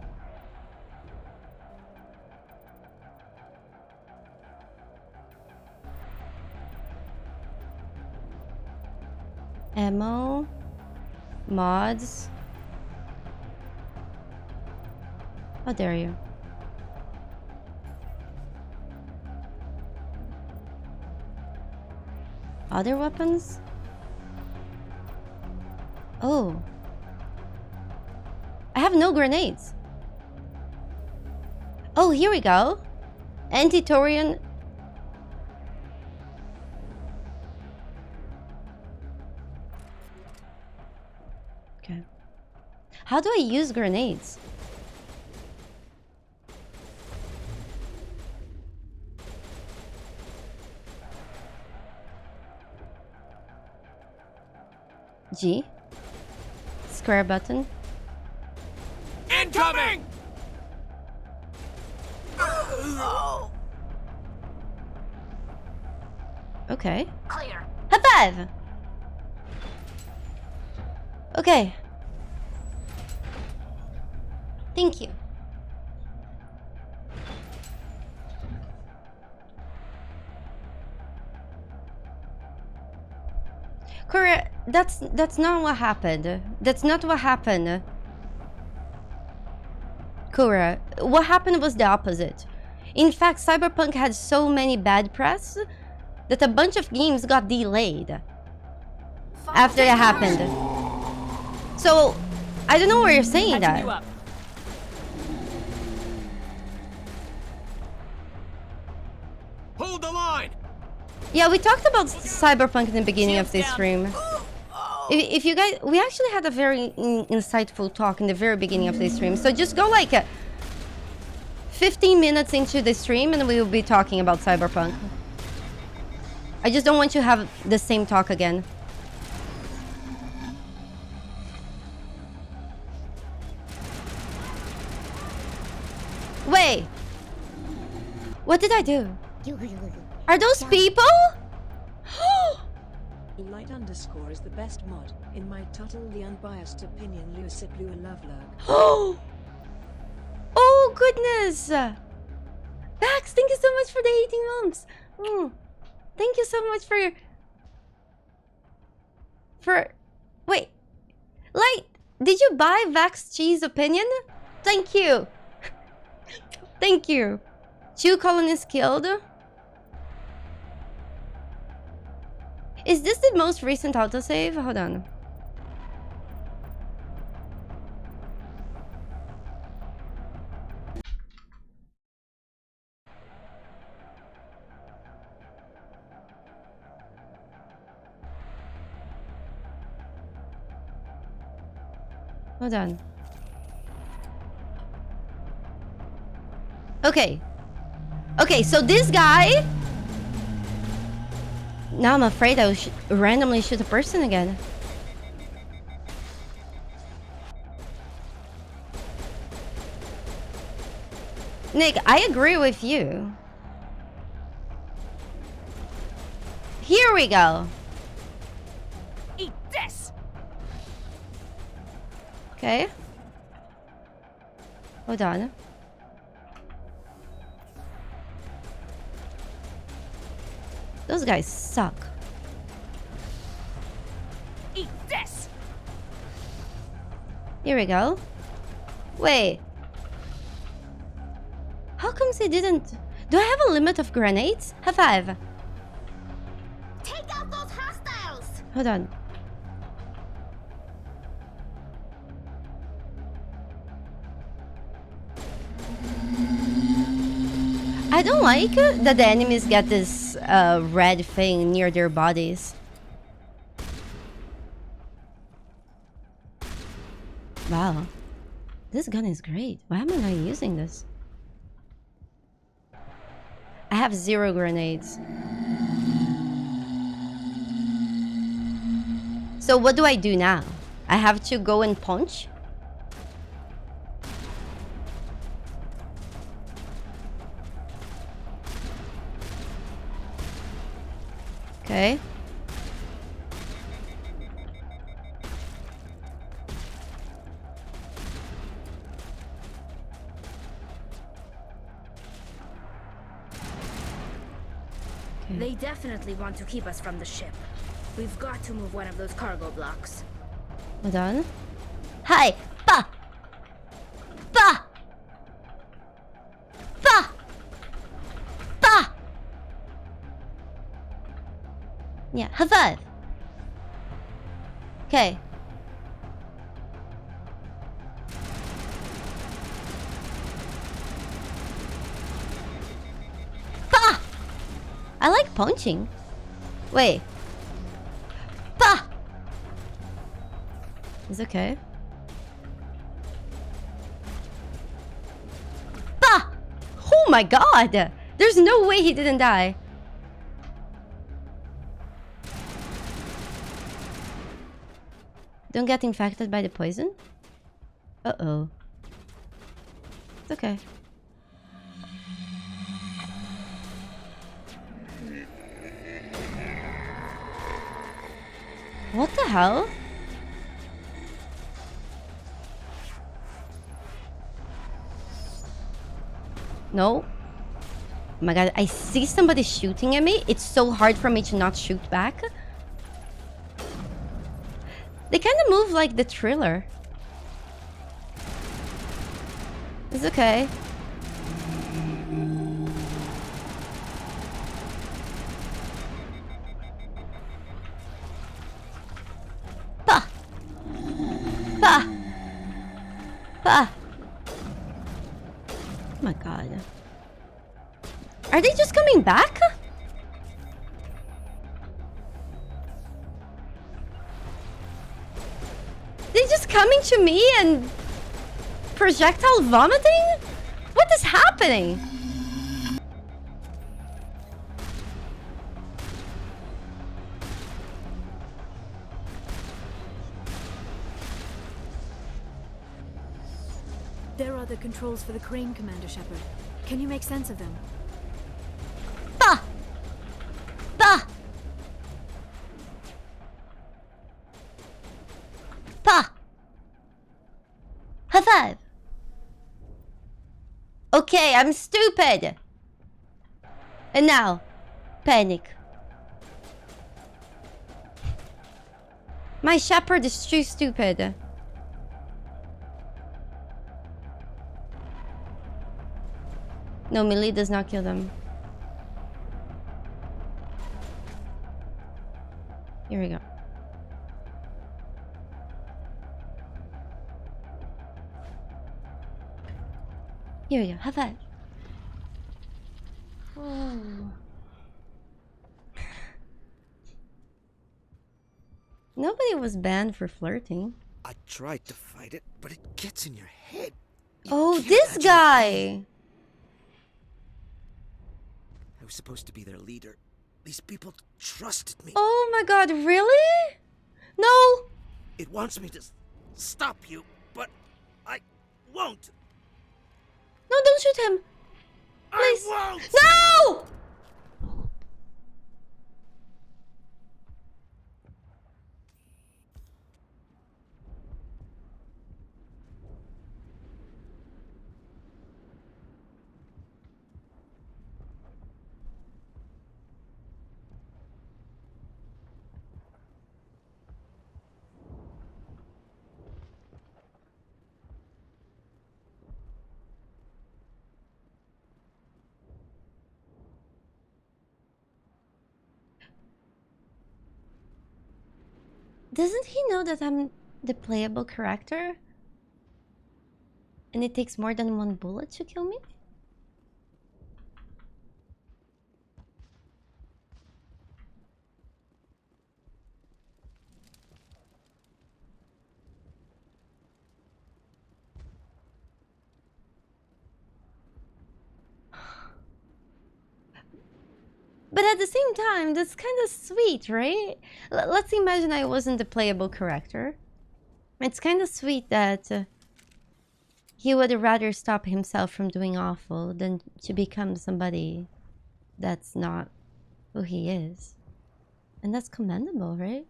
A: Ammo. Mods. How dare you? Other weapons? Oh. I have no grenades. Oh, here we go. Anti-Thorian. Okay. How do I use grenades? G. Square button.
J: Incoming!
A: Okay.
H: Clear.
A: High five! Okay. Thank you. Correct. That's not what happened. That's not what happened. Kura, what happened was the opposite. In fact, Cyberpunk had so many bad press that a bunch of games got delayed after it happened. So, I don't know where you're saying that.
J: Hold the line!
A: Yeah, we talked about Cyberpunk in the beginning of this stream. If you guys, we actually had a very insightful talk in the very beginning of this stream. So just go like 15 minutes into the stream and we will be talking about Cyberpunk. I just don't want you to have the same talk again. Wait. What did I do? Are those people?
N: Light underscore is the best mod. In my totally unbiased opinion, Lucid Blue Love Lurk.
A: Oh goodness! Vax, thank you so much for the 18 months. Thank you so much for wait, Light, did you buy Vax Cheese opinion? Thank you. Thank you. 2 colonists killed. Is this the most recent autosave? Hold on. Hold on. Okay. Okay, so this guy... Now I'm afraid I will randomly shoot a person again. Nick, I agree with you. Here we go.
G: Eat this.
A: Okay. Hold on. Those guys suck.
G: Eat this!
A: Here we go. Wait. How comes they didn't... Do I have a limit of grenades? Have 5.
H: Take out those hostiles!
A: Hold on. I don't like that the enemies get this red thing near their bodies. Wow. This gun is great. Why am I not using this? I have 0 grenades. So what do I do now? I have to go and punch? Okay.
H: They definitely want to keep us from the ship. We've got to move one of those cargo blocks.
A: Hold on. Hi! Ba! Ba! Ba! Ba! Yeah, high 5. Okay. Ba! I like punching. Wait. Ba! It's okay. Ba! Oh my god! There's no way he didn't die. Don't get infected by the poison? Uh-oh. It's okay. What the hell? No. Oh my god, I see somebody shooting at me. It's so hard for me to not shoot back. They kind of move like the Thriller. It's okay. Bah! Bah! Bah! Oh my god. Are they just coming back? They just coming to me and projectile vomiting? What is happening?
B: There are the controls for the crane, Commander Shepard. Can you make sense of them?
A: Bah! Bah! Bah! High 5! Okay, I'm stupid! And now, panic. My Shepard is too stupid. No, melee does not kill them. Here we go. Here we go. High 5. Oh. Nobody was banned for flirting.
Y: I tried to fight it, but it gets in your head.
A: Oh, this guy!
Y: I was supposed to be their leader. These people trusted me.
A: Oh my god, really? No!
Y: It wants me to stop you, but I won't.
A: No, don't shoot him! Please!
Y: I won't!
A: No! Doesn't he know that I'm the playable character? And it takes more than one bullet to kill me? But at the same time, that's kind of sweet, right? Let's imagine I wasn't the playable character. It's kind of sweet that he would rather stop himself from doing awful than to become somebody that's not who he is. And that's commendable, right?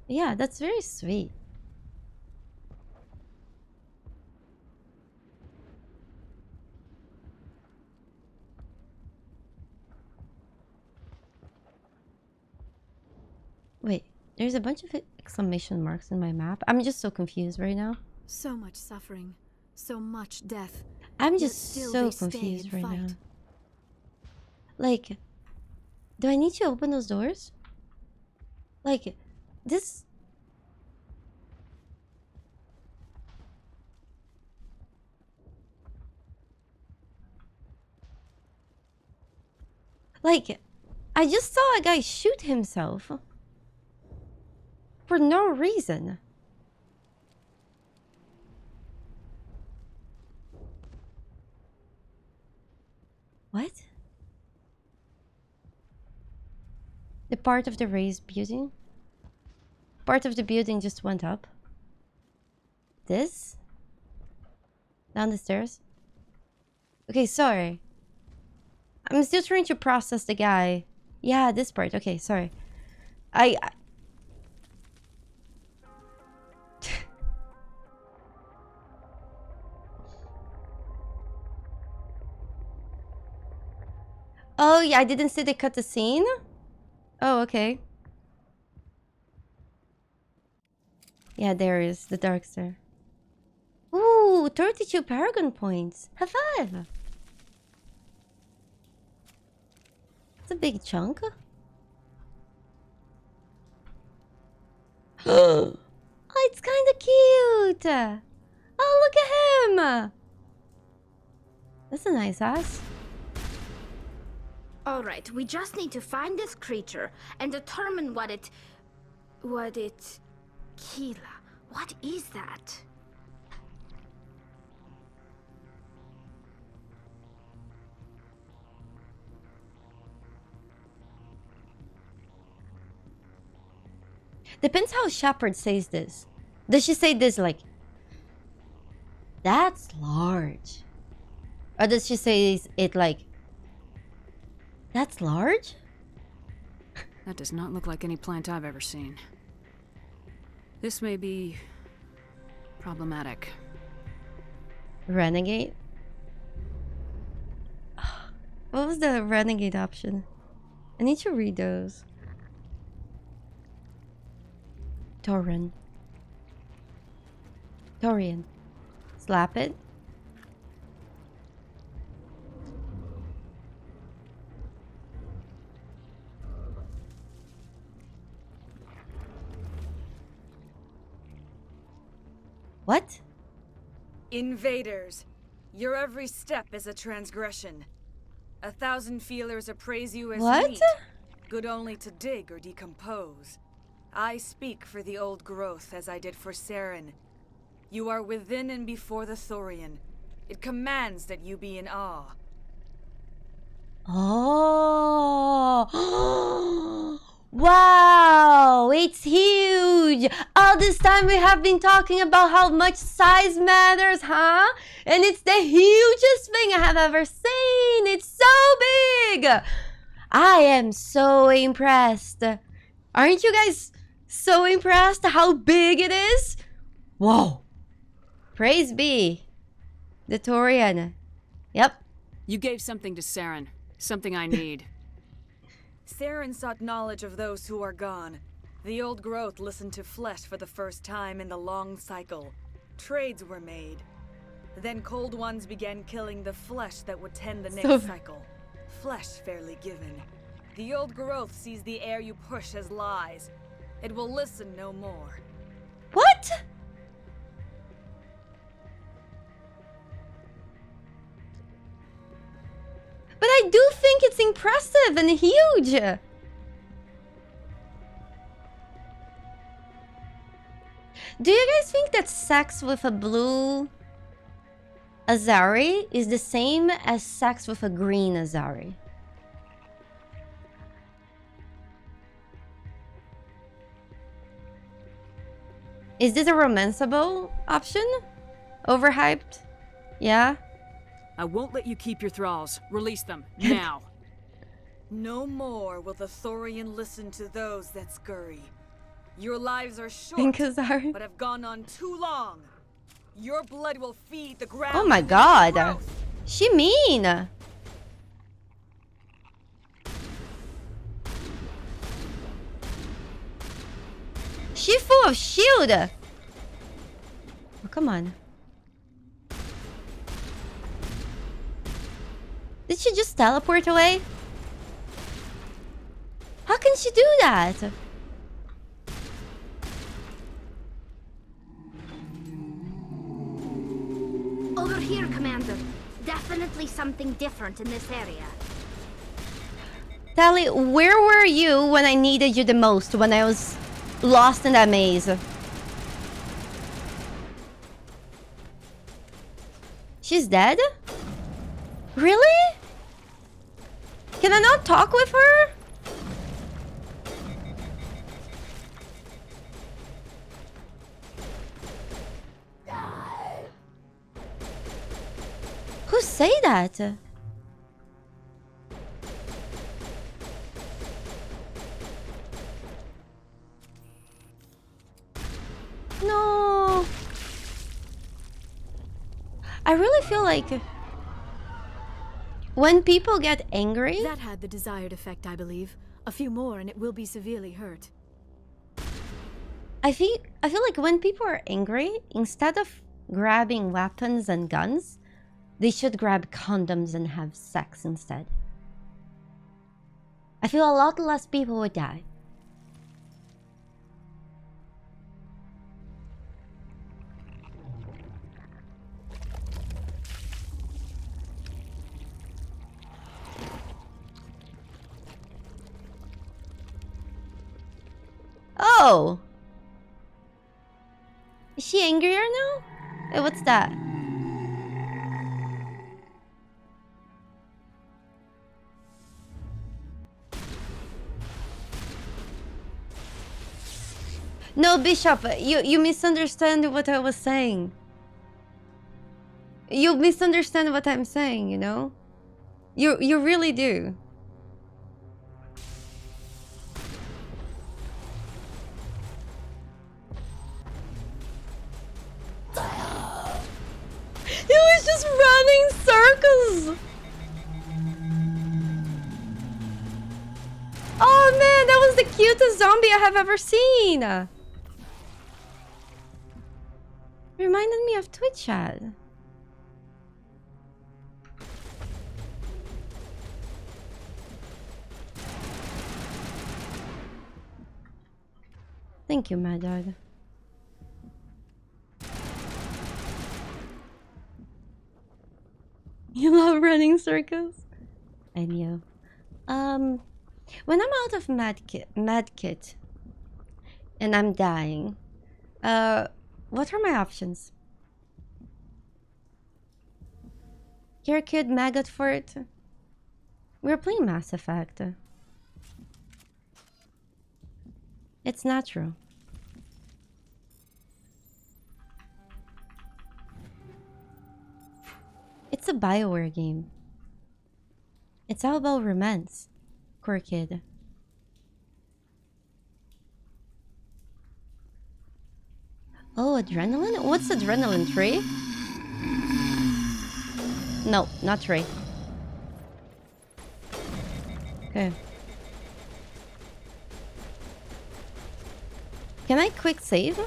A: Yeah, that's very sweet. Wait, there's a bunch of exclamation marks in my map. I'm just so confused right now.
B: So much suffering, so much death.
A: I'm just so confused right now. Like, do I need to open those doors? Like, this... Like, I just saw a guy shoot himself. For no reason. What? The part of the raised building? Part of the building just went up. This? Down the stairs? Okay, sorry. I'm still trying to process the guy. Yeah, this part. Okay, sorry. I Oh, yeah, I didn't see they cut the scene? Oh, okay. Yeah, there is the Darkster. Ooh, 32 Paragon points. High five! It's a big chunk. Oh, it's kind of cute. Oh, look at him. That's a nice ass.
H: Alright, we just need to find this creature and determine what it... Keela, what is that?
A: Depends how Shepard says this. Does she say this like, that's large? Or does she say it like, that's large?
F: That does not look like any plant I've ever seen. This may be problematic.
A: Renegade? What was the renegade option? I need to read those. Thorian. Slap it. What?
O: Invaders, your every step is a transgression. 1,000 feelers appraise you as meat, good only to dig or decompose. I speak for the old growth as I did for Saren. You are within and before the Thorian. It commands that you be in awe.
A: Oh! Wow! It's huge! All this time we have been talking about how much size matters, huh? And it's the hugest thing I have ever seen! It's so big! I am so impressed. Aren't you guys so impressed how big it is? Whoa! Praise be the Thorian. Yep.
F: You gave something to Saren. Something I need.
O: Saren sought knowledge of those who are gone. The old growth listened to flesh for the first time in the long cycle. Trades were made. Then cold ones began killing the flesh that would tend the next cycle. Flesh fairly given. The old growth sees the air you push as lies. It will listen no more.
A: What? But I do think it's impressive and huge. Do you guys think that sex with a blue Asari is the same as sex with a green Asari? Is this a romanceable option? Overhyped? Yeah?
F: I won't let you keep your thralls. Release them, now.
O: No more will the Thorian listen to those that scurry. Your lives are short, but have gone on too long. Your blood will feed the ground.
A: Oh my god. She mean. She full of shield. Oh, come on. Did she just teleport away? How can she do that?
H: Over here, Commander. Definitely something different in this area.
A: Tali, where were you when I needed you the most? When I was lost in that maze? She's dead? Really? Can I not talk with her? Who say that? No. I really feel like when people get angry...
B: That had the desired effect, I believe. A few more and it will be severely hurt.
A: I feel like when people are angry, instead of grabbing weapons and guns, they should grab condoms and have sex instead. I feel a lot less people would die. Oh! Is she angrier now? Hey, what's that? No, Bishop, you misunderstand what I was saying. You misunderstand what I'm saying, you know? You really do. It was just running circles. Oh man, that was the cutest zombie I have ever seen. Reminded me of Twitch chat. Thank you, my dad. You love running circles? I knew. When I'm out of medkit and I'm dying, what are my options? Your kid maggot for it? We're playing Mass Effect. It's natural. It's a BioWare game. It's all about romance. Poor kid. Oh, adrenaline? What's adrenaline? 3? No, not 3. Okay. Can I quick save?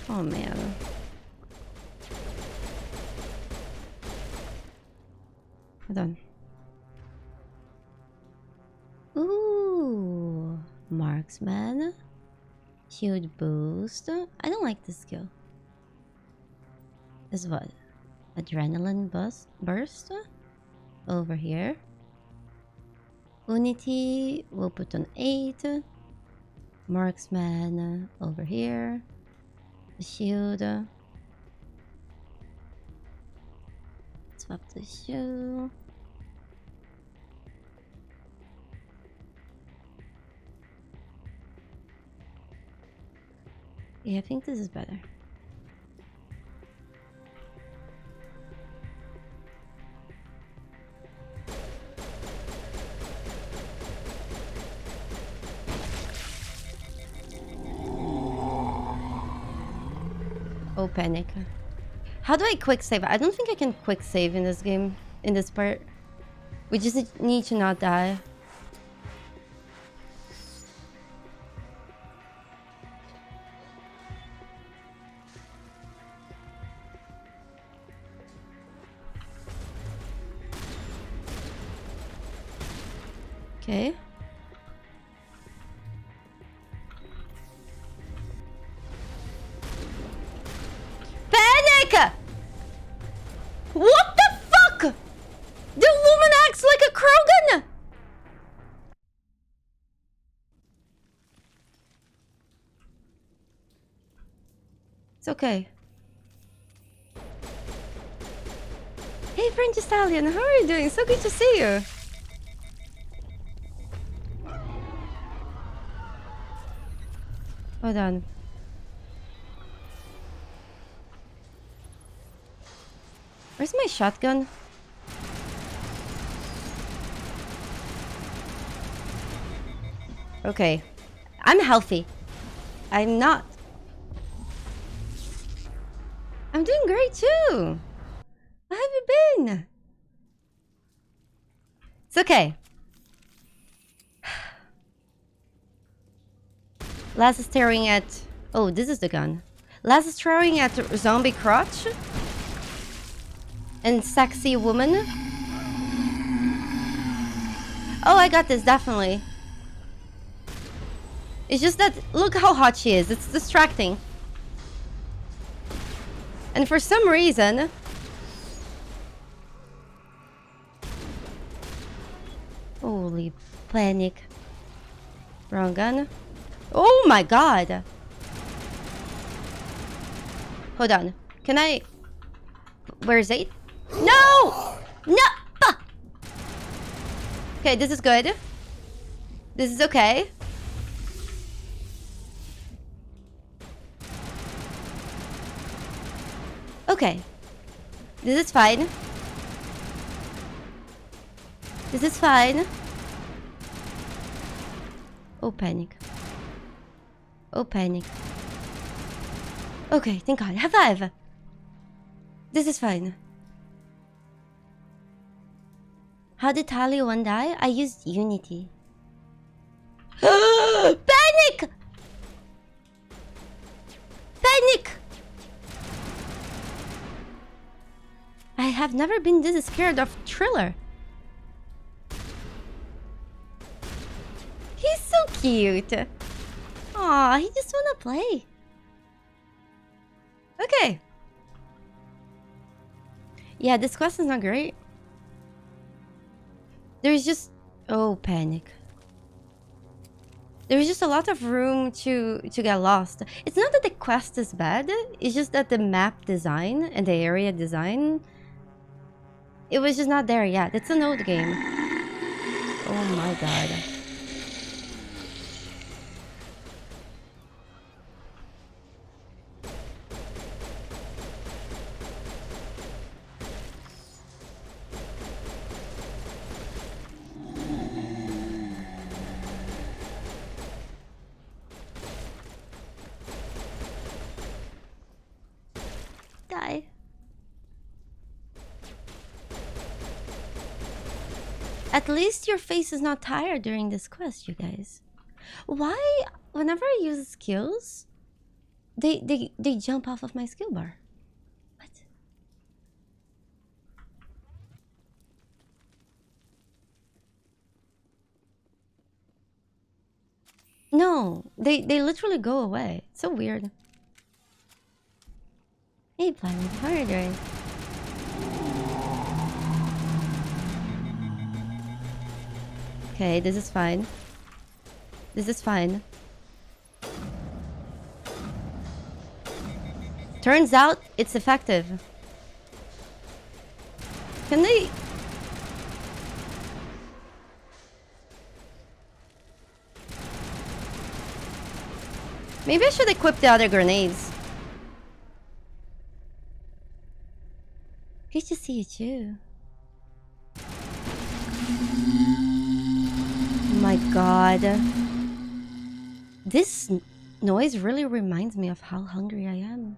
A: Oh man. Hold on. Ooh, Marksman. Shield boost. I don't like this skill. This is what? Adrenaline burst. Over here. Unity, we'll put on 8. Marksman over here. The shield. Swap the shield. Yeah, I think this is better. Oh, panic. How do I quick save? I don't think I can quick save in this game, in this part. We just need to not die. Okay. Panic! What the fuck? The woman acts like a Krogan! It's okay. Hey, French Italian, how are you doing? So good to see you. Hold on. Where's my shotgun? Okay. I'm healthy. I'm not. I'm doing great too. How have you been? It's okay. Laz is staring at... Oh, this is the gun. Laz is staring at zombie crotch. And sexy woman. Oh, I got this, definitely. It's just that... Look how hot she is. It's distracting. And for some reason... Holy panic. Wrong gun. Oh my god. Hold on. Can I... Where's 8? No! No! Ah! Okay, this is good. This is okay. Okay. This is fine. This is fine. Oh, panic. Oh, panic. Okay, thank God. High five. This is fine. How did Tali 1 die? I used Unity. Panic! Panic! I have never been this scared of Thriller. He's so cute. Aw, he just wanna play. Okay. Yeah, this quest is not great. There's just... Oh, panic. There's just a lot of room to get lost. It's not that the quest is bad. It's just that the map design and the area design... It was just not there yet. It's an old game. Oh my god. Die. At least your face is not tired during this quest, you guys. Why, whenever I use skills, they jump off of my skill bar? What? No, they literally go away. It's so weird. Hey, Planet, how are you doing? Okay, this is fine. This is fine. Turns out it's effective. Can they... Maybe I should equip the other grenades. Good to see you too. Oh my god. This noise really reminds me of how hungry I am.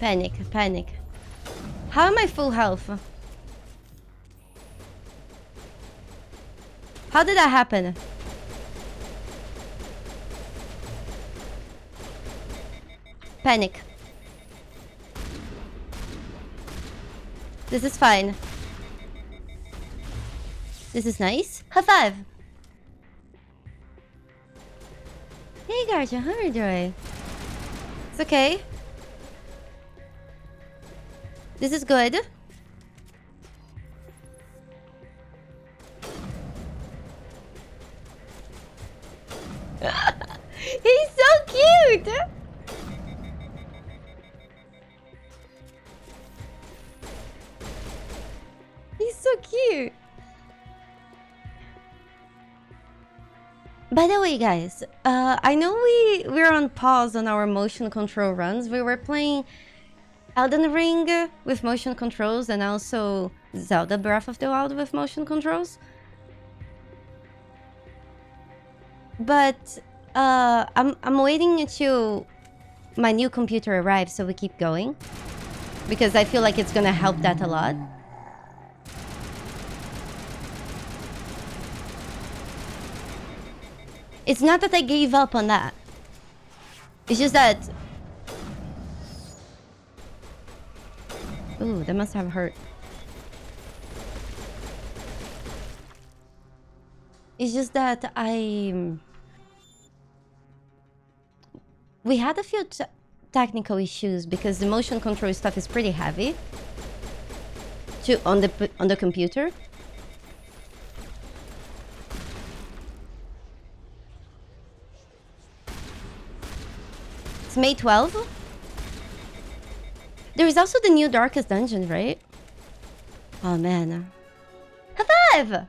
A: Panic, panic. How am I full health? How did that happen? Panic. This is fine. This is nice. High five. Hey Garja, how are you doing? It's okay. This is good. He's so cute! He's so cute! By the way, guys, I know we're on pause on our motion control runs. We were playing Elden Ring with motion controls and also Zelda Breath of the Wild with motion controls. But I'm waiting until my new computer arrives so we keep going, because I feel like it's gonna help that a lot. It's not that I gave up on that. It's just that... Ooh, that must have hurt. It's just that we had a few technical issues because the motion control stuff is pretty heavy on the computer. It's May 12th. There is also the new Darkest Dungeon, right? Oh man. High five!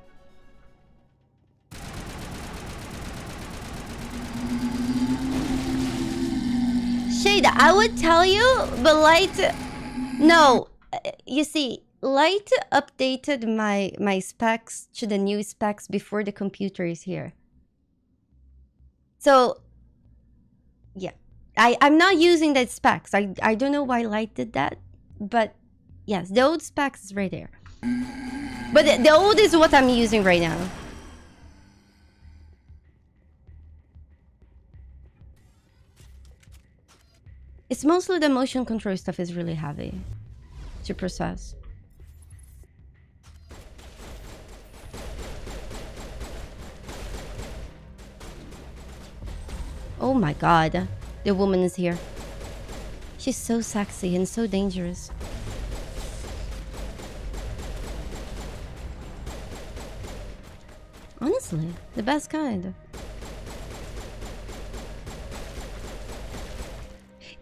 A: Shade, I would tell you, but Light... No. You see, Light updated my specs to the new specs before the computer is here. So, yeah. I'm not using that specs. I don't know why Light did that, but yes, the old specs is right there. But the old is what I'm using right now. It's mostly the motion control stuff is really heavy to process. Oh my god. The woman is here. She's so sexy and so dangerous. Honestly, the best kind.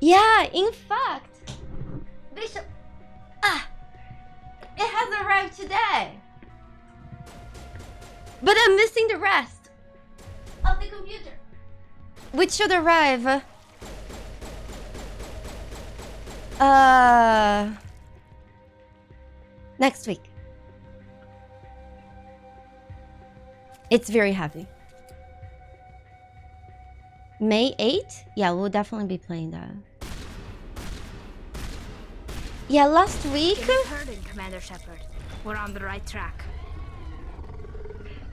A: Yeah, in fact, Bishop... it has arrived today. But I'm missing the rest of the computer, which should arrive... next week. It's very heavy. May 8th? Yeah, we'll definitely be playing that. Yeah, last week...
H: Heard in Commander Shepard. We're on the right track.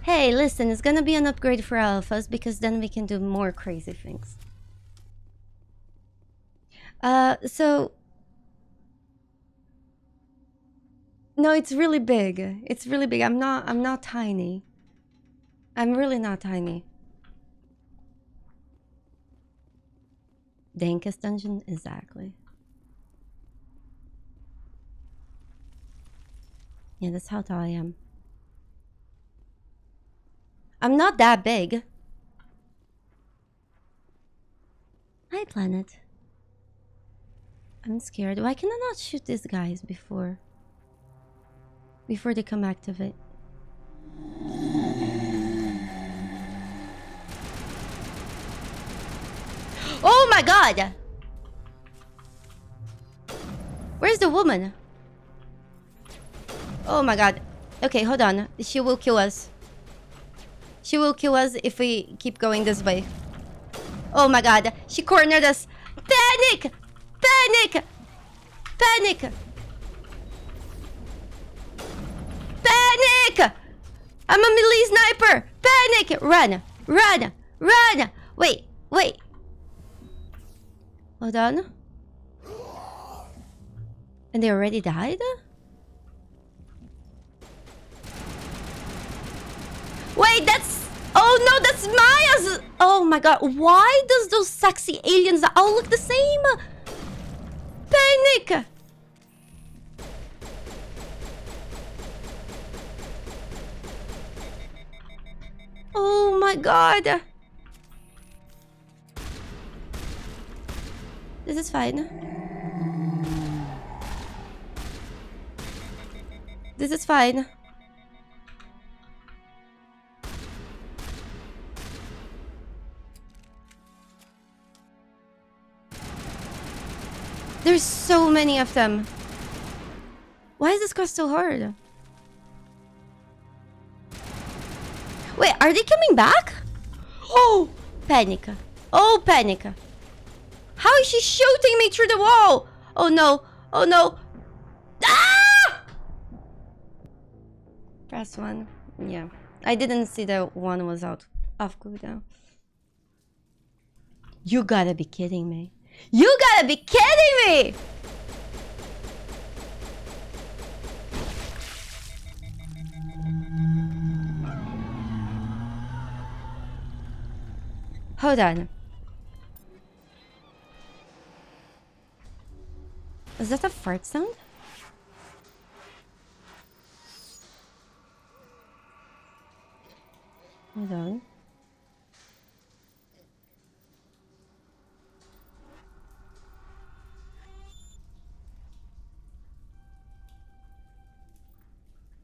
A: Hey, listen, it's gonna be an upgrade for alphas because then we can do more crazy things. So... No, it's really big. It's really big. I'm not tiny. I'm really not tiny. Dankest dungeon? Exactly. Yeah, that's how tall I am. I'm not that big. Hi, planet. I'm scared. Why can I not shoot these guys before they come activate? Oh my god! Where's the woman? Oh my god. Okay, hold on. She will kill us. She will kill us if we keep going this way. Oh my god. She cornered us. Panic! Panic! Panic! Panic! I'm a melee sniper! Panic! Run! Run! Run! Wait, wait. Hold on. And they already died? Wait, that's... Oh no, that's Maya's... Oh my god, why does those sexy aliens all look the same? Panic! Oh my god. This is fine. This is fine. There's so many of them. Why is this quest so hard? Wait, are they coming back? Oh, panic. Oh, panic. How is she shooting me through the wall? Oh no. Oh no. Ah! Press 1. Yeah. I didn't see that one was out of cooldown. You gotta be kidding me. You gotta be kidding me! Hold on. Is that a fart sound? Hold on.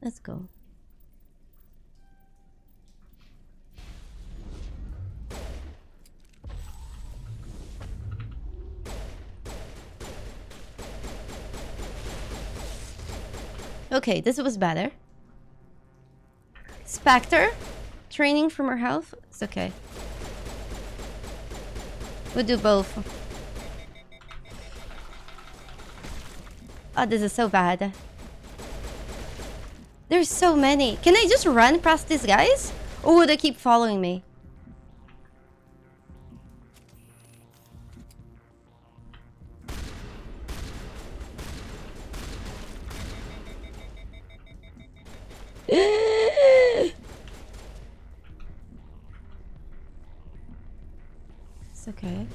A: Let's go. Okay, this was better. Spectre, training from her health. It's okay. We'll do both. Oh, this is so bad. There's so many. Can I just run past these guys? Or would they keep following me? It's okay.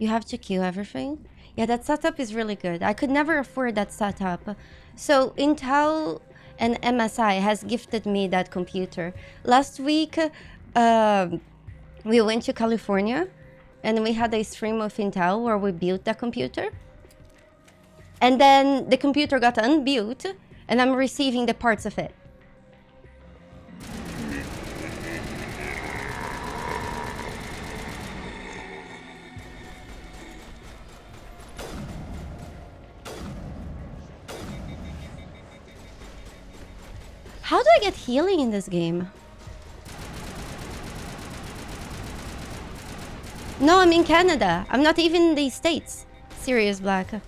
A: You have to queue everything? Yeah, that setup is really good. I could never afford that setup. So Intel and MSI has gifted me that computer. Last week, we went to California and we had a stream of Intel where we built that computer. And then the computer got unbuilt and I'm receiving the parts of it. How do I get healing in this game? No, I'm in Canada. I'm not even in the States. Serious Black.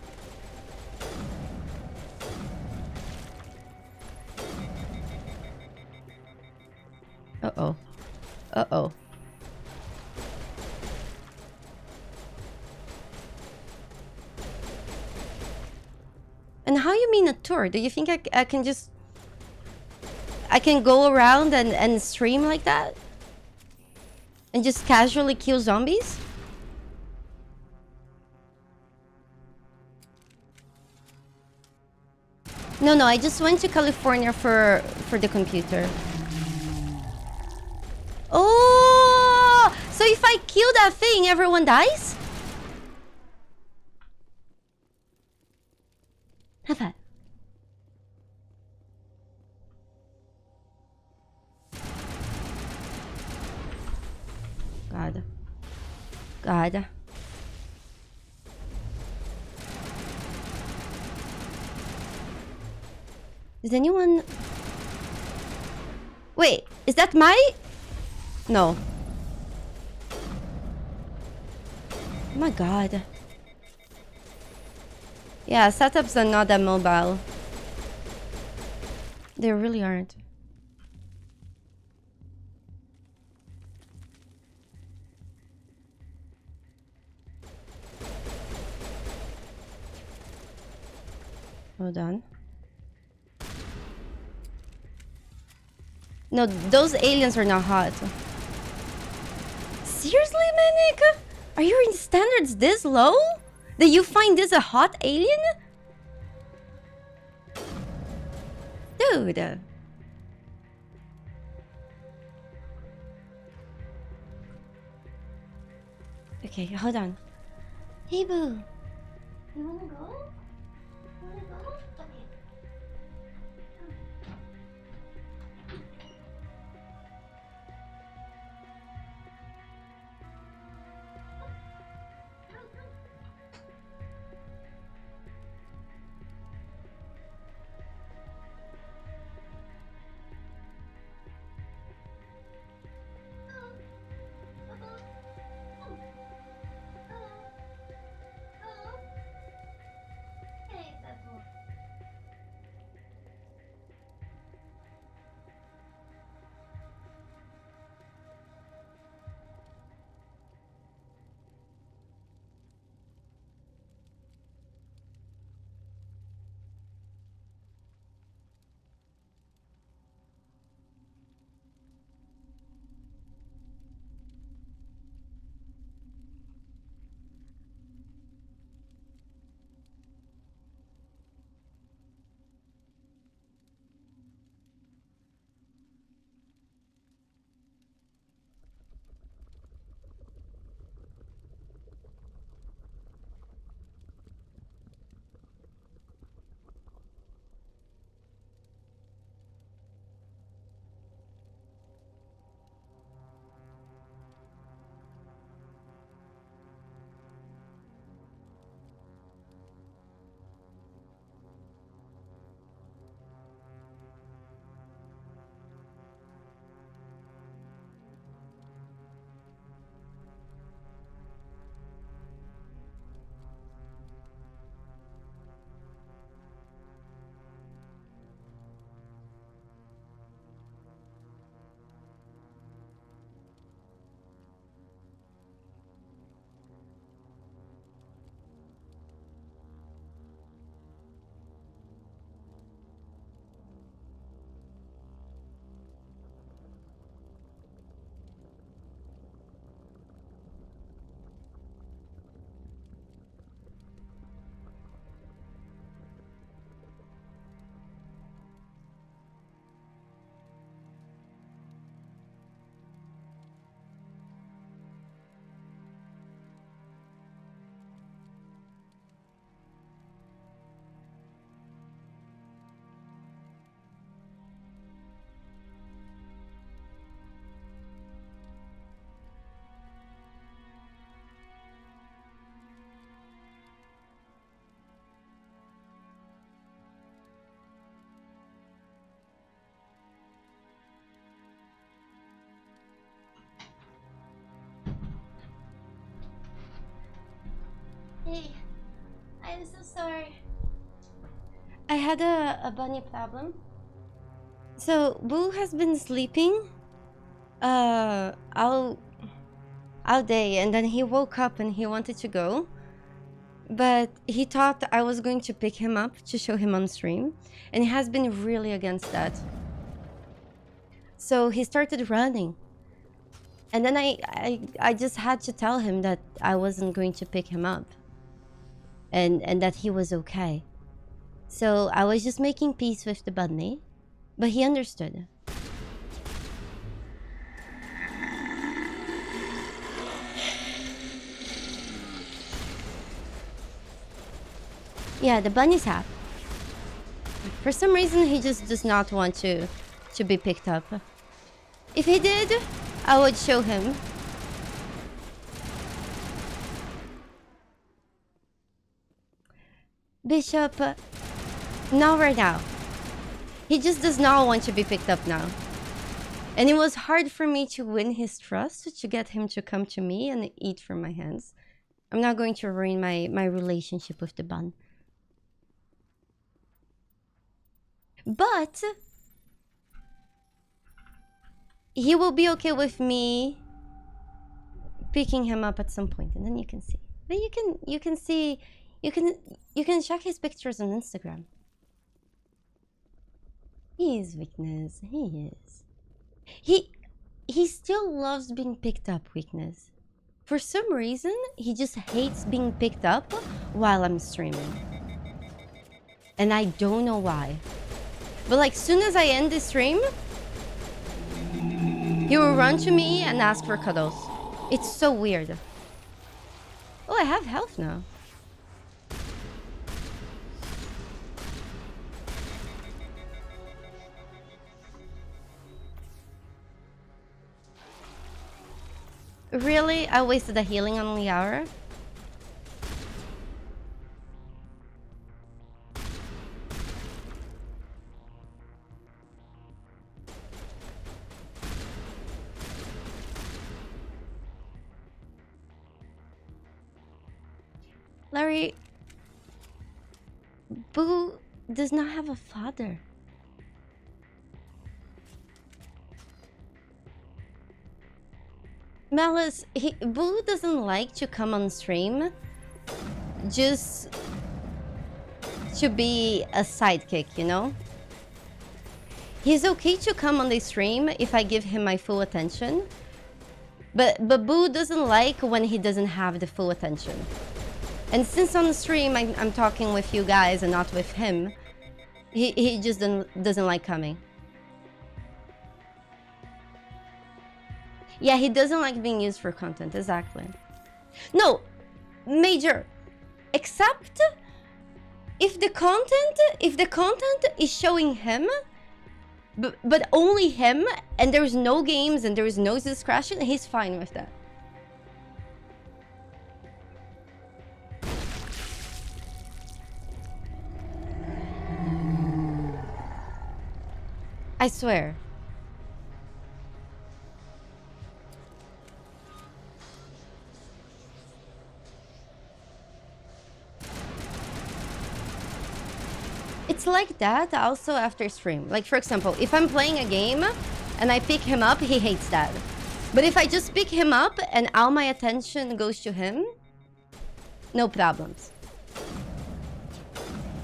A: Uh-oh. Uh-oh. And how you mean a tour? Do you think I can just... I can go around and stream like that? And just casually kill zombies? No, I just went to California for the computer. Oh! So if I kill that thing, everyone dies? Have that. God. Is anyone... Wait, is that my... No. Oh my god. Yeah, setups are not that mobile. They really aren't. Hold on. No, those aliens are not hot. Seriously, Manic? Are your standards this low? That you find this a hot alien? Dude. Okay, hold on. Hey, boo. You wanna go? Hey, I'm so sorry. I had a bunny problem. So, Boo has been sleeping all day, and then he woke up and he wanted to go, but he thought I was going to pick him up to show him on stream, and he has been really against that. So he started running, and then I just had to tell him that I wasn't going to pick him up, and that he was okay. So I was just making peace with the bunny, but he understood. Yeah, the bunny's happy. For some reason, he just does not want to be picked up. If he did, I would show him. Bishop, not right now. He just does not want to be picked up now. And it was hard for me to win his trust, to get him to come to me and eat from my hands. I'm not going to ruin my relationship with the bun. But he will be okay with me picking him up at some point, and then you can see. But you can see, you can check his pictures on Instagram. He is Weakness. He is. He still loves being picked up, Weakness. For some reason, he just hates being picked up while I'm streaming. And I don't know why. But like, soon as I end the stream, he will run to me and ask for cuddles. It's so weird. Oh, I have health now. Really? I wasted a healing on Liara? Larry, Boo does not have a father. Malice, Boo doesn't like to come on stream just to be a sidekick, you know? He's okay to come on the stream if I give him my full attention, but Boo doesn't like when he doesn't have the full attention. And since on the stream I'm talking with you guys and not with him, he just doesn't like coming. Yeah, he doesn't like being used for content, exactly. No, Major, except if the content is showing him, but only him, and there's no games and there's no discretion, he's fine with that. I swear. It's like that also after stream. Like, for example, if I'm playing a game and I pick him up, he hates that. But if I just pick him up and all my attention goes to him, no problems.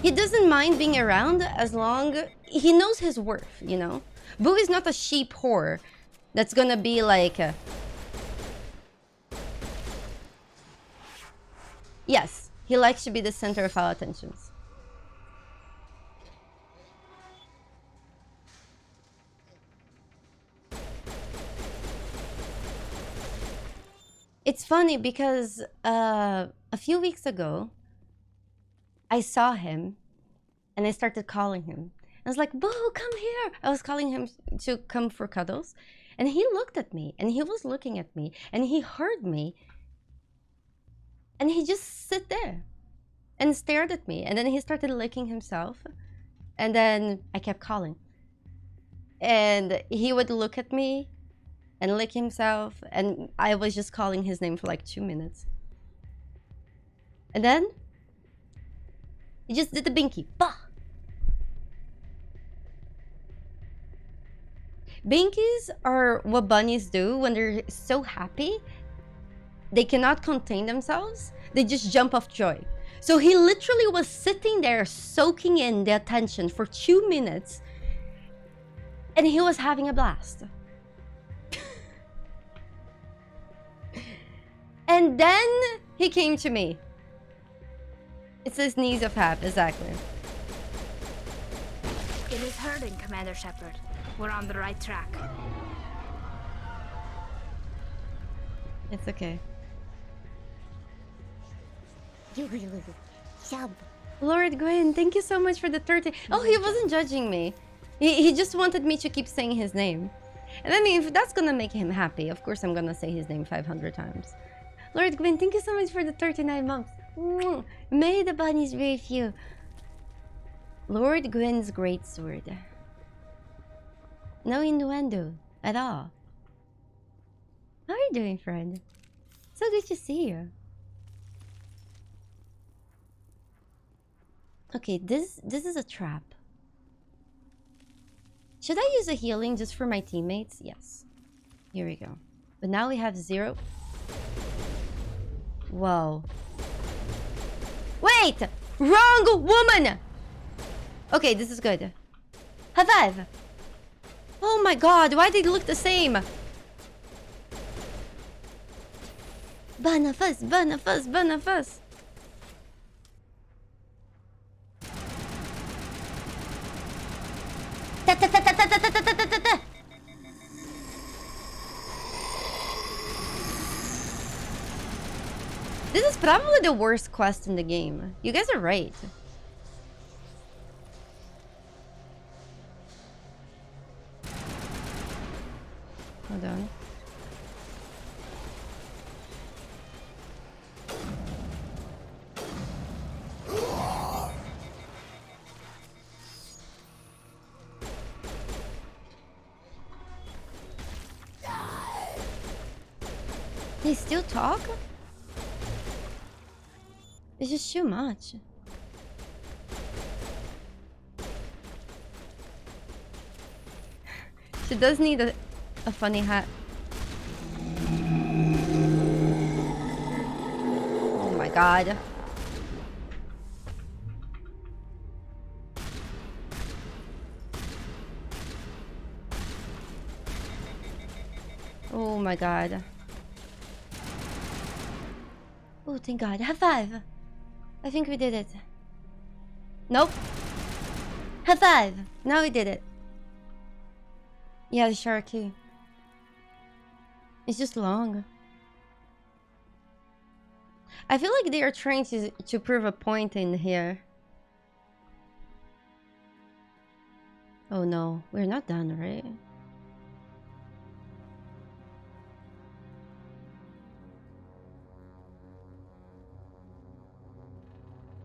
A: He doesn't mind being around as long he knows his worth, you know? Boo is not a sheep whore that's gonna be like... Yes, he likes to be the center of our attentions. It's funny because a few weeks ago, I saw him and I started calling him. I was like, Boo, come here. I was calling him to come for cuddles. And he looked at me and he was looking at me and he heard me. And he just sat there and stared at me. And then he started licking himself. And then I kept calling. And he would look at me and lick himself. And I was just calling his name for like 2 minutes. And then he just did the binky. Bah! Binkies are what bunnies do when they're so happy. They cannot contain themselves. They just jump off joy. So he literally was sitting there soaking in the attention for 2 minutes. And he was having a blast. And then he came to me. It's his knees of hap, exactly.
H: It is hurting, Commander Shepard. We're on the right track.
A: It's okay. Lord Gwyn, thank you so much for the 30. Oh, he wasn't judging me. He just wanted me to keep saying his name. And I mean, if that's gonna make him happy, of course I'm gonna say his name 500 times. Lord Gwyn, thank you so much for the 39 months. May the bunnies be with you. Lord Gwyn's great sword. No innuendo at all. How are you doing, friend? So good to see you. Okay, this is a trap. Should I use a healing just for my teammates? Yes. Here we go. But now we have 0. Whoa. Wait! Wrong woman! Okay, this is good. High five! Oh my god, why did they look the same? Banafus, banafus, banafus. Ta ta ta ta ta ta ta ta ta ta. This is probably the worst quest in the game. You guys are right. Hold on. They still talk? It's just too much. She does need a funny hat. Oh my god. Oh my god. Oh, thank god. High five. I think we did it. Nope. High five. Now we did it. Yeah, the shark key. It's just long. I feel like they are trying to prove a point in here. Oh no, we're not done, right?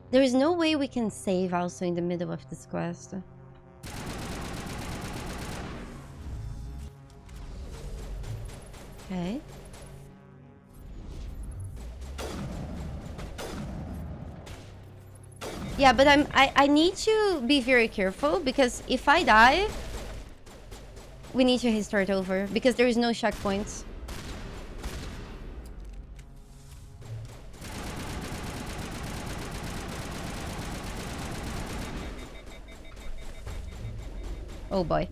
A: There is no way we can save also in the middle of this quest. Okay. Yeah, but I need to be very careful because if I die, we need to start over because there is no checkpoints. Oh boy.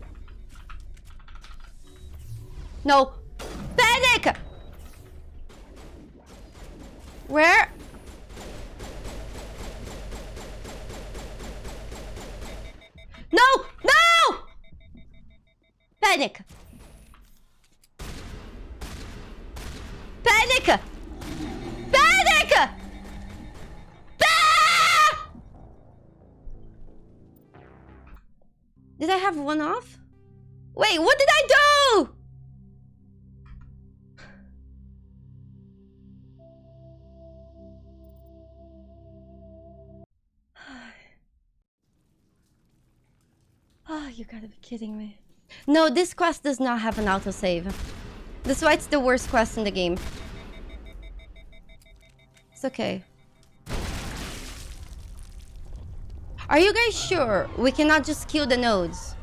A: No. Panic! Where? No! No! Panic! Panic! Panic! Did I have one off? Wait, what did I do? Oh, you gotta be kidding me. No, this quest does not have an autosave. That's why it's the worst quest in the game. It's okay. Are you guys sure we cannot just kill the nodes?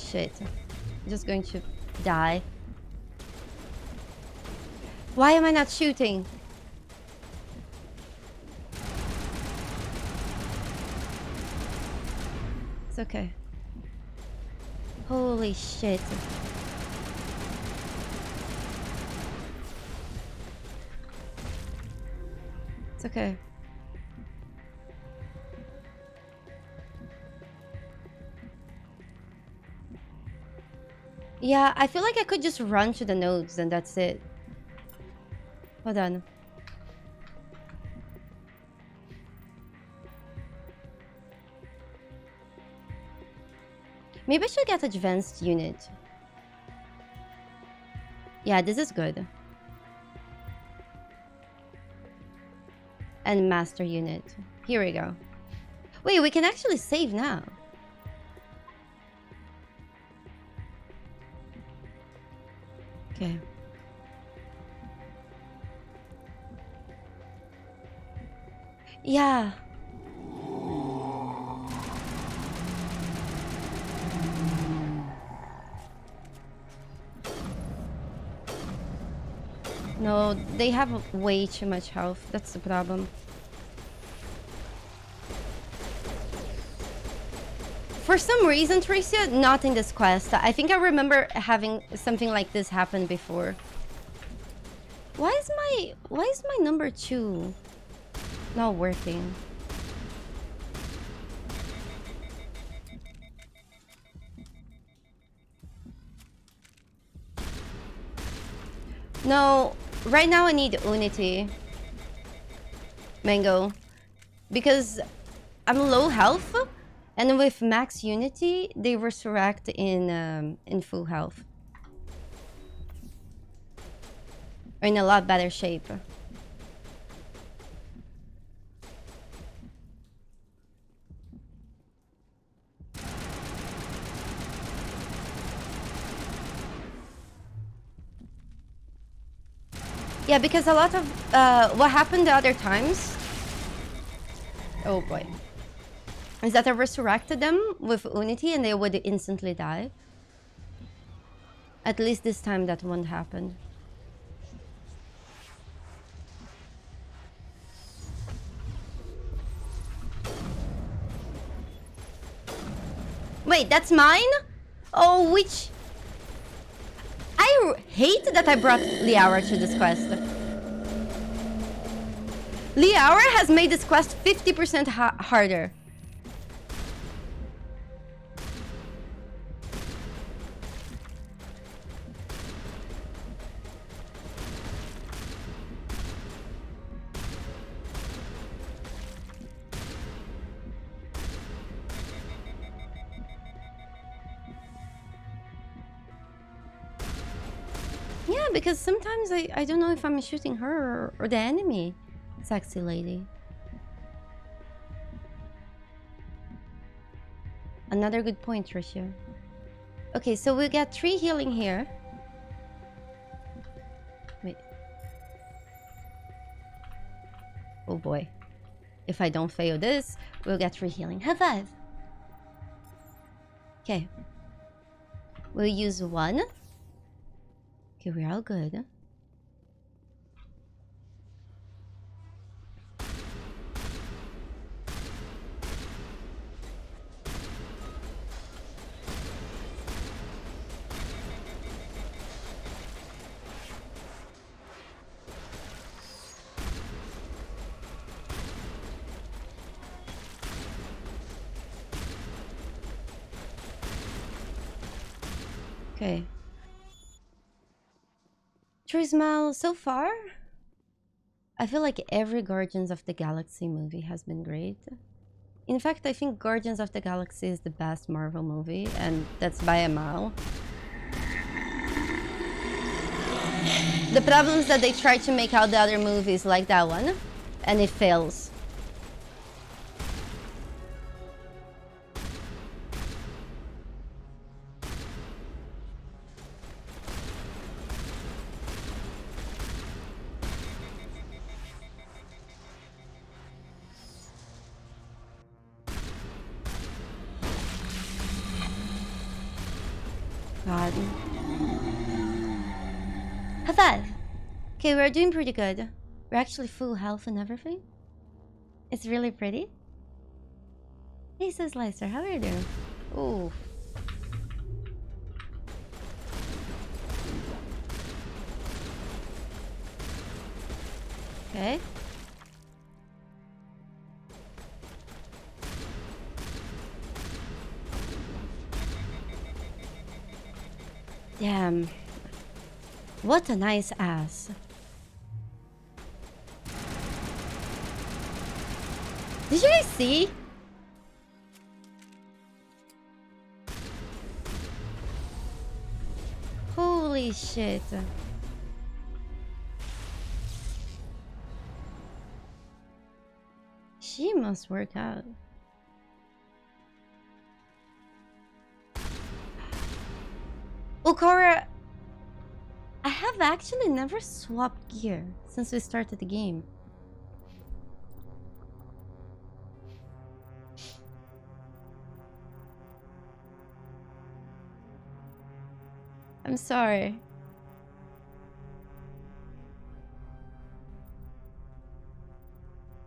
A: shit. I'm just going to die. Why am I not shooting? It's okay. Holy shit. It's okay. Yeah, I feel like I could just run to the nodes and that's it. Hold on. Maybe I should get advanced unit. Yeah, this is good. And master unit. Here we go. Wait, we can actually save now. Okay. Yeah. No, they have way too much health. That's the problem. For some reason, Tricia, not in this quest. I think I remember having something like this happen before. Why is my number 2 not working? No, right now I need Unity. Mango. Because I'm low health, and with max Unity, they resurrect in full health. Or in a lot better shape. Yeah, because a lot of what happened the other times, oh boy, is that I resurrected them with Unity and they would instantly die. At least this time that won't happen. Wait, that's mine? Oh, which... I hate that I brought Liara to this quest. Liara has made this quest 50% harder. Yeah, because sometimes I don't know if I'm shooting her or the enemy. Sexy lady. Another good point, Tricia. Okay, so we got 3 healing here. Wait. Oh boy. If I don't fail this, we'll get 3 healing. High five! Okay. We'll use 1. Okay, we're all good. Okay. Trismal, so far, I feel like every Guardians of the Galaxy movie has been great. In fact, I think Guardians of the Galaxy is the best Marvel movie, and that's by a mile. The problem is that they try to make out the other movies like that one, and it fails. God. High five. Okay, we're doing pretty good. We're actually full health and everything. It's really pretty. Hey, says Lyster, how are you doing? Ooh. Okay. Damn. What a nice ass. Did you guys see? Holy shit. She must work out. Okara, I have actually never swapped gear since we started the game. I'm sorry.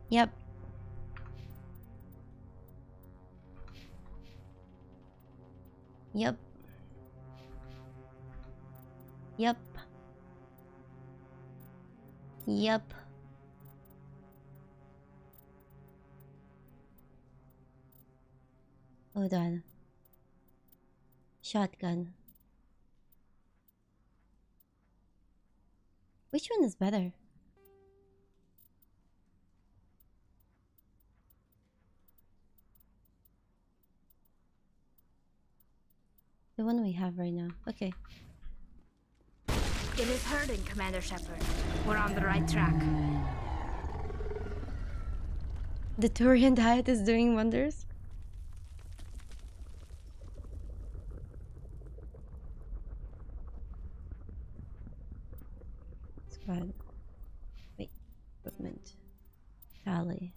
A: Yep. Yep. Yep. Yep. Hold on. Shotgun. Which one is better? The one we have right now. Okay.
H: It is hurting, Commander Shepard. We're on the right track.
A: The Thorian diet is doing wonders. Squad. Wait. Equipment. Tali.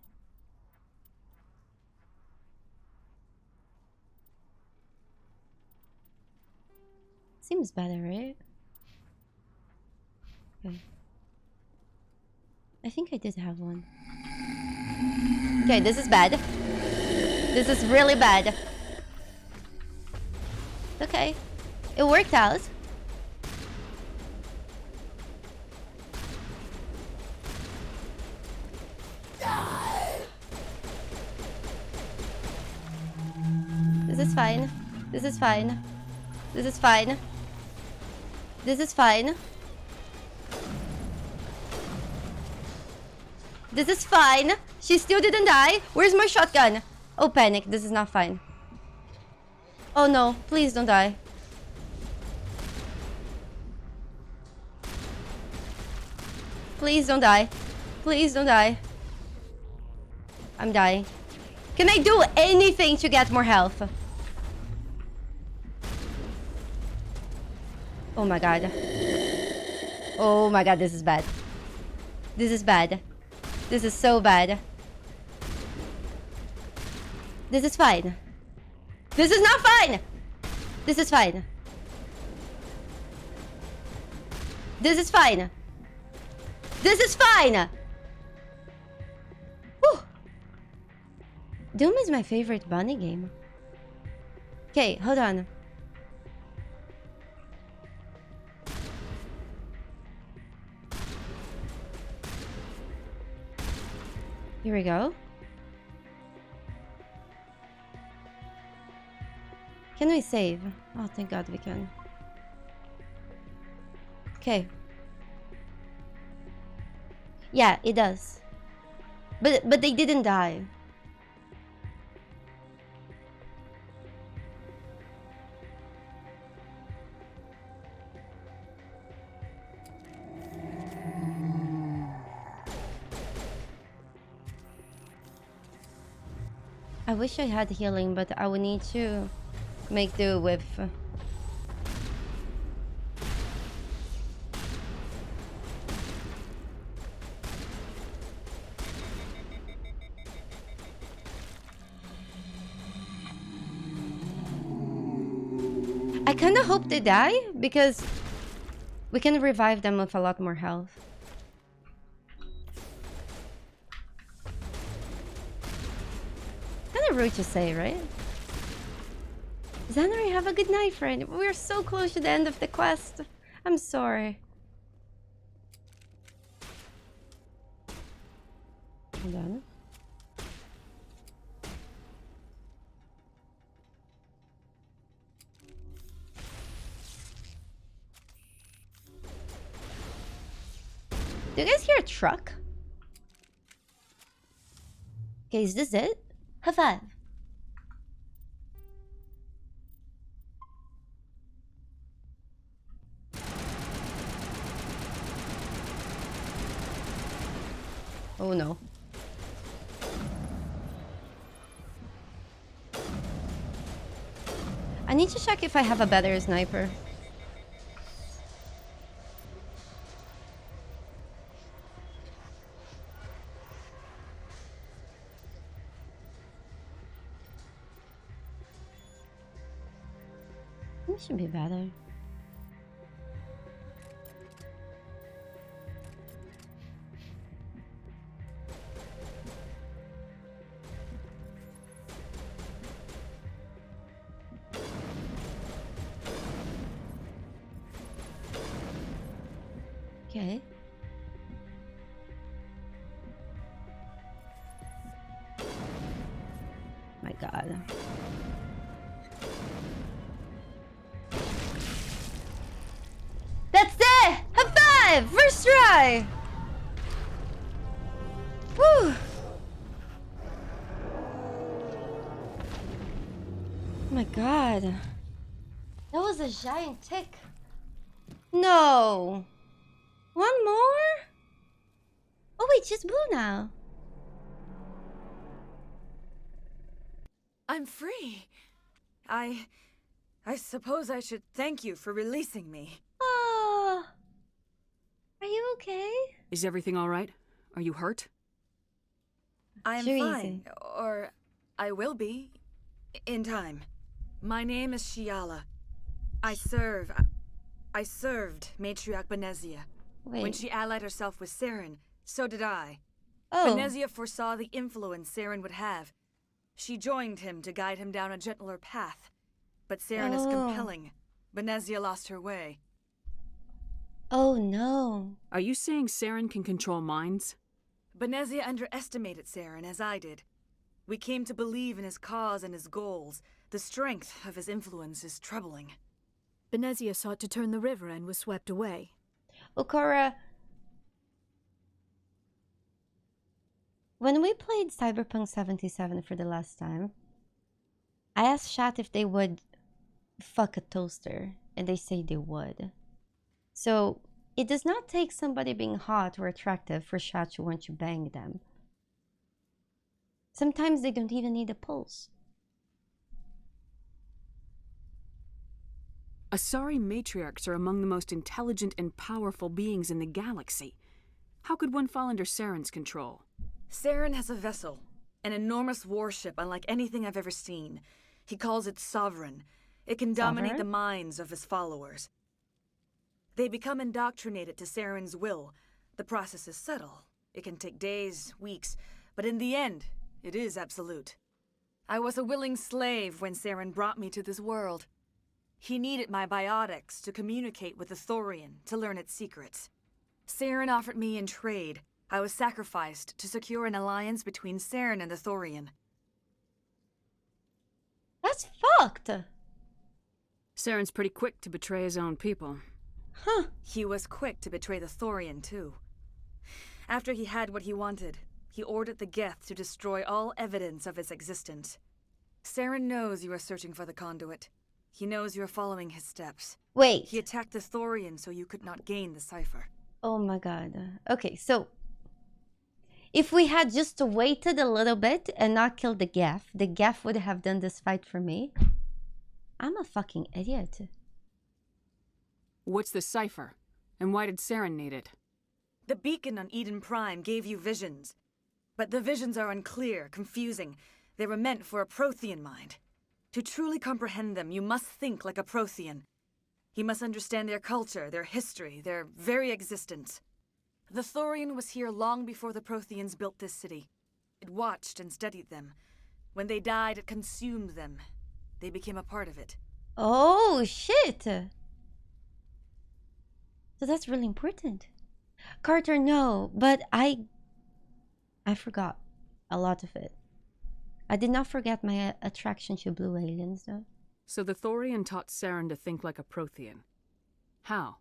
A: Seems better, right? Okay. I think I did have one. Okay, this is bad. This is really bad. Okay. It worked out. This is fine. This is fine. This is fine. This is fine. This is fine. She still didn't die. Where's my shotgun? Oh, panic. This is not fine. Oh no. Please don't die. Please don't die. Please don't die. I'm dying. Can I do anything to get more health? Oh my god. Oh my god, this is bad. This is bad. This is so bad. This is fine. This is not fine! This is fine. This is fine. This is fine! Whew. Doom is my favorite bunny game. Okay, hold on. Here we go. Can we save? Oh, thank God we can. Okay. Yeah, it does. But they didn't die. I wish I had healing, but I would need to make do with... I kind of hope they die because we can revive them with a lot more health. Kind of rude to say, right? Xanari, have a good night, friend. We're so close to the end of the quest. I'm sorry. Hold on. Do you guys hear a truck? Okay, is this it? High five. Oh no. I need to check if I have a better sniper. It should be better. Okay. My God. That's it! High five! First try! Whew! Oh my God. That was a giant tick. No. One more? Oh wait, she's blue now.
O: I'm free. I suppose I should thank you for releasing me.
A: Oh. Are you okay?
F: Is everything all right? Are you hurt?
O: I'm fine. Or I will be. In time. My name is Shiala. I served Matriarch Benezia. When she allied herself with Saren, so did I.
A: Oh.
O: Benezia foresaw the influence Saren would have. She joined him to guide him down a gentler path. But Saren is compelling. Benezia lost her way.
A: Oh no.
F: Are you saying Saren can control minds?
O: Benezia underestimated Saren, as I did. We came to believe in his cause and his goals. The strength of his influence is troubling.
B: Benezia sought to turn the river and was swept away.
A: Okora, when we played Cyberpunk 77 for the last time, I asked chat if they would fuck a toaster, and they say they would. So, it does not take somebody being hot or attractive for chat to want to bang them. Sometimes they don't even need a pulse.
F: Asari matriarchs are among the most intelligent and powerful beings in the galaxy. How could one fall under Saren's control?
O: Saren has a vessel, an enormous warship unlike anything I've ever seen. He calls it Sovereign. It can dominate the minds of his followers. They become indoctrinated to Saren's will. The process is subtle. It can take days, weeks, but in the end, it is absolute. I was a willing slave when Saren brought me to this world. He needed my biotics to communicate with the Thorian, to learn its secrets. Saren offered me in trade. I was sacrificed to secure an alliance between Saren and the Thorian.
A: That's fucked!
F: Saren's pretty quick to betray his own people.
A: Huh.
O: He was quick to betray the Thorian, too. After he had what he wanted, he ordered the Geth to destroy all evidence of its existence. Saren knows you are searching for the conduit. He knows you're following his steps.
A: Wait.
O: He attacked the Thorian so you could not gain the Cipher.
A: Oh my God. Okay, so if we had just waited a little bit and not killed the Geth would have done this fight for me. I'm a fucking idiot.
F: What's the Cipher? And why did Saren need it?
O: The beacon on Eden Prime gave you visions. But the visions are unclear, confusing. They were meant for a Prothean mind. To truly comprehend them, you must think like a Prothean. You must understand their culture, their history, their very existence. The Thorian was here long before the Protheans built this city. It watched and studied them. When they died, it consumed them. They became a part of it.
A: Oh, shit! So that's really important. Carter, no, but I forgot a lot of it. I did not forget my attraction to blue aliens, though.
F: So the Thorian taught Saren to think like a Prothean. How?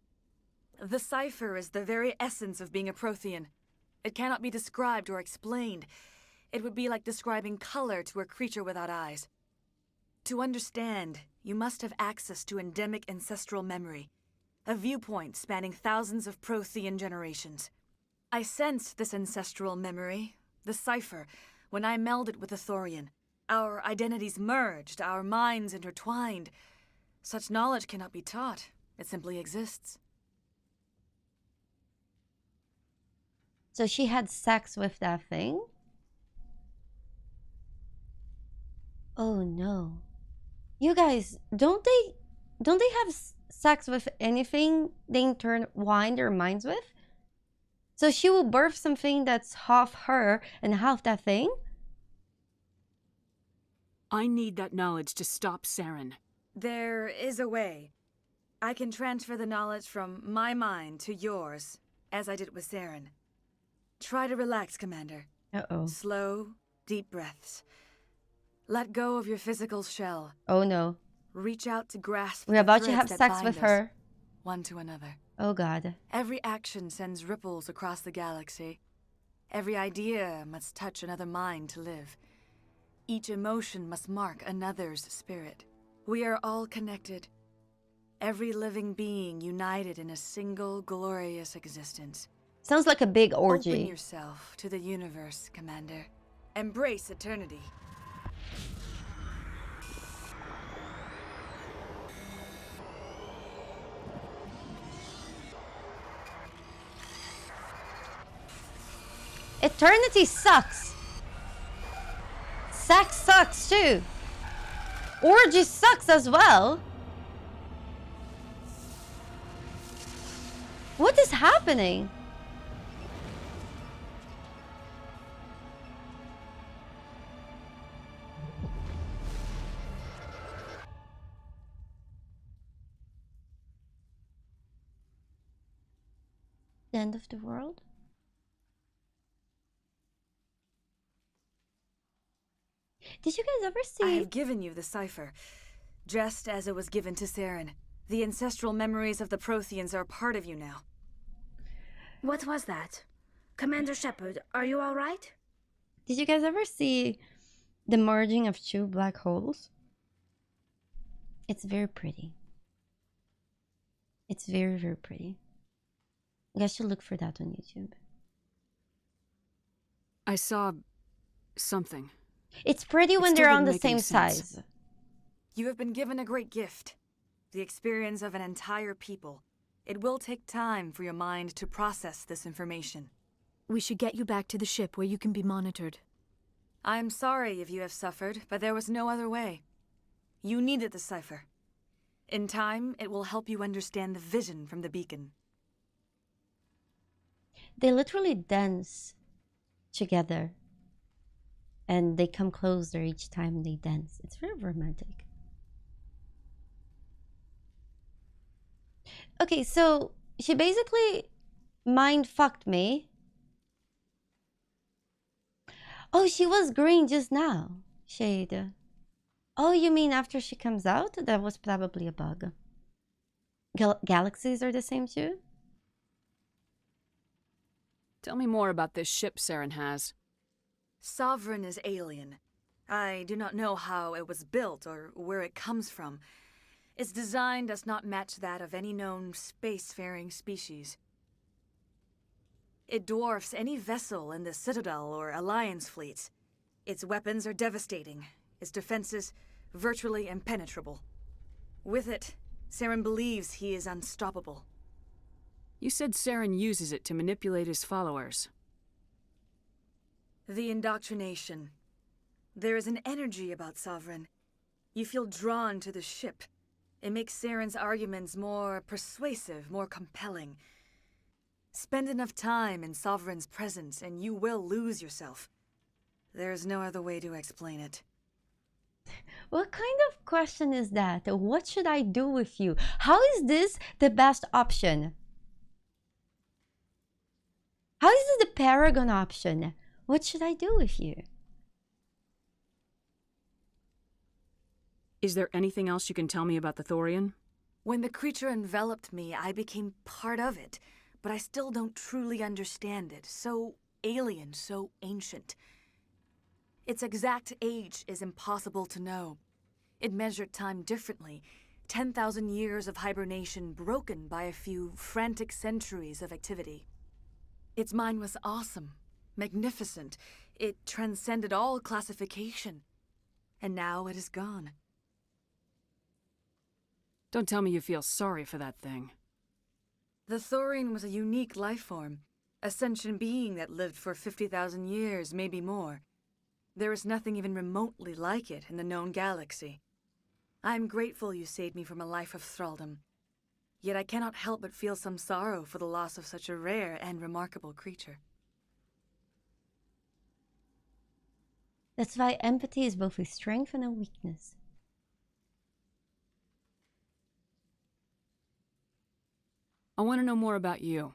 O: The Cipher is the very essence of being a Prothean. It cannot be described or explained. It would be like describing color to a creature without eyes. To understand, you must have access to endemic ancestral memory, a viewpoint spanning thousands of Prothean generations. I sensed this ancestral memory, the Cipher, when I melded with the Thorian. Our identities merged, our minds intertwined. Such knowledge cannot be taught. It simply exists.
A: So she had sex with that thing? Oh no. You guys, don't they have sex with anything they intertwine their minds with? So she will birth something that's half her and half that thing?
F: I need that knowledge to stop Saren.
O: There is a way. I can transfer the knowledge from my mind to yours, as I did with Saren. Try to relax, Commander.
A: Uh-oh.
O: Slow, deep breaths. Let go of your physical shell.
A: Oh no.
O: Reach out to grasp
A: We're about to
O: threads
A: have
O: that
A: sex
O: bind
A: with
O: us,
A: her.
O: one to another.
A: Oh god.
O: Every action sends ripples across the galaxy. Every idea must touch another mind to live. Each emotion must mark another's spirit. We are all connected. Every living being united in a single glorious existence.
A: Sounds like a big orgy.
O: Open yourself to the universe, Commander. Embrace eternity.
A: Eternity sucks. Sex sucks too. Orgy sucks as well. What is happening? The end of the world? Did you guys ever see...
O: I have given you the Cipher, just as it was given to Saren. The ancestral memories of the Protheans are a part of you now.
H: What was that? Commander Shepard, are you all right?
A: Did you guys ever see the merging of two black holes? It's very pretty. It's very, very pretty. You guys should look for that on YouTube.
F: I saw something.
A: It's pretty when they're on the same size.
O: You have been given a great gift. The experience of an entire people. It will take time for your mind to process this information.
B: We should get you back to the ship where you can be monitored.
O: I'm sorry if you have suffered, but there was no other way. You needed the Cipher. In time, it will help you understand the vision from the beacon.
A: They literally dance together. And they come closer each time they dance. It's very romantic. Okay, so she basically mind fucked me. Oh, she was green just now. Shade. Oh, you mean after she comes out? That was probably a bug. Galaxies are the same too?
F: Tell me more about this ship Saren has.
O: Sovereign is alien. I do not know how it was built or where it comes from. Its design does not match that of any known spacefaring species. It dwarfs any vessel in the Citadel or Alliance fleets. Its weapons are devastating, its defenses virtually impenetrable. With it, Saren believes he is unstoppable.
F: You said Saren uses it to manipulate his followers.
O: The indoctrination. There is an energy about Sovereign. You feel drawn to the ship. It makes Saren's arguments more persuasive, more compelling. Spend enough time in Sovereign's presence and you will lose yourself. There's no other way to explain it.
A: What kind of question is that? What should I do with you? How is this the best option? How is this the paragon option? What should I do with you?
F: Is there anything else you can tell me about the Thorian?
O: When the creature enveloped me, I became part of it, but I still don't truly understand it. So alien, so ancient. Its exact age is impossible to know. It measured time differently. 10,000 years of hibernation broken by a few frantic centuries of activity. Its mind was awesome, magnificent. It transcended all classification. And now it is gone.
F: Don't tell me you feel sorry for that thing.
O: The Thorian was a unique life form. A sentient being that lived for 50,000 years, maybe more. There is nothing even remotely like it in the known galaxy. I am grateful you saved me from a life of thraldom. Yet I cannot help but feel some sorrow for the loss of such a rare and remarkable creature.
A: That's why empathy is both a strength and a weakness.
F: I want to know more about you.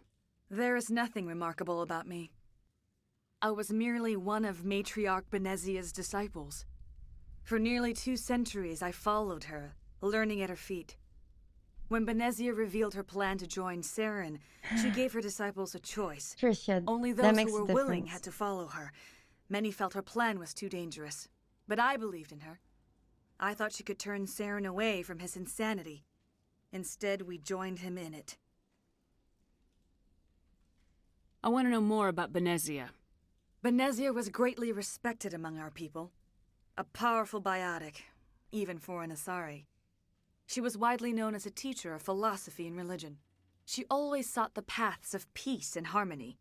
O: There is nothing remarkable about me. I was merely one of Matriarch Benezia's disciples. For nearly 2 centuries I followed her, learning at her feet. When Benezia revealed her plan to join Saren, she gave her disciples a choice.
A: Trisha,
O: only those who were willing had to follow her. Many felt her plan was too dangerous, but I believed in her. I thought she could turn Saren away from his insanity. Instead, we joined him in it.
F: I want to know more about Benezia.
O: Benezia was greatly respected among our people. A powerful biotic, even for an Asari. She was widely known as a teacher of philosophy and religion. She always sought the paths of peace and harmony.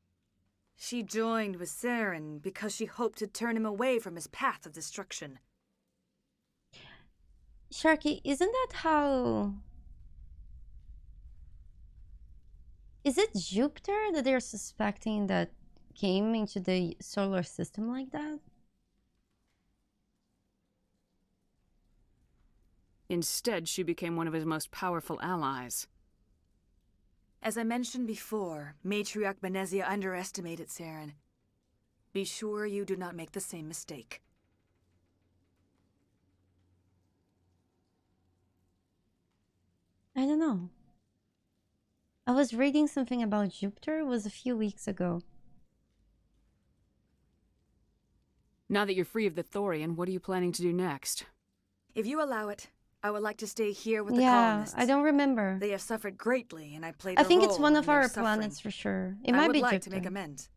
O: She joined with Saren because she hoped to turn him away from his path of destruction.
A: Sharky, isn't that how... Is it Jupiter that they're suspecting that came into the solar system like that?
F: Instead, she became one of his most powerful allies.
O: As I mentioned before, Matriarch Benezia underestimated Saren. Be sure you do not make the same mistake.
A: I don't know. I was reading something about Jupiter. It was a few weeks ago.
F: Now that you're free of the Thorian, what are you planning to do next?
O: If you allow it, I would like to stay here with the
A: Yeah,
O: colonists.
A: I don't remember.
O: They have suffered greatly, and I played
A: I
O: a
A: think
O: role
A: it's one
O: in
A: of
O: their
A: our
O: suffering.
A: planets for sure. It might be
O: I would like
A: Jupiter.
O: to make amends.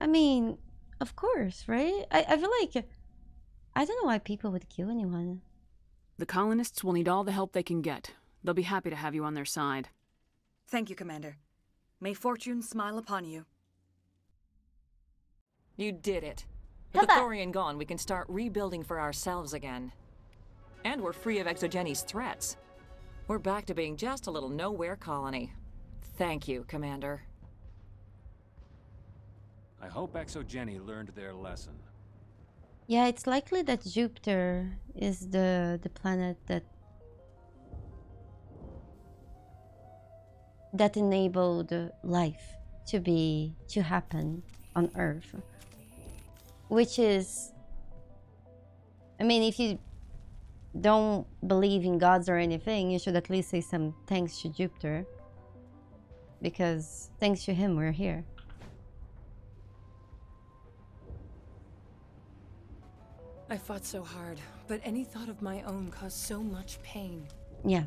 A: I mean, of course, right? I feel like... I don't know why people would kill anyone.
F: The colonists will need all the help they can get. They'll be happy to have you on their side.
O: Thank you, Commander. May fortune smile upon you.
K: You did it. With the Thorian gone, we can start rebuilding for ourselves again. And we're free of Exogeni's threats. We're back to being just a little nowhere colony. Thank you, Commander.
P: I hope Exogeni learned their lesson.
A: Yeah, it's likely that Jupiter is the planet that enabled life to happen on Earth. Which is, I mean, if you don't believe in gods or anything, you should at least say some thanks to Jupiter. Because thanks to him, we're here.
O: I fought so hard, but any thought of my own caused so much pain.
A: Yeah.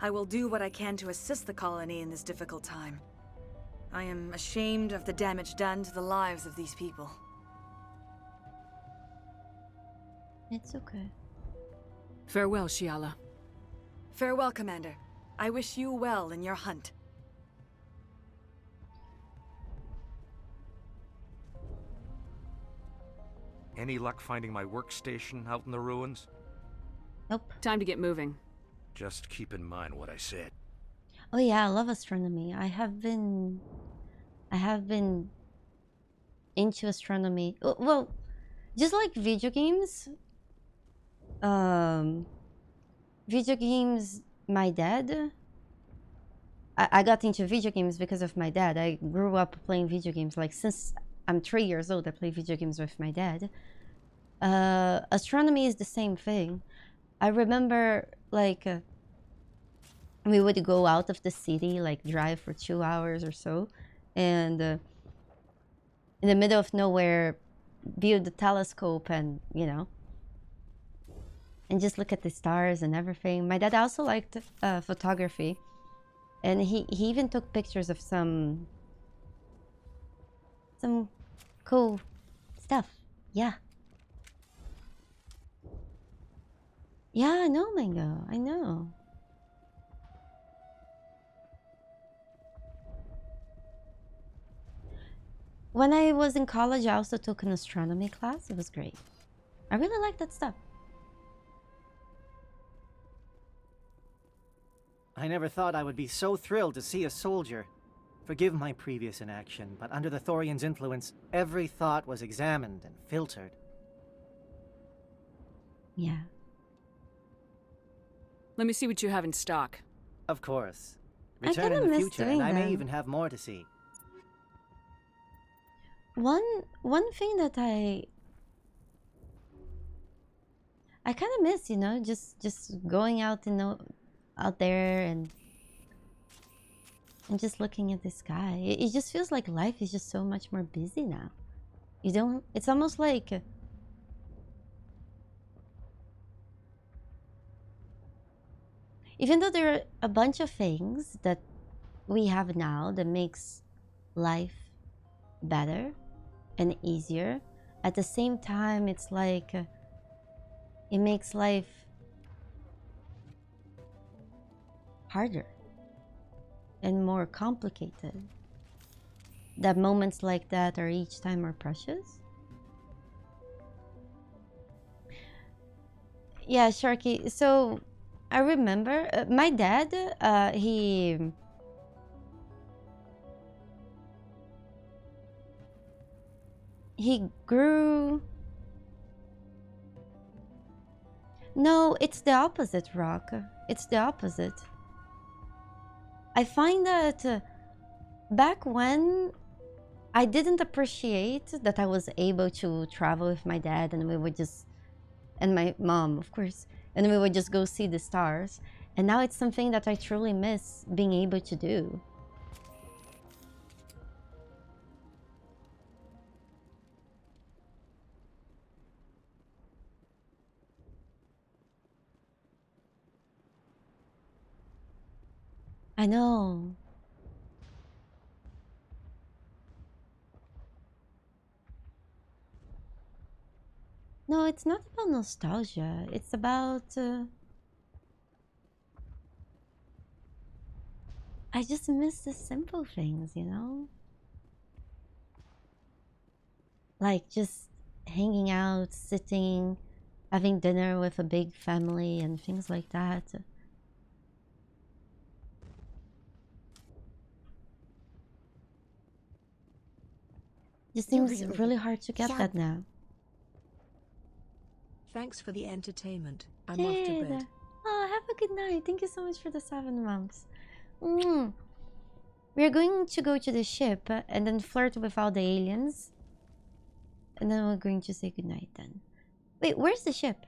O: I will do what I can to assist the colony in this difficult time. I am ashamed of the damage done to the lives of these people.
A: It's okay.
F: Farewell, Shiala.
O: Farewell, Commander. I wish you well in your hunt.
Q: Any luck finding my workstation out in the ruins?
A: Nope.
F: Time to get moving.
Q: Just keep in mind what I said.
A: Oh yeah, I love astronomy. I have been into astronomy. Well, just like video games. Video games, my dad. I got into video games because of my dad. I grew up playing video games. Like, since I'm 3 years old, I play video games with my dad. Astronomy is the same thing. I remember, like, we would go out of the city, like, drive for 2 hours or so, and in the middle of nowhere, build the telescope and, you know, and just look at the stars and everything. My dad also liked photography. And he even took pictures of some cool stuff. Yeah. Yeah, I know, Mango. I know. When I was in college, I also took an astronomy class. It was great. I really like that stuff.
R: I never thought I would be so thrilled to see a soldier. Forgive my previous inaction, but under the Thorian's influence, every thought was examined and filtered.
A: Yeah.
F: Let me see what you have in stock.
R: Of course. Return in the future, and I may even have more to see.
A: One thing that I kind of miss, you know, just going out, you know, out there and just looking at the sky. It just feels like life is just so much more busy now. You don't, it's almost like even though there are a bunch of things that we have now that makes life better and easier, at the same time it's like it makes life harder and more complicated. That moments like that are each time more precious. Yeah, Sharky. So I remember my dad, he grew. No, it's the opposite, Rock. It's the opposite. I find that back when I didn't appreciate that I was able to travel with my dad, and we would just, and my mom, of course, and we would just go see the stars. And now it's something that I truly miss being able to do. I know. No, it's not about nostalgia. It's about... I just miss the simple things, you know? Like just hanging out, sitting, having dinner with a big family and things like that. It seems really hard to get that now.
N: Thanks for the entertainment. I'm off to bed.
A: Oh, have a good night. Thank you so much for the 7 months. We are going to go to the ship and then flirt with all the aliens. And then we're going to say goodnight then. Wait, where's the ship?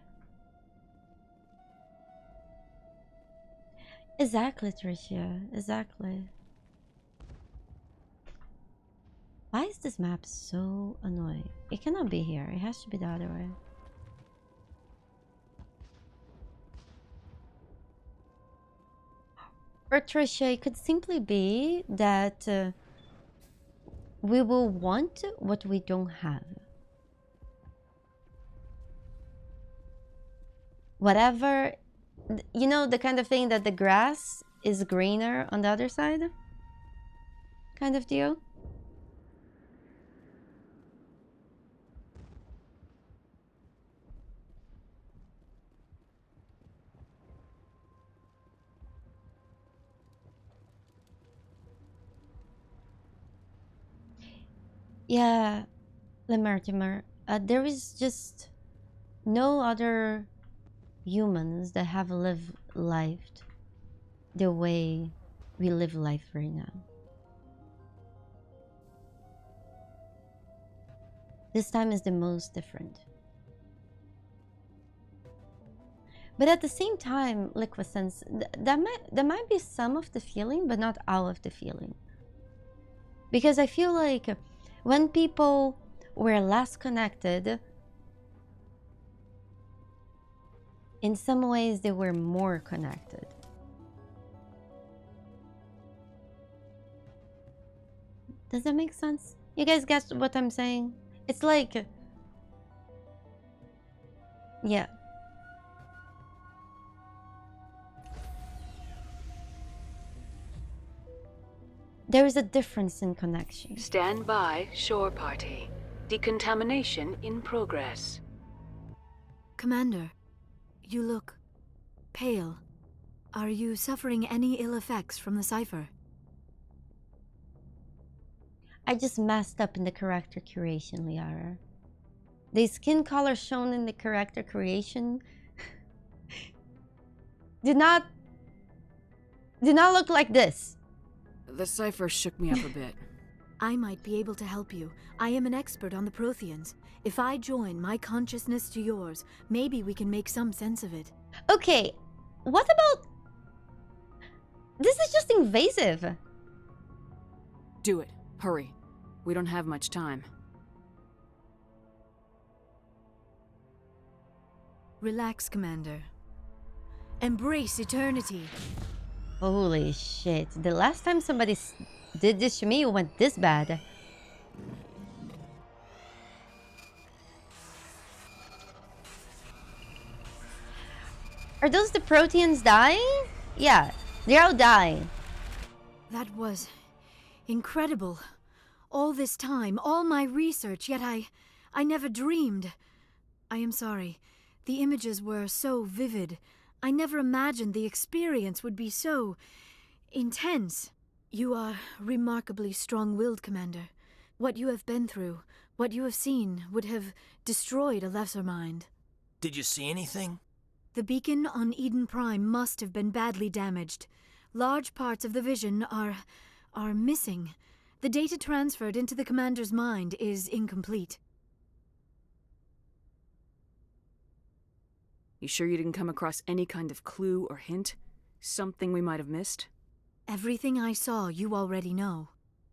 A: Exactly, Tricia. Exactly. Why is this map so annoying? It cannot be here. It has to be the other way. Or Tricia, it could simply be that we will want what we don't have. Whatever, you know, the kind of thing that the grass is greener on the other side? Kind of deal? Yeah, Lemurtimer, there is just no other humans that have lived life the way we live life right now. This time is the most different. But at the same time, Liquescence, that might be some of the feeling, but not all of the feeling. Because I feel like when people were less connected, in some ways they were more connected. Does that make sense? You guys get what I'm saying? It's like, yeah. There is a difference in connection.
E: Stand by, shore party. Decontamination in progress.
B: Commander, you look pale. Are you suffering any ill effects from the Cipher?
A: I just messed up in the character creation, Liara. The skin color shown in the character creation did not look like this.
F: The Cipher shook me up a bit.
B: I might be able to help you. I am an expert on the Protheans. If I join my consciousness to yours, maybe we can make some sense of it.
A: Okay, what about... This is just invasive.
F: Do it. Hurry. We don't have much time.
B: Relax, Commander. Embrace eternity.
A: Holy shit. The last time somebody did this to me, it went this bad. Are those the Protheans dying? Yeah, they're all dying.
B: That was incredible. All this time, all my research, yet I never dreamed. I am sorry. The images were so vivid. I never imagined the experience would be so intense. You are remarkably strong-willed, Commander. What you have been through, what you have seen, would have destroyed a lesser mind.
J: Did you see anything?
B: The beacon on Eden Prime must have been badly damaged. Large parts of the vision are missing. The data transferred into the Commander's mind is incomplete.
F: You sure you didn't come across any kind of clue or hint? Something we might have missed?
B: Everything I saw you already know.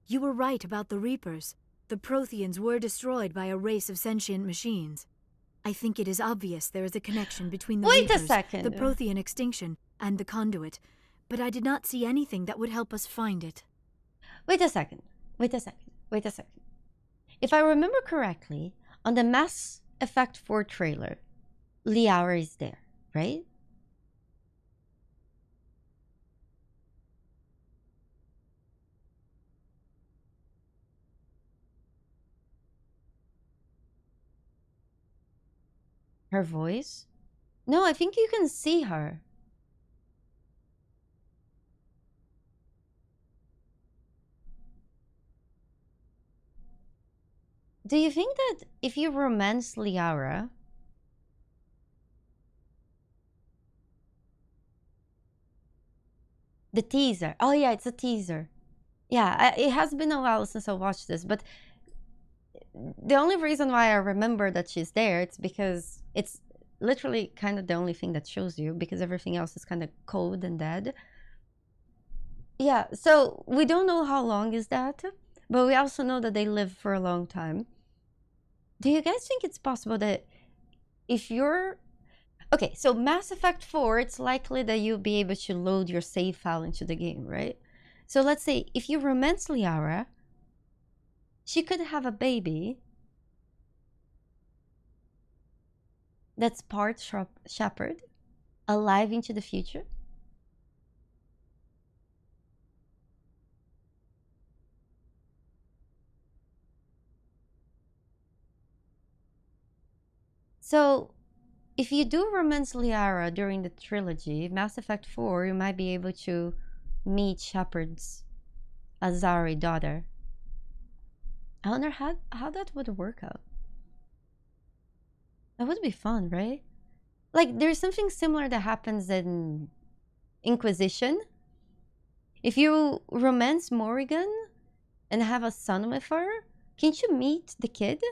B: You were right about the Reapers. The Protheans were destroyed by a race of sentient machines. I think it is obvious there is a connection between the
A: Wait
B: Reapers,
A: a second.
B: the Prothean extinction, and the conduit, but I did not see anything that would help us find it.
A: Wait a second. If I remember correctly, on the Mass Effect 4 trailer, Liara is there, right? Her voice? No, I think you can see her. Do you think that if you romance Liara, the teaser? Oh yeah, it's a teaser. Yeah, it has been a while since I watched this, but the only reason why I remember that she's there, it's because it's literally kind of the only thing that shows you, because everything else is kind of cold and dead. Yeah, so we don't know how long is that, but we also know that they live for a long time. Do you guys think it's possible that if you're... Okay, so Mass Effect 4, it's likely that you'll be able to load your save file into the game, right? So let's say if you romance Liara, she could have a baby that's part shepherd, alive into the future. So, if you do romance Liara during the trilogy, Mass Effect 4, you might be able to meet Shepard's Asari daughter. I wonder how that would work out. That would be fun, right? Like, there's something similar that happens in Inquisition. If you romance Morrigan and have a son with her, can't you meet the kid?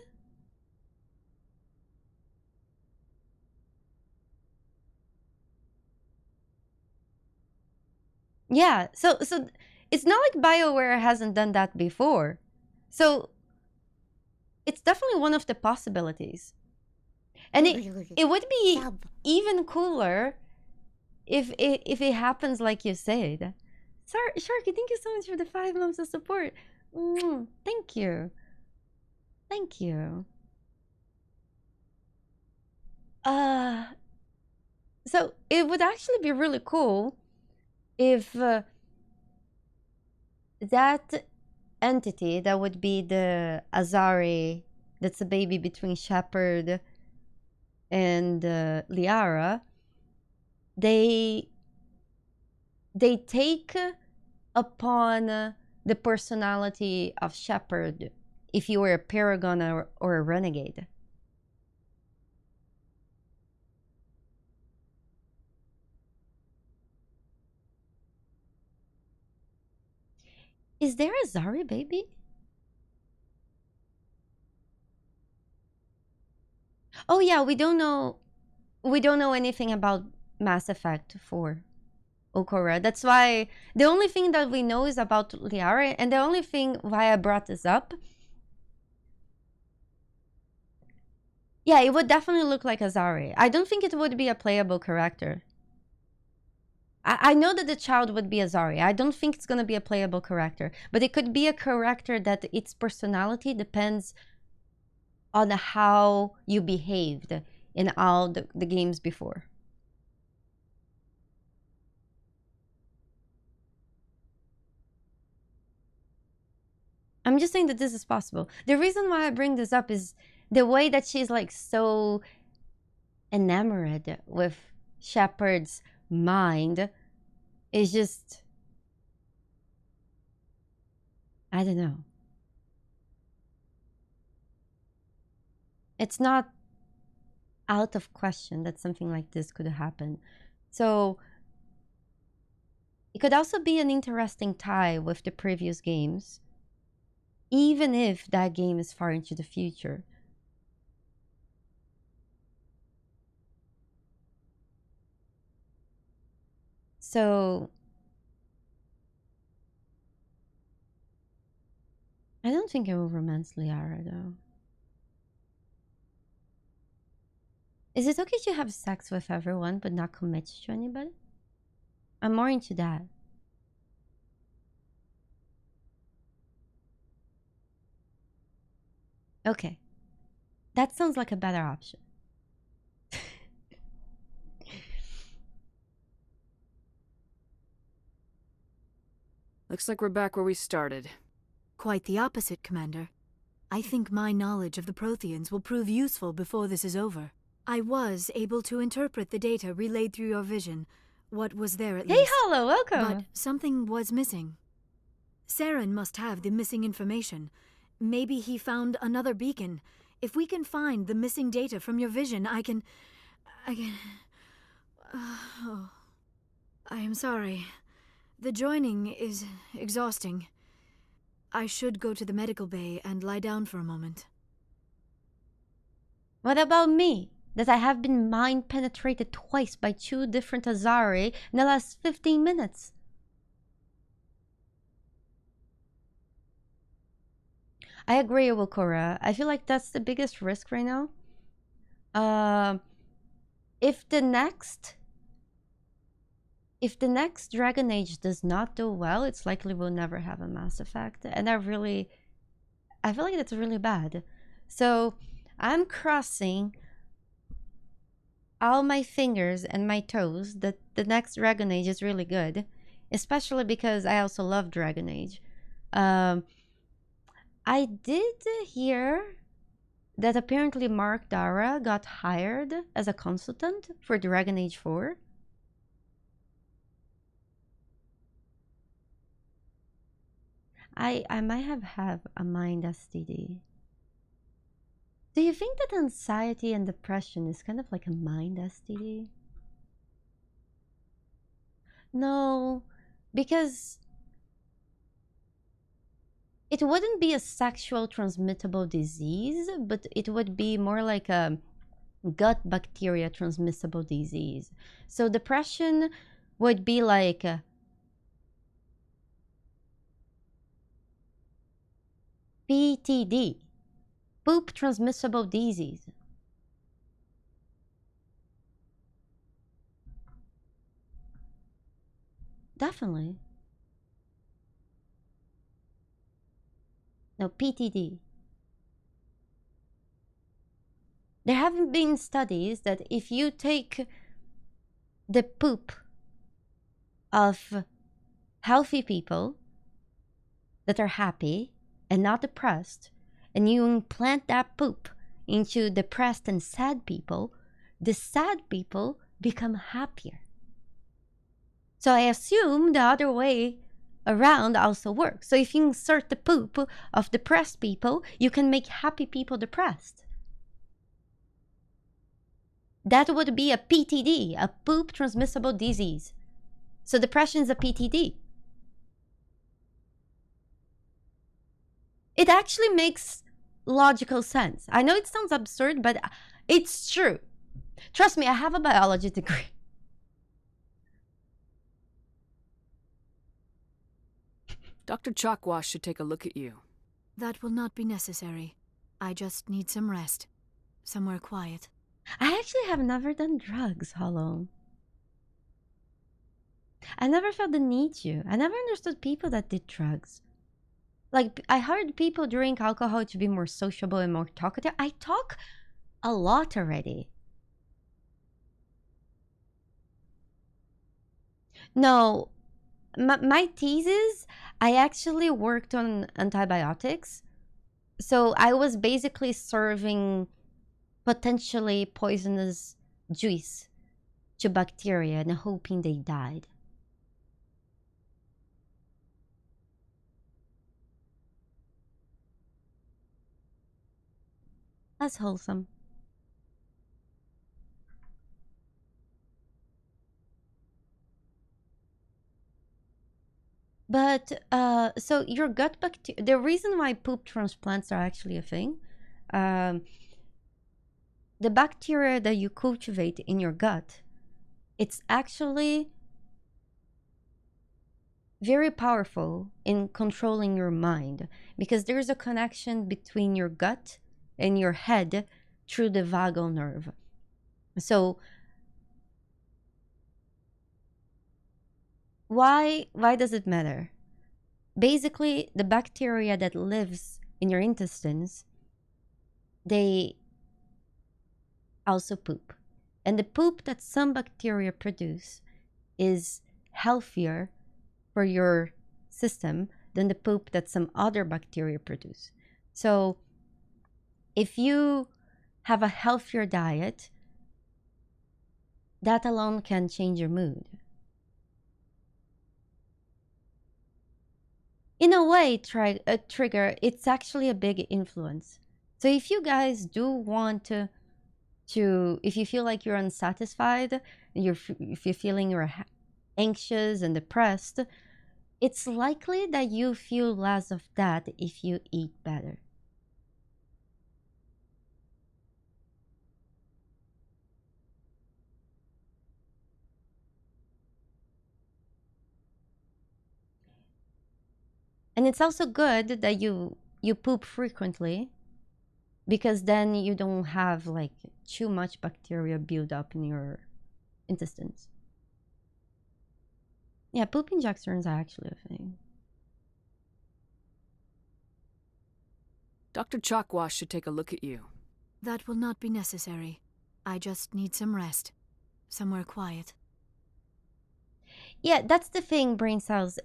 A: Yeah, so it's not like BioWare hasn't done that before. So it's definitely one of the possibilities. And it would be even cooler if it happens like you said. Sharky, thank you so much for the 5 months of support. Thank you. Thank you. So it would actually be really cool if that entity that would be the Asari, that's a baby between Shepard and Liara, they take upon the personality of Shepard if you were a paragon or a renegade. Is there a Asari baby? Oh yeah, we don't know anything about Mass Effect 4. Okora. That's why the only thing that we know is about Liara, and the only thing why I brought this up. Yeah, it would definitely look like Asari. I don't think it would be a playable character. I know that the child would be Asari. I don't think it's going to be a playable character. But it could be a character that its personality depends on how you behaved in all the games before. I'm just saying that this is possible. The reason why I bring this up is the way that she's like so enamored with Shepard's mind is just, I don't know. It's not out of question that something like this could happen. So it could also be an interesting tie with the previous games, even if that game is far into the future. So I don't think I will romance Liara though. Is it okay to have sex with everyone but not commit to anybody? I'm more into that. Okay. That sounds like a better option.
F: Looks like we're back where we started.
B: Quite the opposite, Commander. I think my knowledge of the Protheans will prove useful before this is over. I was able to interpret the data relayed through your vision. What was there at least.
A: Hey, Hollow, welcome!
B: But something was missing. Saren must have the missing information. Maybe he found another beacon. If we can find the missing data from your vision, I can... Oh. I am sorry. The joining is exhausting. I should go to the medical bay and lie down for a moment.
A: What about me? That I have been mind penetrated twice by 2 different Asari in the last 15 minutes. I agree, Wakora. I feel like that's the biggest risk right now. If the next Dragon Age does not do well, it's likely we'll never have a Mass Effect. And I feel like that's really bad. So I'm crossing all my fingers and my toes that the next Dragon Age is really good. Especially because I also love Dragon Age. I did hear that apparently Mark Dara got hired as a consultant for Dragon Age 4. I might have a mind STD. Do you think that anxiety and depression is kind of like a mind STD? No, because it wouldn't be a sexual transmittable disease, but it would be more like a gut bacteria transmissible disease. So depression would be like PTD, poop transmissible disease. Definitely. No, PTD. There haven't been studies that if you take the poop of healthy people that are happy and not depressed, and you implant that poop into depressed and sad people, the sad people become happier. So I assume the other way around also works. So if you insert the poop of depressed people, you can make happy people depressed. That would be a PTD, a poop transmissible disease. So depression is a PTD. It actually makes logical sense. I know it sounds absurd, but it's true. Trust me, I have a biology degree.
F: Dr. Chakwas should take a look at you.
B: That will not be necessary. I just need some rest. Somewhere quiet.
A: I actually have never done drugs, Hollow. I never felt the need to. I never understood people that did drugs. Like, I heard people drink alcohol to be more sociable and more talkative. I talk a lot already. No, my thesis, I actually worked on antibiotics. So I was basically serving potentially poisonous juice to bacteria and hoping they died. That's wholesome. But so your gut bacteria, the reason why poop transplants are actually a thing, the bacteria that you cultivate in your gut, it's actually very powerful in controlling your mind, because there's a connection between your gut and your head through the vagal nerve. So why does it matter? Basically, the bacteria that lives in your intestines, they also poop. And the poop that some bacteria produce is healthier for your system than the poop that some other bacteria produce. So if you have a healthier diet, that alone can change your mood. In a way, trigger, it's actually a big influence. So if you guys do want to if you feel like you're unsatisfied, if you're feeling you're anxious and depressed, it's likely that you feel less of that if you eat better. And it's also good that you poop frequently, because then you don't have like too much bacteria build up in your intestines. Yeah, poop injections are actually a thing.
F: Dr. Chakwas should take a look at you.
B: That will not be necessary. I just need some rest. Somewhere quiet.
A: Yeah, that's the thing, brain cells.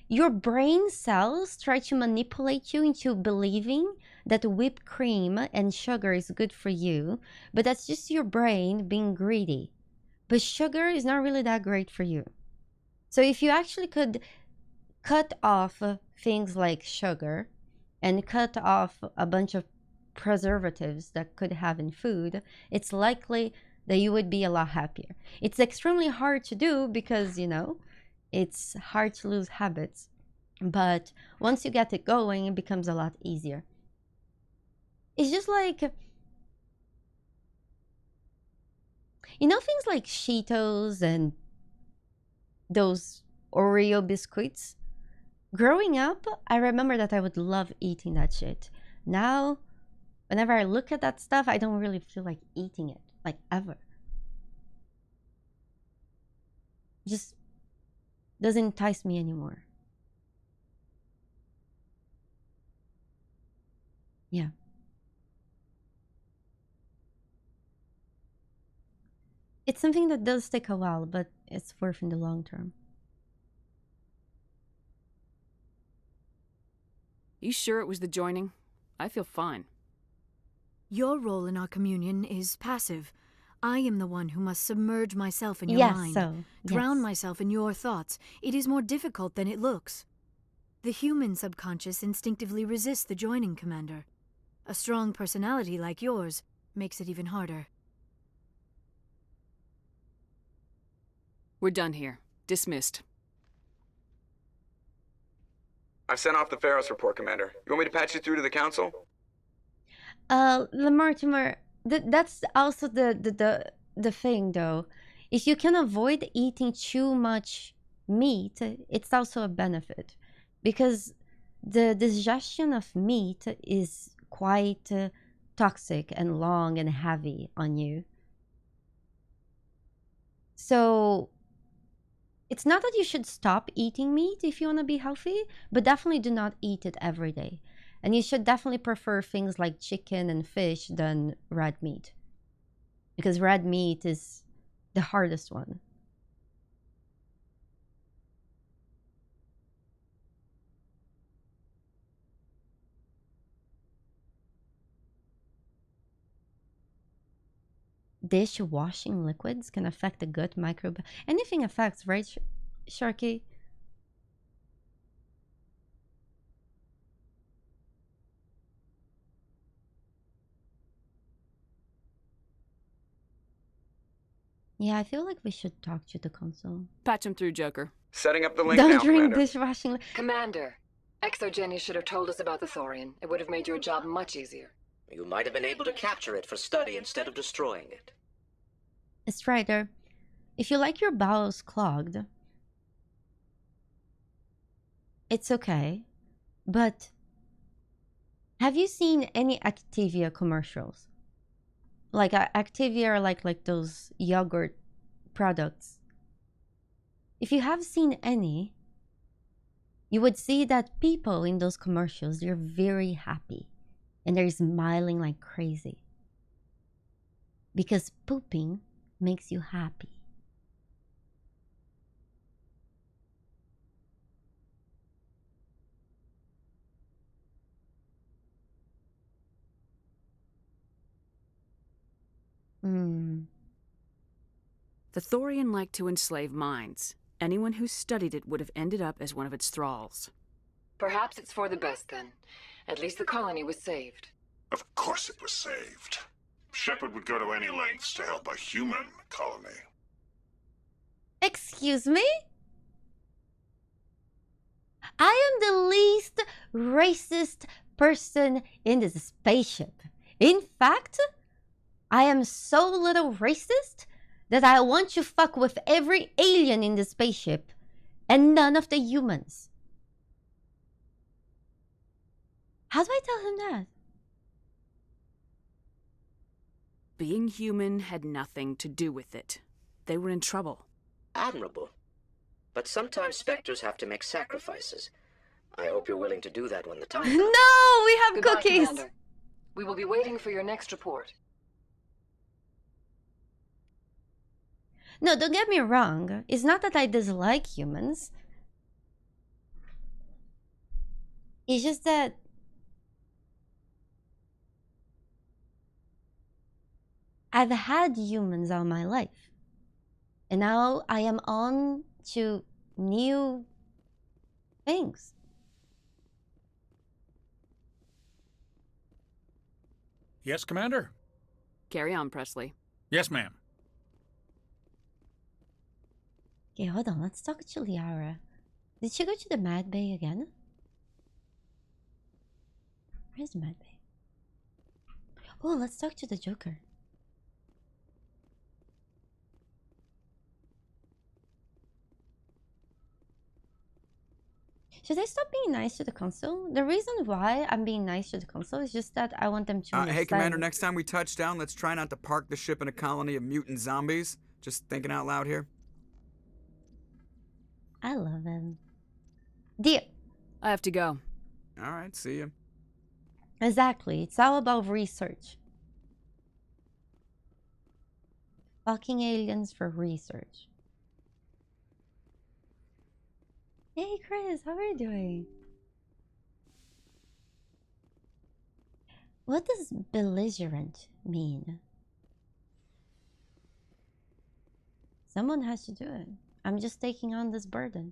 A: Your brain cells try to manipulate you into believing that whipped cream and sugar is good for you, but that's just your brain being greedy. But sugar is not really that great for you. So if you actually could cut off things like sugar and cut off a bunch of preservatives that could have in food, it's likely that you would be a lot happier. It's extremely hard to do because, you know, it's hard to lose habits. But once you get it going, it becomes a lot easier. It's just like, you know, things like Cheetos and those Oreo biscuits? Growing up, I remember that I would love eating that shit. Now, whenever I look at that stuff, I don't really feel like eating it, like ever. Just doesn't entice me anymore. Yeah. It's something that does take a while, but it's worth in the long term.
F: You sure it was the joining? I feel fine.
B: Your role in our communion is passive. I am the one who must submerge myself in your mind, drown myself in your thoughts. It is more difficult than it looks. The human subconscious instinctively resists the joining, Commander. A strong personality like yours makes it even harder.
F: We're done here. Dismissed.
M: I've sent off the Feros report, Commander. You want me to patch you through to the Council?
A: Mortimer, that's also the thing, though. If you can avoid eating too much meat, it's also a benefit. Because the digestion of meat is quite toxic and long and heavy on you. So it's not that you should stop eating meat if you want to be healthy, but definitely do not eat it every day. And you should definitely prefer things like chicken and fish than red meat. Because red meat is the hardest one. Dishwashing liquids can affect the gut microbiome. Anything affects, right, Sharky? Yeah, I feel like we should talk to the console.
F: Patch him through, Joker.
M: Setting up the link
A: Don't
M: now,
A: drink
M: Commander.
A: dishwashing.
E: Commander, Exogeny should have told us about the Thorian. It would have made your job much easier.
Y: You might have been able to capture it for study instead of destroying it.
A: Strider, if you like your bowels clogged, it's okay. But have you seen any Activia commercials? Like Activia are like those yogurt products. If you have seen any, you would see that people in those commercials, they're very happy and they're smiling like crazy. Because pooping makes you happy.
F: The Thorian liked to enslave minds. Anyone who studied it would have ended up as one of its thralls.
E: Perhaps it's for the best then. At least the colony was saved.
D: Of course it was saved. Shepard would go to any lengths to help a human colony.
A: Excuse me? I am the least racist person in this spaceship. In fact, I am so little racist that I want to fuck with every alien in the spaceship and none of the humans. How do I tell him that?
F: Being human had nothing to do with it. They were in trouble.
Y: Admirable. But sometimes Spectres have to make sacrifices. I hope you're willing to do that when the time comes.
A: No, we have
E: Goodbye,
A: cookies.
E: Commander. We will be waiting for your next report.
A: No, don't get me wrong. It's not that I dislike humans. It's just that I've had humans all my life. And now I am on to new Thanks.
L: Yes, Commander?
F: Carry on, Presley.
L: Yes, ma'am.
A: Okay, hold on. Let's talk to Liara. Did she go to the Mad Bay again? Where's the Mad Bay? Oh, let's talk to the Joker. Should I stop being nice to the council? The reason why I'm being nice to the council is just that I want them to understand.
M: Hey, Commander, next time we touch down, let's try not to park the ship in a colony of mutant zombies. Just thinking out loud here.
A: I love him. Deal.
F: I have to go.
M: All right, see you.
A: Exactly. It's all about research. Fucking aliens for research. Hey Chris, how are you doing? What does belligerent mean? Someone has to do it. I'm just taking on this burden.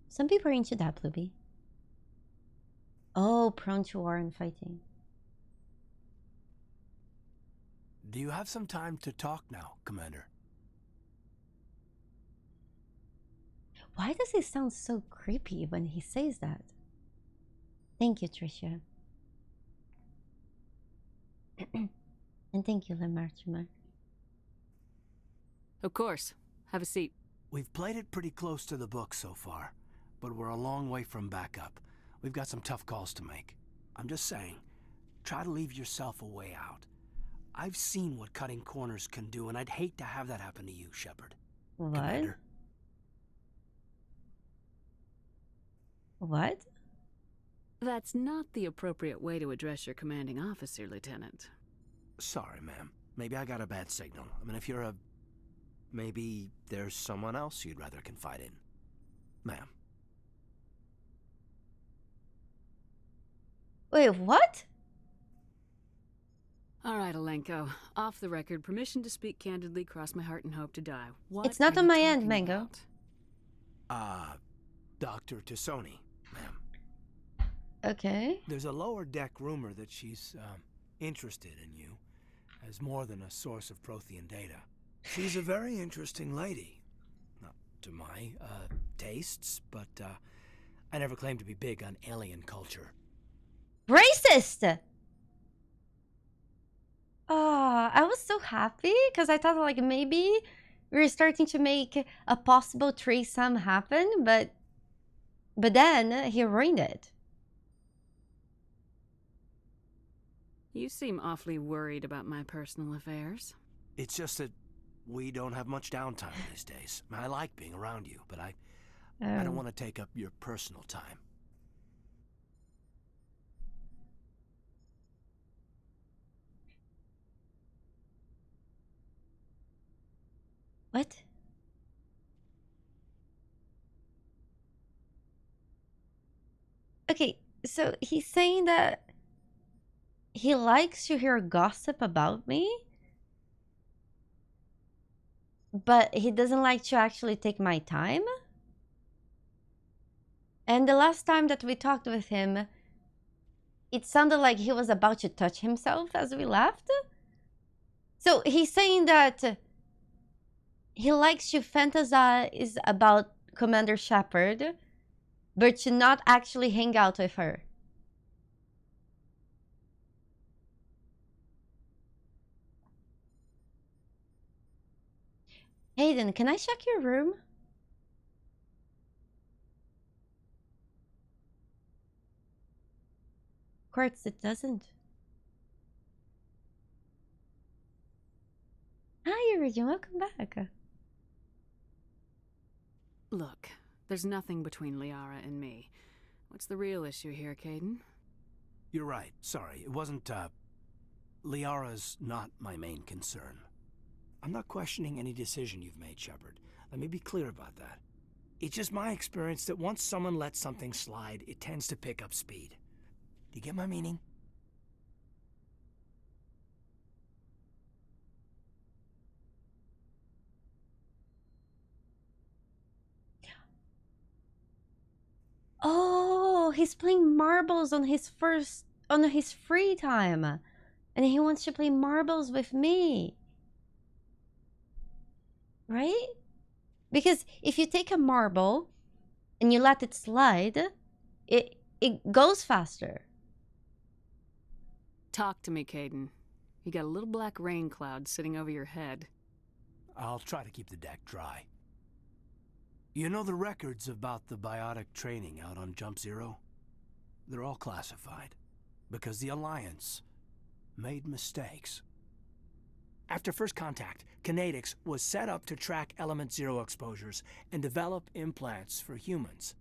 A: Some people are into that, Blueby. Oh, prone to war and fighting.
S: Do you have some time to talk now, Commander?
A: Why does he sound so creepy when he says that? Thank you, Tricia. And thank you, Lemartimer.
F: Of course. Have a seat.
S: We've played it pretty close to the book so far, but we're a long way from backup. We've got some tough calls to make. I'm just saying, try to leave yourself a way out. I've seen what cutting corners can do, and I'd hate to have that happen to you, Shepard.
A: What?
S: Commander.
A: What?
F: That's not the appropriate way to address your commanding officer, Lieutenant.
S: Sorry, ma'am. Maybe I got a bad signal. I mean, if you're a... Maybe there's someone else you'd rather confide in. Ma'am.
A: Wait, what?
F: All right, Alenko. Off the record, permission to speak candidly, cross my heart and hope to die. What
A: it's not
F: are
A: on
F: you
A: my end,
F: talking
A: Mango.
F: about?
S: Dr. Tassoni, ma'am.
A: Okay.
S: There's a lower deck rumor that she's, interested in you as more than a source of Prothean data. She's a very interesting lady. Not to my, tastes, but, I never claimed to be big on alien culture.
A: Racist! Oh, I was so happy because I thought like maybe we were starting to make a possible threesome happen, but then he ruined it.
F: You seem awfully worried about my personal affairs.
S: It's just that we don't have much downtime these days. I like being around you, but I don't want to take up your personal time.
A: What? Okay, so he's saying that he likes to hear gossip about me, but he doesn't like to actually take my time. And the last time that we talked with him, it sounded like he was about to touch himself as we left. So he's saying that he likes to fantasize about Commander Shepard, but to not actually hang out with her. Hayden, can I check your room? Of course it doesn't. Hi, Iridium, welcome back.
F: Look, there's nothing between Liara and me. What's the real issue here, Kaidan?
S: You're right. Sorry, it wasn't, Liara's not my main concern. I'm not questioning any decision you've made, Shepard. Let me be clear about that. It's just my experience that once someone lets something slide, it tends to pick up speed. Do you get my meaning?
A: he's playing marbles on his free time. And he wants to play marbles with me. Right? Because if you take a marble and you let it slide, it goes faster.
F: Talk to me, Kaidan. You got a little black rain cloud sitting over your head.
S: I'll try to keep the deck dry. You know the records about the biotic training out on Jump Zero? They're all classified, because the Alliance made mistakes. After first contact, Kinetics was set up to track Element Zero exposures and develop implants for humans.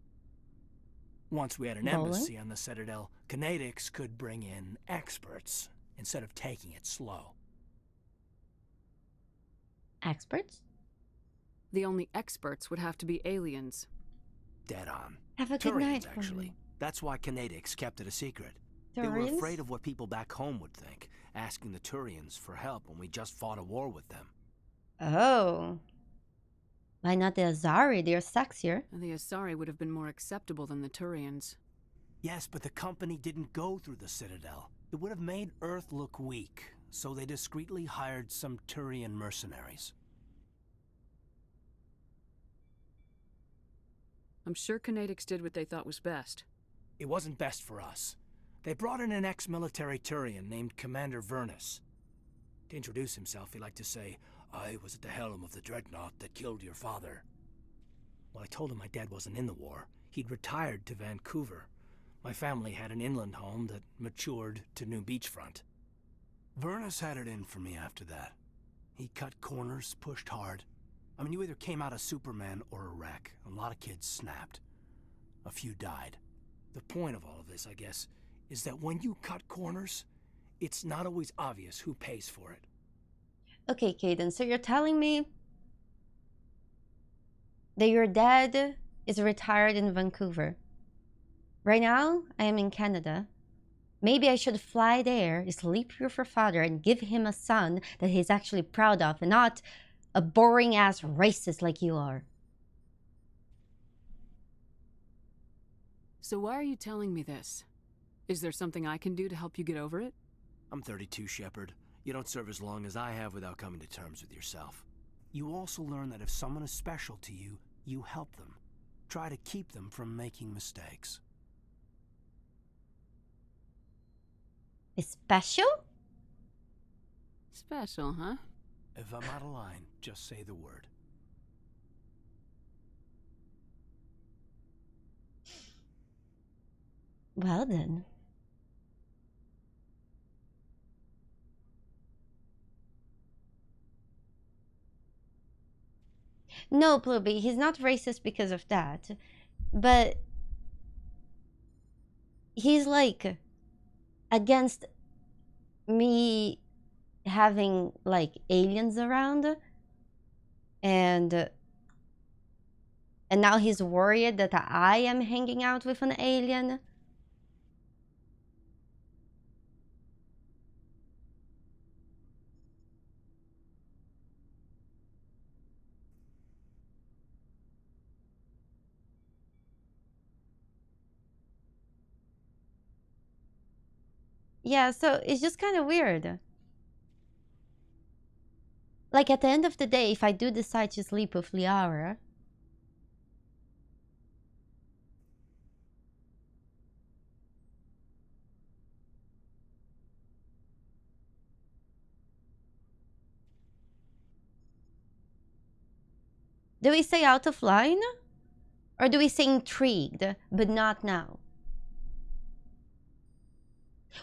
S: Once we had an embassy on the Citadel, Kinetics could bring in experts instead of taking it slow.
A: Experts?
F: The only experts would have to be aliens.
S: Dead on.
A: Have a good night,
S: actually. That's why Kinetics kept it a secret.
A: Thorians?
S: They were afraid of what people back home would think, asking the Turians for help when we just fought a war with them.
A: Oh. Why not the Asari? They're sexier.
F: And the Asari would have been more acceptable than the Turians.
S: Yes, but the company didn't go through the Citadel. It would have made Earth look weak, so they discreetly hired some Turian mercenaries.
F: I'm sure Kinetics did what they thought was best.
S: It wasn't best for us. They brought in an ex-military Turian named Commander Vernus. To introduce himself, he liked to say, "I was at the helm of the dreadnought that killed your father." Well, I told him my dad wasn't in the war. He'd retired to Vancouver. My family had an inland home that matured to new beachfront. Vernus had it in for me after that. He cut corners, pushed hard. I mean, you either came out a Superman or a wreck. A lot of kids snapped. A few died. The point of all of this, I guess, is that when you cut corners, it's not always obvious who pays for it.
A: Okay, Kaidan, so you're telling me that your dad is retired in Vancouver. Right now, I am in Canada. Maybe I should fly there, sleep with your father, and give him a son that he's actually proud of, and not a boring-ass racist like you are.
F: So why are you telling me this? Is there something I can do to help you get over it?
S: I'm 32, Shepard. You don't serve as long as I have without coming to terms with yourself. You also learn that if someone is special to you, you help them. Try to keep them from making mistakes.
A: Special?
F: Special, huh?
S: If I'm out of line, just say the word.
A: Well then. No, Pluby, he's not racist because of that. But he's like against me having like aliens around, and now he's worried that I am hanging out with an alien. Yeah, so it's just kind of weird. Like, at the end of the day, if I do decide to sleep with Liara, do we say out of line? Or do we say intrigued, but not now?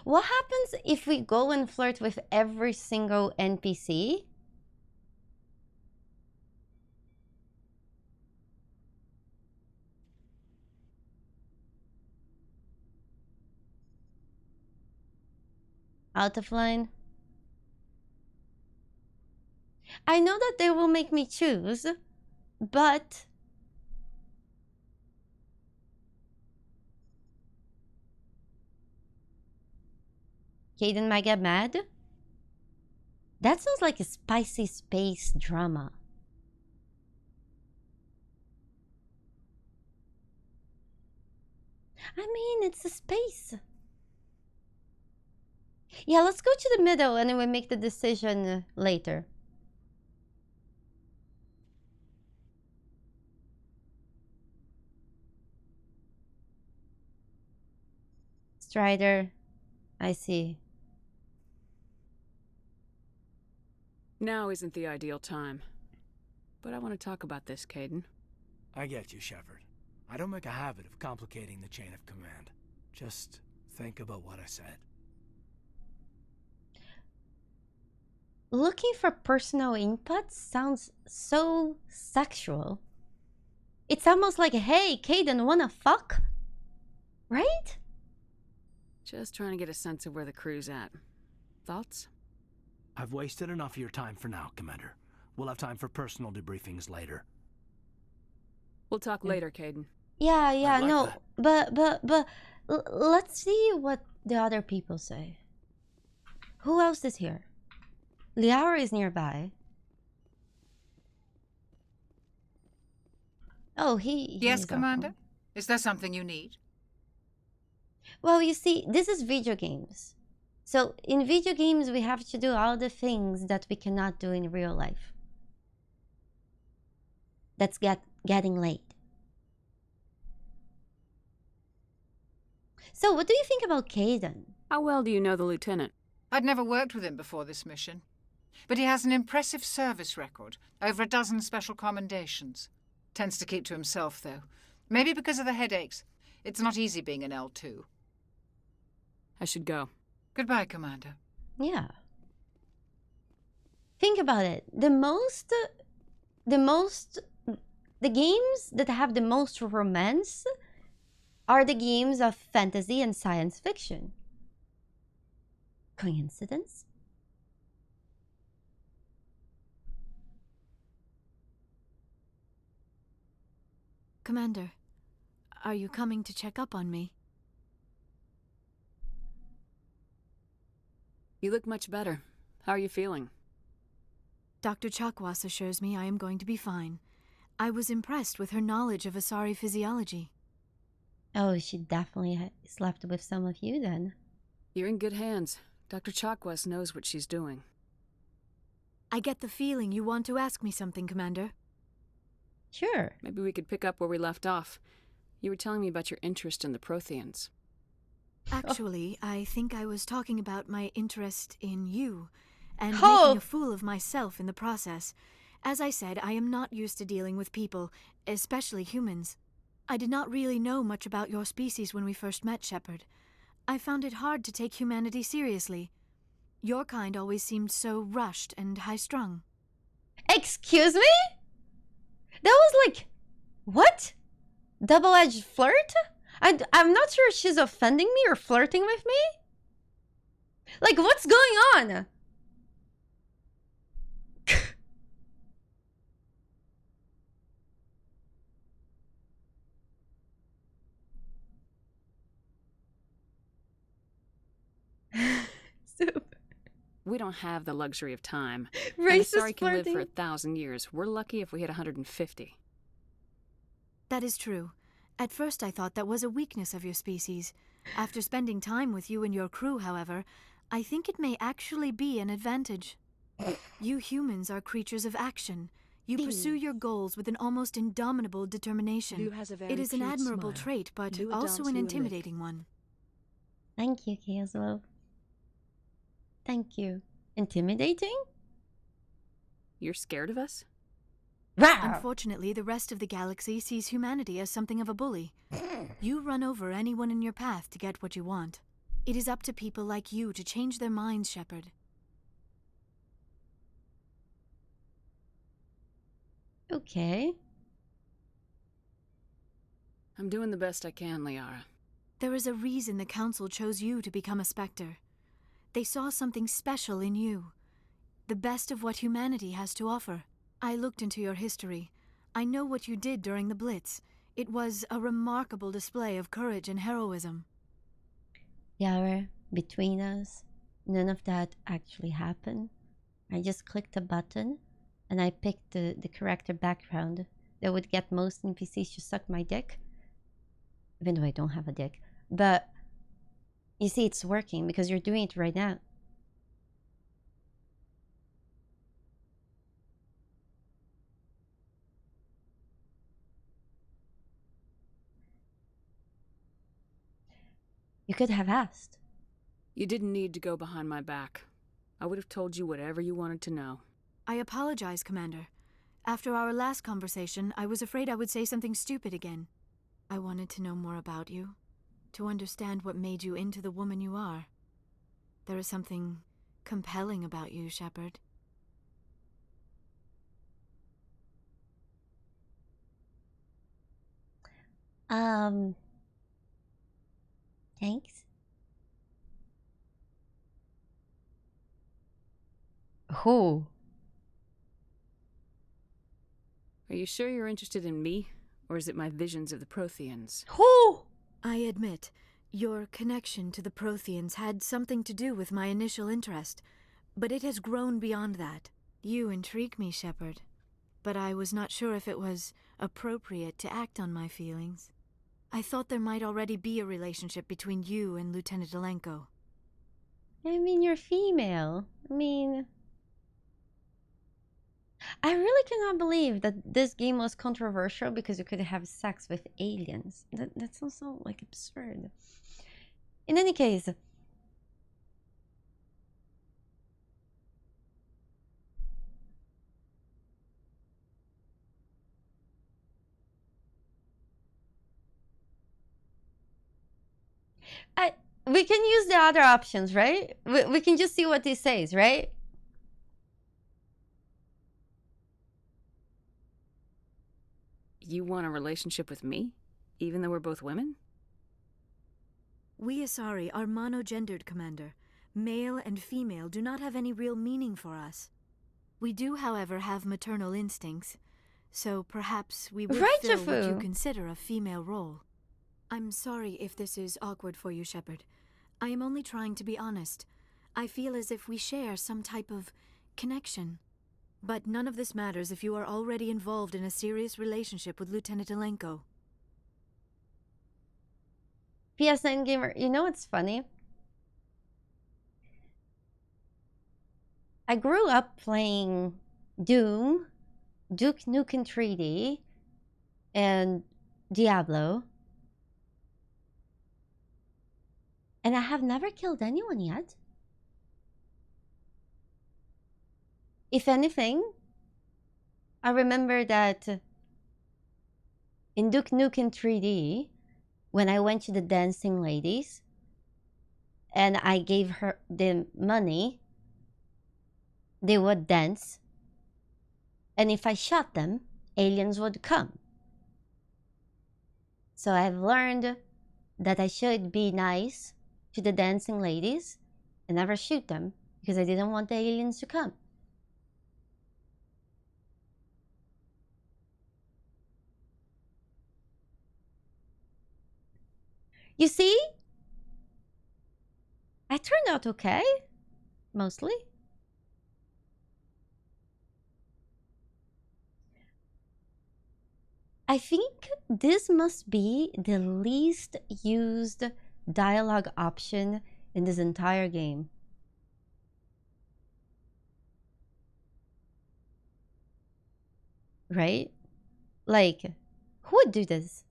A: What happens if we go and flirt with every single NPC? Out of line? I know that they will make me choose, but Kaidan might get mad. That sounds like a spicy space drama. I mean, it's a space. Yeah, let's go to the middle and then we make the decision later. Strider, I see.
F: Now isn't the ideal time. But I want to talk about this, Kaidan.
S: I get you, Shepard. I don't make a habit of complicating the chain of command. Just think about what I said.
A: Looking for personal input sounds so sexual. It's almost like, hey, Kaidan, wanna fuck? Right?
F: Just trying to get a sense of where the crew's at. Thoughts?
S: I've wasted enough of your time for now, Commander. We'll have time for personal debriefings later.
F: We'll talk later, Kaidan.
A: Yeah,
S: like
A: no,
S: that.
A: but let's see what the other people say. Who else is here? Liara is nearby. Oh,
C: Yes, Commander? Is there something you need?
A: Well, you see, this is video games. So, in video games, we have to do all the things that we cannot do in real life. That's getting late. So, what do you think about Kaidan?
F: How well do you know the lieutenant?
C: I'd never worked with him before this mission. But he has an impressive service record, over a dozen special commendations. Tends to keep to himself, though. Maybe because of the headaches. It's not easy being an L2.
F: I should go.
C: Goodbye, Commander.
A: Yeah. Think about it. The games that have the most romance are the games of fantasy and science fiction. Coincidence?
B: Commander, are you coming to check up on me?
F: You look much better. How are you feeling?
B: Dr. Chakwas assures me I am going to be fine. I was impressed with her knowledge of Asari physiology.
A: Oh, she definitely slept with some of you then.
F: You're in good hands. Dr. Chakwas knows what she's doing.
B: I get the feeling you want to ask me something, Commander.
A: Sure.
F: Maybe we could pick up where we left off. You were telling me about your interest in the Protheans.
B: Actually, I think I was talking about my interest in you, and making a fool of myself in the process. As I said, I am not used to dealing with people, especially humans. I did not really know much about your species when we first met, Shepard. I found it hard to take humanity seriously. Your kind always seemed so rushed and high-strung.
A: Excuse me? That was like, what? Double-edged flirt? I'm not sure if she's offending me or flirting with me. Like, what's going on?
F: We don't have the luxury of time.
A: Racist
F: Asari can live
A: flirting.
F: for 1,000 years. We're lucky if we hit 150.
B: That is true. At first I thought that was a weakness of your species. After spending time with you and your crew, however, I think it may actually be an advantage. You humans are creatures of action. You pursue your goals with an almost indomitable determination.
N: Lou has a very
B: It is an
N: cute
B: admirable
N: smile.
B: trait, but
N: Lou
B: also
N: adopts
B: an
N: Lou and
B: intimidating one.
A: Thank you, Kazuo. Thank you. Intimidating?
F: You're scared of us?
B: Unfortunately, the rest of the galaxy sees humanity as something of a bully. You run over anyone in your path to get what you want. It is up to people like you to change their minds, Shepard.
A: Okay.
F: I'm doing the best I can, Liara.
B: There is a reason the Council chose you to become a Spectre. They saw something special in you. The best of what humanity has to offer. I looked into your history. I know what you did during the Blitz. It was a remarkable display of courage and heroism.
A: Yara, between us, none of that actually happened. I just clicked a button and I picked the character background that would get most NPCs to suck my dick. Even though I don't have a dick. But you see, it's working because you're doing it right now. You could have asked.
F: You didn't need to go behind my back. I would have told you whatever you wanted to know.
B: I apologize, Commander. After our last conversation, I was afraid I would say something stupid again. I wanted to know more about you, to understand what made you into the woman you are. There is something compelling about you, Shepard.
A: Thanks. Who?
F: Are you sure you're interested in me? Or is it my visions of the Protheans?
A: Who?
B: I admit, your connection to the Protheans had something to do with my initial interest, but it has grown beyond that. You intrigue me, Shepard, but I was not sure if it was appropriate to act on my feelings. I thought there might already be a relationship between you and Lieutenant Alenko.
A: I mean, you're female. I mean... I really cannot believe that this game was controversial because you could have sex with aliens. That's also, like, absurd. In any case... we can use the other options, right? We can just see what this says, right?
F: You want a relationship with me? Even though we're both women?
B: We Asari are monogendered, Commander. Male and female do not have any real meaning for us. We do, however, have maternal instincts, so perhaps we would fill what you consider a female role. I'm sorry if this is awkward for you, Shepard. I am only trying to be honest. I feel as if we share some type of connection. But none of this matters if you are already involved in a serious relationship with Lieutenant Alenko.
A: PS9 gamer, you know what's funny? I grew up playing Doom, Duke Nukem 3D, and Diablo. And I have never killed anyone yet. If anything, I remember that in Duke Nukem 3D, when I went to the dancing ladies and I gave her the money, they would dance. And if I shot them, aliens would come. So I've learned that I should be nice to the dancing ladies and never shoot them because I didn't want the aliens to come. You see? I turned out okay, mostly. I think this must be the least used dialogue option in this entire game. Right? Like, who would do this?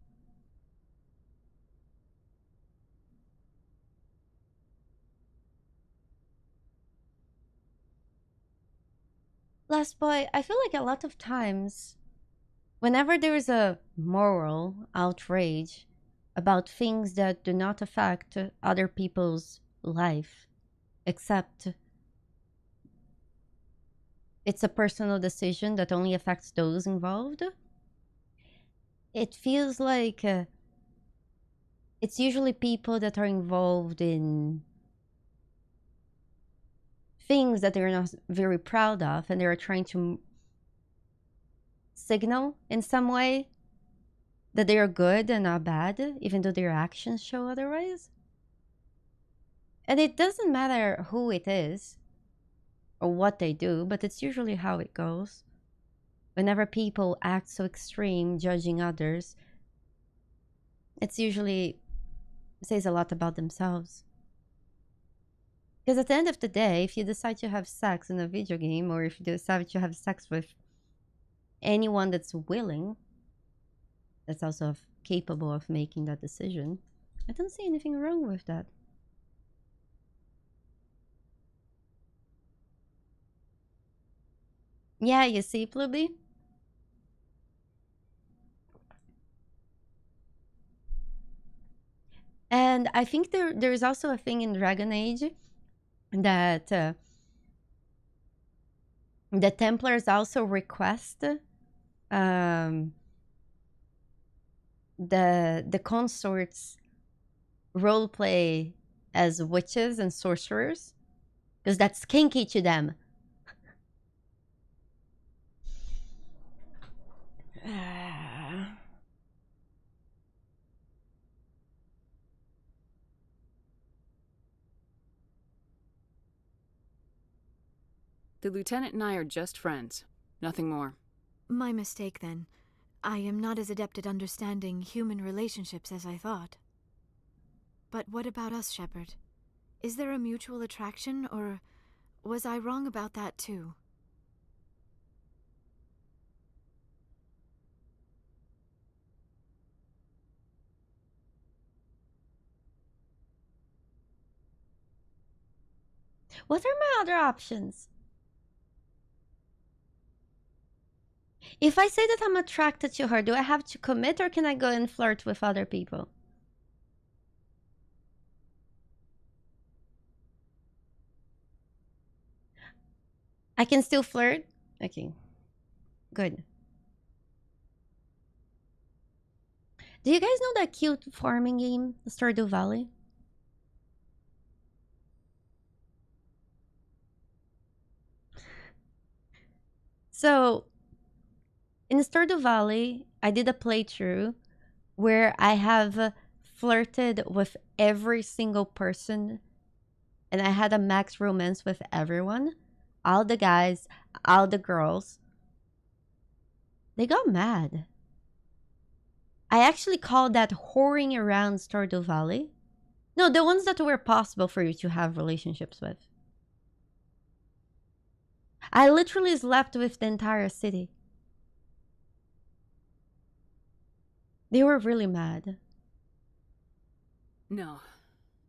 A: Last boy, I feel like a lot of times, whenever there is a moral outrage about things that do not affect other people's life, except it's a personal decision that only affects those involved, it feels like it's usually people that are involved in things that they're not very proud of and they're trying to signal in some way that they are good and not bad, even though their actions show otherwise. And it doesn't matter who it is or what they do, but it's usually how it goes. Whenever people act so extreme, judging others, It's usually says a lot about themselves. Because at the end of the day, if you decide to have sex in a video game, or if you decide to have sex with anyone that's willing, that's also capable of making that decision, I don't see anything wrong with that. Yeah, you see, Pluby? And I think there's also a thing in Dragon Age that the Templars also request the consorts roleplay as witches and sorcerers, because that's kinky to them.
F: The lieutenant and I are just friends. Nothing more.
B: My mistake, then. I am not as adept at understanding human relationships as I thought. But what about us, Shepard? Is there a mutual attraction, or was I wrong about that too?
A: What are my other options? If I say that I'm attracted to her, do I have to commit, or can I go and flirt with other people? I can still flirt? Okay. Good. Do you guys know that cute farming game, Stardew Valley? So, in Stardew Valley, I did a playthrough where I have flirted with every single person, and I had a max romance with everyone. All the guys, all the girls. They got mad. I actually called that whoring around Stardew Valley. No, the ones that were possible for you to have relationships with. I literally slept with the entire city. They were really mad.
F: No,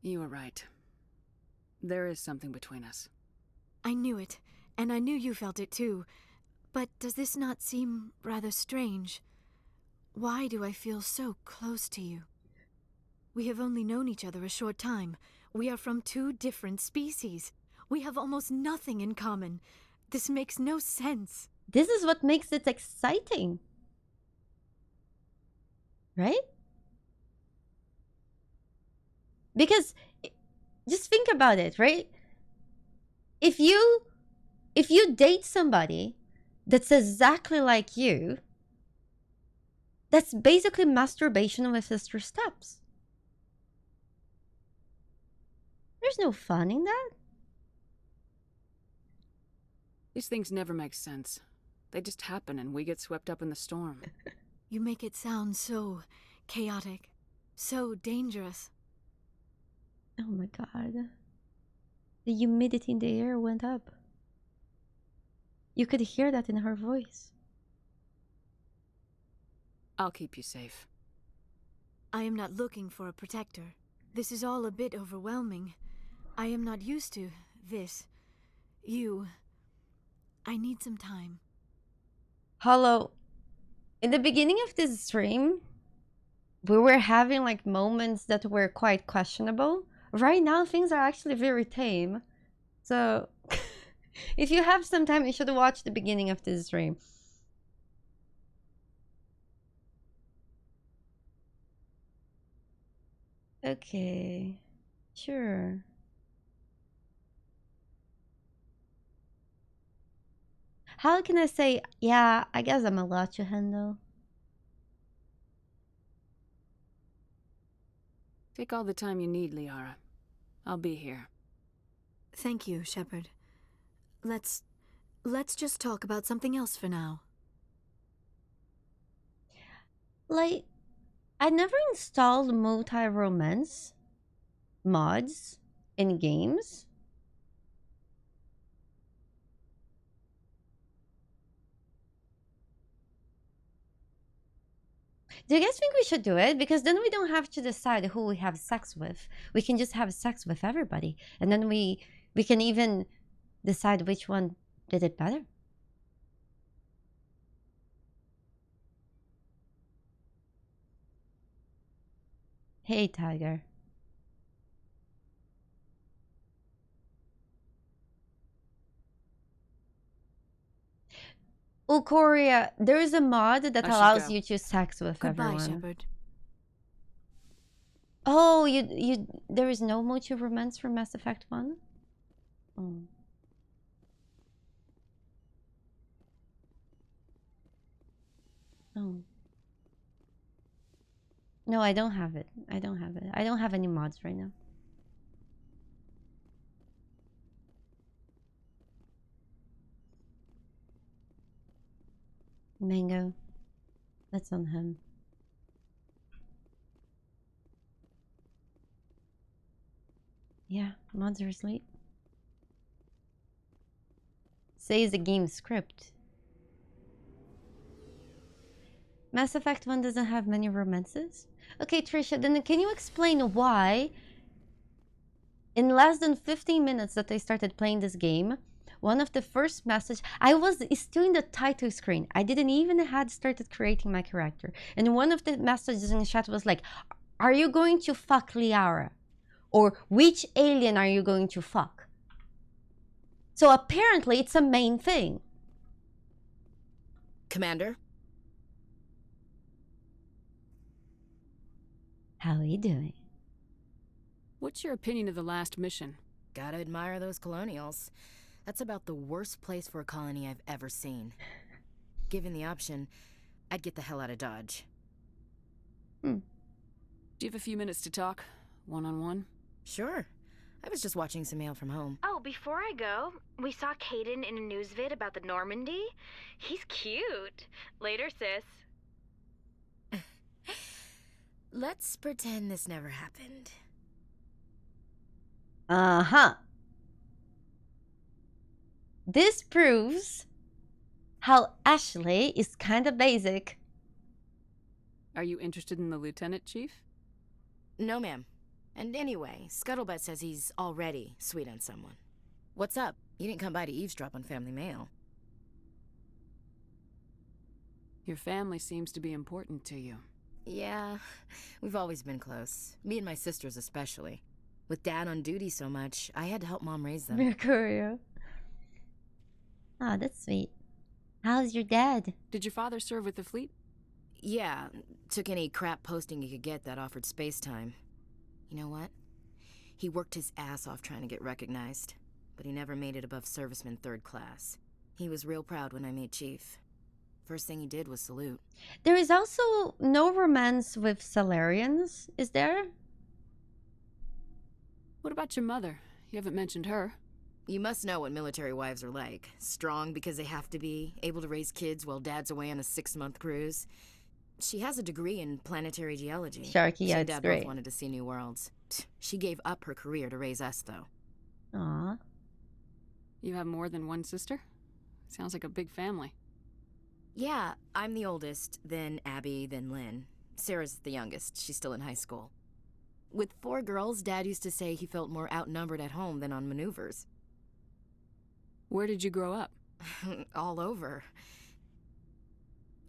F: you were right. There is something between us.
B: I knew it, and I knew you felt it too. But does this not seem rather strange? Why do I feel so close to you? We have only known each other a short time. We are from two different species. We have almost nothing in common. This makes no sense.
A: This is what makes it exciting. Right? Because just think about it, right? If you date somebody that's exactly like you, that's basically masturbation with extra steps. There's no fun in that.
F: These things never make sense. They just happen and we get swept up in the storm.
B: You make it sound so chaotic, so dangerous.
A: Oh my god. The humidity in the air went up. You could hear that in her voice.
F: I'll keep you safe.
B: I am not looking for a protector. This is all a bit overwhelming. I am not used to this. I need some time.
A: Hello. In the beginning of this stream, we were having like moments that were quite questionable. Right now, things are actually very tame. So, if you have some time, you should watch the beginning of this stream. Okay. Sure. How can I say, yeah, I guess I'm a lot to handle?
F: Take all the time you need, Liara. I'll be here.
B: Thank you, Shepard. Let's just talk about something else for now.
A: Like, I never installed multi-romance mods in games. Do you guys think we should do it? Because then we don't have to decide who we have sex with. We can just have sex with everybody. And then we can even decide which one did it better. Hey, Tiger. Oh, Korea, there is a mod that allows you to sex with everyone. Goodbye, Shepard. Oh, there is no multi-romance for Mass Effect 1? Oh. Oh. No, I don't have it. I don't have it. I don't have any mods right now. Mango. That's on him. Yeah, mods are asleep. Says the game script. Mass Effect 1 doesn't have many romances? Okay, Trisha, then can you explain why in less than 15 minutes that I started playing this game, one of the first message, I was still in the title screen. I didn't even had started creating my character. And one of the messages in the chat was like, are you going to fuck Liara? Or which alien are you going to fuck? So apparently it's a main thing.
I: Commander?
A: How are you doing?
F: What's your opinion of the last mission?
I: Gotta admire those colonials. That's about the worst place for a colony I've ever seen. Given the option, I'd get the hell out of Dodge.
F: Do you have a few minutes to talk? One-on-one?
I: Sure. I was just watching some mail from home.
H: Oh, before I go, we saw Kaidan in a news vid about the Normandy. He's cute. Later, sis.
I: Let's pretend this never happened.
A: Uh-huh. This proves how Ashley is kind of basic.
F: Are you interested in the lieutenant, Chief?
I: No, ma'am. And anyway, Scuttlebutt says he's already sweet on someone. What's up? You didn't come by to eavesdrop on family mail.
F: Your family seems to be important to you.
I: Yeah, we've always been close. Me and my sisters especially. With Dad on duty so much, I had to help Mom raise them.
A: Mercurio. Oh, that's sweet. How's your dad?
F: Did your father serve with the fleet?
I: Yeah, took any crap posting he could get that offered space time. You know what? He worked his ass off trying to get recognized, but he never made it above serviceman 3rd class. He was real proud when I made Chief. First thing he did was salute.
A: There is also no romance with Salarians, is there?
F: What about your mother? You haven't mentioned her.
I: You must know what military wives are like. Strong because they have to be, able to raise kids while Dad's away on a 6-month cruise. She has a degree in planetary geology.
A: Sharky, yeah,
I: she and
A: it's
I: Dad
A: great.
I: both wanted to see new worlds. She gave up her career to raise us, though.
A: Aw.
F: You have more than one sister? Sounds like a big family.
I: Yeah, I'm the oldest, then Abby, then Lynn. Sarah's the youngest. She's still in high school. With 4 girls, Dad used to say he felt more outnumbered at home than on maneuvers.
F: Where did you grow up?
I: All over.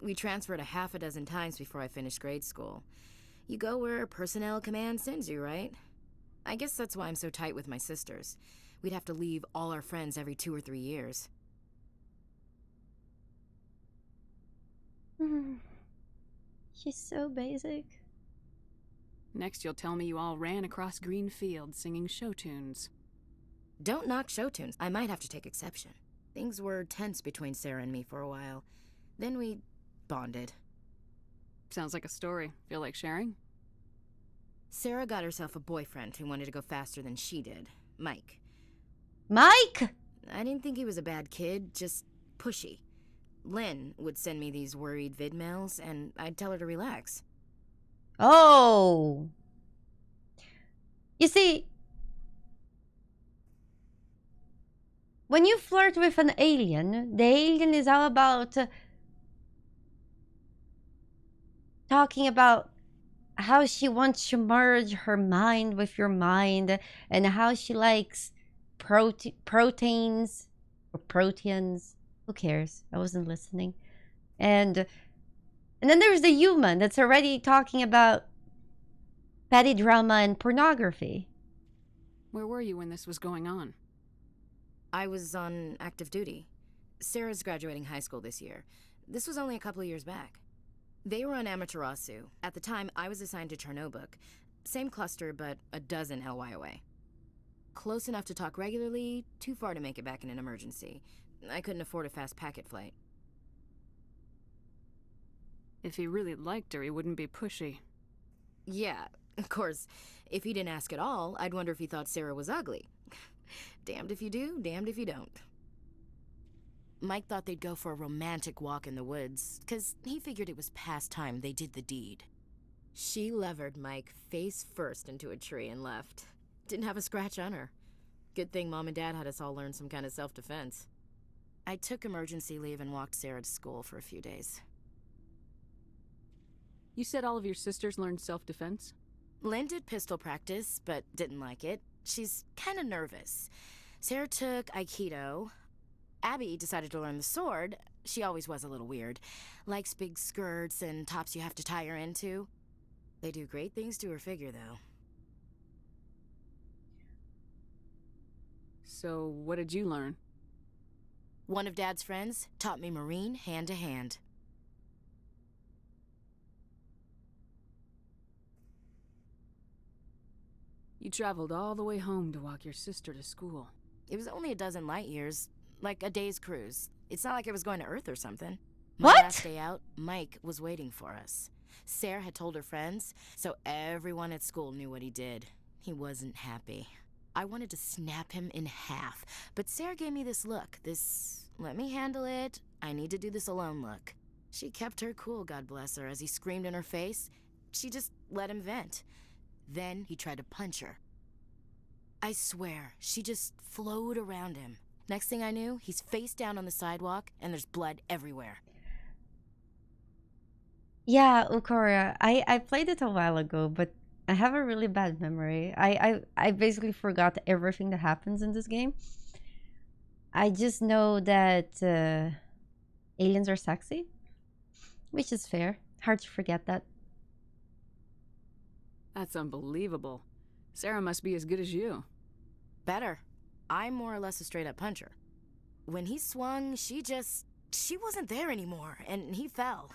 I: We transferred a half a dozen times before I finished grade school. You go where personnel command sends you, right? I guess that's why I'm so tight with my sisters. We'd have to leave all our friends every 2 or 3 years.
A: She's so basic.
F: Next you'll tell me you all ran across green fields singing show tunes.
I: Don't knock show tunes. I might have to take exception. Things were tense between Sarah and me for a while. Then we bonded.
F: Sounds like a story. Feel like sharing?
I: Sarah got herself a boyfriend who wanted to go faster than she did. Mike.
A: Mike!
I: I didn't think he was a bad kid, just pushy. Lynn would send me these worried vid mails, and I'd tell her to relax.
A: Oh! You see, when you flirt with an alien, the alien is all about talking about how she wants to merge her mind with your mind and how she likes proteins or proteans. Who cares? I wasn't listening. And then there's the human that's already talking about petty drama and pornography.
F: Where were you when this was going on?
I: I was on active duty. Sarah's graduating high school this year. This was only a couple of years back. They were on Amaterasu. At the time, I was assigned to Chernobog. Same cluster, but a dozen LY away. Close enough to talk regularly, too far to make it back in an emergency. I couldn't afford a fast packet flight.
F: If he really liked her, he wouldn't be pushy.
I: Yeah, of course. If he didn't ask at all, I'd wonder if he thought Sarah was ugly. Damned if you do, damned if you don't. Mike thought they'd go for a romantic walk in the woods, 'cause he figured it was past time they did the deed. She levered Mike face first into a tree and left. Didn't have a scratch on her. Good thing Mom and Dad had us all learn some kind of self-defense. I took emergency leave and walked Sarah to school for a few days.
F: You said all of your sisters learned self-defense?
I: Lynn did pistol practice, but didn't like it. She's kind of nervous. Sarah took Aikido. Abby decided to learn the sword. She always was a little weird. Likes big skirts and tops you have to tie her into. They do great things to her figure, though.
F: So, what did you learn?
I: One of Dad's friends taught me Marine hand to hand.
F: You traveled all the way home to walk your sister to school.
I: It was only a dozen light years, like a day's cruise. It's not like I was going to Earth or something.
A: What?
I: My last day out, Mike was waiting for us. Sarah had told her friends, so everyone at school knew what he did. He wasn't happy. I wanted to snap him in half, but Sarah gave me this look, this let me handle it, I need to do this alone look. She kept her cool, God bless her, as he screamed in her face. She just let him vent. Then he tried to punch her. I swear, she just flowed around him. Next thing I knew, he's face down on the sidewalk, and there's blood everywhere.
A: Yeah, Ukora, I played it a while ago, but I have a really bad memory. I basically forgot everything that happens in this game. I just know that aliens are sexy, which is fair. Hard to forget that.
F: That's unbelievable. Sarah must be as good as you.
I: Better. I'm more or less a straight-up puncher. When he swung, she wasn't there anymore, and he fell.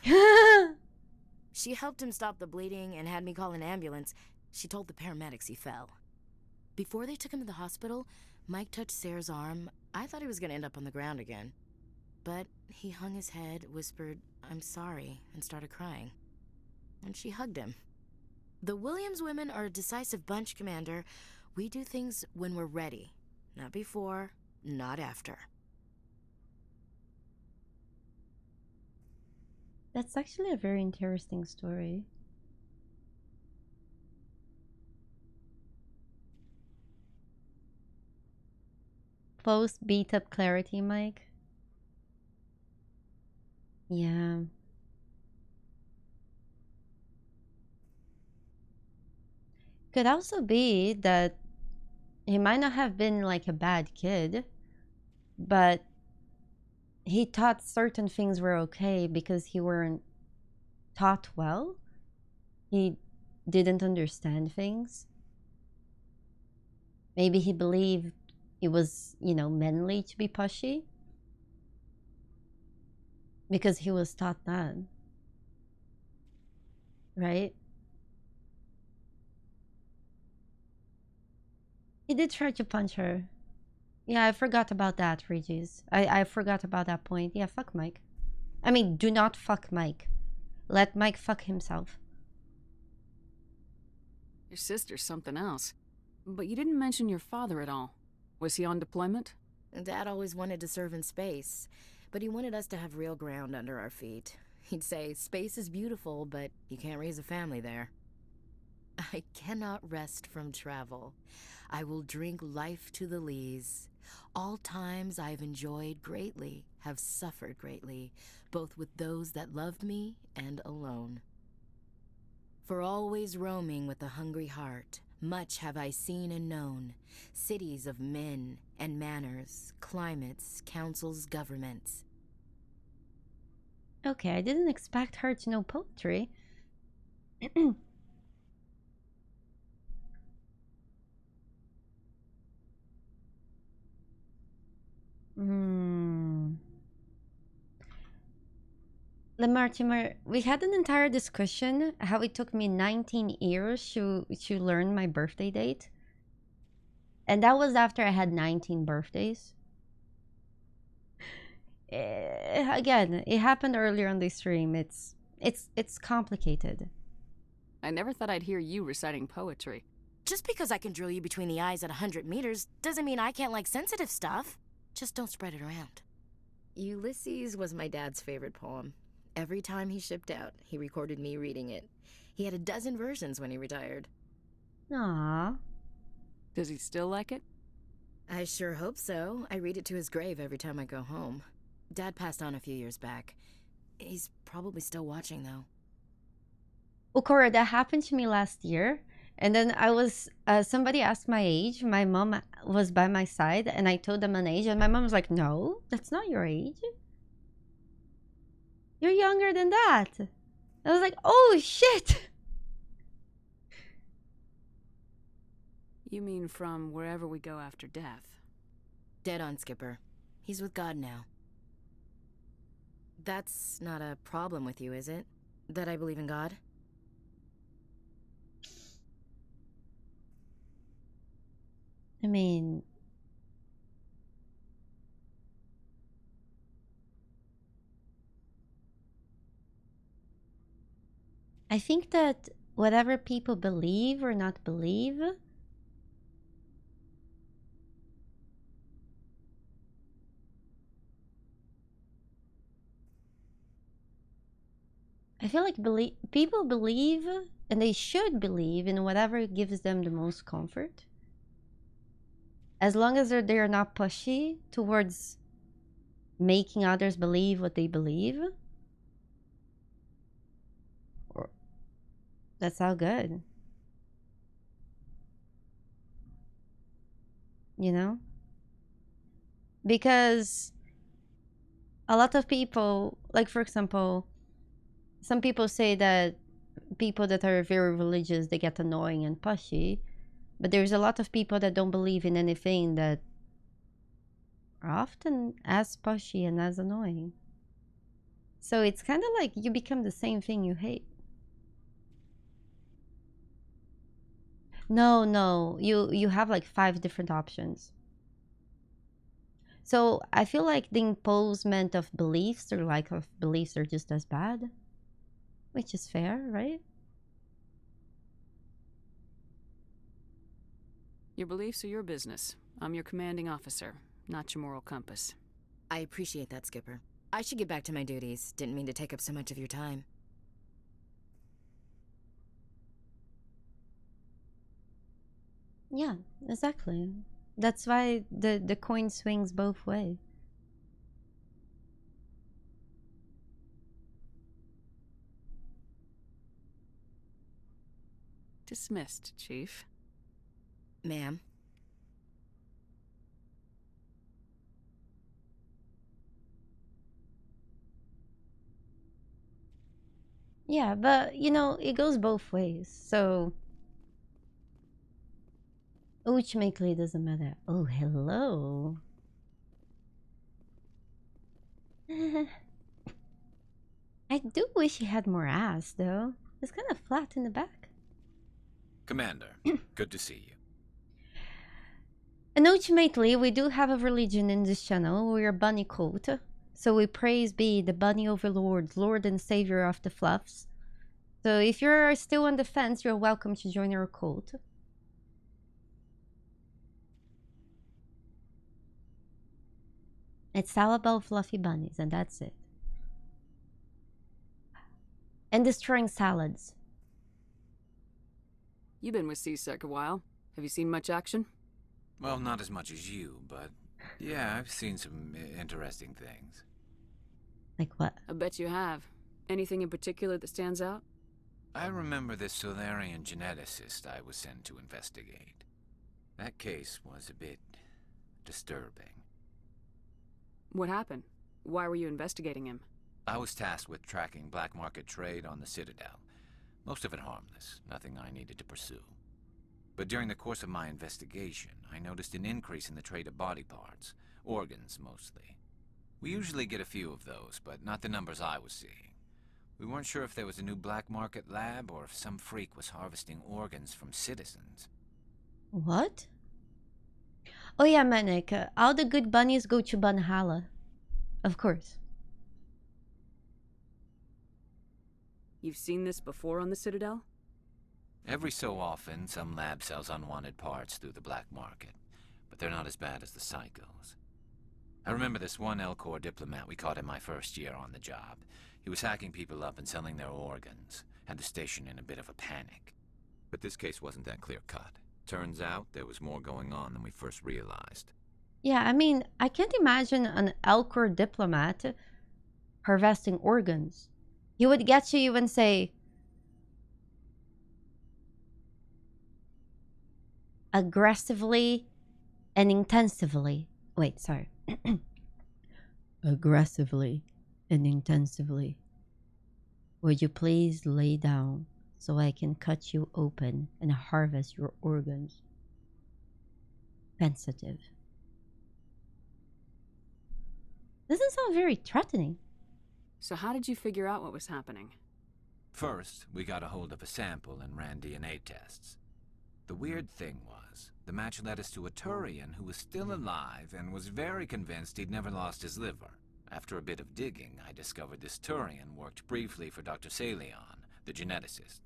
I: She helped him stop the bleeding and had me call an ambulance. She told the paramedics he fell. Before they took him to the hospital, Mike touched Sarah's arm. I thought he was going to end up on the ground again. But he hung his head, whispered, "I'm sorry," and started crying. And she hugged him. The Williams women are a decisive bunch, Commander. We do things when we're ready. Not before, not after.
A: That's actually a very interesting story. Close beat up clarity, Mike. Yeah. Could also be that he might not have been like a bad kid, but he thought certain things were okay because he weren't taught well. He didn't understand things. Maybe he believed it was, manly to be pushy because he was taught that. Right? He did try to punch her. Yeah, I forgot about that, Regis. I forgot about that point. Yeah, fuck Mike. I mean, do not fuck Mike. Let Mike fuck himself.
F: Your sister's something else. But you didn't mention your father at all. Was he on deployment?
I: Dad always wanted to serve in space, but he wanted us to have real ground under our feet. He'd say, space is beautiful, but you can't raise a family there. I cannot rest from travel. I will drink life to the lees. All times I've enjoyed greatly, have suffered greatly, both with those that loved me and alone. For always roaming with a hungry heart, much have I seen and known, cities of men and manners, climates, councils, governments.
A: Okay, I didn't expect her to know poetry. Lamartimer, we had an entire discussion how it took me 19 years to learn my birthday date. And that was after I had 19 birthdays. Again, it happened earlier on the stream. It's complicated.
F: I never thought I'd hear you reciting poetry.
I: Just because I can drill you between the eyes at 100 meters doesn't mean I can't like sensitive stuff. Just don't spread it around. Ulysses was my dad's favorite poem. Every time he shipped out, he recorded me reading it. He had a dozen versions when he retired.
A: Aww.
F: Does he still like it?
I: I sure hope so. I read it to his grave every time I go home. Dad passed on a few years back. He's probably still watching, though.
A: Okora, that happened to me last year. And then I was, somebody asked my age. My mom was by my side, and I told them an age. And my mom was like, no, that's not your age. You're younger than that. I was like, oh, shit.
F: You mean from wherever we go after death?
I: Dead on, Skipper. He's with God now. That's not a problem with you, is it? That I believe in God?
A: I mean... I think that whatever people believe or not believe, I feel like people believe, and they should believe in whatever gives them the most comfort. As long as they are not pushy towards making others believe what they believe. That's all good. You know? Because a lot of people, like for example, some people say that people that are very religious, they get annoying and pushy. But there's a lot of people that don't believe in anything that are often as pushy and as annoying. So it's kind of like you become the same thing you hate. No, you have like 5 different options. So I feel like the imposement of beliefs or lack of beliefs are just as bad, which is fair, right?
F: Your beliefs are your business. I'm your commanding officer, not your moral compass.
I: I appreciate that, Skipper. I should get back to my duties. Didn't mean to take up so much of your time.
A: Yeah, exactly. That's why the coin swings both ways.
F: Dismissed, Chief.
I: Ma'am?
A: Yeah, but you know, it goes both ways. So ultimately, it doesn't matter. Oh, hello. I do wish he had more ass, though. It's kind of flat in the back.
T: Commander, good to see you.
A: And ultimately, we do have a religion in this channel. We are bunny cult. So we praise be the bunny overlord, lord and savior of the fluffs. So if you're still on the fence, you're welcome to join our cult. It's all about fluffy bunnies, and that's it. And destroying salads.
F: You've been with C-Sec a while. Have you seen much action?
T: Well, not as much as you, but yeah, I've seen some interesting things.
A: Like what?
F: I bet you have. Anything in particular that stands out?
T: I remember this Solarian geneticist I was sent to investigate. That case was a bit disturbing.
F: What happened? Why were you investigating him?
T: I was tasked with tracking black market trade on the Citadel. Most of it harmless, nothing I needed to pursue. But during the course of my investigation, I noticed an increase in the trade of body parts, organs mostly. We usually get a few of those, but not the numbers I was seeing. We weren't sure if there was a new black market lab or if some freak was harvesting organs from citizens.
A: What? Oh yeah, Manik, all the good bunnies go to Banhala. Of course.
F: You've seen this before on the Citadel?
T: Every so often, some lab sells unwanted parts through the black market, but they're not as bad as the psychos. I remember this one Elcor diplomat we caught in my first year on the job. He was hacking people up and selling their organs, had the station in a bit of a panic. But this case wasn't that clear-cut. Turns out there was more going on than we first realized.
A: Yeah, I mean, I can't imagine an Elcor diplomat harvesting organs. He would get to you and say, aggressively and intensively. Wait, sorry. Aggressively and intensively. Would you please lay down so I can cut you open and harvest your organs? Pensive. Doesn't sound very threatening.
F: So how did you figure out what was happening?
T: First, we got a hold of a sample and ran DNA tests. The weird thing was, the match led us to a Thorian who was still alive and was very convinced he'd never lost his liver. After a bit of digging, I discovered this Thorian worked briefly for Dr. Salion, the geneticist.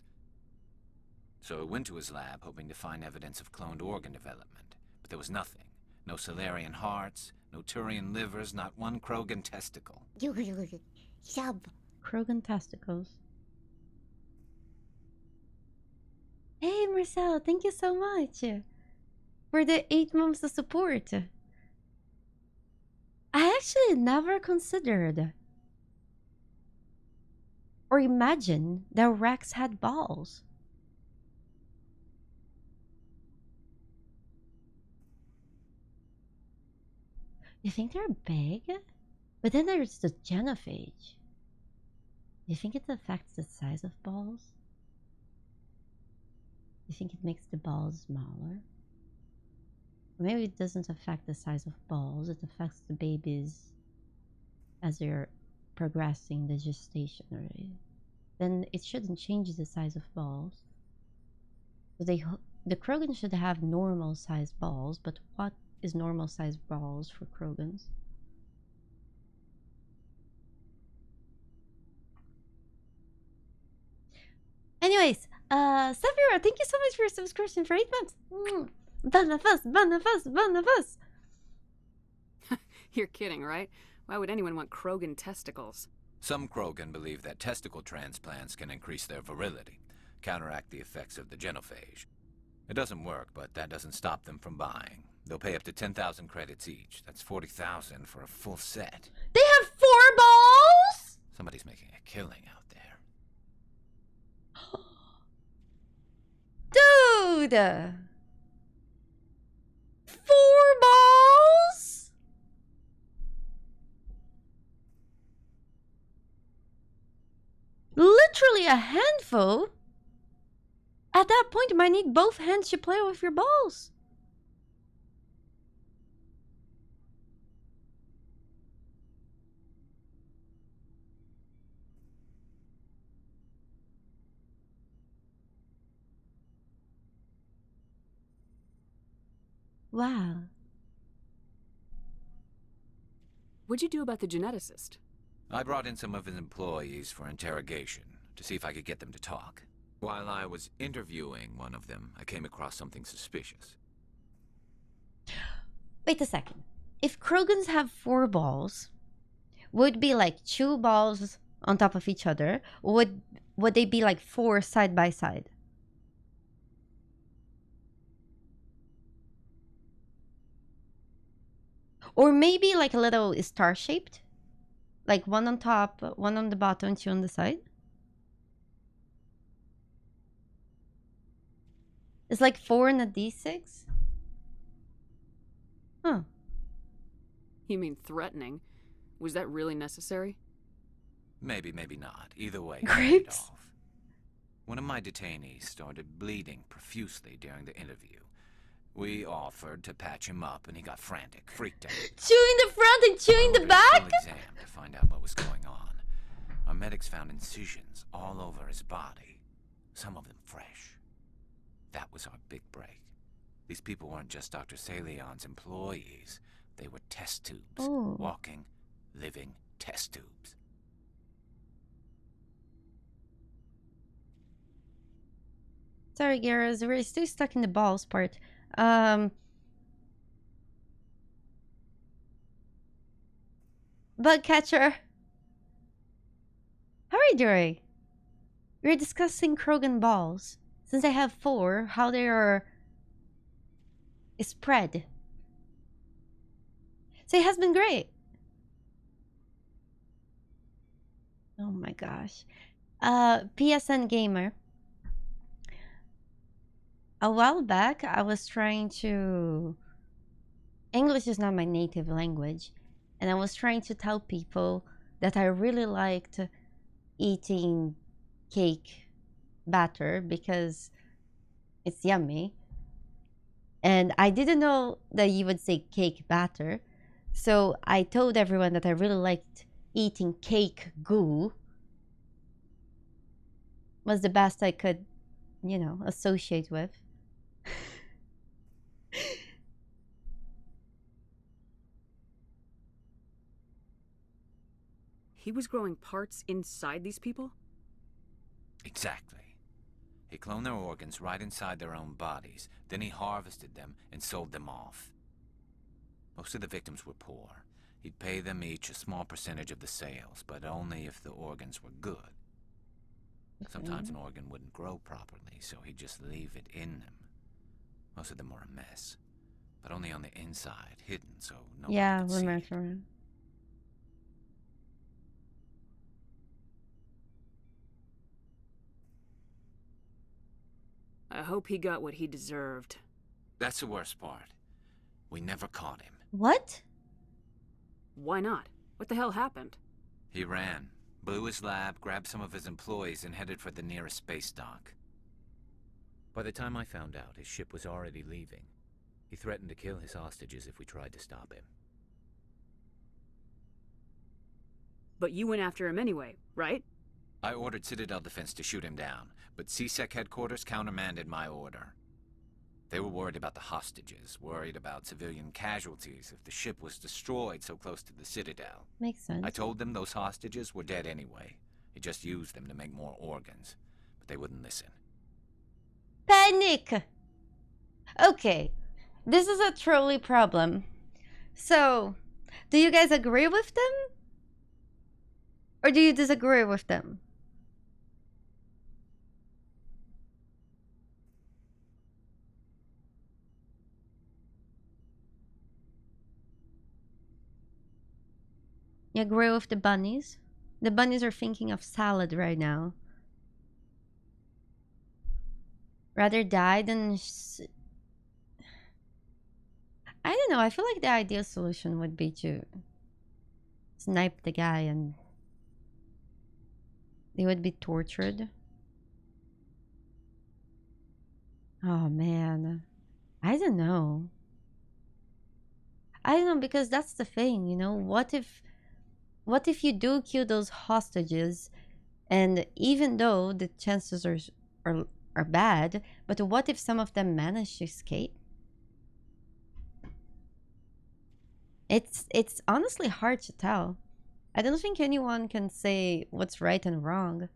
T: So I went to his lab hoping to find evidence of cloned organ development, but there was nothing. No Solarian hearts, no Thorian livers, not one Krogan testicle.
A: Krogan testicles. Hey Marcel, thank you so much for the 8 months of support. I actually never considered or imagined that Wrex had balls. You think they're big? But then there's the genophage. You think it affects the size of balls? You think it makes the balls smaller? Or maybe it doesn't affect the size of balls, it affects the babies as they're progressing the gestation, right? Then it shouldn't change the size of balls. So the Krogan should have normal sized balls, but what is normal sized balls for Krogans? Anyways, Sapphira, thank you so much for your subscription for 8 months. Banafus.
F: You're kidding, right? Why would anyone want Krogan testicles?
T: Some Krogan believe that testicle transplants can increase their virility, counteract the effects of the genophage. It doesn't work, but that doesn't stop them from buying. They'll pay up to 10,000 credits each. That's 40,000 for a full set.
A: They have 4 balls?
T: Somebody's making a killing out there.
A: Dude! 4 balls? Literally a handful? At that point, you might need both hands to play with your balls. Wow.
F: What'd you do about the geneticist?
T: I brought in some of his employees for interrogation to see if I could get them to talk. While I was interviewing one of them, I came across something suspicious.
A: Wait a second. If Krogans have 4 balls, would it be like 2 balls on top of each other? Or would they be like 4 side by side? Or maybe like a little star-shaped. Like one on top, one on the bottom, two on the side. It's like 4 and a d6. Huh.
F: You mean threatening? Was that really necessary?
T: Maybe, maybe not. Either way,
A: Grapes?
T: one of my detainees started bleeding profusely during the interview. We offered to patch him up, and he got frantic, freaked out.
A: Chewing the front and chewing the back?
T: Full exam to find out what was going on. Our medics found incisions all over his body, some of them fresh. That was our big break. These people weren't just Dr. Salion's employees. They were test tubes.
A: Oh.
T: Walking, living test tubes.
A: Sorry, Garrus, we're still stuck in the balls part. Bugcatcher, how are you doing? We're discussing Krogan balls. Since I have 4, how they are spread. So it has been great. Oh my gosh. PSN Gamer. A while back, I was trying to... English is not my native language. And I was trying to tell people that I really liked eating cake batter because it's yummy. And I didn't know that you would say cake batter. So I told everyone that I really liked eating cake goo. Was the best I could, you know, associate with.
F: He was growing parts inside these people?
T: Exactly. He cloned their organs right inside their own bodies. Then he harvested them and sold them off. Most of the victims were poor. He'd pay them each a small percentage of the sales, but only if the organs were good. Sometimes an organ wouldn't grow properly, so he'd just leave it in them. Most of them were a mess, but only on the inside, hidden, so nobody could see it.
A: Remember.
F: I hope he got what he deserved.
T: That's the worst part. We never caught him.
A: What?
F: Why not? What the hell happened?
T: He ran, blew his lab, grabbed some of his employees, and headed for the nearest space dock. By the time I found out, his ship was already leaving. He threatened to kill his hostages if we tried to stop him.
F: But you went after him anyway, right?
T: I ordered Citadel Defense to shoot him down, but CSEC headquarters countermanded my order. They were worried about the hostages, worried about civilian casualties if the ship was destroyed so close to the Citadel.
A: Makes sense.
T: I told them those hostages were dead anyway. He just used them to make more organs, but they wouldn't listen.
A: Panic! Okay, this is a trolley problem. So, do you guys agree with them? Or do you disagree with them? You agree with the bunnies? The bunnies are thinking of salad right now. Rather die than... I don't know, I feel like the ideal solution would be to snipe the guy and they would be tortured. Oh man, I don't know. I don't know, because that's the thing, you know. What if you do kill those hostages, and even though the chances are bad, but what if some of them manage to escape? It's honestly hard to tell. I don't think anyone can say what's right and wrong.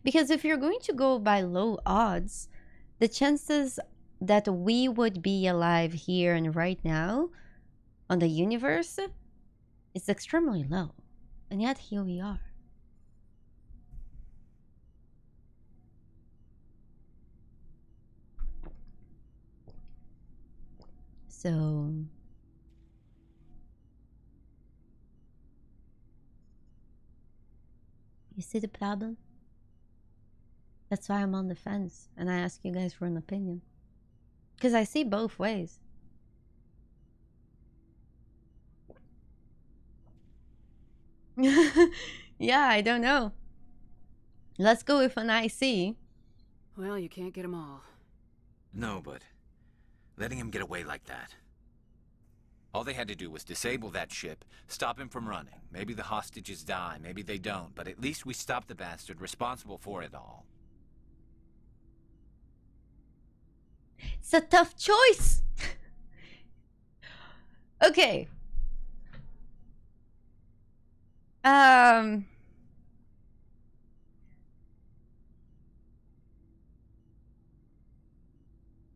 A: Because if you're going to go by low odds, the chances that we would be alive here and right now on the universe is extremely low. And yet here we are. So... You see the problem? That's why I'm on the fence, and I ask you guys for an opinion. Because I see both ways. Yeah, I don't know. Let's go with an IC.
F: Well, you can't get them all.
T: No, but letting him get away like that. All they had to do was disable that ship, stop him from running. Maybe the hostages die, maybe they don't, but at least we stopped the bastard responsible for it all.
A: It's a tough choice. Okay.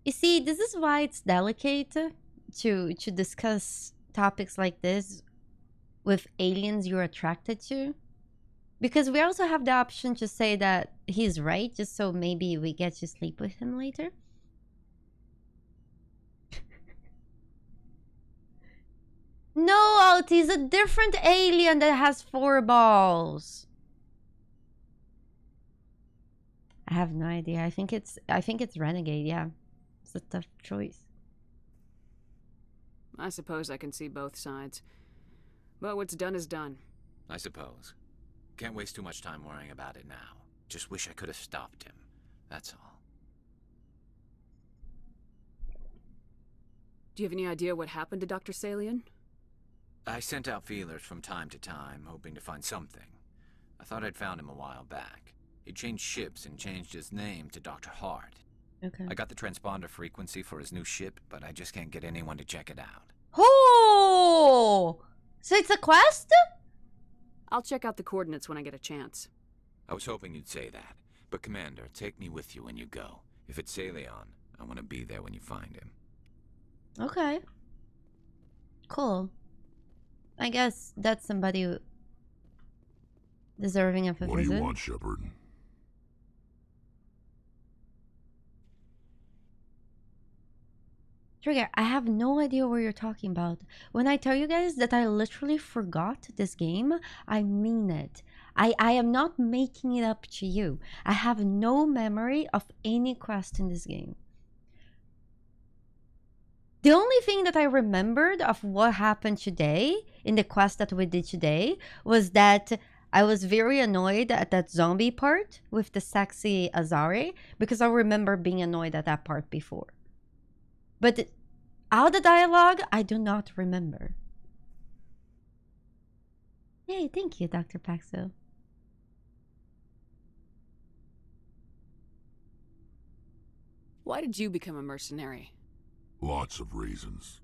A: You see, this is why it's delicate to discuss topics like this with aliens you're attracted to. Because we also have the option to say that he's right, just so maybe we get to sleep with him later. No, Alt, he's a different alien that has 4 balls. I have no idea. I think it's Renegade, yeah. It's a tough choice.
F: I suppose I can see both sides. But what's done is done.
T: I suppose. Can't waste too much time worrying about it now. Just wish I could have stopped him. That's all.
F: Do you have any idea what happened to Dr. Salian?
T: I sent out feelers from time to time, hoping to find something. I thought I'd found him a while back. He changed ships and changed his name to Dr. Hart.
A: Okay.
T: I got the transponder frequency for his new ship, but I just can't get anyone to check it out.
A: Oh! So it's a quest?
F: I'll check out the coordinates when I get a chance.
T: I was hoping you'd say that. But Commander, take me with you when you go. If it's Salion, I want to be there when you find him.
A: Okay. Cool. I guess that's somebody deserving of a visit.
D: What do you want, Shepard?
A: Trigger, I have no idea what you're talking about. When I tell you guys that I literally forgot this game, I mean it. I am not making it up to you. I have no memory of any quest in this game. The only thing that I remembered of what happened today, in the quest that we did today, was that I was very annoyed at that zombie part with the sexy Asari, because I remember being annoyed at that part before. But all the dialogue, I do not remember. Yay, thank you, Dr. Paxo.
F: Why did you become a mercenary?
D: Lots of reasons.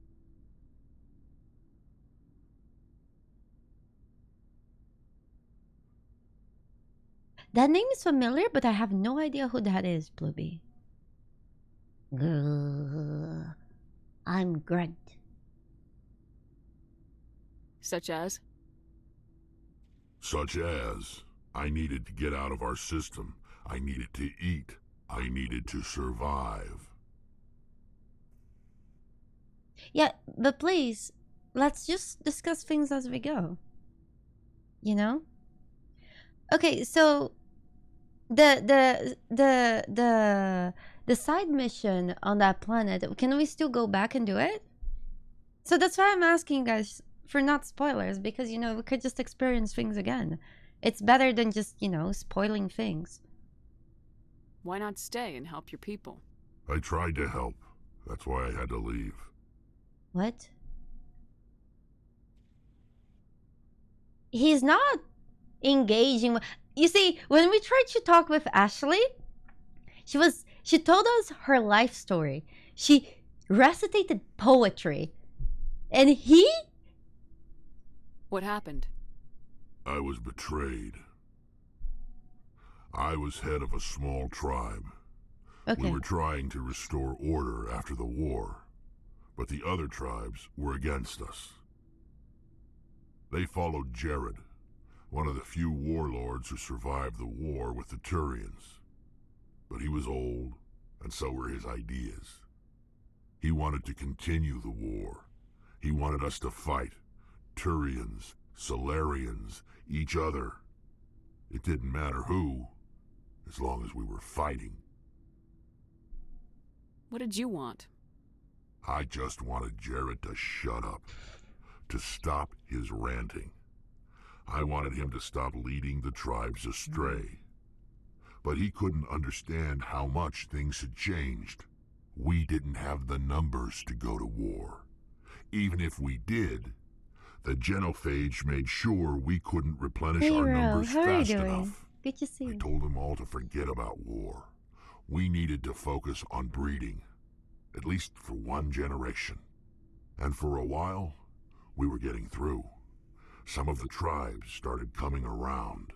A: That name is familiar, but I have no idea who that is, Blueby. I'm Greg.
F: Such as?
D: Such as, I needed to get out of our system. I needed to eat. I needed to survive.
A: Yeah, but please, let's just discuss things as we go. You know? Okay, so the side mission on that planet, can we still go back and do it? So that's why I'm asking you guys for not spoilers, because, you know, we could just experience things again. It's better than just, you know, spoiling things.
F: Why not stay and help your people?
D: I tried to help. That's why I had to leave.
A: What? He's not engaging. You see, when we tried to talk with Ashley, she told us her life story. She recitated poetry. And he?
F: What happened?
D: I was betrayed. I was head of a small tribe.
A: Okay.
D: We were trying to restore order after the war, but the other tribes were against us. They followed Jared, one of the few warlords who survived the war with the Thorians. But he was old, and so were his ideas. He wanted to continue the war. He wanted us to fight. Turians, Solarians, each other. It didn't matter who, as long as we were fighting.
F: What did you want?
D: I just wanted Jared to shut up, to stop his ranting. I wanted him to stop leading the tribes astray. But he couldn't understand how much things had changed. We didn't have the numbers to go to war. Even if we did, the genophage made sure we couldn't replenish our numbers fast enough.
A: Good to see you.
D: I told them all to forget about war. We needed to focus on breeding, at least for one generation. And for a while, we were getting through. Some of the tribes started coming around.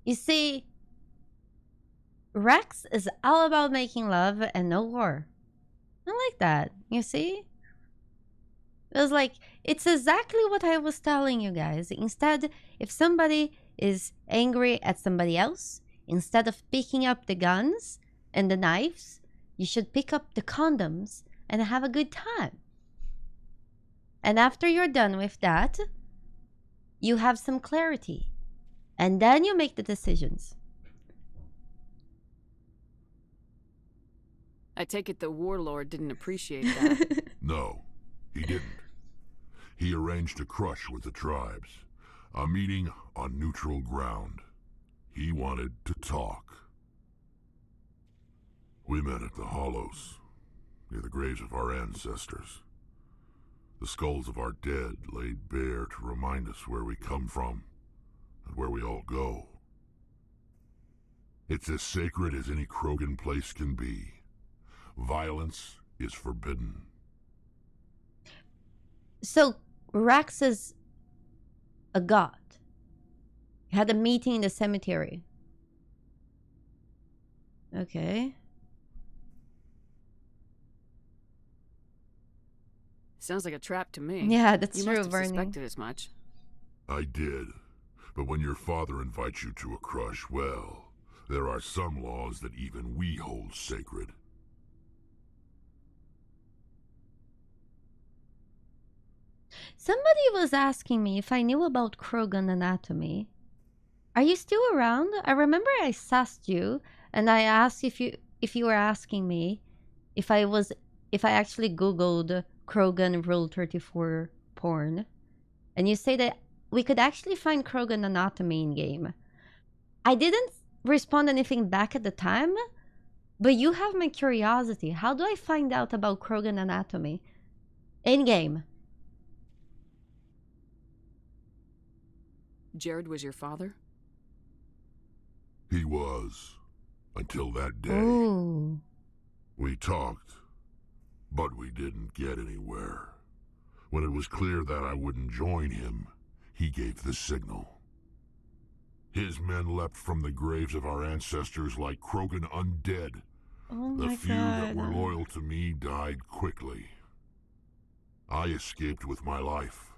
A: You see, Wrex is all about making love and no war. I like that. You see? It was like, it's exactly what I was telling you guys. Instead, if somebody is angry at somebody else, instead of picking up the guns and the knives, you should pick up the condoms and have a good time. And after you're done with that, you have some clarity. And then you make the decisions.
F: I take it the warlord didn't appreciate that.
D: No, he didn't. He arranged a crush with the tribes. A meeting on neutral ground. He wanted to talk. We met at the Hollows, near the graves of our ancestors. The skulls of our dead laid bare to remind us where we come from and where we all go. It's as sacred as any Krogan place can be. Violence is forbidden.
A: So, Wrex is a god. He had a meeting in the cemetery. Okay.
F: Sounds like a trap to me.
A: Yeah, that's
F: you
A: true,
F: must have
A: Bernie.
F: suspected as much.
D: I did. But when your father invites you to a crush, well, there are some laws that even we hold sacred.
A: Somebody was asking me if I knew about Krogan anatomy. Are you still around? I remember I sassed you and I asked if you were asking me if I actually Googled Krogan Rule 34 porn. And you say that we could actually find Krogan anatomy in game. I didn't respond anything back at the time, but you have my curiosity. How do I find out about Krogan anatomy in game?
F: Jared was your father?
D: He was, until that day.
A: Ooh.
D: We talked, but we didn't get anywhere. When it was clear that I wouldn't join him, he gave the signal. His men leapt from the graves of our ancestors like Krogan undead.
A: Oh
D: the
A: my
D: few that
A: God.
D: were loyal to me died quickly. I escaped with my life,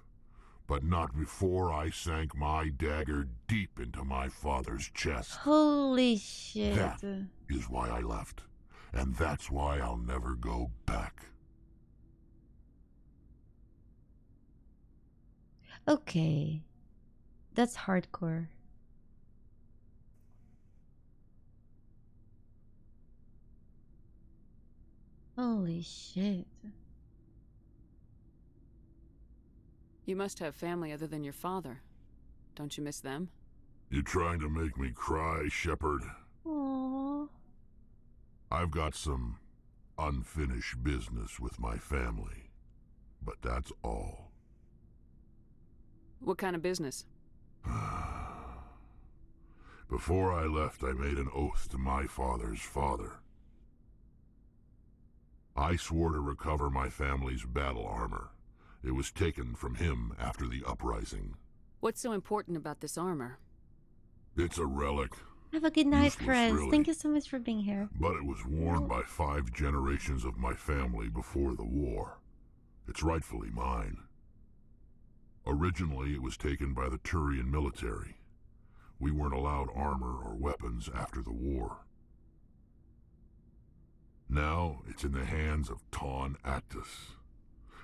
D: but not before I sank my dagger deep into my father's chest.
A: Holy shit.
D: That is why I left, and that's why I'll never go back.
A: Okay. That's hardcore. Holy shit.
F: You must have family other than your father. Don't you miss them?
D: You trying to make me cry, Shepard?
A: Aww.
D: I've got some unfinished business with my family, but that's all.
F: What kind of business?
D: Before I left, I made an oath to my father's father. I swore to recover my family's battle armor. It was taken from him after the uprising.
F: What's so important about this armor?
D: It's a relic.
A: Have a good night,
D: Useless,
A: friends.
D: really.
A: Thank you so much for being here.
D: But it was worn by 5 generations of my family before the war. It's rightfully mine. Originally, it was taken by the Thorian military. We weren't allowed armor or weapons after the war. Now it's in the hands of Ton Actus,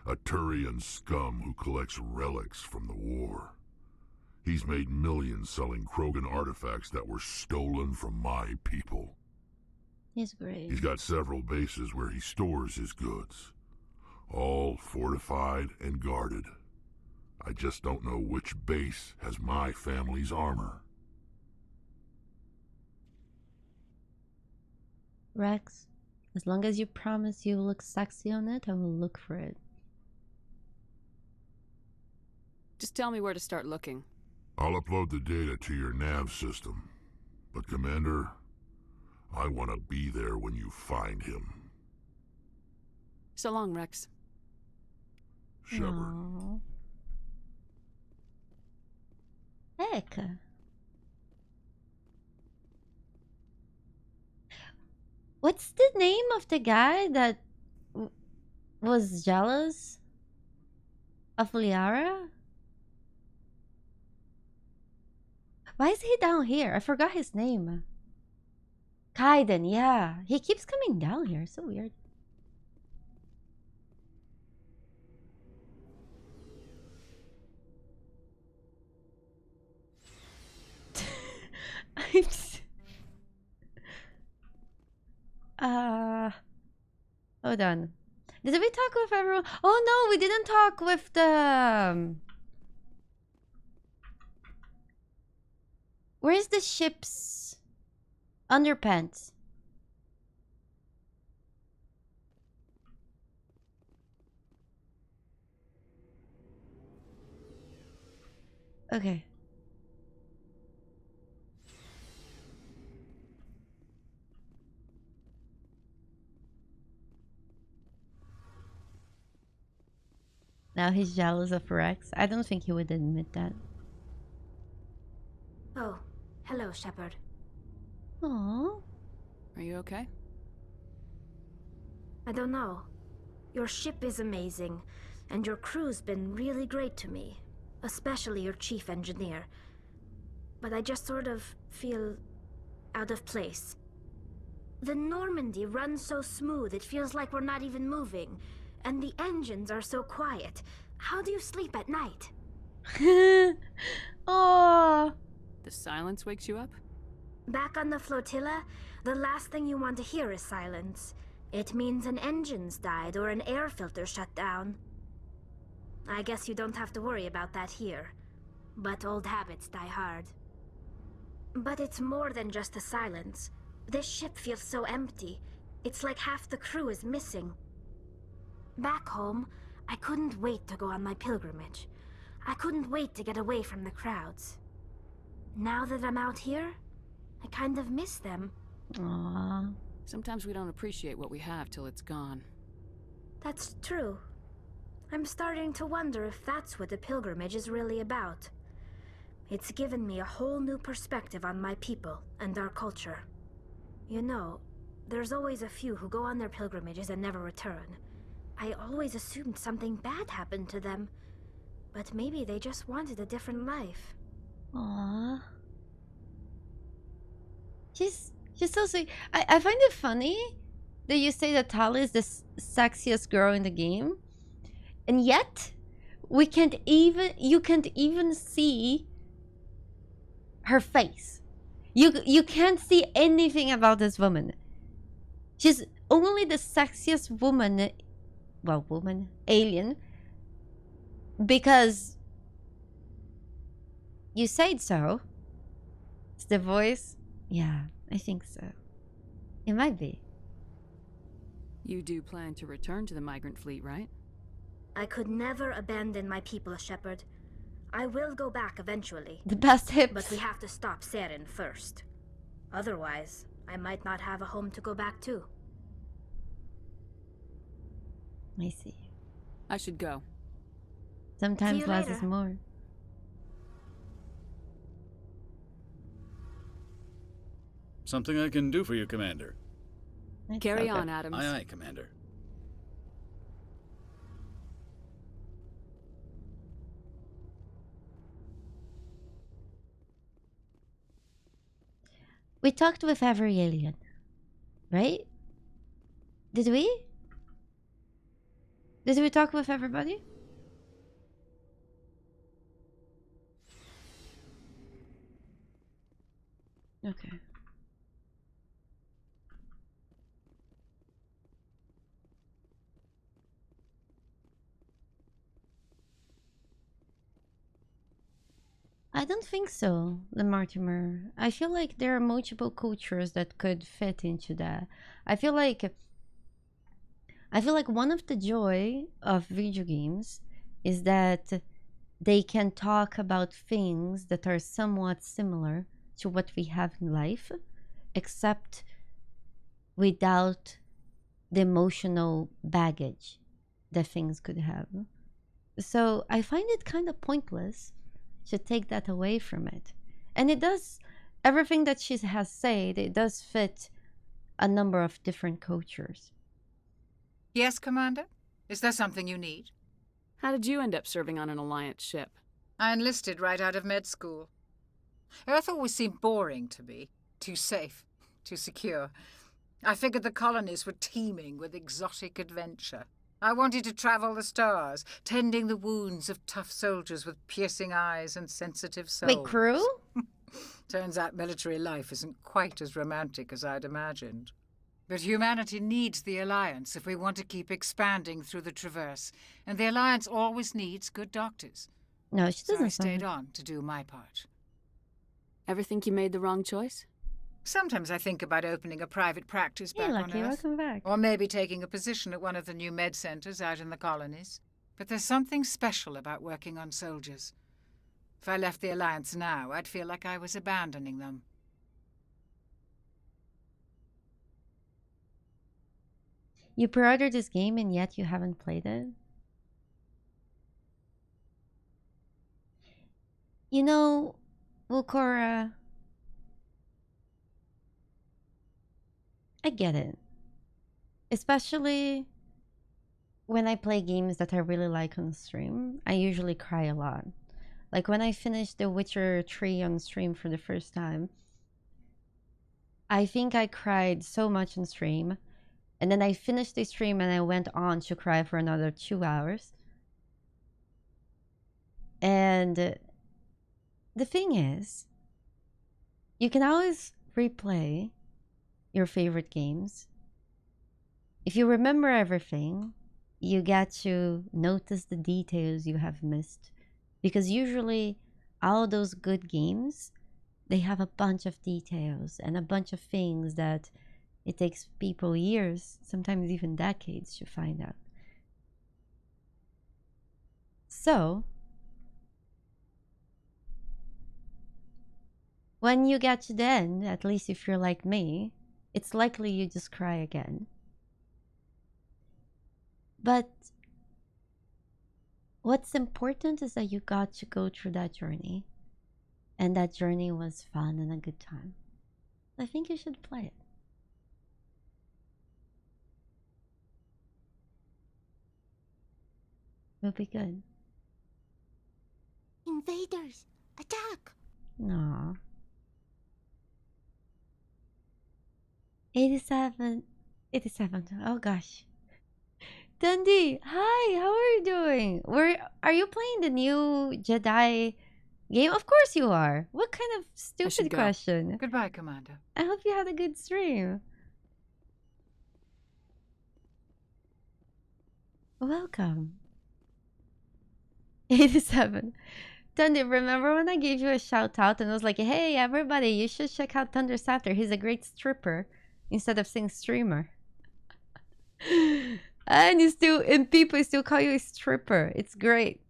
D: a Thorian scum who collects relics from the war. He's made millions selling Krogan artifacts that were stolen from my people.
A: He's great.
D: He's got several bases where he stores his goods, all fortified and guarded. I just don't know which base has my family's armor.
A: Wrex, as long as you promise you look sexy on it, I will look for it.
F: Just tell me where to start looking.
D: I'll upload the data to your nav system. But Commander, I want to be there when you find him.
F: So long, Wrex.
D: Shepard.
A: Heck. What's the name of the guy that was jealous of Liara? Why is he down here? I forgot his name. Kaidan, yeah. He keeps coming down here. So weird. Hold on. Did we talk with everyone? Oh no, we didn't talk with the... Where's the ship's underpants? Okay. Now he's jealous of Wrex. I don't think he would admit that.
G: Oh, hello, Shepard.
A: Aww.
F: Are you okay?
G: I don't know. Your ship is amazing, and your crew's been really great to me, especially your chief engineer. But I just sort of feel out of place. The Normandy runs so smooth it feels like we're not even moving, and the engines are so quiet. How do you sleep at night?
A: Oh.
F: The silence wakes you up?
G: Back on the flotilla, the last thing you want to hear is silence. It means an engine's died or an air filter shut down. I guess you don't have to worry about that here. But old habits die hard. But it's more than just the silence. This ship feels so empty. It's like half the crew is missing. Back home, I couldn't wait to go on my pilgrimage. I couldn't wait to get away from the crowds. Now that I'm out here, I kind of miss them.
A: Aww.
F: Sometimes we don't appreciate what we have till it's gone.
G: That's true. I'm starting to wonder if that's what the pilgrimage is really about. It's given me a whole new perspective on my people and our culture. You know, there's always a few who go on their pilgrimages and never return. I always assumed something bad happened to them. But maybe they just wanted a different life.
A: Aww. She's so sweet. I find it funny that you say that Tali is the sexiest girl in the game. And yet, you can't even see her face. You can't see anything about this woman. She's only the sexiest woman, alien, because you said so. It's the voice. Yeah, I think so. It might be.
F: You do plan to return to the migrant fleet, right?
G: I could never abandon my people, Shepard. I will go back eventually.
A: The best hips.
G: But we have to stop Saren first. Otherwise, I might not have a home to go back to.
A: I see.
F: I should go.
A: Sometimes less is more.
L: Something I can do for you, Commander.
F: Carry on, Adams.
L: Aye, aye, Commander.
A: We talked with every alien, right? Did we? Did we talk with everybody? Okay. I don't think so, the Mortimer. I feel like there are multiple cultures that could fit into that. I feel like one of the joy of video games is that they can talk about things that are somewhat similar to what we have in life, except without the emotional baggage that things could have. So I find it kind of pointless to take that away from it. And it does, everything that she has said, it does fit a number of different cultures.
C: Yes, Commander? Is there something you need?
F: How did you end up serving on an Alliance ship?
C: I enlisted right out of med school. Earth always seemed boring to me. Too safe, too secure. I figured the colonies were teeming with exotic adventure. I wanted to travel the stars, tending the wounds of tough soldiers with piercing eyes and sensitive souls.
A: Wait, crew?
C: Turns out military life isn't quite as romantic as I'd imagined. But humanity needs the Alliance if we want to keep expanding through the Traverse, and the Alliance always needs good doctors.
A: No, she doesn't.
C: So I stayed on to do my part.
F: Ever think you made the wrong choice?
C: Sometimes I think about opening a private practice back on Earth.
A: Welcome back.
C: Or maybe taking a position at one of the new med centers out in the colonies. But there's something special about working on soldiers. If I left the Alliance now, I'd feel like I was abandoning them.
A: You pre-ordered this game and yet you haven't played it? You know, Wukora, I get it. Especially when I play games that I really like on stream, I usually cry a lot. Like when I finished The Witcher 3 on stream for the first time, I think I cried so much on stream. And then I finished the stream and I went on to cry for another 2 hours. And the thing is, you can always replay your favorite games. If you remember everything, you get to notice the details you have missed. Because usually, all those good games, they have a bunch of details and a bunch of things that it takes people years, sometimes even decades, to find out. So, when you get to the end, at least if you're like me, it's likely you just cry again. But what's important is that you got to go through that journey. And that journey was fun and a good time. I think you should play it. It'll be good.
K: Invaders! Attack!
A: No. 87. Oh gosh. Dundee, hi, how are you doing? Are you playing the new Jedi game? Of course you are. What kind of stupid question?
C: Goodbye, Commander.
A: I hope you had a good stream. Welcome. 87. Dundee, remember when I gave you a shout out and I was like, hey, everybody, you should check out Thunder Scepter. He's a great stripper instead of saying streamer. And people still call you a stripper. It's great.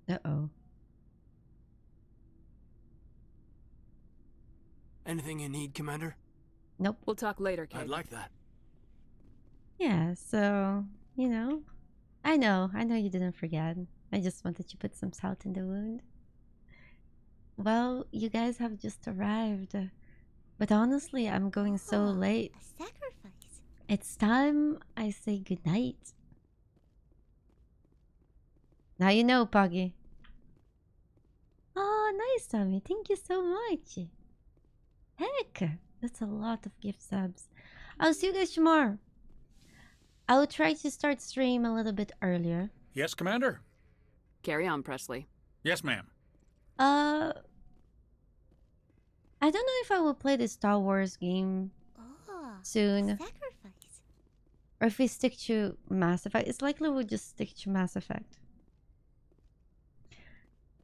A: Uh-oh.
S: Anything you need, Commander?
A: Nope.
F: We'll talk later, Kate.
S: I'd like that.
A: Yeah, so, you know. I know you didn't forget. I just wanted to put some salt in the wound. Well, you guys have just arrived. But honestly, I'm going so late.
K: A sacrifice.
A: It's time I say goodnight. Now you know, Puggy. Oh, nice, Tommy. Thank you so much. Heck, that's a lot of gift subs. I'll see you guys tomorrow. I will try to start stream a little bit earlier.
L: Yes, Commander?
F: Carry on, Presley.
L: Yes, ma'am.
A: I don't know if I will play the Star Wars game soon.
K: Sacrifice.
A: Or if we stick to Mass Effect. It's likely we'll just stick to Mass Effect.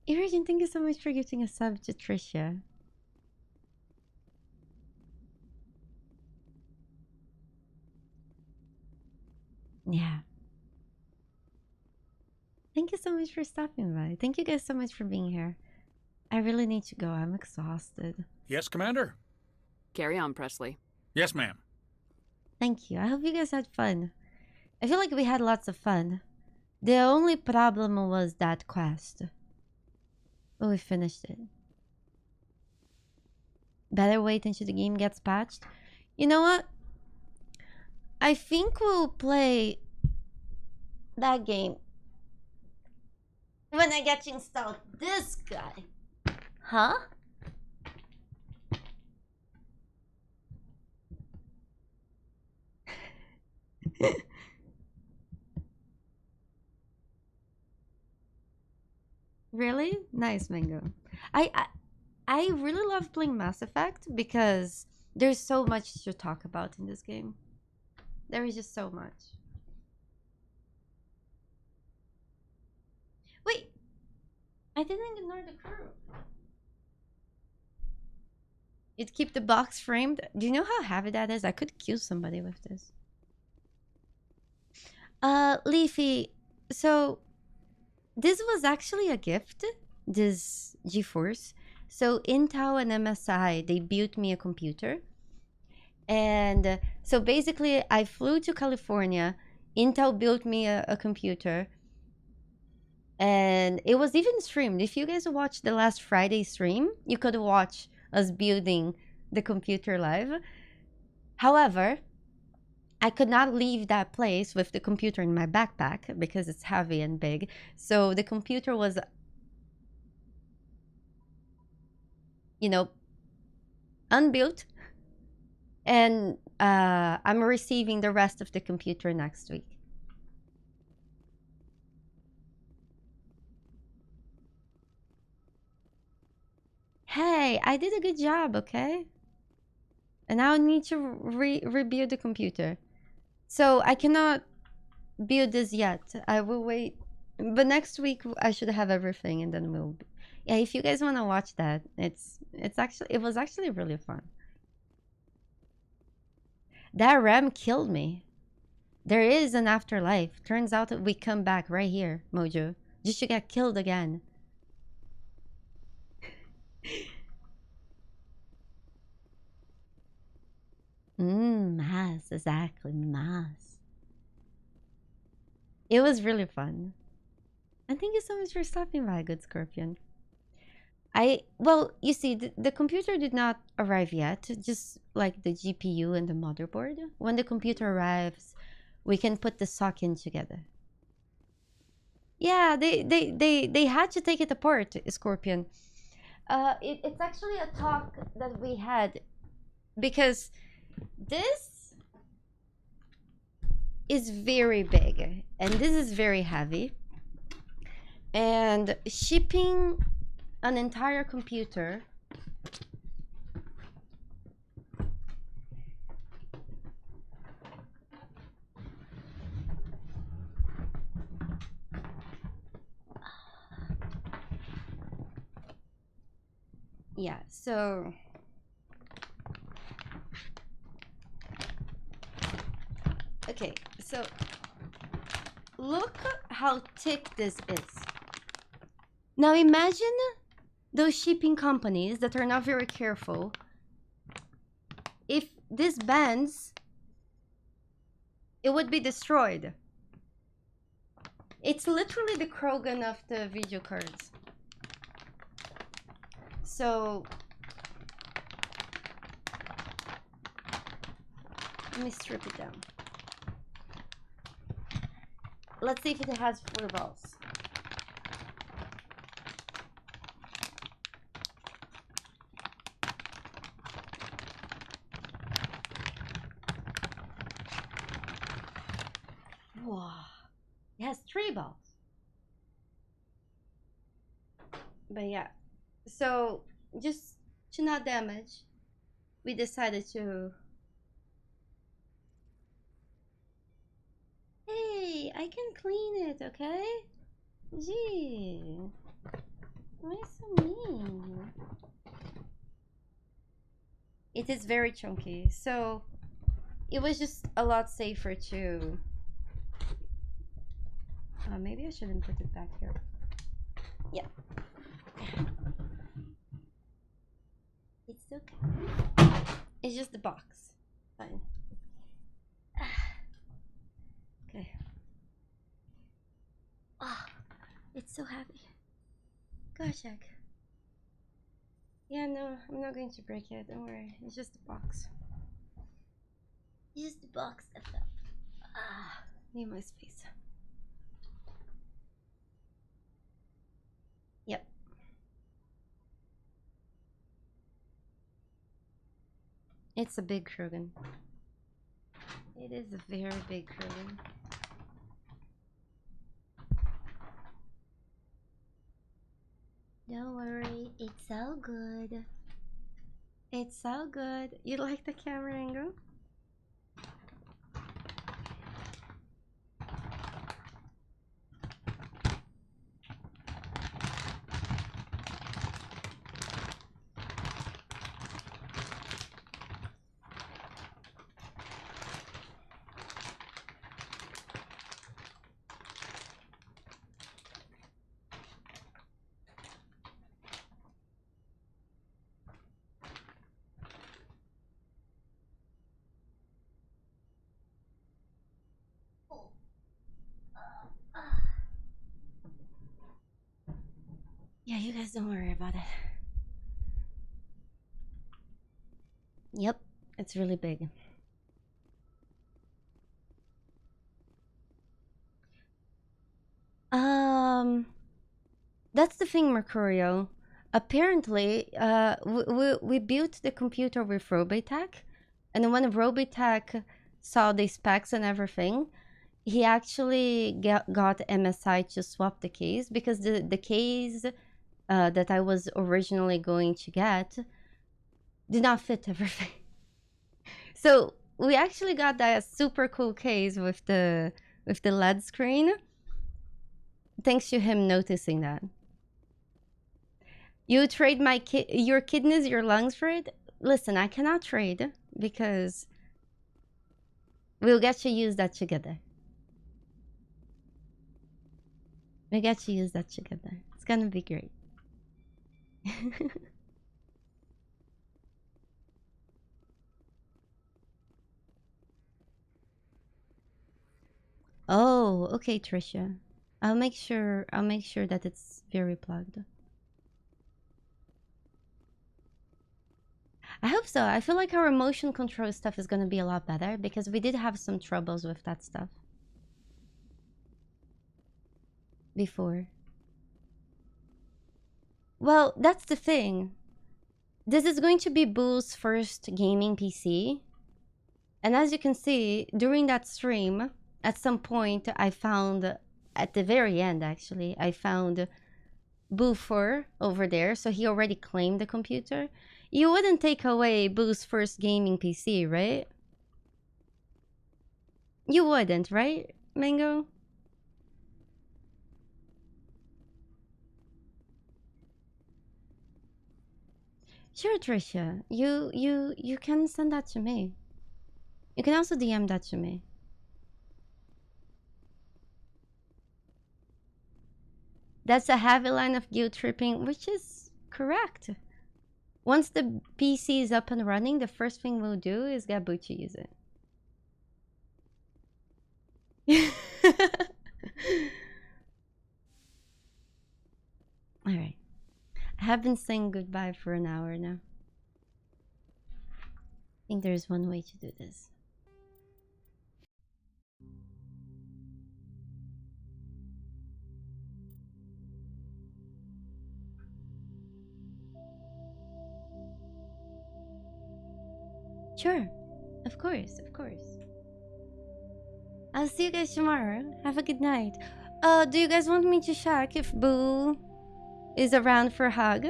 A: Iridian, thank you so much for gifting a sub to Tricia. Yeah. Thank you so much for stopping by. Thank you guys so much for being here. I really need to go. I'm exhausted.
L: Yes, Commander?
F: Carry on, Presley.
L: Yes, ma'am.
A: Thank you. I hope you guys had fun. I feel like we had lots of fun. The only problem was that quest. But we finished it. Better wait until the game gets patched. You know what? I think we'll play that game when I get to install this guy. Huh? Really? Nice, Mango. I really love playing Mass Effect because there's so much to talk about in this game. There is just so much. Wait, I didn't ignore the crew. You'd keep the box framed. Do you know how heavy that is? I could kill somebody with this. Leafy, so this was actually a gift, this GeForce. So Intel and MSI, they built me a computer. And so basically I flew to California. Intel built me a computer. And it was even streamed. If you guys watched the last Friday stream, you could watch us building the computer live. However, I could not leave that place with the computer in my backpack because it's heavy and big. So the computer was, you know, unbuilt. And I'm receiving the rest of the computer next week. Hey, I did a good job, okay? And now I need to rebuild the computer. So I cannot build this yet. I will wait. But next week I should have everything and then we'll... Yeah, if you guys want to watch that, it was actually really fun. That ram killed me. There is an afterlife. Turns out that we come back right here, Mojo. Just to get killed again. Mass, exactly, mass. It was really fun. And thank you so much for stopping by, good Scorpion. Well, you see, the computer did not arrive yet, just like the GPU and the motherboard. When the computer arrives, we can put the socket together. Yeah, they had to take it apart, Scorpion. It's actually a talk that we had because this is very big and this is very heavy, and shipping an entire computer yeah, so okay, so look how thick this is. Now imagine those shipping companies that are not very careful. If this bends, it would be destroyed. It's literally the Krogan of the video cards. So let me strip it down. Let's see if it has 4 balls. Wow. It has 3 balls. But yeah. So, just to not damage, we decided to... Hey, I can clean it, okay? Gee. Why so mean? It is very chunky, so it was just a lot safer to... maybe I shouldn't put it back here. Yeah. It's okay. It's just the box. Fine. Okay. Ah, it's so heavy. Gosh, heck. Yeah, no, I'm not going to break it. Don't worry. It's just a box. It's just a box of stuff. Ah, need my space. Yep. It's a big Krogan. It is a very big Krogan. Don't worry, it's all good. It's all good. You like the camera angle? Yeah, you guys don't worry about it. Yep, it's really big. That's the thing, Mercurio. Apparently, we built the computer with Robotech, and when Robotech saw the specs and everything, he actually got MSI to swap the case, because the case that I was originally going to get did not fit everything. So we actually got that super cool case with the LED screen, thanks to him noticing that. You trade your kidneys, your lungs for it? Listen, I cannot trade, because we'll get to use that together. We get to use that together. It's gonna be great. Oh, okay, Trisha. I'll make sure that it's very plugged. I hope so. I feel like our motion control stuff is gonna be a lot better, because we did have some troubles with that stuff before. Well, that's the thing. This is going to be Boo's first gaming PC. And as you can see, during that stream, at some point I found, at the very end actually, I found Boo4 over there, so he already claimed the computer. You wouldn't take away Boo's first gaming PC, right? You wouldn't, right, Mango? Sure, Trisha. You can send that to me. You can also DM that to me. That's a heavy line of guilt tripping, which is correct. Once the PC is up and running, the first thing we'll do is get Boo to use it. Alright. I have been saying goodbye for an hour now. I think there's one way to do this. Sure. Of course, of course. I'll see you guys tomorrow. Have a good night. Do you guys want me to check if Boo is around for a hug?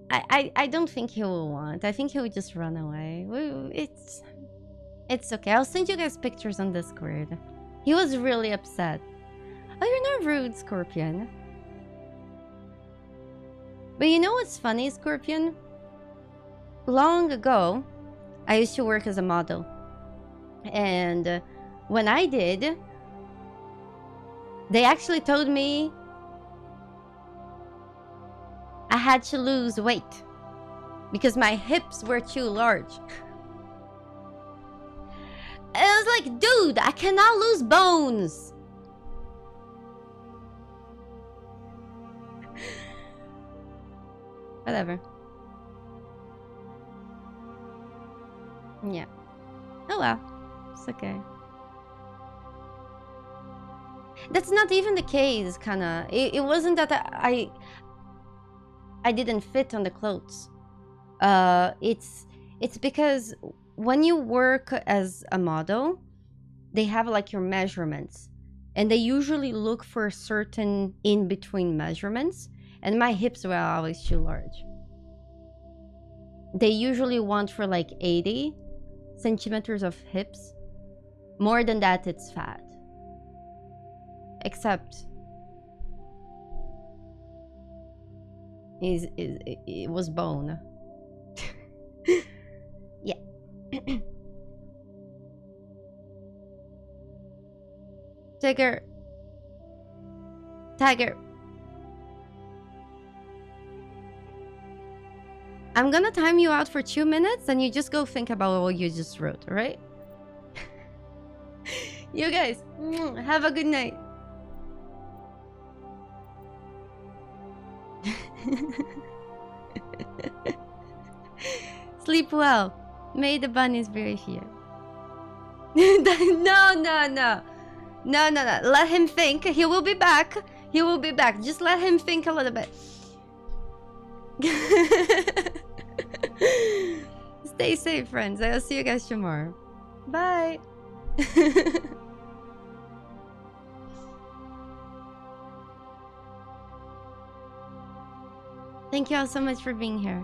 A: I don't think he will want. I think he will just run away. It's okay. I'll send you guys pictures on Discord. He was really upset. Oh, you're not rude, Scorpion. But you know what's funny, Scorpion? Long ago, I used to work as a model. And when I did, they actually told me I had to lose weight because my hips were too large. And I was like, dude, I cannot lose bones. Whatever. Yeah. Oh well. It's okay. That's not even the case, kinda. It wasn't that I didn't fit on the clothes. It's because when you work as a model, they have like your measurements, and they usually look for certain in-between measurements, and my hips were always too large. They usually want for like 80 centimeters of hips. More than that, it's fat. Except it was bone. Yeah. Tiger. I'm gonna time you out for 2 minutes and you just go think about what you just wrote, alright? You guys, have a good night. Sleep well. May the bunnies be with you. No. Let him think. He will be back. He will be back. Just let him think a little bit. Stay safe, friends. I'll see you guys tomorrow. Bye. Thank you all so much for being here.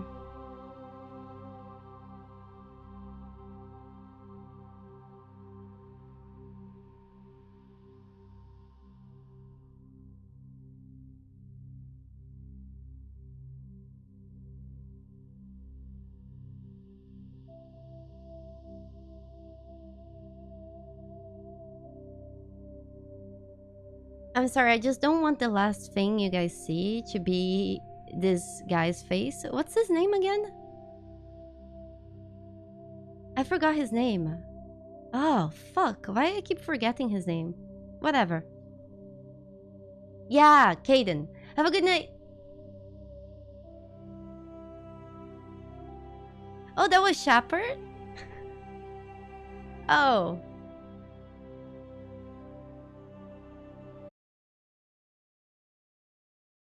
A: I'm sorry, I just don't want the last thing you guys see to be this guy's face. What's his name again? I forgot his name. Oh, fuck. Why do I keep forgetting his name? Whatever. Yeah, Kaidan. Have a good night. Oh, that was Shepard? Oh.